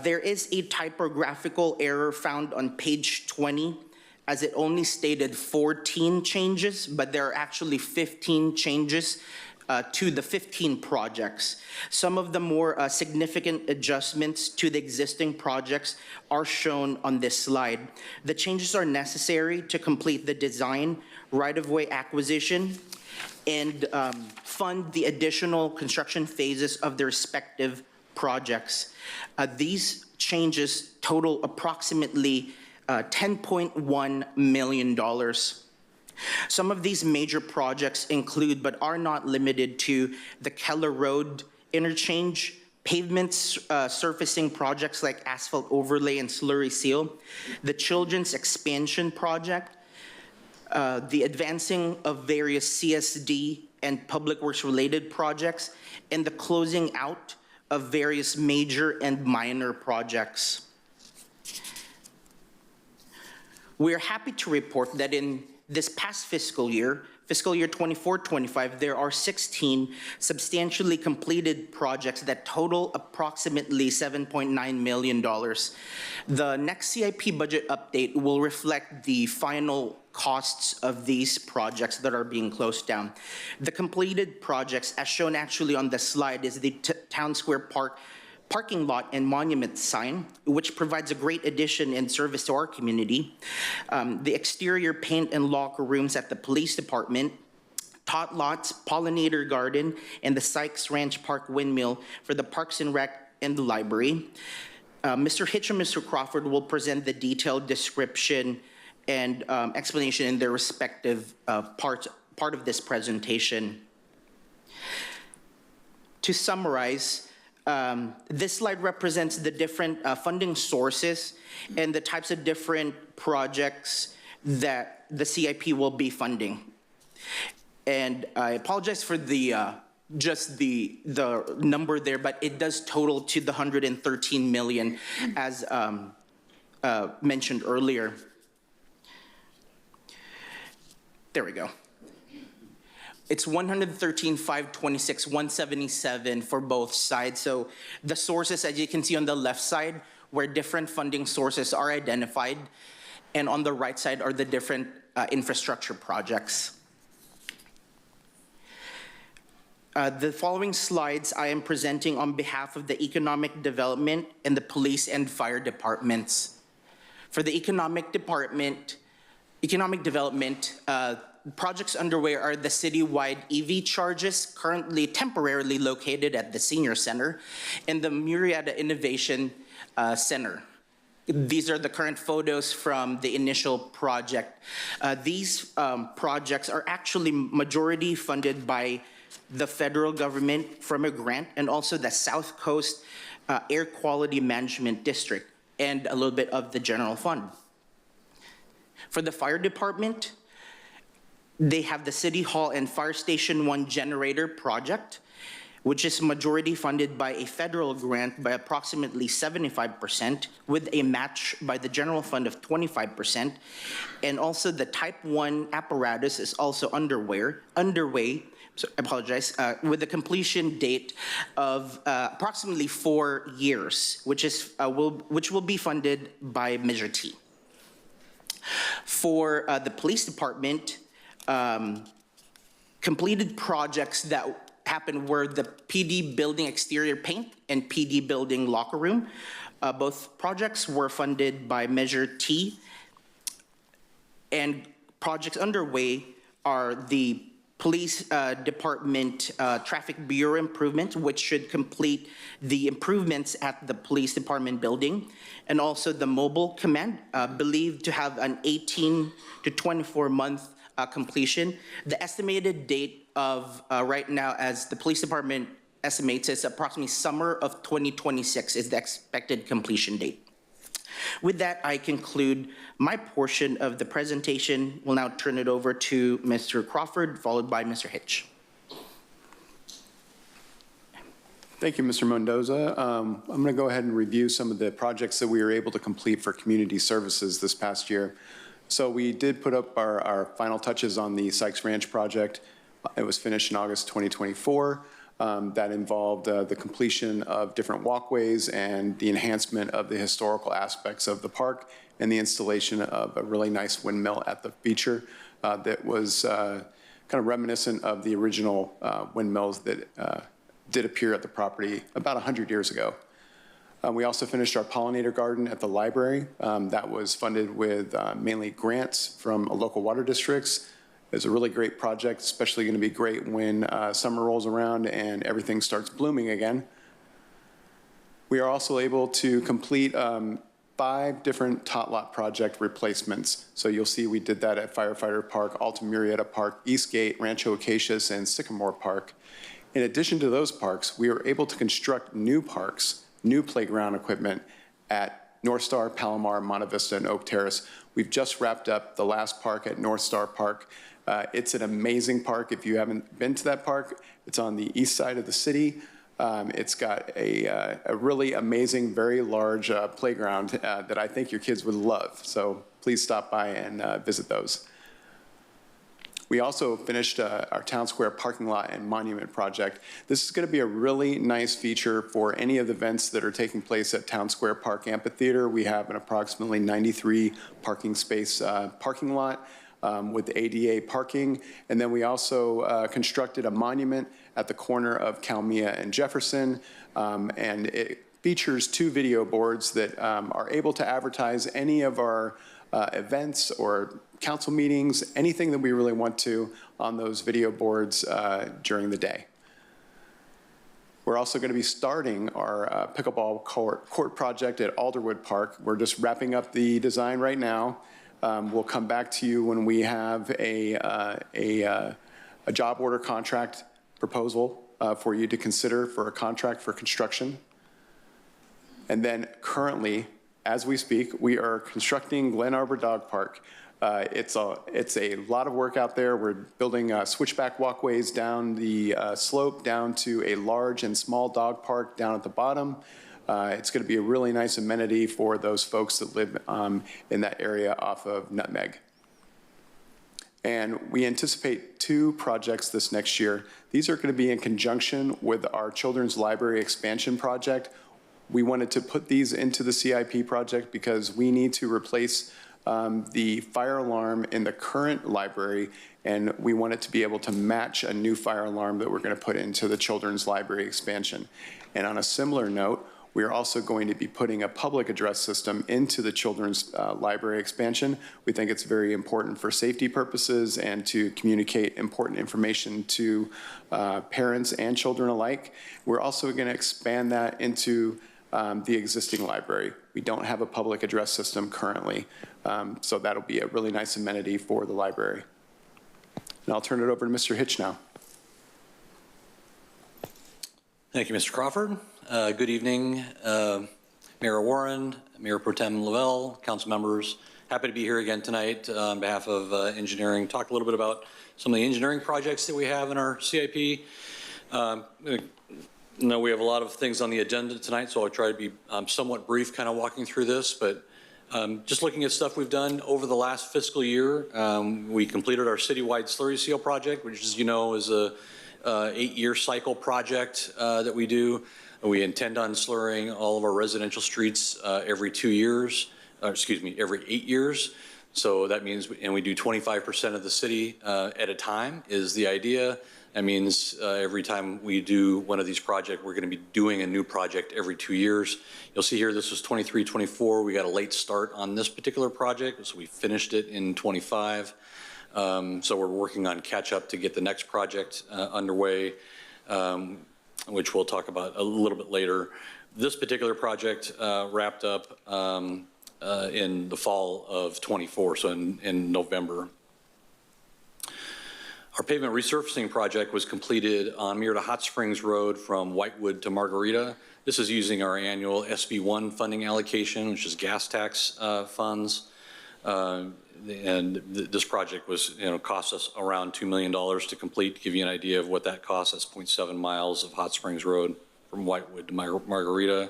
There is a typographical error found on page 20, as it only stated 14 changes, but there are actually 15 changes to the 15 projects. Some of the more significant adjustments to the existing projects are shown on this slide. The changes are necessary to complete the design, right-of-way acquisition, and fund the additional construction phases of the respective projects. These changes total approximately $10.1 million. Some of these major projects include, but are not limited to, the Keller Road interchange, pavements, surfacing projects like asphalt overlay and slurry seal, the Children's Expansion Project, the advancing of various CSD and Public Works related projects, and the closing out of various major and minor projects. We are happy to report that in this past fiscal year 24-25, there are 16 substantially completed projects that total approximately $7.9 million. The next CIP budget update will reflect the final costs of these projects that are being closed down. The completed projects, as shown actually on the slide, is the Town Square parking lot and monument sign, which provides a great addition and service to our community. The exterior paint and locker rooms at the police department, tot lots, pollinator garden, and the Sykes Ranch Park windmill for the Parks and Rec and the library. Mr. Hitch and Mr. Crawford will present the detailed description and explanation in their respective part of this presentation. To summarize, this slide represents the different funding sources and the types of different projects that the CIP will be funding. And I apologize for the just the number there, but it does total to the 113 million as mentioned earlier. There we go. It's 113,526, 177 for both sides. So the sources, as you can see on the left side, where different funding sources are identified, and on the right side are the different infrastructure projects. The following slides I am presenting on behalf of the Economic Development and the Police and Fire Departments. For the Economic Department, Economic development, projects underway are the citywide EV charges currently temporarily located at the Senior Center and the Murrieta Innovation Center. These are the current photos from the initial project. These projects are actually majority funded by the federal government from a grant, and also the South Coast Air Quality Management District, and a little bit of the general fund. For the fire department, they have the City Hall and Fire Station 1 generator project, which is majority funded by a federal grant by approximately 75%, with a match by the general fund of 25%. And also the Type 1 apparatus is also underway, so I apologize, with a completion date of approximately 4 years, which will be funded by Measure T. For the police department, completed projects that happened were the PD building exterior paint and PD building locker room. Both projects were funded by Measure T, and projects underway are the police department traffic bureau improvement, which should complete the improvements at the police department building, and also the mobile command, believed to have an 18 to 24 month completion. The estimated date of right now, as the police department estimates, is approximately summer of 2026 is the expected completion date. With that, I conclude my portion of the presentation. We'll now turn it over to Mr. Crawford, followed by Mr. Hitch. Thank you, Mr. Mendoza. I'm going to go ahead and review some of the projects that we were able to complete for community services this past year. So we did put up our final touches on the Sykes Ranch project. It was finished in August 2024. That involved the completion of different walkways and the enhancement of the historical aspects of the park, and the installation of a really nice windmill at the feature that was kind of reminiscent of the original windmills that did appear at the property about 100 years ago. We also finished our pollinator garden at the library. That was funded with mainly grants from local water districts. It's a really great project, especially going to be great when summer rolls around and everything starts blooming again. We are also able to complete 5 different tot lot project replacements. So you'll see we did that at Firefighter Park, Alta Murrieta Park, Eastgate, Rancho Acacias, and Sycamore Park. In addition to those parks, we were able to construct new parks, new playground equipment at North Star, Palomar, Monte Vista, and Oak Terrace. We've just wrapped up the last park at North Star Park. It's an amazing park. If you haven't been to that park, it's on the east side of the city. It's got a really amazing, very large playground that I think your kids would love. So please stop by and visit those. We also finished our Town Square parking lot and monument project. This is going to be a really nice feature for any of the events that are taking place at Town Square Park Amphitheater. We have an approximately 93 parking space parking lot with ADA parking. And then we also constructed a monument at the corner of Calmia and Jefferson. And it features 2 video boards that are able to advertise any of our events or council meetings, anything that we really want to on those video boards during the day. We're also going to be starting our pickleball court project at Alderwood Park. We're just wrapping up the design right now. We'll come back to you when we have a job order contract proposal for you to consider for a contract for construction. And then currently, as we speak, we are constructing Glen Arbor Dog Park. It's a lot of work out there. We're building switchback walkways down the slope down to a large and small dog park down at the bottom. It's going to be a really nice amenity for those folks that live in that area off of Nutmeg. And we anticipate 2 projects this next year. These are going to be in conjunction with our Children's Library expansion project. We wanted to put these into the CIP project because we need to replace the fire alarm in the current library, and we want it to be able to match a new fire alarm that we're going to put into the Children's Library expansion. And on a similar note, We are also going to be putting a public address system into the children's library expansion. We think it's very important for safety purposes and to communicate important information to parents and children alike. We're also going to expand that into the existing library. We don't have a public address system currently, so that'll be a really nice amenity for the library. And I'll turn it over to Mr. Hitch now. Thank you, Mr. Crawford. Good evening, Mayor Warren, Mayor Pro Tem Lavelle, council members. Happy to be here again tonight on behalf of engineering. Talk a little bit about some of the engineering projects that we have in our CIP. I know we have a lot of things on the agenda tonight, so I'll try to be somewhat brief, kind of walking through this, but just looking at stuff we've done over the last fiscal year. We completed our citywide slurry seal project, which, as you know, is a 8-year cycle project that we do. We intend on slurring all of our residential streets every 2 years, every 8 years. So that means, and we do 25% of the city at a time is the idea. That means every time we do one of these projects, we're going to be doing a new project every 2 years. You'll see here, this was 23-24. We got a late start on this particular project, so we finished it in 25. So we're working on catch up to get the next project underway, which we'll talk about a little bit later. This particular project wrapped up in the fall of 24, so in November. Our pavement resurfacing project was completed on Murrieta Hot Springs Road from Whitewood to Margarita. This is using our annual SB1 funding allocation, which is gas tax funds. And this project was, cost us around $2 million to complete. To give you an idea of what that costs, that's 0.7 miles of Hot Springs Road from Whitewood to Margarita.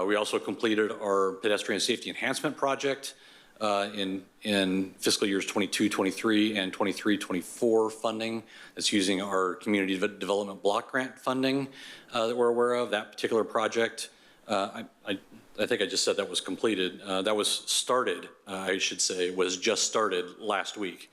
We also completed our pedestrian safety enhancement project in fiscal years 22-23 and 23-24 funding. That's using our community development block grant funding that we're aware of. That particular project, I think I just said that was completed. That was started, I should say, was just started last week.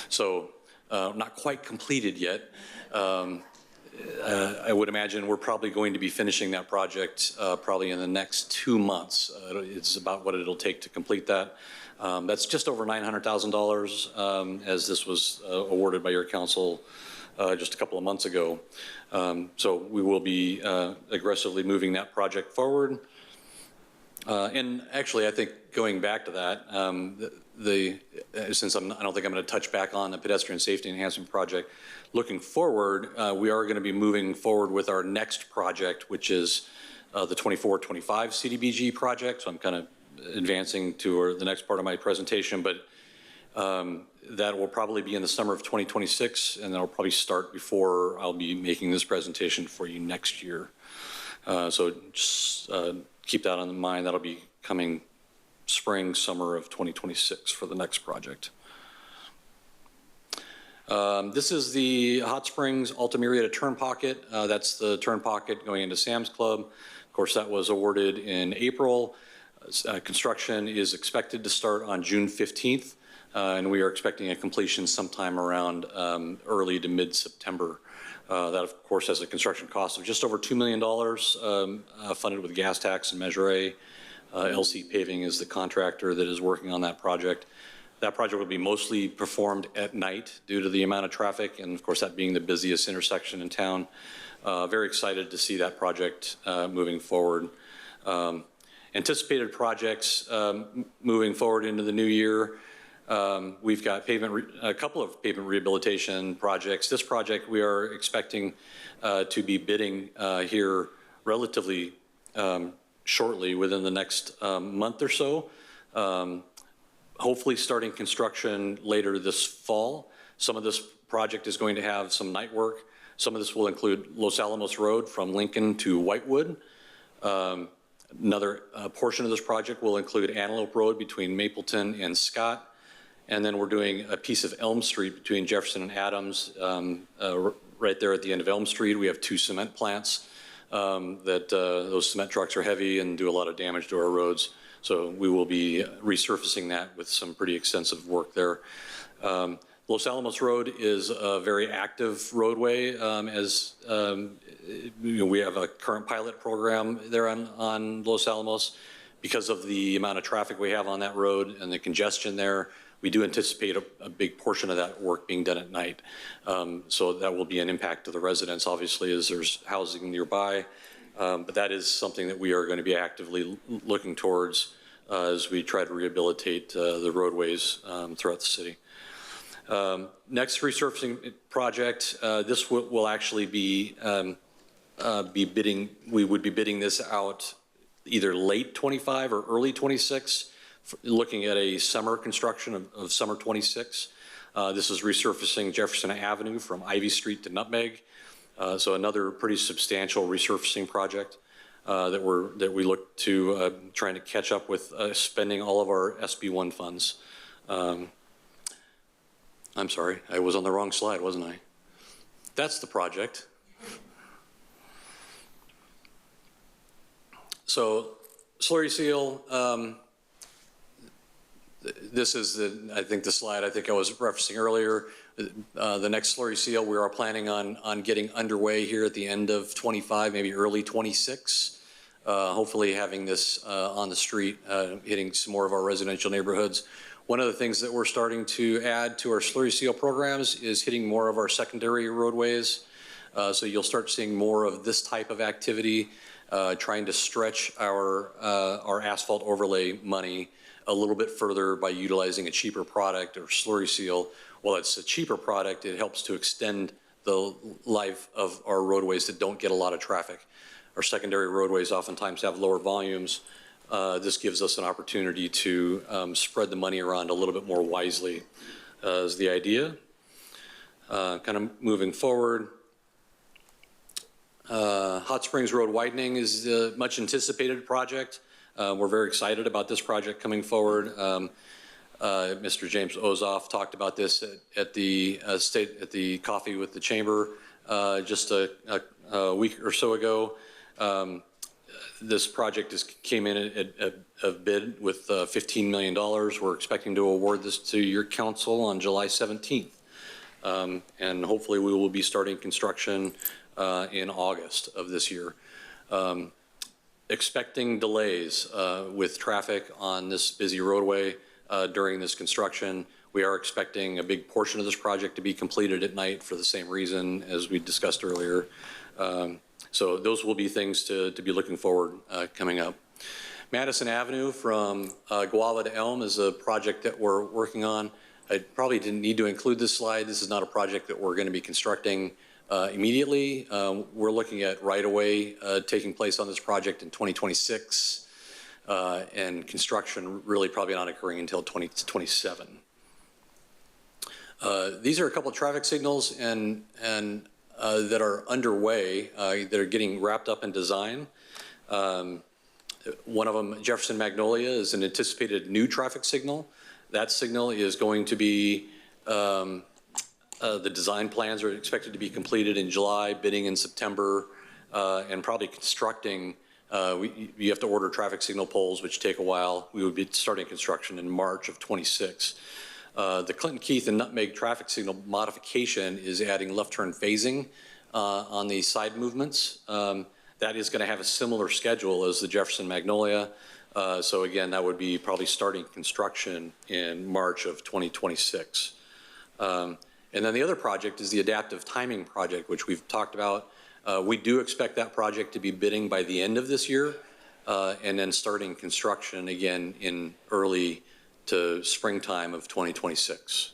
So not quite completed yet. I would imagine we're probably going to be finishing that project probably in the next 2 months. It's about what it'll take to complete that. That's just over $900,000 as this was awarded by your council just a couple of months ago. So we will be aggressively moving that project forward. And actually, I think going back to that, since I don't think I'm going to touch back on the pedestrian safety enhancement project, looking forward, we are going to be moving forward with our next project, which is the 24-25 CDBG project. So I'm kind of advancing to the next part of my presentation, but that will probably be in the summer of 2026, and that'll probably start before I'll be making this presentation for you next year. So just keep that in mind. That'll be coming spring, summer of 2026 for the next project. This is the Hot Springs Alta Murrieta turn pocket. That's the turn pocket going into Sam's Club. Of course, that was awarded in April. Construction is expected to start on June 15th, and we are expecting a completion sometime around early to mid-September. That, of course, has a construction cost of just over $2 million, funded with gas tax and Measure A. LC Paving is the contractor that is working on that project. That project will be mostly performed at night due to the amount of traffic, and of course, that being the busiest intersection in town. Very excited to see that project moving forward. Anticipated projects moving forward into the new year. We've got a couple of pavement rehabilitation projects. This project we are expecting to be bidding here relatively shortly, within the next month or so. Hopefully starting construction later this fall. Some of this project is going to have some night work. Some of this will include Los Alamos Road from Lincoln to Whitewood. Another portion of this project will include Antelope Road between Mapleton and Scott. And then we're doing a piece of Elm Street between Jefferson and Adams. Right there at the end of Elm Street, we have 2 cement plants that those cement trucks are heavy and do a lot of damage to our roads. So we will be resurfacing that with some pretty extensive work there. Los Alamos Road is a very active roadway, we have a current pilot program there on Los Alamos. Because of the amount of traffic we have on that road and the congestion there, we do anticipate a big portion of that work being done at night. So that will be an impact to the residents, obviously, as there's housing nearby. But that is something that we are going to be actively looking towards as we try to rehabilitate the roadways throughout the city. Next resurfacing project, this will actually be bidding, we would be bidding this out either late 25 or early 26, looking at a summer construction of summer 26. This is resurfacing Jefferson Avenue from Ivy Street to Nutmeg. So another pretty substantial resurfacing project that we look to trying to catch up with spending all of our SB1 funds. I'm sorry, I was on the wrong slide, wasn't I? That's the project. So slurry seal, this is I think the slide I think I was referencing earlier. The next slurry seal we are planning on getting underway here at the end of 25, maybe early 26. Hopefully having this on the street, hitting some more of our residential neighborhoods. One of the things that we're starting to add to our slurry seal programs is hitting more of our secondary roadways. So you'll start seeing more of this type of activity, trying to stretch our asphalt overlay money a little bit further by utilizing a cheaper product or slurry seal. While it's a cheaper product, it helps to extend the life of our roadways that don't get a lot of traffic. Our secondary roadways oftentimes have lower volumes. This gives us an opportunity to spread the money around a little bit more wisely, is the idea. Kind of moving forward. Hot Springs Road widening is a much anticipated project. We're very excited about this project coming forward. Mr. James Ozoff talked about this at the coffee with the chamber just a week or so ago. This project came in at a bid with $15 million. We're expecting to award this to your council on July 17th. And hopefully we will be starting construction in August of this year. Expecting delays with traffic on this busy roadway during this construction. We are expecting a big portion of this project to be completed at night for the same reason as we discussed earlier. So those will be things to be looking forward coming up. Madison Avenue from Guava to Elm is a project that we're working on. I probably didn't need to include this slide. This is not a project that we're going to be constructing immediately. We're looking at right-of-way taking place on this project in 2026, and construction really probably not occurring until 2027. These are a couple of traffic signals and that are underway, that are getting wrapped up in design. One of them, Jefferson Magnolia, is an anticipated new traffic signal. That signal is going to be, the design plans are expected to be completed in July, bidding in September, and probably constructing. You have to order traffic signal poles, which take a while. We would be starting construction in March of 26. The Clinton Keith and Nutmeg traffic signal modification is adding left turn phasing on the side movements. That is going to have a similar schedule as the Jefferson Magnolia. So again, that would be probably starting construction in March of 2026. And then the other project is the adaptive timing project, which we've talked about. We do expect that project to be bidding by the end of this year, and then starting construction again in early to springtime of 2026.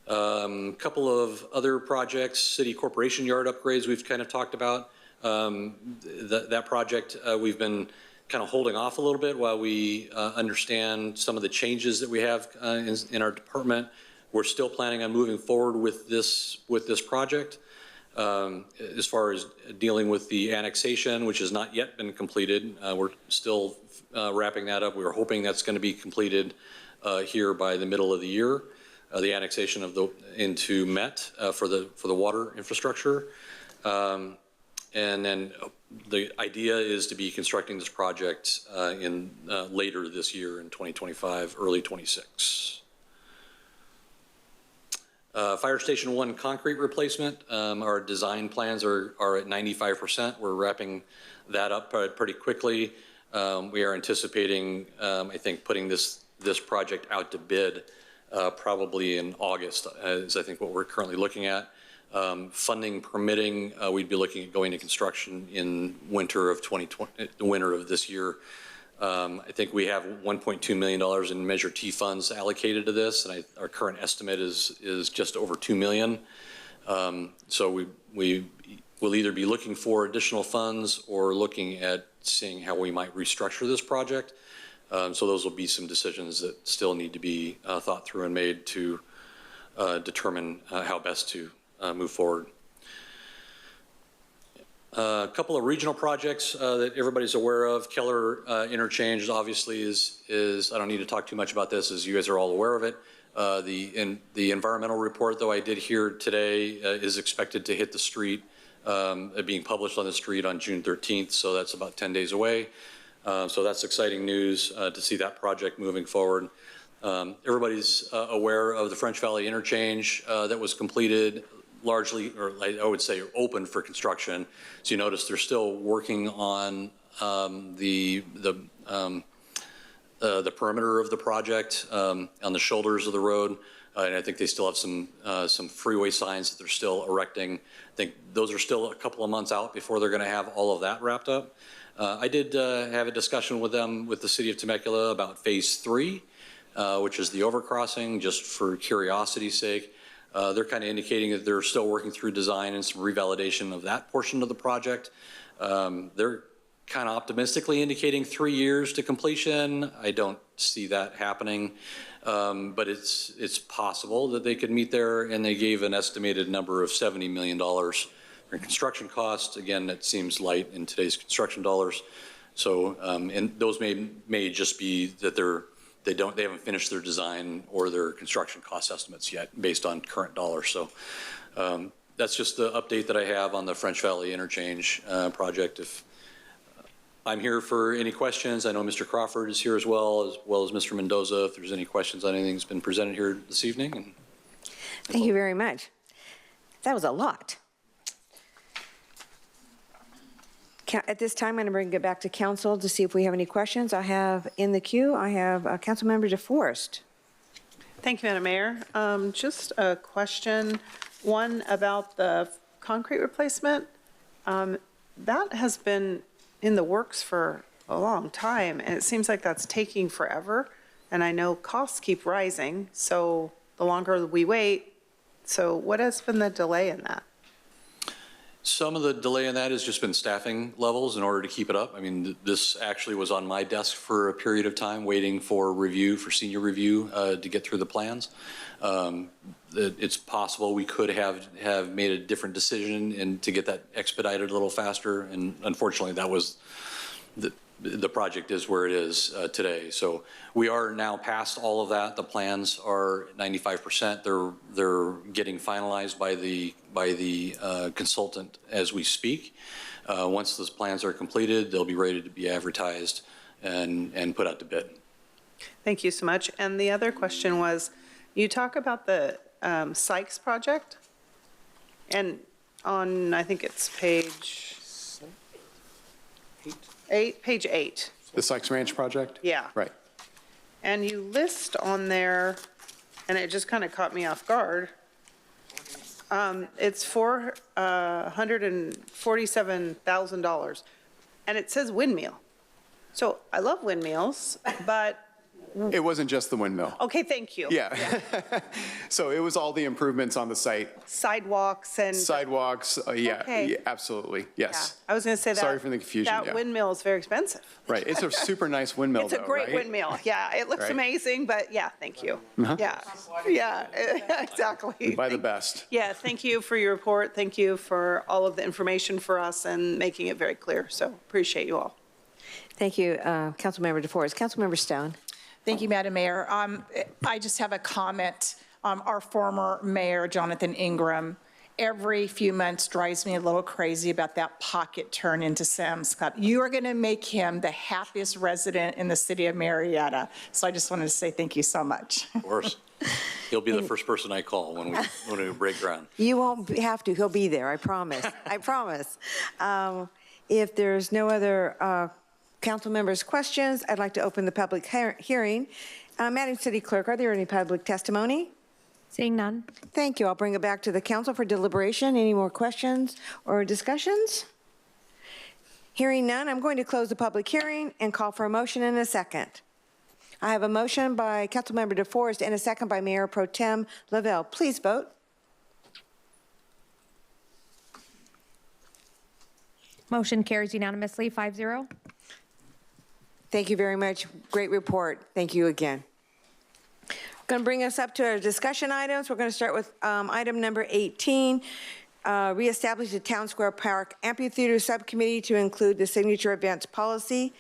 Couple of other projects, city corporation yard upgrades we've kind of talked about. That project we've been kind of holding off a little bit while we understand some of the changes that we have in our department. We're still planning on moving forward with this project. As far as dealing with the annexation, which has not yet been completed, we're still wrapping that up. We were hoping that's going to be completed here by the middle of the year. The annexation of into Met for the water infrastructure. And And then the idea is to be constructing this project in later this year in 2025, early 26. Fire Station 1 concrete replacement, our design plans are at 95%. We're wrapping that up pretty quickly. We are anticipating, I think, putting this project out to bid probably in August is I think what we're currently looking at. Funding permitting, we'd be looking at going to construction in winter of 2020, the winter of this year. I think we have $1.2 million in Measure T funds allocated to this, and our current estimate is just over $2 million. So we will either be looking for additional funds or looking at seeing how we might restructure this project. So those will be some decisions that still need to be thought through and made to determine how best to move forward. A couple of regional projects that everybody's aware of. Keller Interchange obviously is, I don't need to talk too much about this, as you guys are all aware of it. The environmental report, though, I did hear today is expected to hit the street, being published on the street on June 13th, so that's about 10 days away. So that's exciting news to see that project moving forward. Everybody's aware of the French Valley Interchange that was completed largely, or I would say open for construction. So you notice they're still working on the perimeter of the project on the shoulders of the road. And I think they still have some freeway signs that they're still erecting. I think those are still a couple of months out before they're going to have all of that wrapped up. I did have a discussion with them, with the city of Temecula, about phase 3, which is the overcrossing, just for curiosity's sake. They're kind of indicating that they're still working through design and some revalidation of that portion of the project. They're kind of optimistically indicating 3 years to completion. I don't see that happening, but it's possible that they could meet there, and they gave an estimated number of $70 million for construction costs. Again, that seems light in today's construction dollars. So, and those may just be that they haven't finished their design or their construction cost estimates yet based on current dollars. So that's just the update that I have on the French Valley Interchange project. If I'm here for any questions, I know Mr. Crawford is here as well as Mr. Mendoza, if there's any questions on anything that's been presented here this evening. And thank you very much. That was a lot. At this time, I'm going to bring it back to council to see if we have any questions. I have in the queue, I have Councilmember DeForest. Thank you, Madam Mayor. Just a question, one about the concrete replacement. That has been in the works for a long time, and it seems like that's taking forever. And I know costs keep rising, so the longer we wait, so what has been the delay in that? some of the delay in that has just been staffing levels in order to keep it up. I mean, this actually was on my desk for a period of time, waiting for review, for senior review, to get through the plans. It's possible we could have made a different decision and to get that expedited a little faster. And unfortunately, that was the project is where it is today. So we are now past all of that. The plans are 95%. They're getting finalized by the consultant as we speak. Once those plans are completed, they'll be ready to be advertised and put out to bid. Thank you so much. And the other question was, you talk about the Sykes project, and on, I think it's page 8. The Sykes Ranch project? Yeah. Right. And you list on there, and it just kind of caught me off guard. It's $447,000, and it says windmill. So I love windmills, but. It wasn't just the windmill. Okay, thank you. Yeah. So it was all the improvements on the site. Sidewalks and. Sidewalks, yeah, Okay. yeah, absolutely, yes. Yeah. I was going to say that. Sorry for the confusion, That yeah. windmill is very expensive. Right, it's a super nice windmill It's a though, great right? windmill. Yeah, it looks Right. amazing, but yeah, thank you. Uh-huh. Yeah, exactly. By the best. Yeah, thank you for your report. Thank you for all of the information for us and making it very clear. So appreciate you all. Thank you, Councilmember DeForest. Councilmember Stone. Thank you, Madam Mayor. I just have a comment. Our former mayor, Jonathan Ingram, every few months drives me a little crazy about that pocket turn into Sam's Club. You are going to make him the happiest resident in the city of Murrieta. So I just wanted to say thank you so much. Of course. He'll be the first person I call when we break ground. You won't have to. He'll be there. I promise. I promise. If there's no other council members' questions, I'd like to open the public hearing. Madam City Clerk, are there any public testimony? Seeing none. Thank you. I'll bring it back to the council for deliberation. Any more questions or discussions? Hearing none, I'm going to close the public hearing and call for a motion in a second. I have a motion by Councilmember DeForest and a second by Mayor Pro Tem Lavelle. Please vote. Motion carries unanimously, 5-0. Thank you very much. Great report. Thank you again. Going to bring us up to our discussion items. We're going to start with item number 18, reestablish the Town Square Park Amphitheater Subcommittee to include the signature events policy.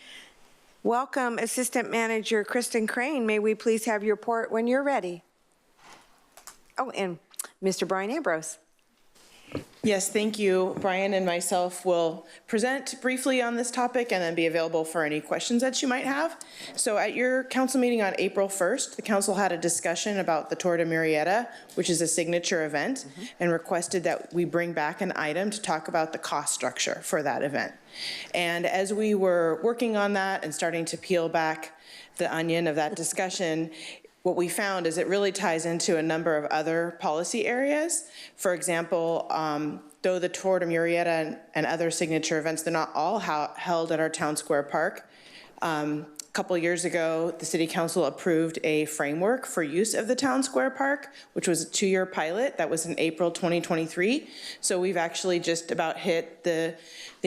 Welcome, Assistant Manager Kristen Crane. May we please have your report when you're ready? Oh, and Mr. Brian Ambrose. Yes, thank you. Brian and myself will present briefly on this topic and then be available for any questions that you might have. So at your council meeting on April 1st, the council had a discussion about the Tour de Murrieta, which is a signature event, and requested that we bring back an item to talk about the cost structure for that event. And as we were working on that and starting to peel back the onion of that discussion, what we found is it really ties into a number of other policy areas. For example, though the Tour de Murrieta and other signature events, they're not all held at our Town Square Park. A couple of years ago, the City Council approved a framework for use of the Town Square Park, which was a 2-year pilot. That was in April 2023. So we've actually just about hit the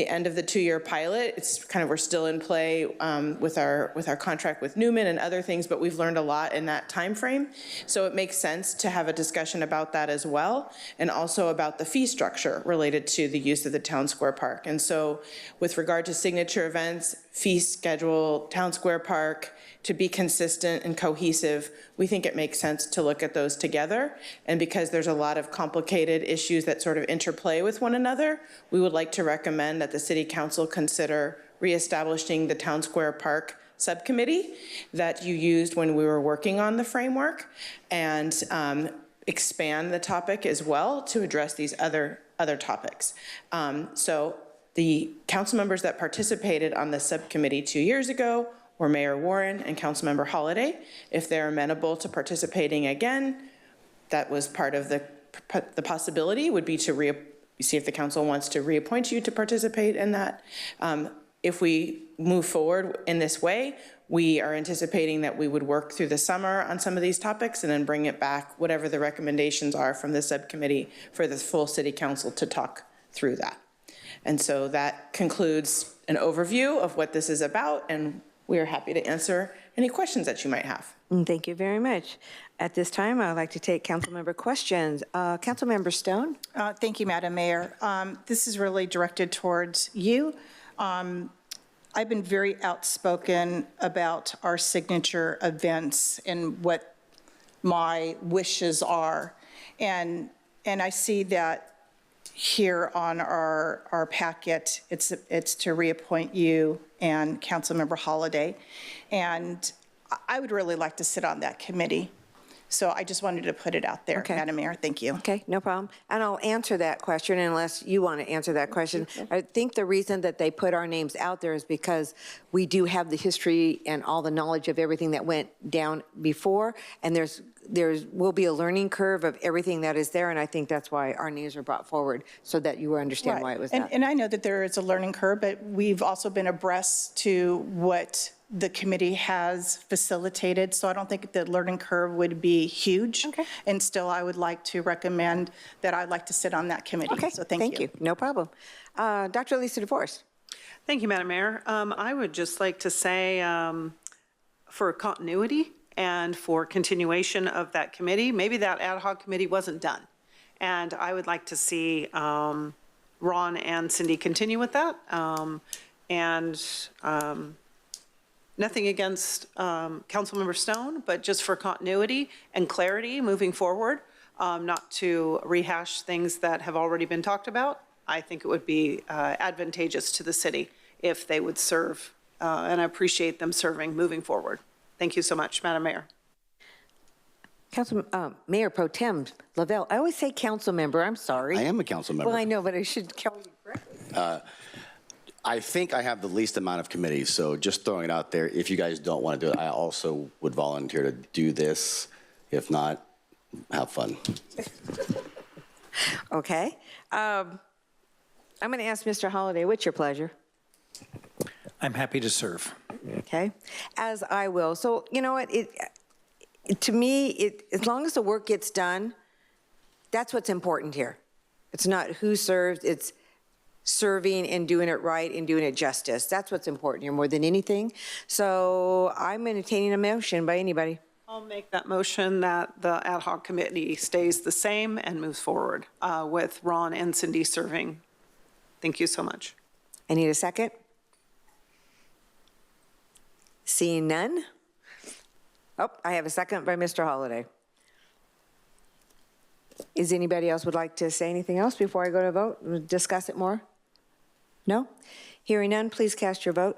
end of the 2-year pilot. It's kind of, we're still in play with our contract with Newman and other things, but we've learned a lot in that time frame. So it makes sense to have a discussion about that as well, and also about the fee structure related to the use of the Town Square Park. And so with regard to signature events, fee schedule, Town Square Park, to be consistent and cohesive, we think it makes sense to look at those together. And because there's a lot of complicated issues that sort of interplay with one another, we would like to recommend that the City Council consider reestablishing the Town Square Park subcommittee that you used when we were working on the framework, and expand the topic as well to address these other topics. So the council members that participated on the subcommittee 2 years ago were Mayor Warren and Councilmember Holliday. If they're amenable to participating again, that was part of the possibility would be to see if the council wants to reappoint you to participate in that. If we move forward in this way, we are anticipating that we would work through the summer on some of these topics and then bring it back, whatever the recommendations are from the subcommittee, for the full City Council to talk through that. And so that concludes an overview of what this is about, and we are happy to answer any questions that you might have. Thank you very much. At this time, I'd like to take council member questions. Councilmember Stone. Thank you, Madam Mayor. This is really directed towards you. I've been very outspoken about our signature events and what my wishes are. And I see that here on our packet, it's to reappoint you and Councilmember Holliday. And I would really like to sit on that committee. So I just wanted to put it out there, Okay. Madam Mayor. Thank you. Okay, no problem. And I'll answer that question unless you want to answer that question. I think the reason that they put our names out there is because we do have the history and all the knowledge of everything that went down before, and there will be a learning curve of everything that is there, and I think that's why our names are brought forward, so that you understand Right. why it was and, that. and I know that there is a learning curve, but we've also been abreast to what the committee has facilitated, so I don't think the learning curve would be huge. Okay. And still, I would like to recommend that I'd like to sit on that committee. Okay, so thank you. No problem. Dr. Lisa DeForest. Thank you, Madam Mayor. I would just like to say, for continuity and for continuation of that committee, maybe that ad hoc committee wasn't done. And I would like to see Ron and Cindy continue with that. Nothing against Councilmember Stone, but just for continuity and clarity moving forward, not to rehash things that have already been talked about. I think it would be advantageous to the city if they would serve, and I appreciate them serving moving forward. Thank you so much, Madam Mayor. Mayor Pro Tem Lavelle. I always say council member. I'm sorry. I am a council member. Well, I know, but I should call you correctly. I think I have the least amount of committees, so just throwing it out there, if you guys don't want to do it, I also would volunteer to do this. If not, have fun. Okay. I'm going to ask Mr. Holliday, what's your pleasure? I'm happy to serve. Okay, as I will. So, you know what, to me, as long as the work gets done, that's what's important here. It's not who serves, it's serving and doing it right and doing it justice. That's what's important here more than anything. So I'm entertaining a motion by anybody. I'll make that motion that the ad hoc committee stays the same and moves forward with Ron and Cindy serving. Thank you so much. I need a second. Seeing none. Oh, I have a second by Mr. Holliday. Is anybody else would like to say anything else before I go to vote? Discuss it more? No? Hearing none, please cast your vote.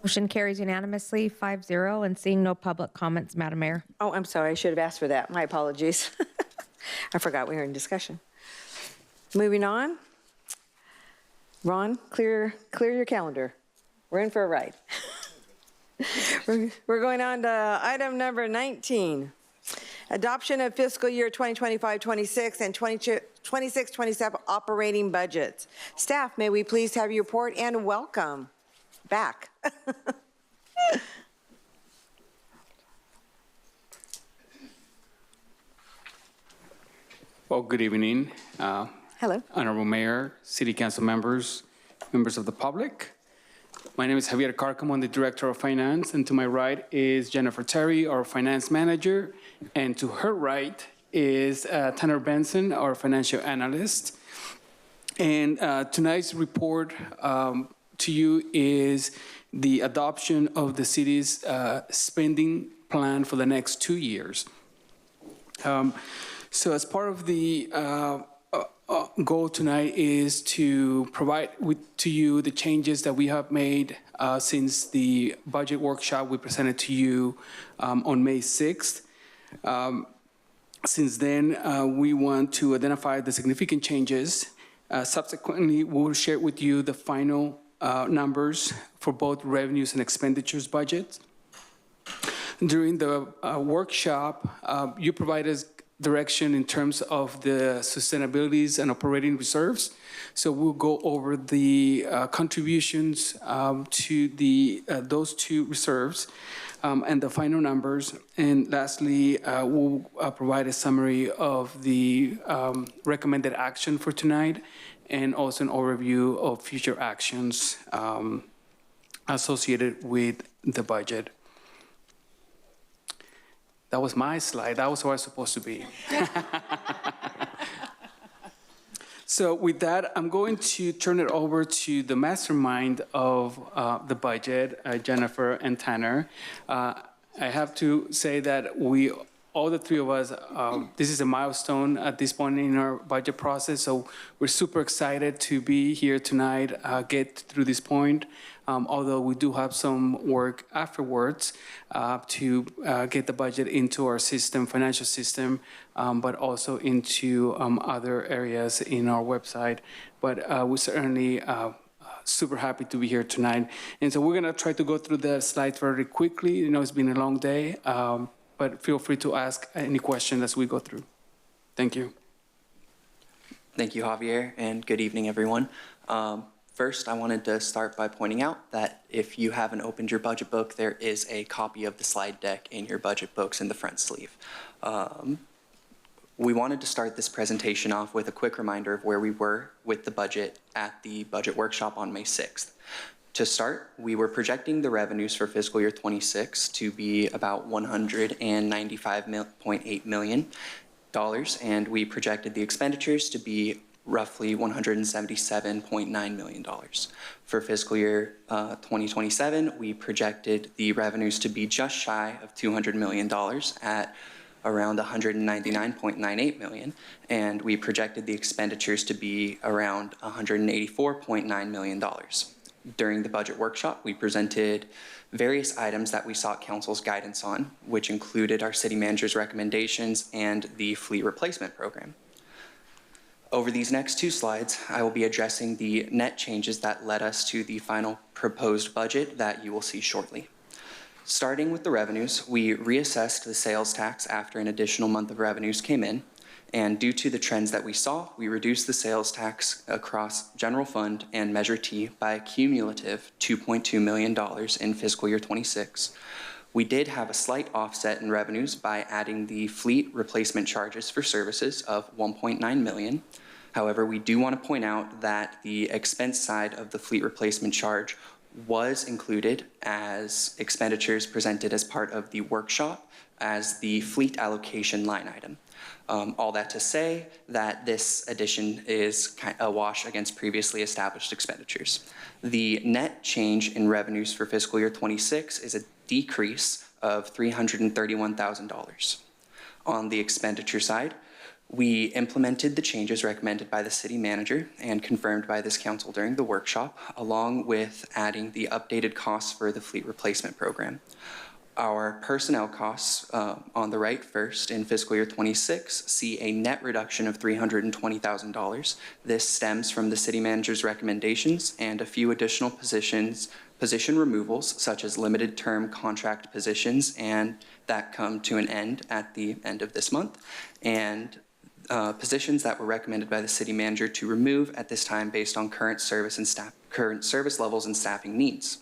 Motion carries unanimously, 5-0, and seeing no public comments, Madam Mayor. Oh, I'm sorry, I should have asked for that. My apologies. I forgot we were in discussion. Moving on. Ron, clear your calendar. We're in for a ride. We're going on to item number 19. Adoption of fiscal year 2025-26 and 26-27 operating budgets. Staff, may we please have your report and welcome back. Well, good evening. Hello. Honorable Mayor, City Council members, members of the public. My name is Javier Carcamo, I'm the Director of Finance, and to my right is Jennifer Terry, our Finance Manager, and to her right is Tanner Benson, our Financial Analyst. And tonight's report to you is the adoption of the city's spending plan for the next 2 years. So as part of the goal tonight is to provide to you the changes that we have made since the budget workshop we presented to you on May 6th. Since then, we want to identify the significant changes. Subsequently, we'll share with you the final numbers for both revenues and expenditures budgets. During the workshop, you provided us direction in terms of the sustainabilities and operating reserves. So we'll go over the contributions to those two reserves and the final numbers. And lastly, we'll provide a summary of the recommended action for tonight and also an overview of future actions associated with the budget. That was my slide. That was where I was supposed to be. So with that, I'm going to turn it over to the mastermind of the budget, Jennifer and Tanner. I have to say that all the three of us, this is a milestone at this point in our budget process, so we're super excited to be here tonight, get through this point. Although we do have some work afterwards to get the budget into our system, financial system, but also into other areas in our website. But we're certainly super happy to be here tonight. And so we're gonna try to go through the slides very quickly. You know, it's been a long day, but feel free to ask any question as we go through. Thank you. Thank you, Javier, and good evening, everyone. First, I wanted to start by pointing out that if you haven't opened your budget book, there is a copy of the slide deck in your budget books in the front sleeve. We wanted to start this presentation off with a quick reminder of where we were with the budget at the budget workshop on May 6th. To start, we were projecting the revenues for fiscal year 26 to be about $195.8 million, and we projected the expenditures to be roughly $177.9 million. For fiscal year 2027, we projected the revenues to be just shy of $200 million at around $199.98 million, and we projected the expenditures to be around $184.9 million. During the budget workshop, we presented various items that we sought council's guidance on, which included our city manager's recommendations and the fleet replacement program. Over these next two slides, I will be addressing the net changes that led us to the final proposed budget that you will see shortly. Starting with the revenues, we reassessed the sales tax after an additional month of revenues came in, and due to the trends that we saw, we reduced the sales tax across general fund and Measure T by a cumulative $2.2 million in fiscal year 26. We did have a slight offset in revenues by adding the fleet replacement charges for services of $1.9 million. However, we do want to point out that the expense side of the fleet replacement charge was included as expenditures presented as part of the workshop as the fleet allocation line item. All that to say that this addition is a wash against previously established expenditures. The net change in revenues for fiscal year 26 is a decrease of $331,000. On the expenditure side, we implemented the changes recommended by the city manager and confirmed by this council during the workshop, along with adding the updated costs for the fleet replacement program. Our personnel costs on the right first in fiscal year 26 see a net reduction of $320,000. This stems from the city manager's recommendations and a few additional position removals, such as limited term contract positions, and that come to an end at the end of this month, and positions that were recommended by the city manager to remove at this time based on current service levels and staffing needs.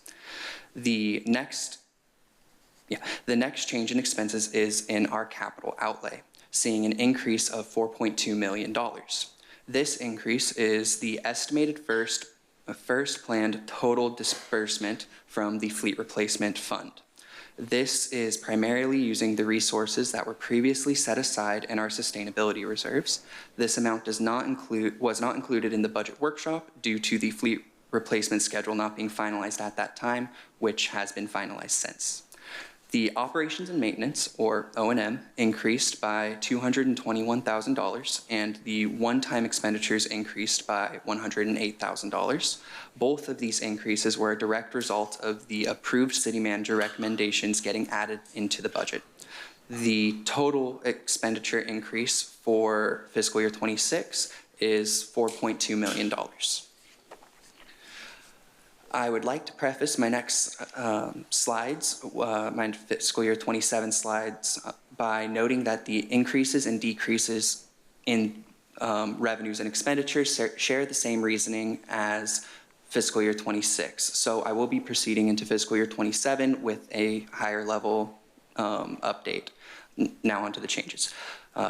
The next change in expenses is in our capital outlay, seeing an increase of $4.2 million. This increase is the estimated first planned total disbursement from the fleet replacement fund. This is primarily using the resources that were previously set aside in our sustainability reserves. This amount was not included in the budget workshop due to the fleet replacement schedule not being finalized at that time, which has been finalized since. The operations and maintenance, or O&M, increased by $221,000, and the one-time expenditures increased by $108,000. Both of these increases were a direct result of the approved city manager recommendations getting added into the budget. The total expenditure increase for fiscal year 26 is $4.2 million. I would like to preface my next slides, my fiscal year 27 slides, by noting that the increases and decreases in revenues and expenditures share the same reasoning as fiscal year 26. So I will be proceeding into fiscal year 27 with a higher level update. Now onto the changes.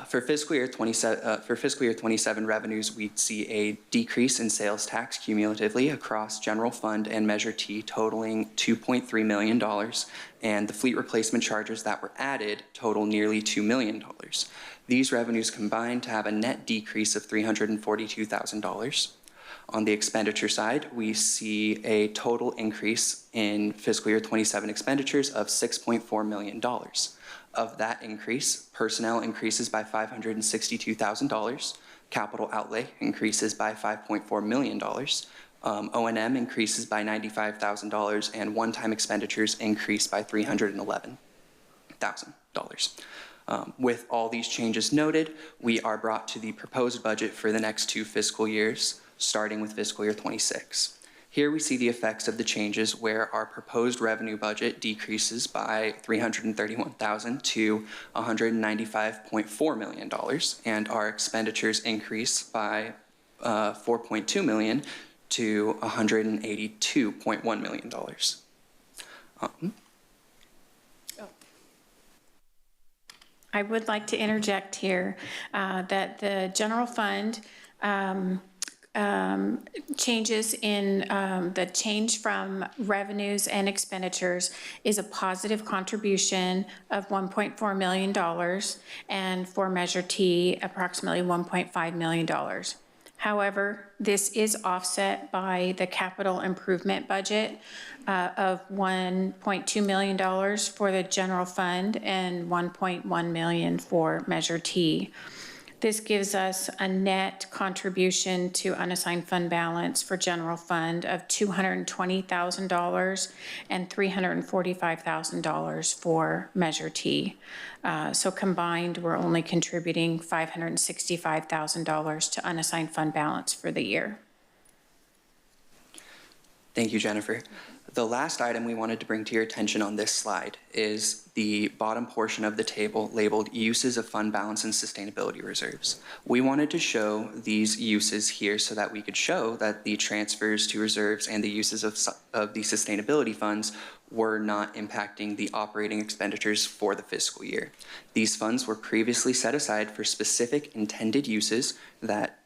For fiscal year 27 revenues, we see a decrease in sales tax cumulatively across general fund and Measure T totaling $2.3 million, and the fleet replacement charges that were added total nearly $2 million. These revenues combined to have a net decrease of $342,000. On the expenditure side, we see a total increase in fiscal year 27 expenditures of $6.4 million. Of that increase, personnel increases by $562,000, capital outlay increases by $5.4 million, O&M increases by $95,000, and one-time expenditures increase by $311,000. With all these changes noted, we are brought to the proposed budget for the next two fiscal years, starting with fiscal year 26. Here we see the effects of the changes where our proposed revenue budget decreases by $331,000 to $195.4 million, and our expenditures increase by $4.2 million to $182.1 million. I would like to interject here that the general fund changes in the change from revenues and expenditures is a positive contribution of $1.4 million, and for Measure T, approximately $1.5 million. However, this is offset by the capital improvement budget of $1.2 million for the general fund and $1.1 million for Measure T. This gives us a net contribution to unassigned fund balance for general fund of $220,000 and $345,000 for Measure T. So combined, we're only contributing $565,000 to unassigned fund balance for the year. Thank you, Jennifer. The last item we wanted to bring to your attention on this slide is the bottom portion of the table labeled Uses of Fund Balance and Sustainability Reserves. We wanted to show these uses here so that we could show that the transfers to reserves and the uses of the sustainability funds were not impacting the operating expenditures for the fiscal year. These funds were previously set aside for specific intended uses that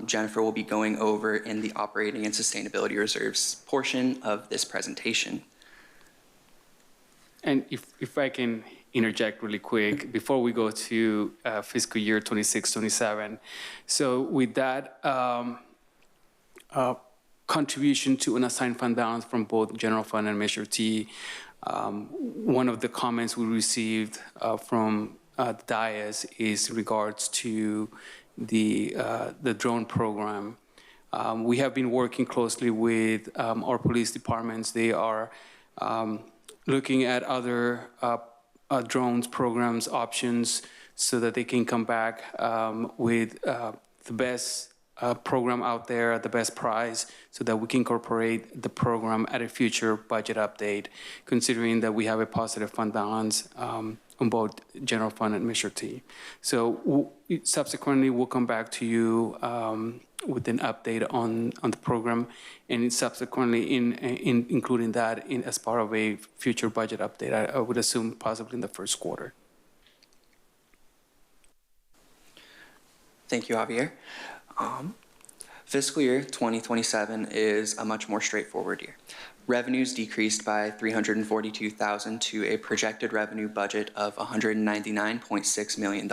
Jennifer will be going over in the operating and sustainability reserves portion of this presentation. And if I can interject really quick before we go to fiscal year 26-27. So with that contribution to unassigned fund balance from both general fund and Measure T, one of the comments we received from the dais is in regards to the drone program. We have been working closely with our police departments. They are looking at other drones programs options so that they can come back with the best program out there at the best price so that we can incorporate the program at a future budget update, considering that we have a positive fund balance on both general fund and Measure T. So subsequently, we'll come back to you with an update on the program, and subsequently including that as part of a future budget update. I would assume possibly in the first quarter. Thank you, Javier. Fiscal year 2027 is a much more straightforward year. Revenues decreased by $342,000 to a projected revenue budget of $199.6 million,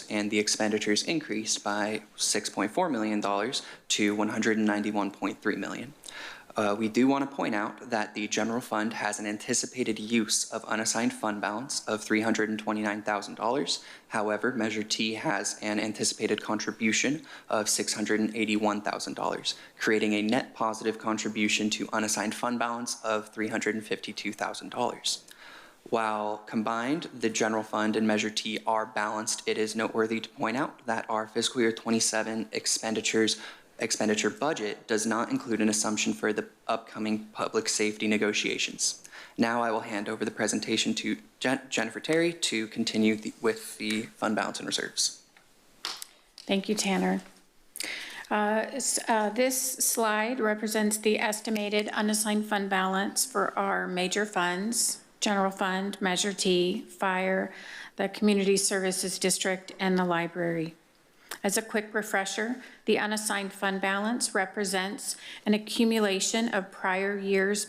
and the expenditures increased by $6.4 million to $191.3 million. We do want to point out that the general fund has an anticipated use of unassigned fund balance of $329,000. However, Measure T has an anticipated contribution of $681,000, creating a net positive contribution to unassigned fund balance of $352,000. While combined, the general fund and Measure T are balanced, it is noteworthy to point out that our fiscal year 27 expenditure budget does not include an assumption for the upcoming public safety negotiations. Now I will hand over the presentation to Jennifer Terry to continue with the fund balance and reserves. Thank you, Tanner. This slide represents the estimated unassigned fund balance for our major funds: general fund, Measure T, fire, the community services district, and the library. As a quick refresher, the unassigned fund balance represents an accumulation of prior year's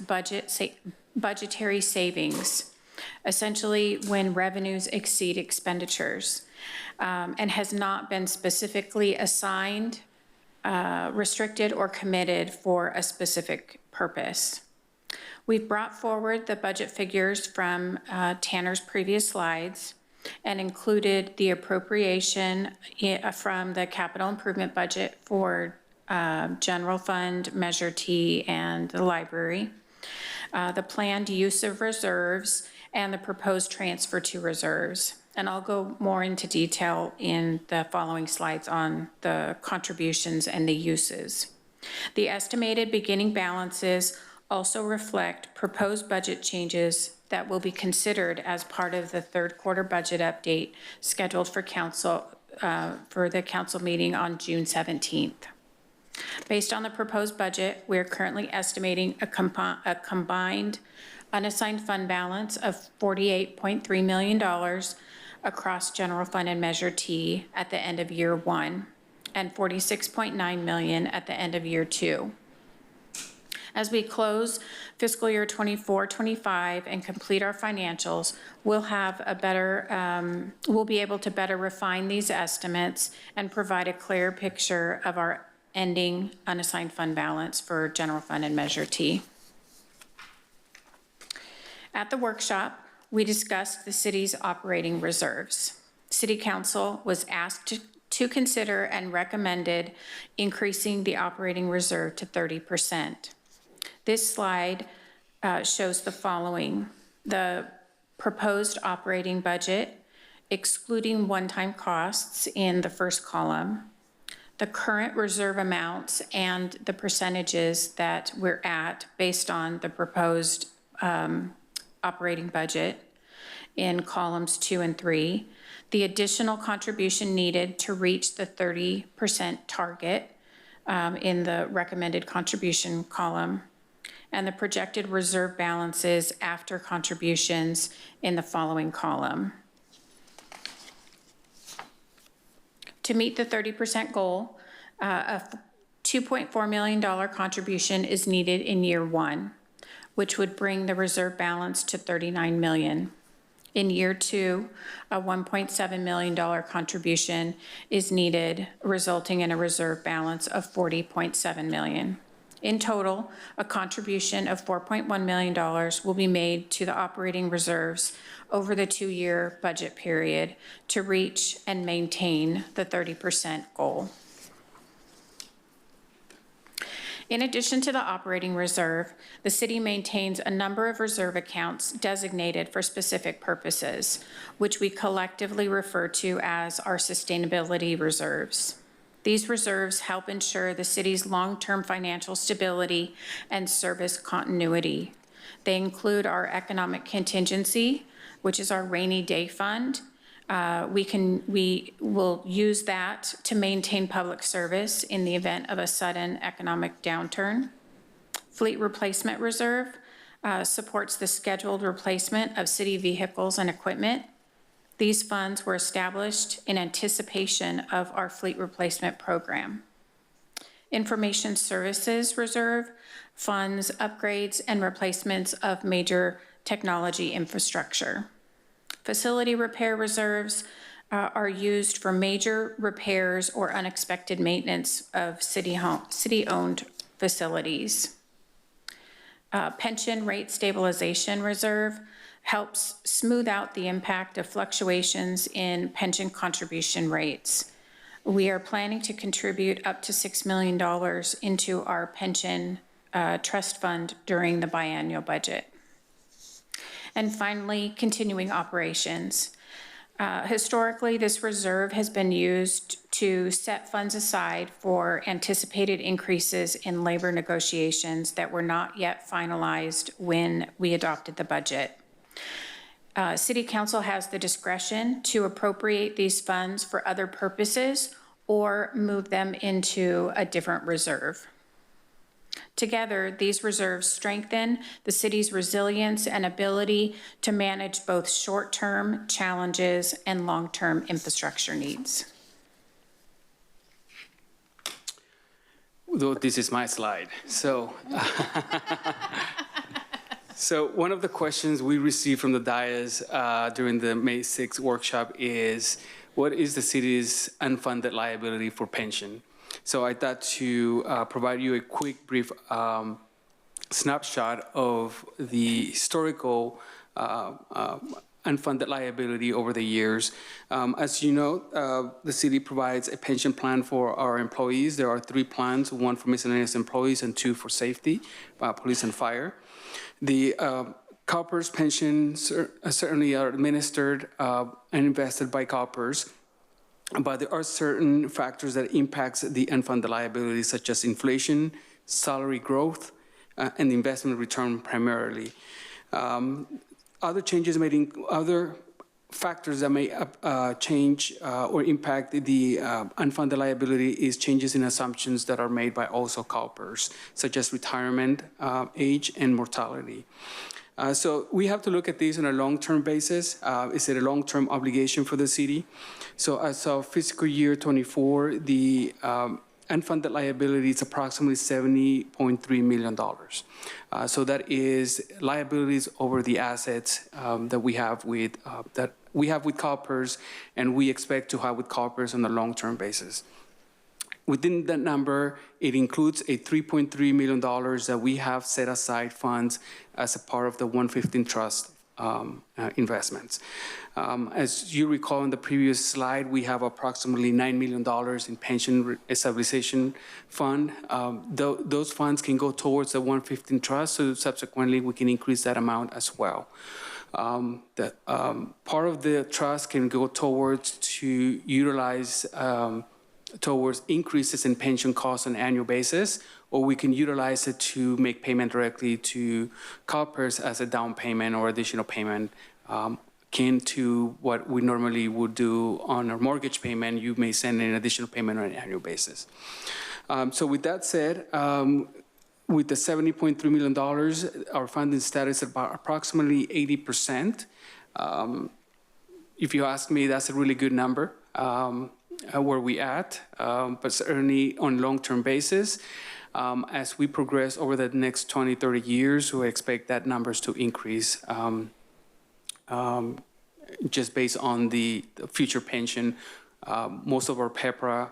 budgetary savings, essentially when revenues exceed expenditures, and has not been specifically assigned, restricted, or committed for a specific purpose. We've brought forward the budget figures from Tanner's previous slides and included the appropriation from the capital improvement budget for general fund, Measure T, and the library, the planned use of reserves, and the proposed transfer to reserves. And I'll go more into detail in the following slides on the contributions and the uses. The estimated beginning balances also reflect proposed budget changes that will be considered as part of the third quarter budget update scheduled for the council meeting on June 17th. Based on the proposed budget, we're currently estimating a combined unassigned fund balance of $48.3 million across general fund and Measure T at the end of year 1, and $46.9 million at the end of year 2. As we close fiscal year 24-25 and complete our financials, we'll be able to better refine these estimates and provide a clear picture of our ending unassigned fund balance for general fund and Measure T. At the workshop, we discussed the city's operating reserves. City Council was asked to consider and recommended increasing the operating reserve to 30%. This slide shows the following: the proposed operating budget, excluding one-time costs in the first column, the current reserve amounts and the percentages that we're at based on the proposed operating budget in columns 2 and 3, the additional contribution needed to reach the 30% target in the recommended contribution column, and the projected reserve balances after contributions in the following column. To meet the 30% goal, a $2.4 million contribution is needed in year 1, which would bring the reserve balance to $39 million. In year 2, a $1.7 million contribution is needed, resulting in a reserve balance of $40.7 million. In total, a contribution of $4.1 million will be made to the operating reserves over the 2-year budget period to reach and maintain the 30% goal. In addition to the operating reserve, the city maintains a number of reserve accounts designated for specific purposes, which we collectively refer to as our sustainability reserves. These reserves help ensure the city's long-term financial stability and service continuity. They include our economic contingency, which is our rainy day fund. We will use that to maintain public service in the event of a sudden economic downturn. Fleet replacement reserve supports the scheduled replacement of city vehicles and equipment. These funds were established in anticipation of our fleet replacement program. Information services reserve funds upgrades and replacements of major technology infrastructure. Facility repair reserves are used for major repairs or unexpected maintenance of city-owned facilities. Pension rate stabilization reserve helps smooth out the impact of fluctuations in pension contribution rates. We are planning to contribute up to $6 million into our pension trust fund during the biannual budget. And finally, continuing operations. Historically, this reserve has been used to set funds aside for anticipated increases in labor negotiations that were not yet finalized when we adopted the budget. City Council has the discretion to appropriate these funds for other purposes or move them into a different reserve. Together, these reserves strengthen the city's resilience and ability to manage both short-term challenges and long-term infrastructure needs. Though this is my slide. So one of the questions we received from the dais during the May 6th workshop is, what is the city's unfunded liability for pension? So I thought to provide you a quick, brief snapshot of the historical unfunded liability over the years. As you know, the city provides a pension plan for our employees. There are 3 plans, 1 for miscellaneous employees and 2 for safety, police and fire. The CalPERS pensions certainly are administered and invested by CalPERS, but there are certain factors that impacts the unfunded liability, such as inflation, salary growth, and investment return primarily. Other changes other factors that may change or impact the unfunded liability is changes in assumptions that are made by also CalPERS, such as retirement age and mortality. So we have to look at this on a long-term basis. Is it a long-term obligation for the city? So as of fiscal year 24, the unfunded liability is approximately $70.3 million. So that is liabilities over the assets that we have with CalPERS, and we expect to have with CalPERS on a long-term basis. within that number, it includes a $3.3 million that we have set aside funds as a part of the 115 Trust investments. As you recall in the previous slide, we have approximately $9 million in pension stabilization fund. Those funds can go towards the 115 Trust, so subsequently we can increase that amount as well. Part of the trust can go towards to utilize towards increases in pension costs on an annual basis, or we can utilize it to make payment directly to CalPERS as a down payment or additional payment, akin to what we normally would do on our mortgage payment. You may send an additional payment on an annual basis. So with that said, with the $70.3 million, our funding status is about approximately 80%. If you ask me, that's a really good number. Where we at, but certainly on long-term basis. As we progress over the next 20, 30 years, we expect that numbers to increase just based on the future pension. Most of our PEPRA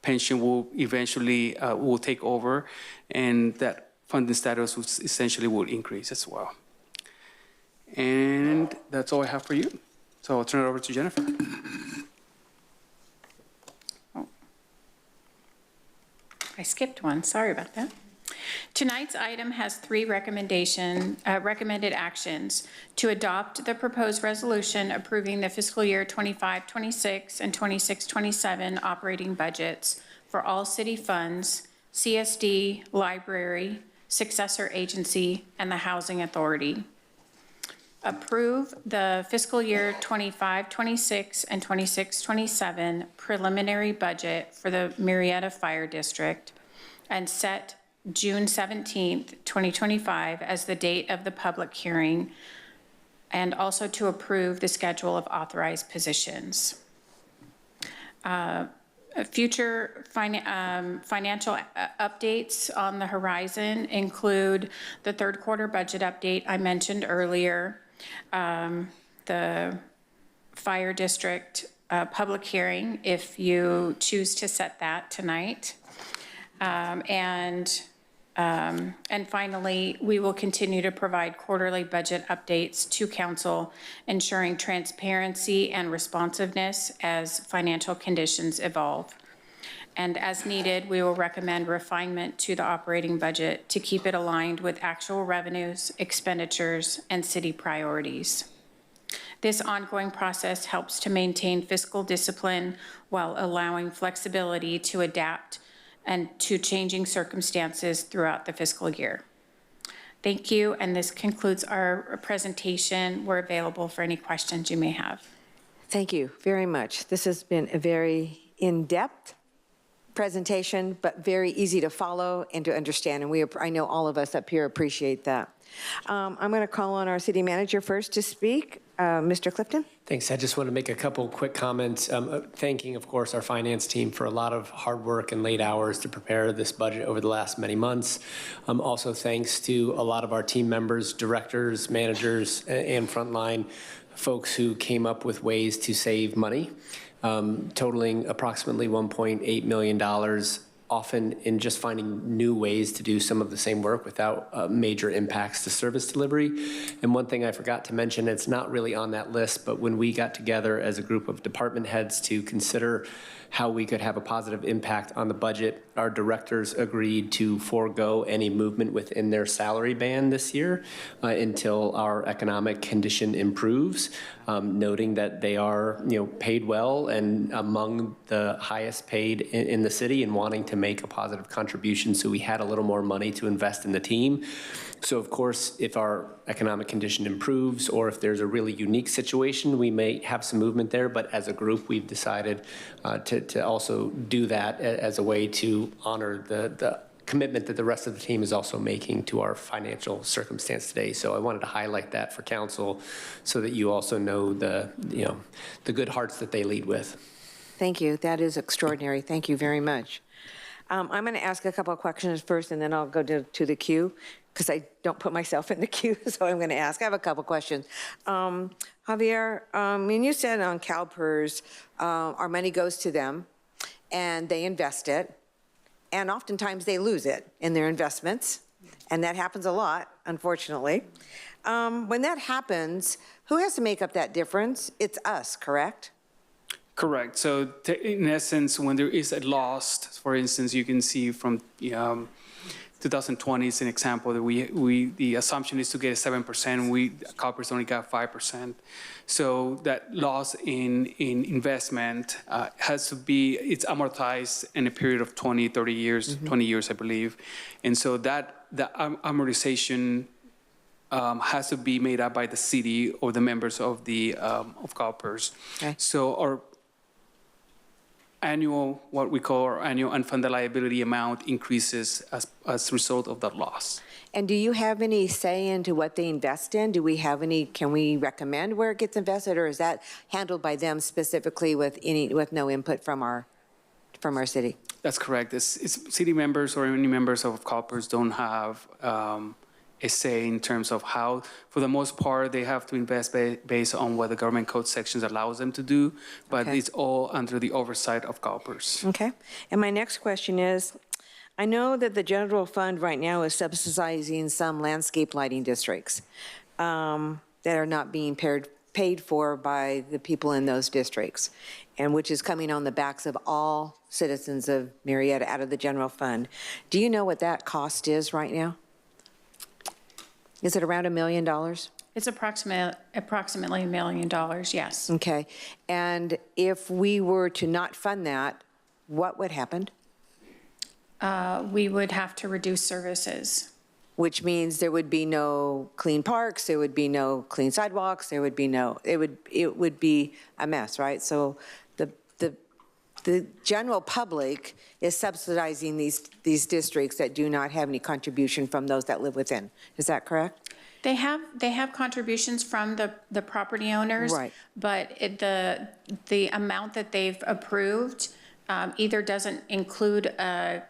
pension will eventually will take over, and that funding status essentially will increase as well. And that's all I have for you. So I'll turn it over to Jennifer. I skipped one, sorry about that. Tonight's item has three recommended actions: to adopt the proposed resolution approving the fiscal year 25-26 and 26-27 operating budgets for all city funds, CSD, library, successor agency, and the Housing Authority. Approve the fiscal year 25-26 and 26-27 preliminary budget for the Murrieta Fire District and set June 17th, 2025 as the date of the public hearing, and also to approve the schedule of authorized positions. Future financial updates on the horizon include the third quarter budget update I mentioned earlier, the fire district public hearing, if you choose to set that tonight. And finally, we will continue to provide quarterly budget updates to council, ensuring transparency and responsiveness as financial conditions evolve. And as needed, we will recommend refinement to the operating budget to keep it aligned with actual revenues, expenditures, and city priorities. This ongoing process helps to maintain fiscal discipline while allowing flexibility to adapt and to changing circumstances throughout the fiscal year. Thank you, and this concludes our presentation. We're available for any questions you may have. Thank you very much. This has been a very in-depth presentation, but very easy to follow and to understand, and I know all of us up here appreciate that. I'm going to call on our city manager first to speak. Mr. Clifton? Thanks. I just want to make a couple quick comments, thanking, of course, our finance team for a lot of hard work and late hours to prepare this budget over the last many months. Also, thanks to a lot of our team members, directors, managers, and frontline folks who came up with ways to save money, totaling approximately $1.8 million, often in just finding new ways to do some of the same work without major impacts to service delivery. And one thing I forgot to mention, it's not really on that list, but when we got together as a group of department heads to consider how we could have a positive impact on the budget, our directors agreed to forego any movement within their salary band this year until our economic condition improves, noting that they are, paid well and among the highest paid in the city and wanting to make a positive contribution. So we had a little more money to invest in the team. So of course, if our economic condition improves or if there's a really unique situation, we may have some movement there. But as a group, we've decided to also do that as a way to honor the commitment that the rest of the team is also making to our financial circumstance today. So I wanted to highlight that for council so that you also know the good hearts that they lead with. Thank you. That is extraordinary. Thank you very much. I'm going to ask a couple of questions first, and then I'll go to the queue, because I don't put myself in the queue, so I'm going to ask. I have a couple questions. Javier, when you said on CalPERS, our money goes to them, and they invest it, and oftentimes they lose it in their investments, and that happens a lot, unfortunately. When that happens, who has to make up that difference? It's us, correct? Correct. So in essence, when there is a loss, for instance, you can see from 2020 is an example that the assumption is to get 7%. CalPERS only got 5%. So that loss in investment has to be, it's amortized in a period of 20, 30 years, 20 years, I believe. And so that the amortization has to be made up by the city or the members of the of CalPERS. Okay. So our annual, what we call our annual unfunded liability amount increases as a result of that loss. And do you have any say into what they invest in? Do we have any, can we recommend where it gets invested, or is that handled by them specifically with no input from our city? That's correct. It's city members or any members of CalPERS don't have a say in terms of how, for the most part, they have to invest based on what the government code sections allows them to do, but Okay. it's all under the oversight of CalPERS. Okay. And my next question is, I know that the general fund right now is subsidizing some landscape lighting districts that are not being paid for by the people in those districts, and which is coming on the backs of all citizens of Murrieta out of the general fund. Do you know what that cost is right now? Is it around $1 million? It's approximately $1 million, yes. Okay. And if we were to not fund that, what would happen? We would have to reduce services. Which means there would be no clean parks, there would be no clean sidewalks, there would be no, it would be a mess, right? So the general public is subsidizing these districts that do not have any contribution from those that live within. Is that correct? They have contributions from the property owners. Right. But the amount that they've approved either doesn't include an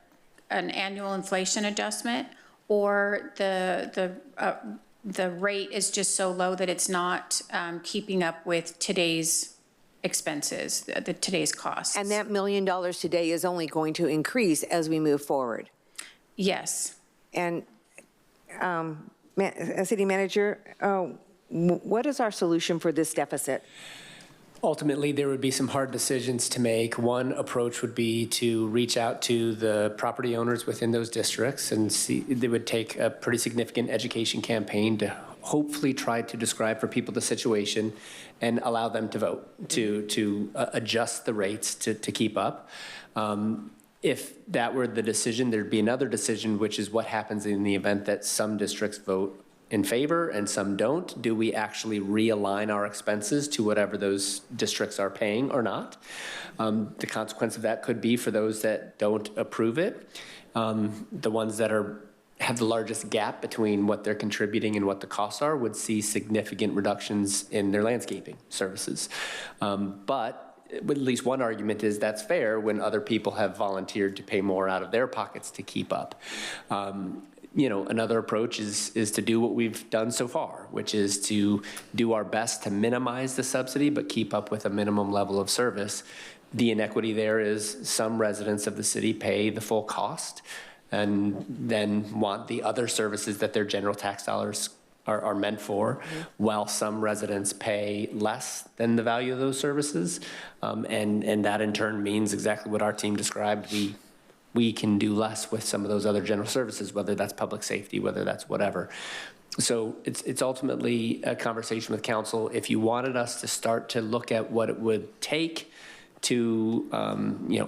annual inflation adjustment, or the rate is just so low that it's not keeping up with today's expenses, today's costs. And that $1 million today is only going to increase as we move forward. Yes. And City Manager, what is our solution for this deficit? Ultimately, there would be some hard decisions to make. One approach would be to reach out to the property owners within those districts and see, they would take a pretty significant education campaign to hopefully try to describe for people the situation and allow them to vote, to adjust the rates to keep up. If that were the decision, there'd be another decision, which is what happens in the event that some districts vote in favor and some don't. Do we actually realign our expenses to whatever those districts are paying or not? The consequence of that could be for those that don't approve it, the ones that have the largest gap between what they're contributing and what the costs are would see significant reductions in their landscaping services. But at least one argument is that's fair when other people have volunteered to pay more out of their pockets to keep up. Another approach is to do what we've done so far, which is to do our best to minimize the subsidy, but keep up with a minimum level of service. The inequity there is some residents of the city pay the full cost and then want the other services that their general tax dollars are meant for, while some residents pay less than the value of those services. And that in turn means exactly what our team described. We can do less with some of those other general services, whether that's public safety, whether that's whatever. So it's ultimately a conversation with council. If you wanted us to start to look at what it would take to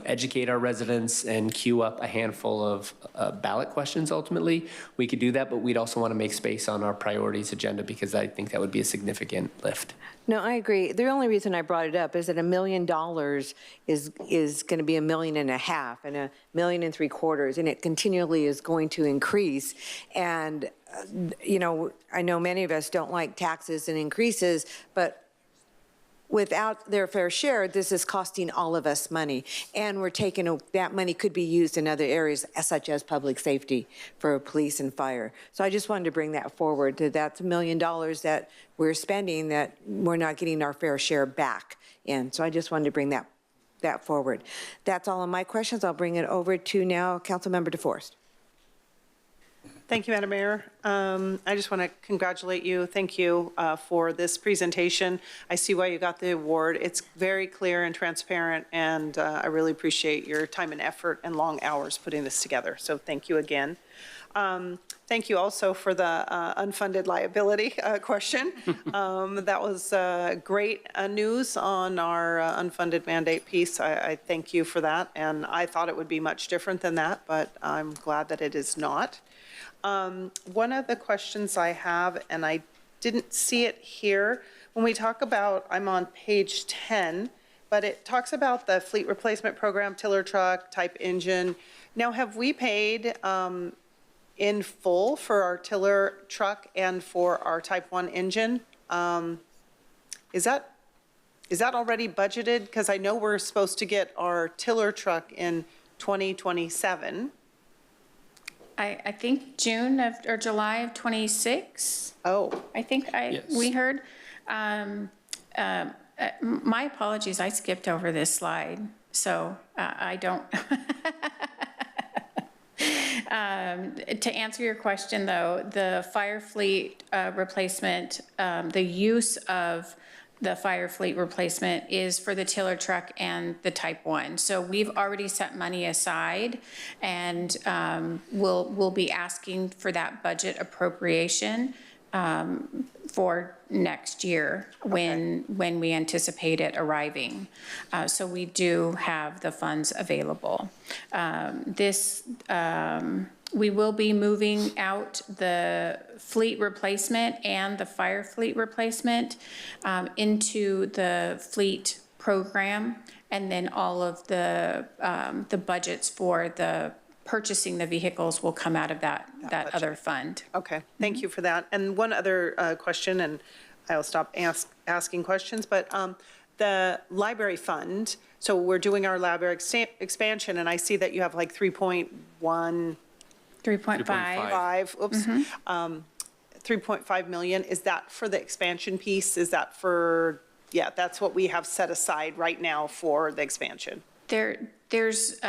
educate our residents and queue up a handful of ballot questions, ultimately, we could do that, but we'd also want to make space on our priorities agenda because I think that would be a significant lift. No, I agree. The only reason I brought it up is that $1 million is going to be $1.5 million and $1.75 million, and it continually is going to increase. And I know many of us don't like taxes and increases, but without their fair share, this is costing all of us money. And we're taking, that money could be used in other areas, such as public safety for police and fire. So I just wanted to bring that forward, that's $1 million that we're spending that we're not getting our fair share back in. So I just wanted to bring that that forward. That's all of my questions. I'll bring it over to now Councilmember DeForest. Thank you, Madam Mayor. I just want to congratulate you. Thank you for this presentation. I see why you got the award. It's very clear and transparent, and I really appreciate your time and effort and long hours putting this together. So thank you again. Thank you also for the unfunded liability question. That was great news on our unfunded mandate piece. I thank you for that, and I thought it would be much different than that, but I'm glad that it is not. One of the questions I have, and I didn't see it here, when we talk about, I'm on page 10, but it talks about the fleet replacement program, tiller truck, type engine. Now, have we paid in full for our tiller truck and for our type 1 engine? Is that already budgeted? Because I know we're supposed to get our tiller truck in 2027. I think June of, or July of 26. Oh. I think we heard. My apologies, I skipped over this slide, so I don't. To answer your question, though, the fire fleet replacement, the use of the fire fleet replacement is for the tiller truck and the type 1. So we've already set money aside, and we'll be asking for that budget appropriation for next year when we anticipate it arriving. So we do have the funds available. We will be moving out the fleet replacement and the fire fleet replacement into the fleet program, and then all of the budgets for the purchasing the vehicles will come out of that other fund. Okay, thank you for that. And one other question, and I'll stop asking questions, but the library fund, so we're doing our library expansion, and I see that you have like 3.5, oops, 3.5 million. Is that for the expansion piece? Is that for, yeah, that's what we have set aside right now for the expansion? There's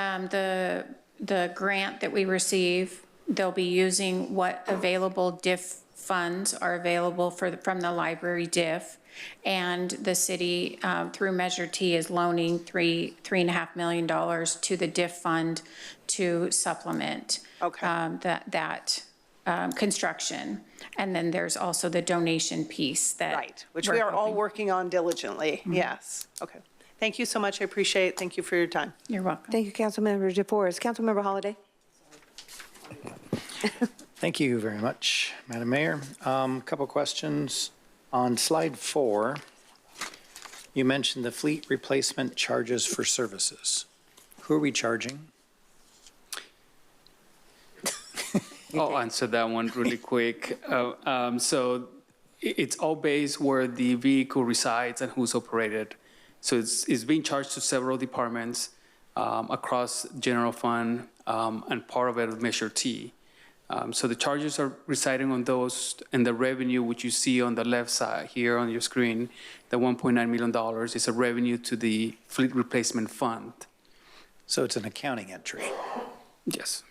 the grant that we receive. They'll be using what available DIF funds are available from the library DIF, and the city through Measure T is loaning $3.5 million to the DIF fund to supplement that construction. And then there's also the donation piece that right, which we are all working on diligently. Yes. Okay. Thank you so much. I appreciate it. Thank you for your time. You're welcome. Thank you, Councilmember DeForest. Councilmember Holliday. Thank you very much, Madam Mayor. A couple questions. On slide 4, you mentioned the fleet replacement charges for services. Who are we charging? I'll answer that one really quick. So it's all based where the vehicle resides and who's operated. So it's being charged to several departments across general fund and part of it is Measure T. So the charges are residing on those, and the revenue, which you see on the left side here on your screen, the $1.9 million is a revenue to the fleet replacement fund. So it's an accounting entry? Yes.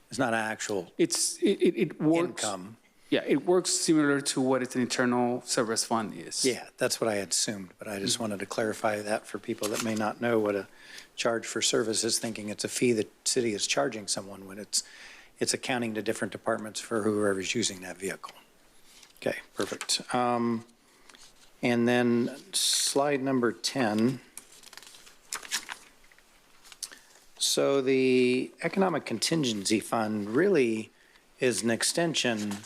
It's not an actual it works, income? Yeah, it works similar to what its internal service fund is. Yeah, that's what I had assumed, but I just wanted to clarify that for people that may not know what a charge for service is, thinking it's a fee that city is charging someone when it's accounting to different departments for whoever's using that vehicle. Okay, perfect. And then slide number 10. So the Economic Contingency Fund really is an extension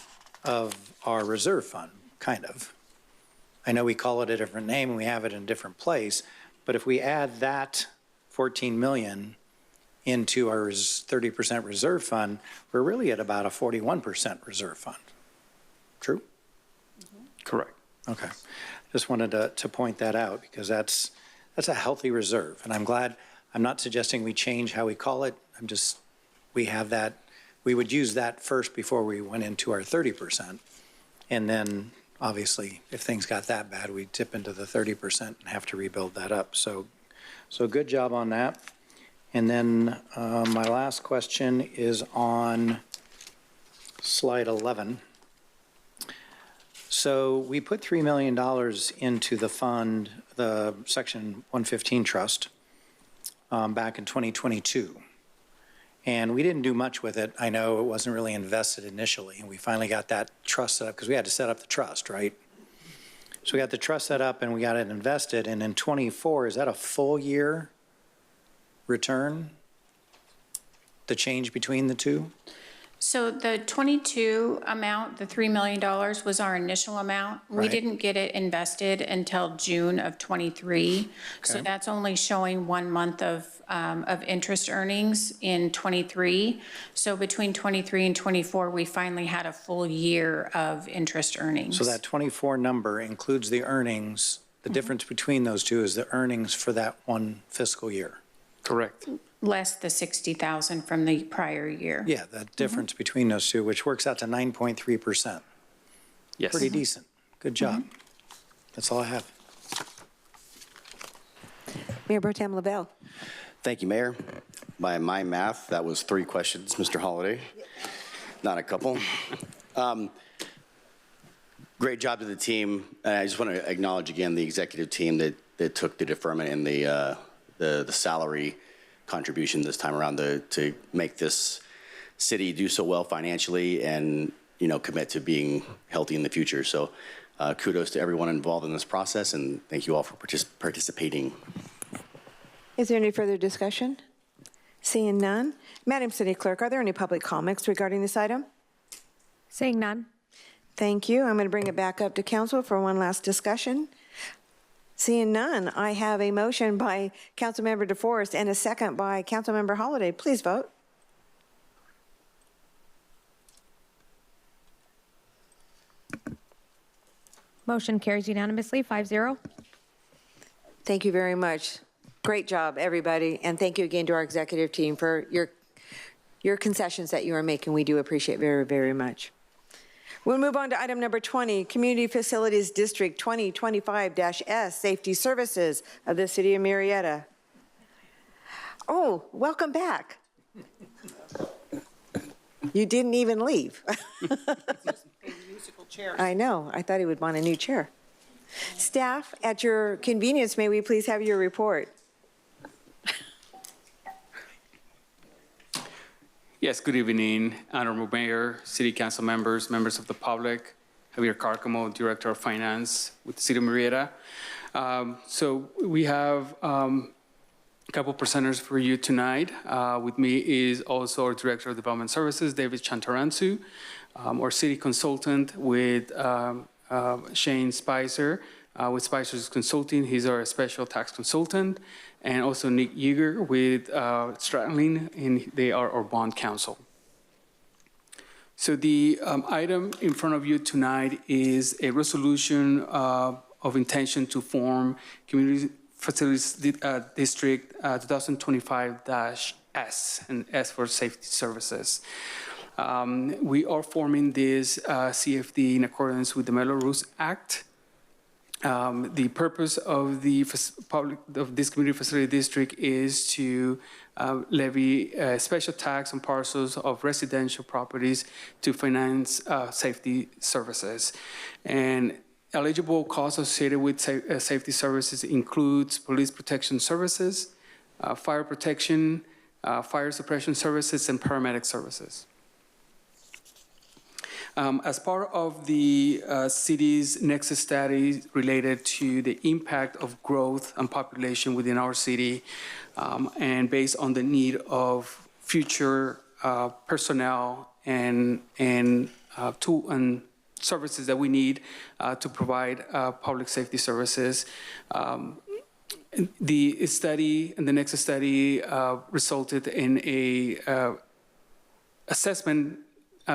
of our reserve fund, kind of. I know we call it a different name and we have it in a different place, but if we add that 14 million into our 30% reserve fund, we're really at about a 41% reserve fund. True? Correct. Okay. Just wanted to point that out because that's a healthy reserve. And I'm glad, I'm not suggesting we change how we call it. We have that, we would use that first before we went into our 30%. And then obviously if things got that bad, we'd tip into the 30% and have to rebuild that up. So So good job on that. And then my last question is on slide 11. So we put $3 million into the fund, the Section 115 trust, back in 2022. And we didn't do much with it. I know it wasn't really invested initially. And we finally got that trust set up because we had to set up the trust, right? So we got the trust set up and we got it invested. And in 24, is that a full year return? The change between the two? So the 22 amount, the $3 million was our initial amount. We Right. didn't get it invested until June of 23. So Okay. that's only showing 1 month of interest earnings in 23. So between 23 and 24, we finally had a full year of interest earnings. So that 24 number includes the earnings. The difference between those two is the earnings for that one fiscal year. Correct. Less the 60,000 from the prior year. Yeah, the difference between those two, which works out to 9.3%. Yes. Pretty decent. Good job. That's all I have. Mayor Pro Tem Lavelle. Thank you, Mayor. By my math, that was 3 questions, Mr. Holliday, not a couple. Great job to the team. And I just want to acknowledge again the executive team that took the deferment and the salary contribution this time around to make this city do so well financially and, you know, commit to being healthy in the future. So kudos to everyone involved in this process, and thank you all for participating. Is there any further discussion? Seeing none. Madam City Clerk, are there any public comments regarding this item? Seeing none. Thank you. I'm going to bring it back up to council for one last discussion. Seeing none, I have a motion by Councilmember DeForest and a second by Councilmember Holliday. Please vote. Motion carries unanimously, 5-0. Thank you very much. Great job, everybody. And thank you again to our executive team for your concessions that you are making. We do appreciate very, very much. We'll move on to item number 20, Community Facilities District 2025-S, Safety Services of the City of Murrieta. Oh, welcome back. You didn't even leave. I know. I thought he would want a new chair. Staff, at your convenience, may we please have your report? Yes, good evening, Honorable Mayor, City Council members, members of the public, Javier Carcamo, Director of Finance with the City of Murrieta. So we have a couple presenters for you tonight. With me is also our Director of Development Services, David Chantaransu, our City Consultant with Shane Spicer, with Spicer's Consulting. He's our Special Tax Consultant. And also Nick Yeager with Stratling, and they are our bond counsel. So the item in front of you tonight is a resolution of intention to form Community Facilities District 2025-S, and S for Safety Services. We are forming this CFD in accordance with the Melrose Act. The purpose of this community facility district is to levy a special tax on parcels of residential properties to finance safety services. And eligible costs associated with safety services includes police protection services, fire protection, fire suppression services, and paramedic services. As part of the city's Nexus study related to the impact of growth and population within our city, and based on the need of future personnel and tool and services that we need to provide public safety services, the study and the Nexus study resulted in a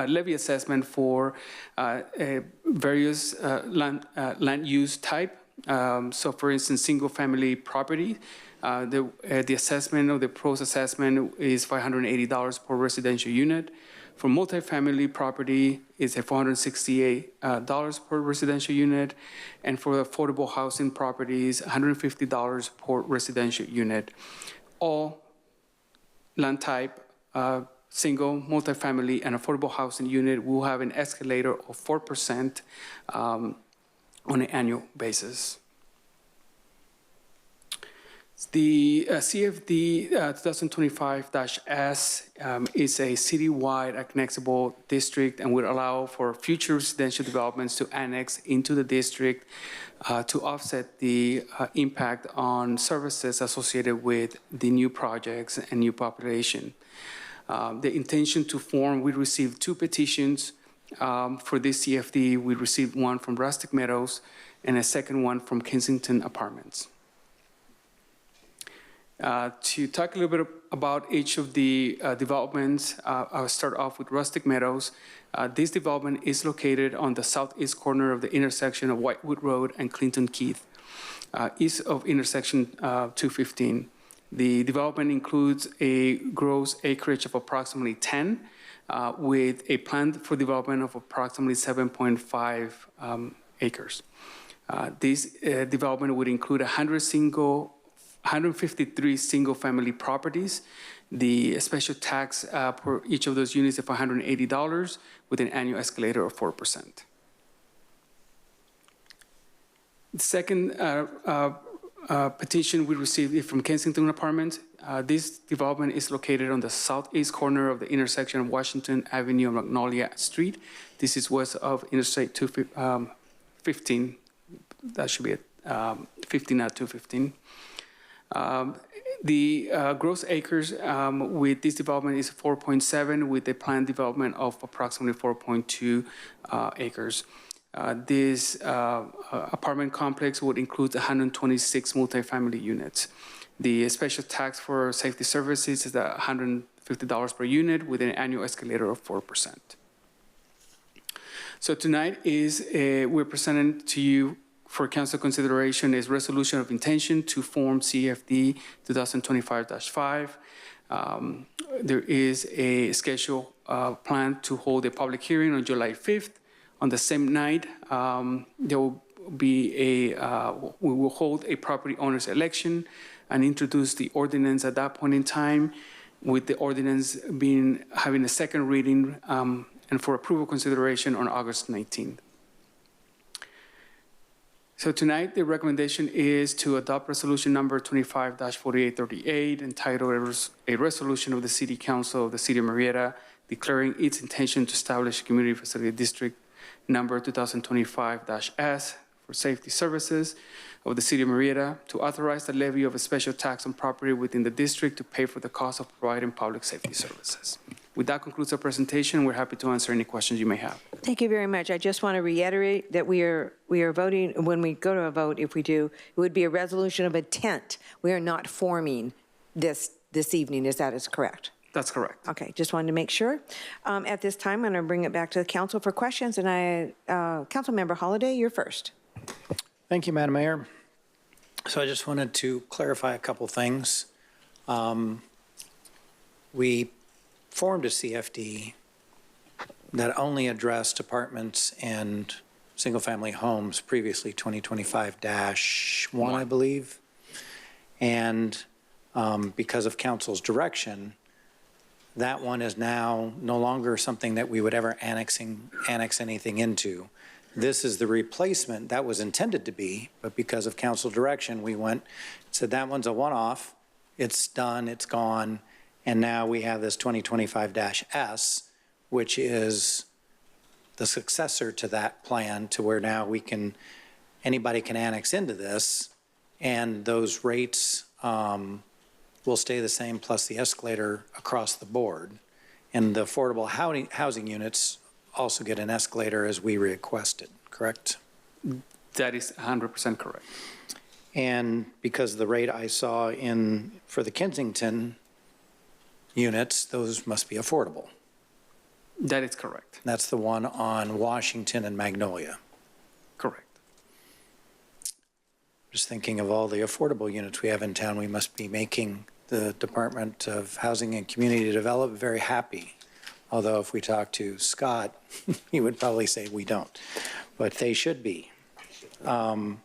levy assessment for various land use type. So for instance, single family property, the assessment of the pros assessment is $580 per residential unit. For multifamily property, it's at $468 per residential unit, and for affordable housing properties, $150 per residential unit. All land type, single, multifamily, and affordable housing unit will have an escalator of 4% on an annual basis. The CFD 2025-S is a citywide annexable district and would allow for future residential developments to annex into the district to offset the impact on services associated with the new projects and new population. The intention to form, we received 2 petitions for this CFD. We received one from Rustic Meadows and a second one from Kensington Apartments. To talk a little bit about each of the developments, I'll start off with Rustic Meadows. This development is located on the southeast corner of the intersection of Whitewood Road and Clinton Keith, east of intersection 215. The development includes a gross acreage of approximately 10, with a plan for development of approximately 7.5 acres. This development would include 153 single-family properties. The special tax per each of those units is $180 with an annual escalator of 4%. The second petition we received is from Kensington Apartments. This development is located on the southeast corner of the intersection of Washington Avenue and Magnolia Street. This is west of Interstate 215. That should be it, 15 at 215. The gross acres with this development is 4.7 with a planned development of approximately 4.2 acres. This apartment complex would include 126 multifamily units. The special tax for safety services is $150 per unit with an annual escalator of 4%. So tonight we're presenting to you for council consideration is resolution of intention to form CFD 2025-5. There is a scheduled plan to hold a public hearing on July 5th. On the same night, there will be we will hold a property owners election and introduce the ordinance at that point in time, with the ordinance having a second reading and for approval consideration on August 19th. So tonight, the recommendation is to adopt resolution number 25-4838, entitled a resolution of the City Council of the City of Murrieta declaring its intention to establish a community facility district number 2025-S for safety services of the City of Murrieta, to authorize the levy of a special tax on property within the district to pay for the cost of providing public safety services. With that concludes our presentation. We're happy to answer any questions you may have. Thank you very much. I just want to reiterate that we are voting, when we go to a vote, if we do, it would be a resolution of intent. We are not forming this evening. Is that correct? That's correct. Okay, just wanted to make sure. At this time, I'm going to bring it back to the council for questions, and Councilmember Holliday, you're first. Thank you, Madam Mayor. So I just wanted to clarify a couple things. We formed a CFD that only addressed apartments and single-family homes, previously 2025-1, I believe. And because of council's direction, that one is now no longer something that we would ever annex anything into. This is the replacement that was intended to be, but because of council direction, we said that one's a one-off, it's done, it's gone, and now we have this 2025-S, which is the successor to that plan, to where now anybody can annex into this, and those rates will stay the same, plus the escalator across the board. And the affordable housing units also get an escalator as we requested, correct? That is 100% correct. And because the rate I saw for the Kensington units, those must be affordable. That is correct. That's the one on Washington and Magnolia. Correct. Just thinking of all the affordable units we have in town, we must be making the Department of Housing and Community Development very happy Although if we talk to Scott, he would probably say we don't, but they should be. And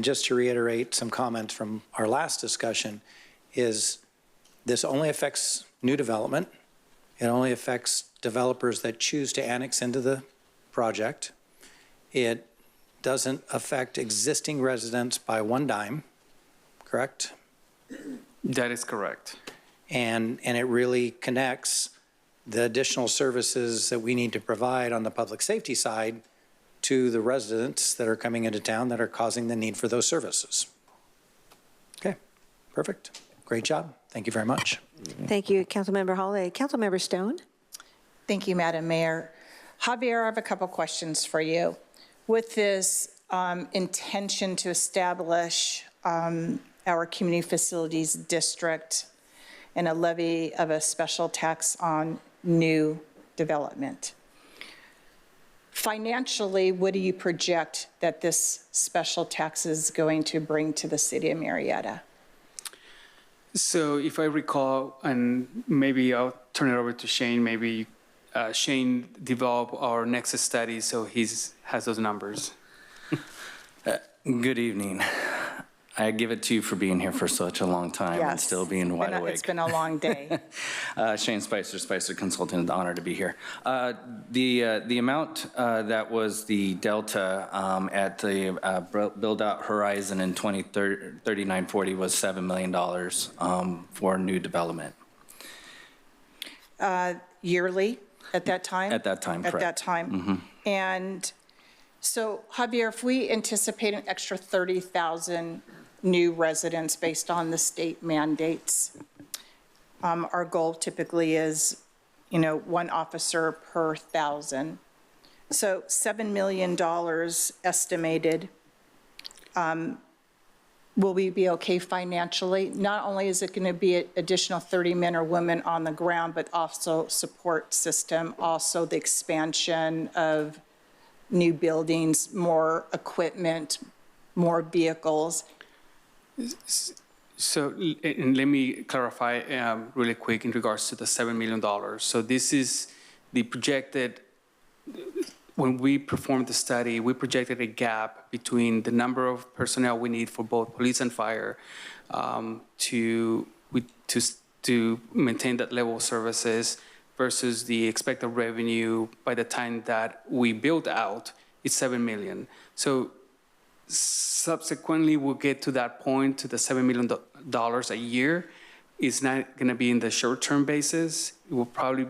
just to reiterate some comments from our last discussion, is this only affects new development. It only affects developers that choose to annex into the project. It doesn't affect existing residents by one dime, correct? That is correct. And it really connects the additional services that we need to provide on the public safety side to the residents that are coming into town that are causing the need for those services. Okay, perfect. Great job. Thank you very much. Thank you, Councilmember Holliday. Councilmember Stone? Thank you, Madam Mayor. Javier, I have a couple questions for you. With this intention to establish our community facilities district and a levy of a special tax on new development, financially, what do you project that this special tax is going to bring to the city of Murrieta? So if I recall, and maybe I'll turn it over to Shane, maybe Shane developed our Nexus study, so he has those numbers. Good evening. I give it to you for being here for such a long time and Yes. still being wide awake. It's been a long day. Shane Spicer Consultant, honor to be here. The amount that was the delta at the build-out horizon in 2039-40 was $7 million for new development. Yearly at that time? At that time, At correct. that time. Mm-hmm. And so, Javier, if we anticipate an extra 30,000 new residents based on the state mandates, our goal typically is, one officer per 1,000. So $7 million estimated. Will we be okay financially? Not only is it going to be an additional 30 men or women on the ground, but also support system, also the expansion of new buildings, more equipment, more vehicles. So and let me clarify really quick in regards to the $7 million. So this is the projected, when we performed the study, we projected a gap between the number of personnel we need for both police and fire to maintain that level of services versus the expected revenue by the time that we build out is $7 million. So subsequently, we'll get to that point, to the $7 million a year. It's not going to be in the short-term basis. It will probably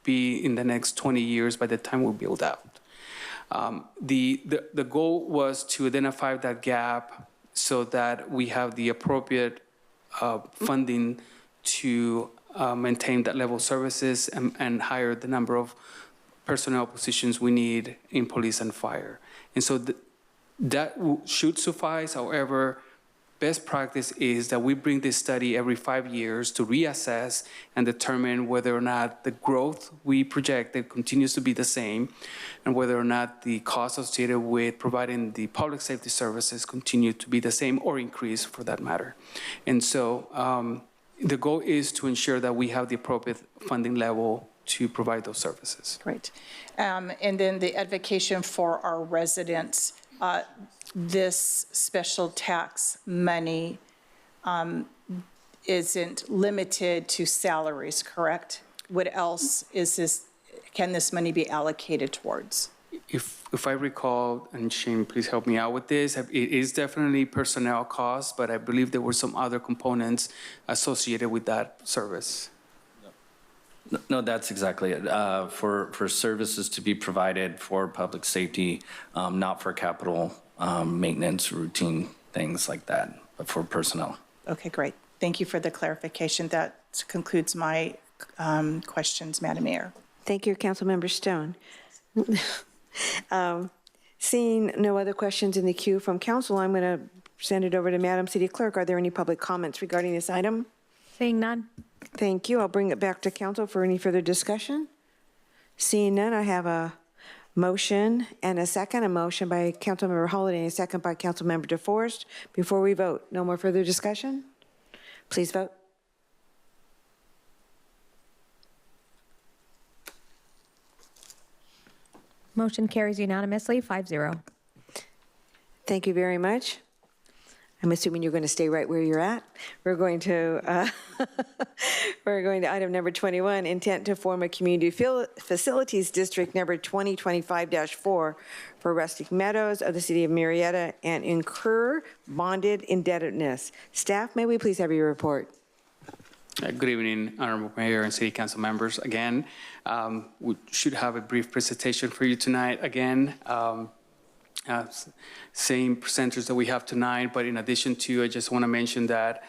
be in the next 20 years by the time we build out. The goal was to identify that gap so that we have the appropriate funding to maintain that level of services and hire the number of personnel positions we need in police and fire. And so that should suffice. However, best practice is that we bring this study every 5 years to reassess and determine whether or not the growth we projected continues to be the same and whether or not the costs associated with providing the public safety services continue to be the same or increase for that matter. And so the goal is to ensure that we have the appropriate funding level to provide those services. Great. And then the advocacy for our residents. This special tax money isn't limited to salaries, correct? What else can this money be allocated towards? If I recall, and Shane, please help me out with this, it is definitely personnel costs, but I believe there were some other components associated with that service. No, that's exactly it. For services to be provided for public safety, not for capital maintenance, routine things like that, but for personnel. Okay, great. Thank you for the clarification. That concludes my questions, Madam Mayor. Thank you, Councilmember Stone. Seeing no other questions in the queue from council, I'm going to send it over to Madam City Clerk. Are there any public comments regarding this item? Seeing none. Thank you. I'll bring it back to council for any further discussion. Seeing none, I have a motion and a second. A motion by Councilmember Holliday and a second by Councilmember DeForest. Before we vote, no more further discussion? Please vote. Motion carries unanimously, 5-0. Thank you very much. I'm assuming you're going to stay right where you're at. We're going to item number 21, intent to form a community facilities district number 2025-4 for Rustic Meadows of the city of Murrieta and incur bonded indebtedness. Staff, may we please have your report? Good evening, Honorable Mayor and City Council members. Again, we should have a brief presentation for you tonight. Again, same presenters that we have tonight, but in addition to, I just want to mention that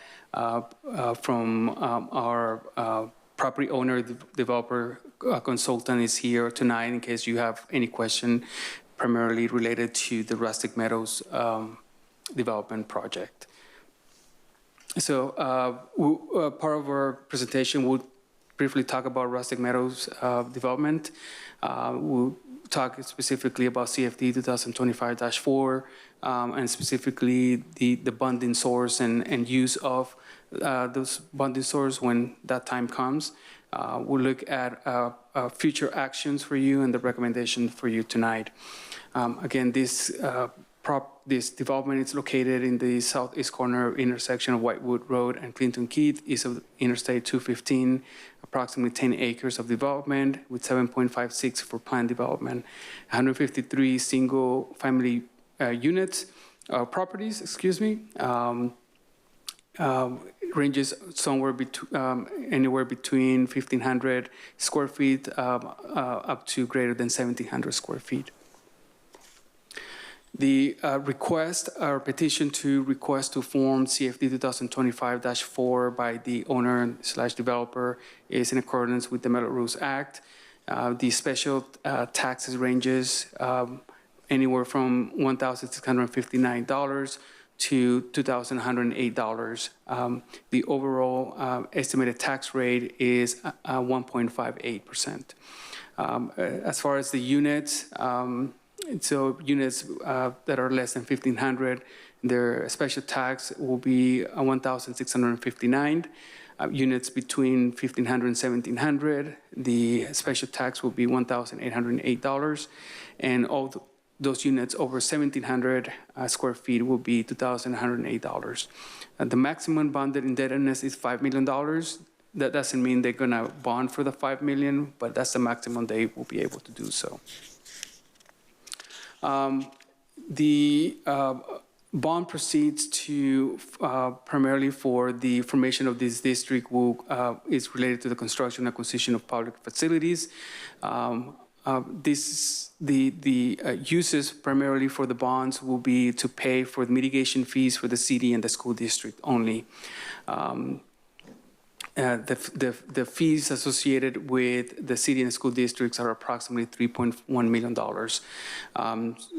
from our property owner, developer consultant is here tonight in case you have any question primarily related to the Rustic Meadows development project. So part of our presentation, we'll briefly talk about Rustic Meadows development. We'll talk specifically about CFD 2025-4 and specifically the bonding source and use of those bonding source when that time comes. We'll look at future actions for you and the recommendation for you tonight. Again, this development is located in the southeast corner intersection of Whitewood Road and Clinton Keith, east of Interstate 215, approximately 10 acres of development with 7.56 for planned development, 153 single-family units, properties, excuse me, ranges somewhere anywhere between 1,500 square feet up to greater than 1,700 square feet. The request or petition to request to form CFD 2025-4 by the owner / developer is in accordance with the Metal Rules Act. The special taxes ranges anywhere from $1,659 to $2,108. The overall estimated tax rate is 1.58%. As far as the units, so units that are less than 1,500, their special tax will be 1,659. Units between 1,500 and 1,700, the special tax will be $1,808. And all those units over 1,700 square feet will be $2,108. The maximum bonded indebtedness is $5 million. That doesn't mean they're gonna bond for the $5 million, but that's the maximum they will be able to do so. The bond proceeds to primarily for the formation of this district is related to the construction and acquisition of public facilities. The uses primarily for the bonds will be to pay for the mitigation fees for the city and the school district only. The fees associated with the city and school districts are approximately $3.1 million.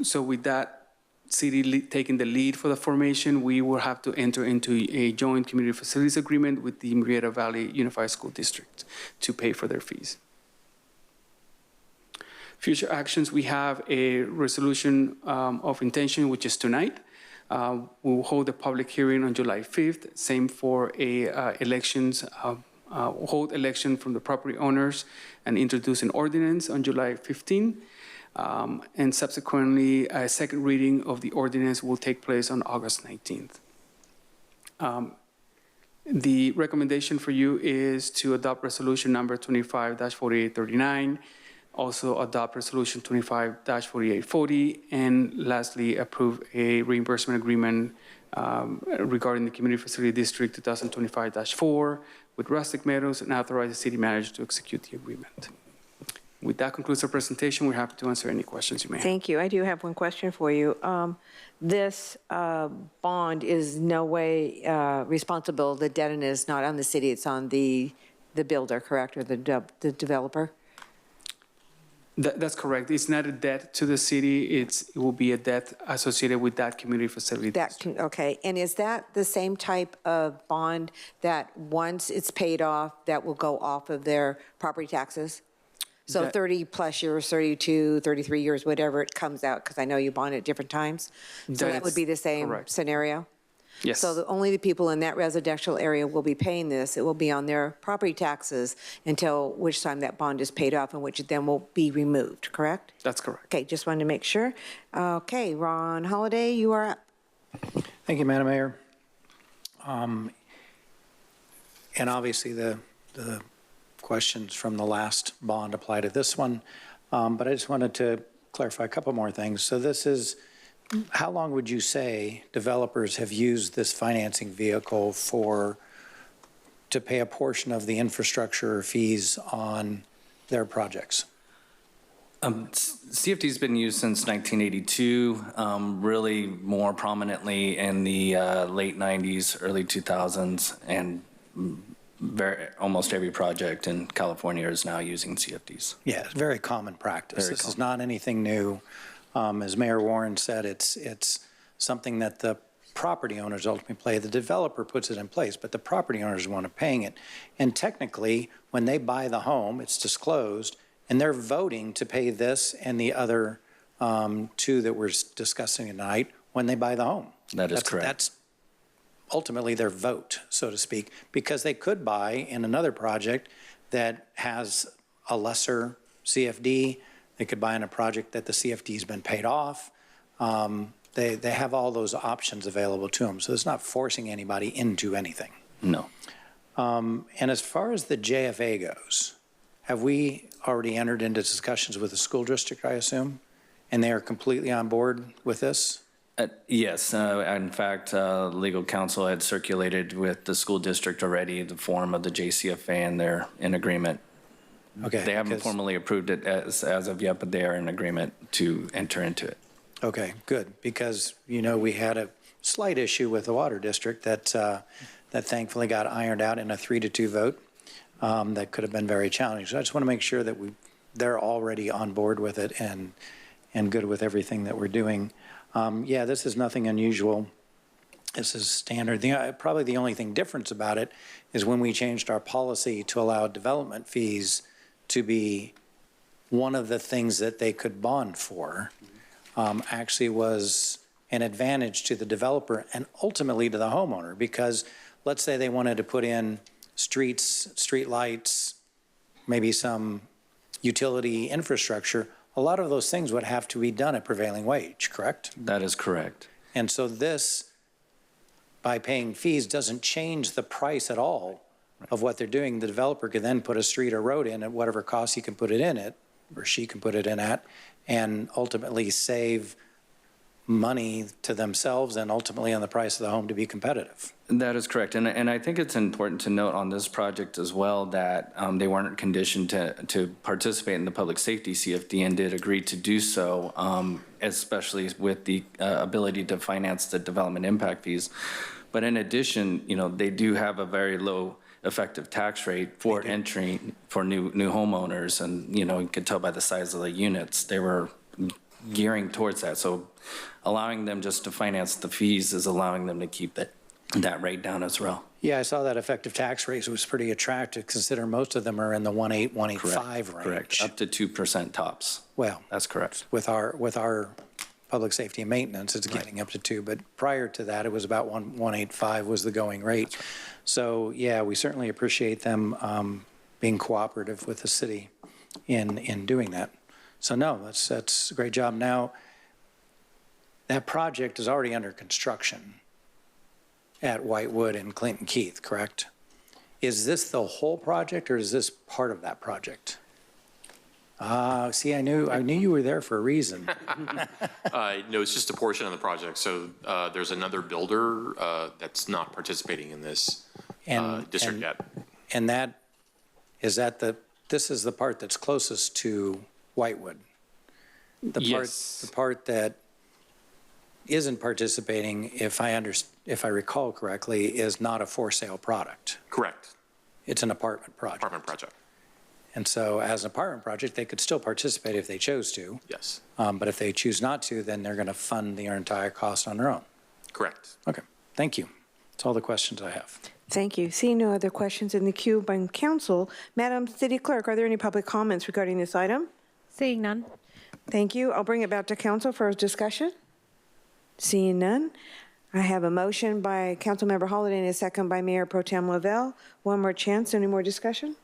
So with that city taking the lead for the formation, we will have to enter into a joint community facilities agreement with the Murrieta Valley Unified School District to pay for their fees. Future actions, we have a resolution of intention, which is tonight. We'll hold a public hearing on July 5th, same for hold election from the property owners and introduce an ordinance on July 15th. And subsequently, a second reading of the ordinance will take place on August 19th. The recommendation for you is to adopt resolution number 25-4839, also adopt resolution 25-4840, and lastly, approve a reimbursement agreement regarding the Community Facility District 2025-4 with Rustic Meadows and authorize the city manager to execute the agreement. With that concludes our presentation. We're happy to answer any questions you may have. Thank you. I do have one question for you. This bond is no way responsible. The debt is not on the city. It's on the builder, correct, or the developer? That's correct. It's not a debt to the city. It will be a debt associated with that community facility. Okay. And is that the same type of bond that once it's paid off, that will go off of their property taxes? So 30 plus years, 32, 33 years, whatever it comes out, because I know you bond at different times. So that would be the same scenario? Yes. So only the people in that residential area will be paying this. It will be on their property taxes until which time that bond is paid off and which then will be removed, correct? That's correct. Okay, just wanted to make sure. Okay, Ron Holliday, you are up. Thank you, Madam Mayor. And obviously, the questions from the last bond apply to this one, but I just wanted to clarify a couple more things. So this is, how long would you say developers have used this financing vehicle to pay a portion of the infrastructure fees on their projects? CFD's been used since 1982, really more prominently in the late 90s, early 2000s, and almost every project in California is now using CFDs. Yeah, it's very common practice. This is not anything new. As Mayor Warren said, it's something that the property owners ultimately pay. The developer puts it in place, but the property owners want to paying it. And technically, when they buy the home, it's disclosed, and they're voting to pay this and the other two that we're discussing tonight when they buy the home. That is correct. That's ultimately their vote, so to speak, because they could buy in another project that has a lesser CFD. They could buy in a project that the CFD has been paid off. They have all those options available to them, so it's not forcing anybody into anything. No. And as far as the JFA goes, have we already entered into discussions with the school district, I assume? And they are completely on board with this? Yes. In fact, legal counsel had circulated with the school district already the form of the JCFA, and they're in agreement. Okay. They haven't formally approved it as of yet, but they are in agreement to enter into it. Okay, good, because, you know, we had a slight issue with the water district that thankfully got ironed out in a 3-2 vote. That could have been very challenging. So I just want to make sure that they're already on board with it and good with everything that we're doing. Yeah, this is nothing unusual. This is standard. Probably the only thing different about it is when we changed our policy to allow development fees to be one of the things that they could bond for, actually was an advantage to the developer and ultimately to the homeowner, because let's say they wanted to put in streets, street lights, maybe some utility infrastructure. A lot of those things would have to be done at prevailing wage, correct? That is correct. And so this, by paying fees, doesn't change the price at all of what they're doing. The developer could then put a street or road in at whatever cost he can put it in at, or she can put it in at, and ultimately save money to themselves and ultimately on the price of the home to be competitive. That is correct. And I think it's important to note on this project as well that they weren't conditioned to participate in the public safety CFD and did agree to do so, especially with the ability to finance the development impact fees. But in addition, you know, they do have a very low effective tax rate for entry for new homeowners. And, you know, you could tell by the size of the units, they were gearing towards that. So allowing them just to finance the fees is allowing them to keep that rate down as well. Yeah, I saw that effective tax rate was pretty attractive, considering most of them are in the 1.8, 1.85 range. Correct. Up to 2% tops. Well, that's correct. With our public safety and maintenance, it's getting up to 2, but prior to that, it was about 1.85 was the going rate. So yeah, we certainly appreciate them being cooperative with the city in doing that. So no, that's a great job. Now, that project is already under construction at Whitewood and Clinton Keith, correct? Is this the whole project, or is this part of that project? See, I knew you were there for a reason. No, it's just a portion of the project. So there's another builder that's not participating in this district yet. And this is the part that's closest to Whitewood. Yes. The part that isn't participating, if I recall correctly, is not a for sale product. Correct. It's an apartment project. Apartment project. And so as an apartment project, they could still participate if they chose to. Yes. But if they choose not to, then they're going to fund their entire cost on their own. Correct. Okay, thank you. That's all the questions I have. Thank you. Seeing no other questions in the queue by council, Madam City Clerk, are there any public comments regarding this item? Seeing none. Thank you. I'll bring it back to council for discussion. Seeing none. I have a motion by Councilmember Holliday and a second by Mayor Pro Tem Lavelle. One more chance. Any more discussion?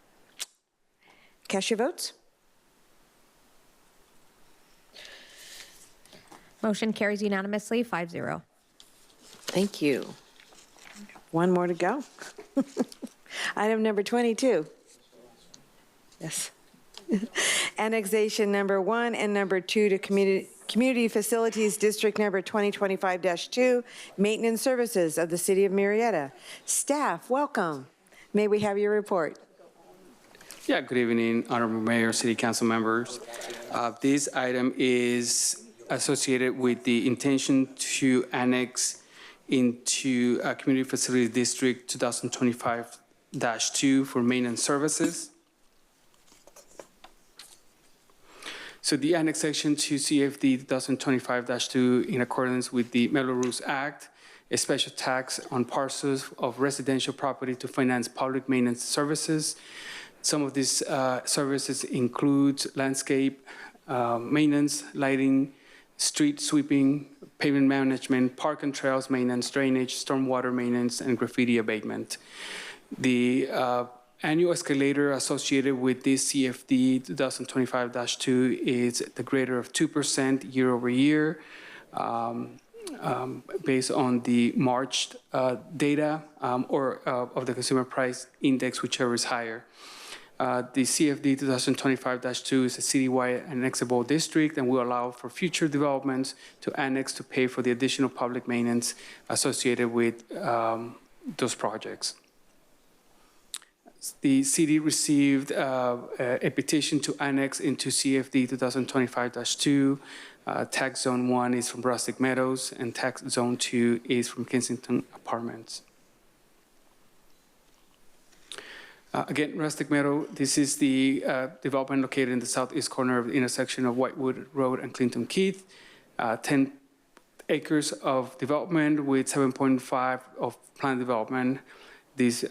Cast your votes. Motion carries unanimously, 5-0. Thank you. One more to go. Item number 22. Yes. Annexation number 1 and number 2 to Community Facilities District number 2025-2, Maintenance Services of the City of Murrieta. Staff, welcome. May we have your report? Yeah, good evening, Honorable Mayor, City Council members. This item is associated with the intention to annex into Community Facilities District 2025-2 for maintenance services. So the annexation to CFD 2025-2 in accordance with the Melrose Act, a special tax on parcels of residential property to finance public maintenance services. Some of these services include landscape maintenance, lighting, street sweeping, pavement management, park and trails maintenance, drainage, stormwater maintenance, and graffiti abatement. The annual escalator associated with this CFD 2025-2 is the greater of 2% year over year, based on the March data or of the consumer price index, whichever is higher. The CFD 2025-2 is a citywide annexable district and will allow for future developments to annex to pay for the additional public maintenance associated with those projects. The city received a petition to annex into CFD 2025-2. Tax Zone 1 is from Rustic Meadows, and Tax Zone 2 is from Kensington Apartments. Again, Rustic Meadow, this is the development located in the southeast corner of the intersection of Whitewood Road and Clinton Keith. 10 acres of development with 7.5 of planned development. This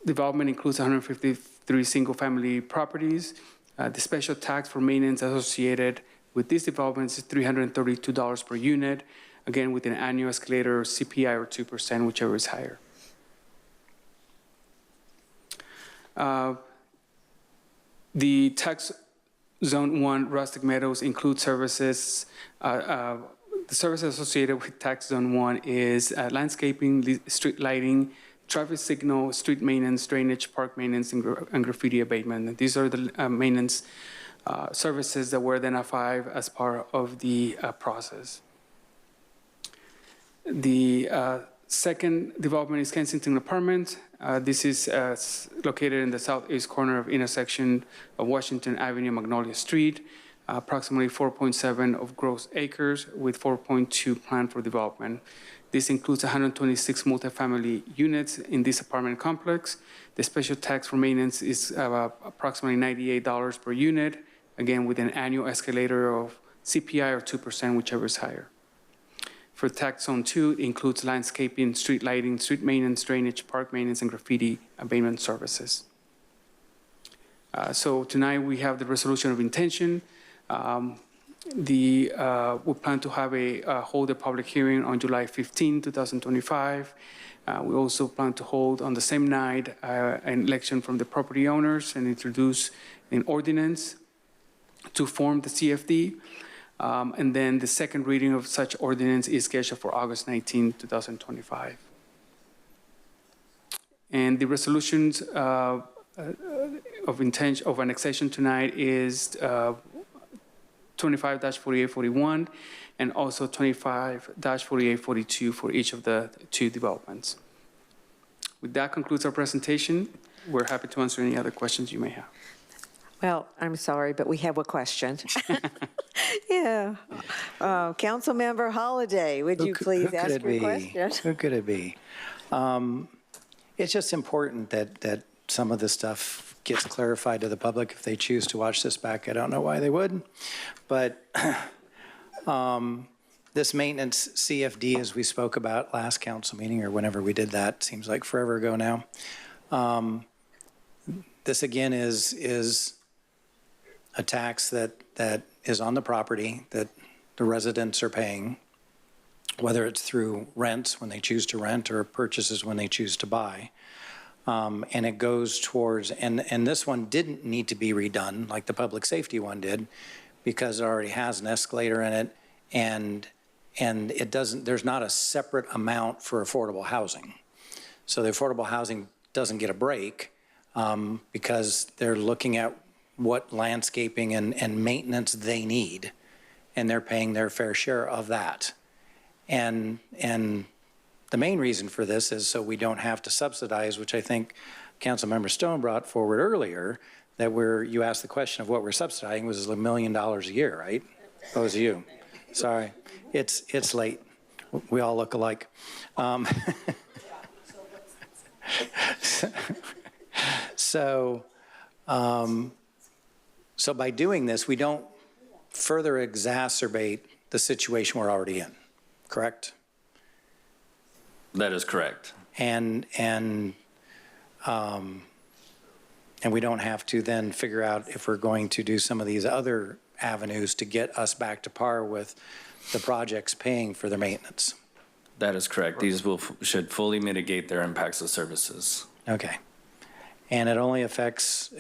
development includes 153 single-family properties. The special tax for maintenance associated with these developments is $332 per unit, again with an annual escalator of CPI or 2%, whichever is higher. The tax Zone 1 Rustic Meadows include services. The services associated with tax Zone 1 is landscaping, street lighting, traffic signal, street maintenance, drainage, park maintenance, and graffiti abatement. And these are the maintenance services that were identified as part of the process. The second development is Kensington Apartments. This is located in the southeast corner of intersection of Washington Avenue, Magnolia Street, approximately 4.7 of gross acres with 4.2 planned for development. This includes 126 multifamily units in this apartment complex. The special tax for maintenance is approximately $98 per unit, again with an annual escalator of CPI or 2%, whichever is higher. For tax Zone 2, it includes landscaping, street lighting, street maintenance, drainage, park maintenance, and graffiti abatement services. So tonight we have the resolution of intention. We plan to have hold a public hearing on July 15, 2025. We also plan to hold on the same night an election from the property owners and introduce an ordinance to form the CFD. And then the second reading of such ordinance is scheduled for August 19, 2025. And the resolutions of intention of annexation tonight is 25-4841 and also 25-4842 for each of the two developments. With that concludes our presentation. We're happy to answer any other questions you may have. Well, I'm sorry, but we have a question. Yeah. Councilmember Holliday, would you please ask your question? Who could it be? It's just important that some of this stuff gets clarified to the public if they choose to watch this back. I don't know why they would, but this maintenance CFD, as we spoke about last council meeting or whenever we did that, seems like forever ago now. This again is a tax that is on the property that the residents are paying whether it's through rents when they choose to rent or purchases when they choose to buy. And it goes towards, and this one didn't need to be redone like the public safety one did, because it already has an escalator in it, and it doesn't, there's not a separate amount for affordable housing. So the affordable housing doesn't get a break because they're looking at what landscaping and maintenance they need, and they're paying their fair share of that. And the main reason for this is so we don't have to subsidize, which I think Councilmember Stone brought forward earlier, that you asked the question of what we're subsidizing was $1 million a year, right? That was you. Sorry, it's late. We all look alike. So by doing this, we don't further exacerbate the situation we're already in, correct? That is correct. And we don't have to then figure out if we're going to do some of these other avenues to get us back to par with the projects paying for their maintenance. That is correct. These should fully mitigate their impacts of services. Okay. And it only affects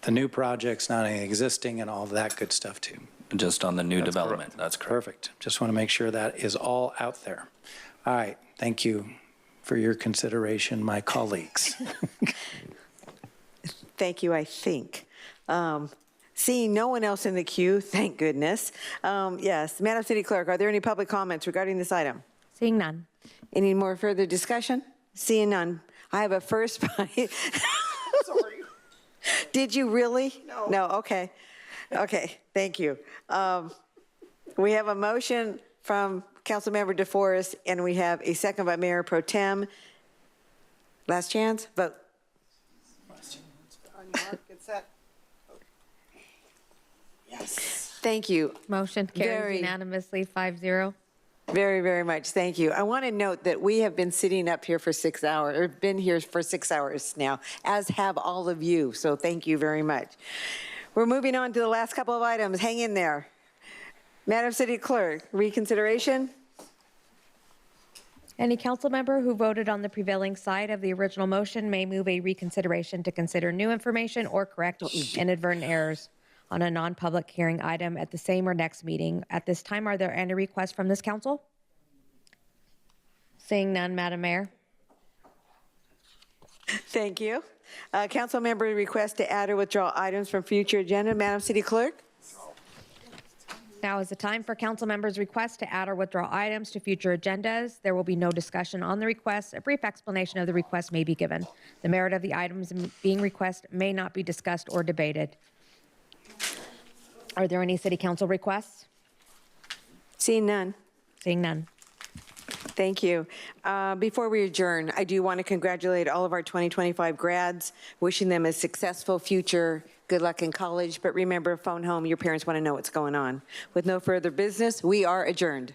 the new projects, not any existing, and all of that good stuff too. Just on the new development. That's correct. Perfect. Just want to make sure that is all out there. All right. Thank you for your consideration, my colleagues. Thank you, I think. Seeing no one else in the queue, thank goodness. Yes, Madam City Clerk, are there any public comments regarding this item? Seeing none. Any more further discussion? Seeing none. I have a first by... Sorry. Did you really? No. No, okay. Okay, thank you. We have a motion from Councilmember DeForest, and we have a second by Mayor Pro Tem. Last chance, vote. On your mark, get set. Yes. Thank you. Motion carries unanimously 5-0. Very, very much. Thank you. I want to note that we have been sitting up here for 6 hours, or been here for 6 hours now, as have all of you. So thank you very much. We're moving on to the last couple of items. Hang in there. Madam City Clerk, reconsideration? Any council member who voted on the prevailing side of the original motion may move a reconsideration to consider new information or correct inadvertent errors on a non-public hearing item at the same or next meeting. At this time, are there any requests from this council? Seeing none, Madam Mayor. Thank you. Council member request to add or withdraw items from future agenda. Madam City Clerk? Now is the time for council members' requests to add or withdraw items to future agendas. There will be no discussion on the request. A brief explanation of the request may be given. The merit of the items being requested may not be discussed or debated. Are there any city council requests? Seeing none. Seeing none. Thank you. Before we adjourn, I do want to congratulate all of our 2025 grads, wishing them a successful future. Good luck in college, but remember, phone home. Your parents want to know what's going on. With no further business, we are adjourned.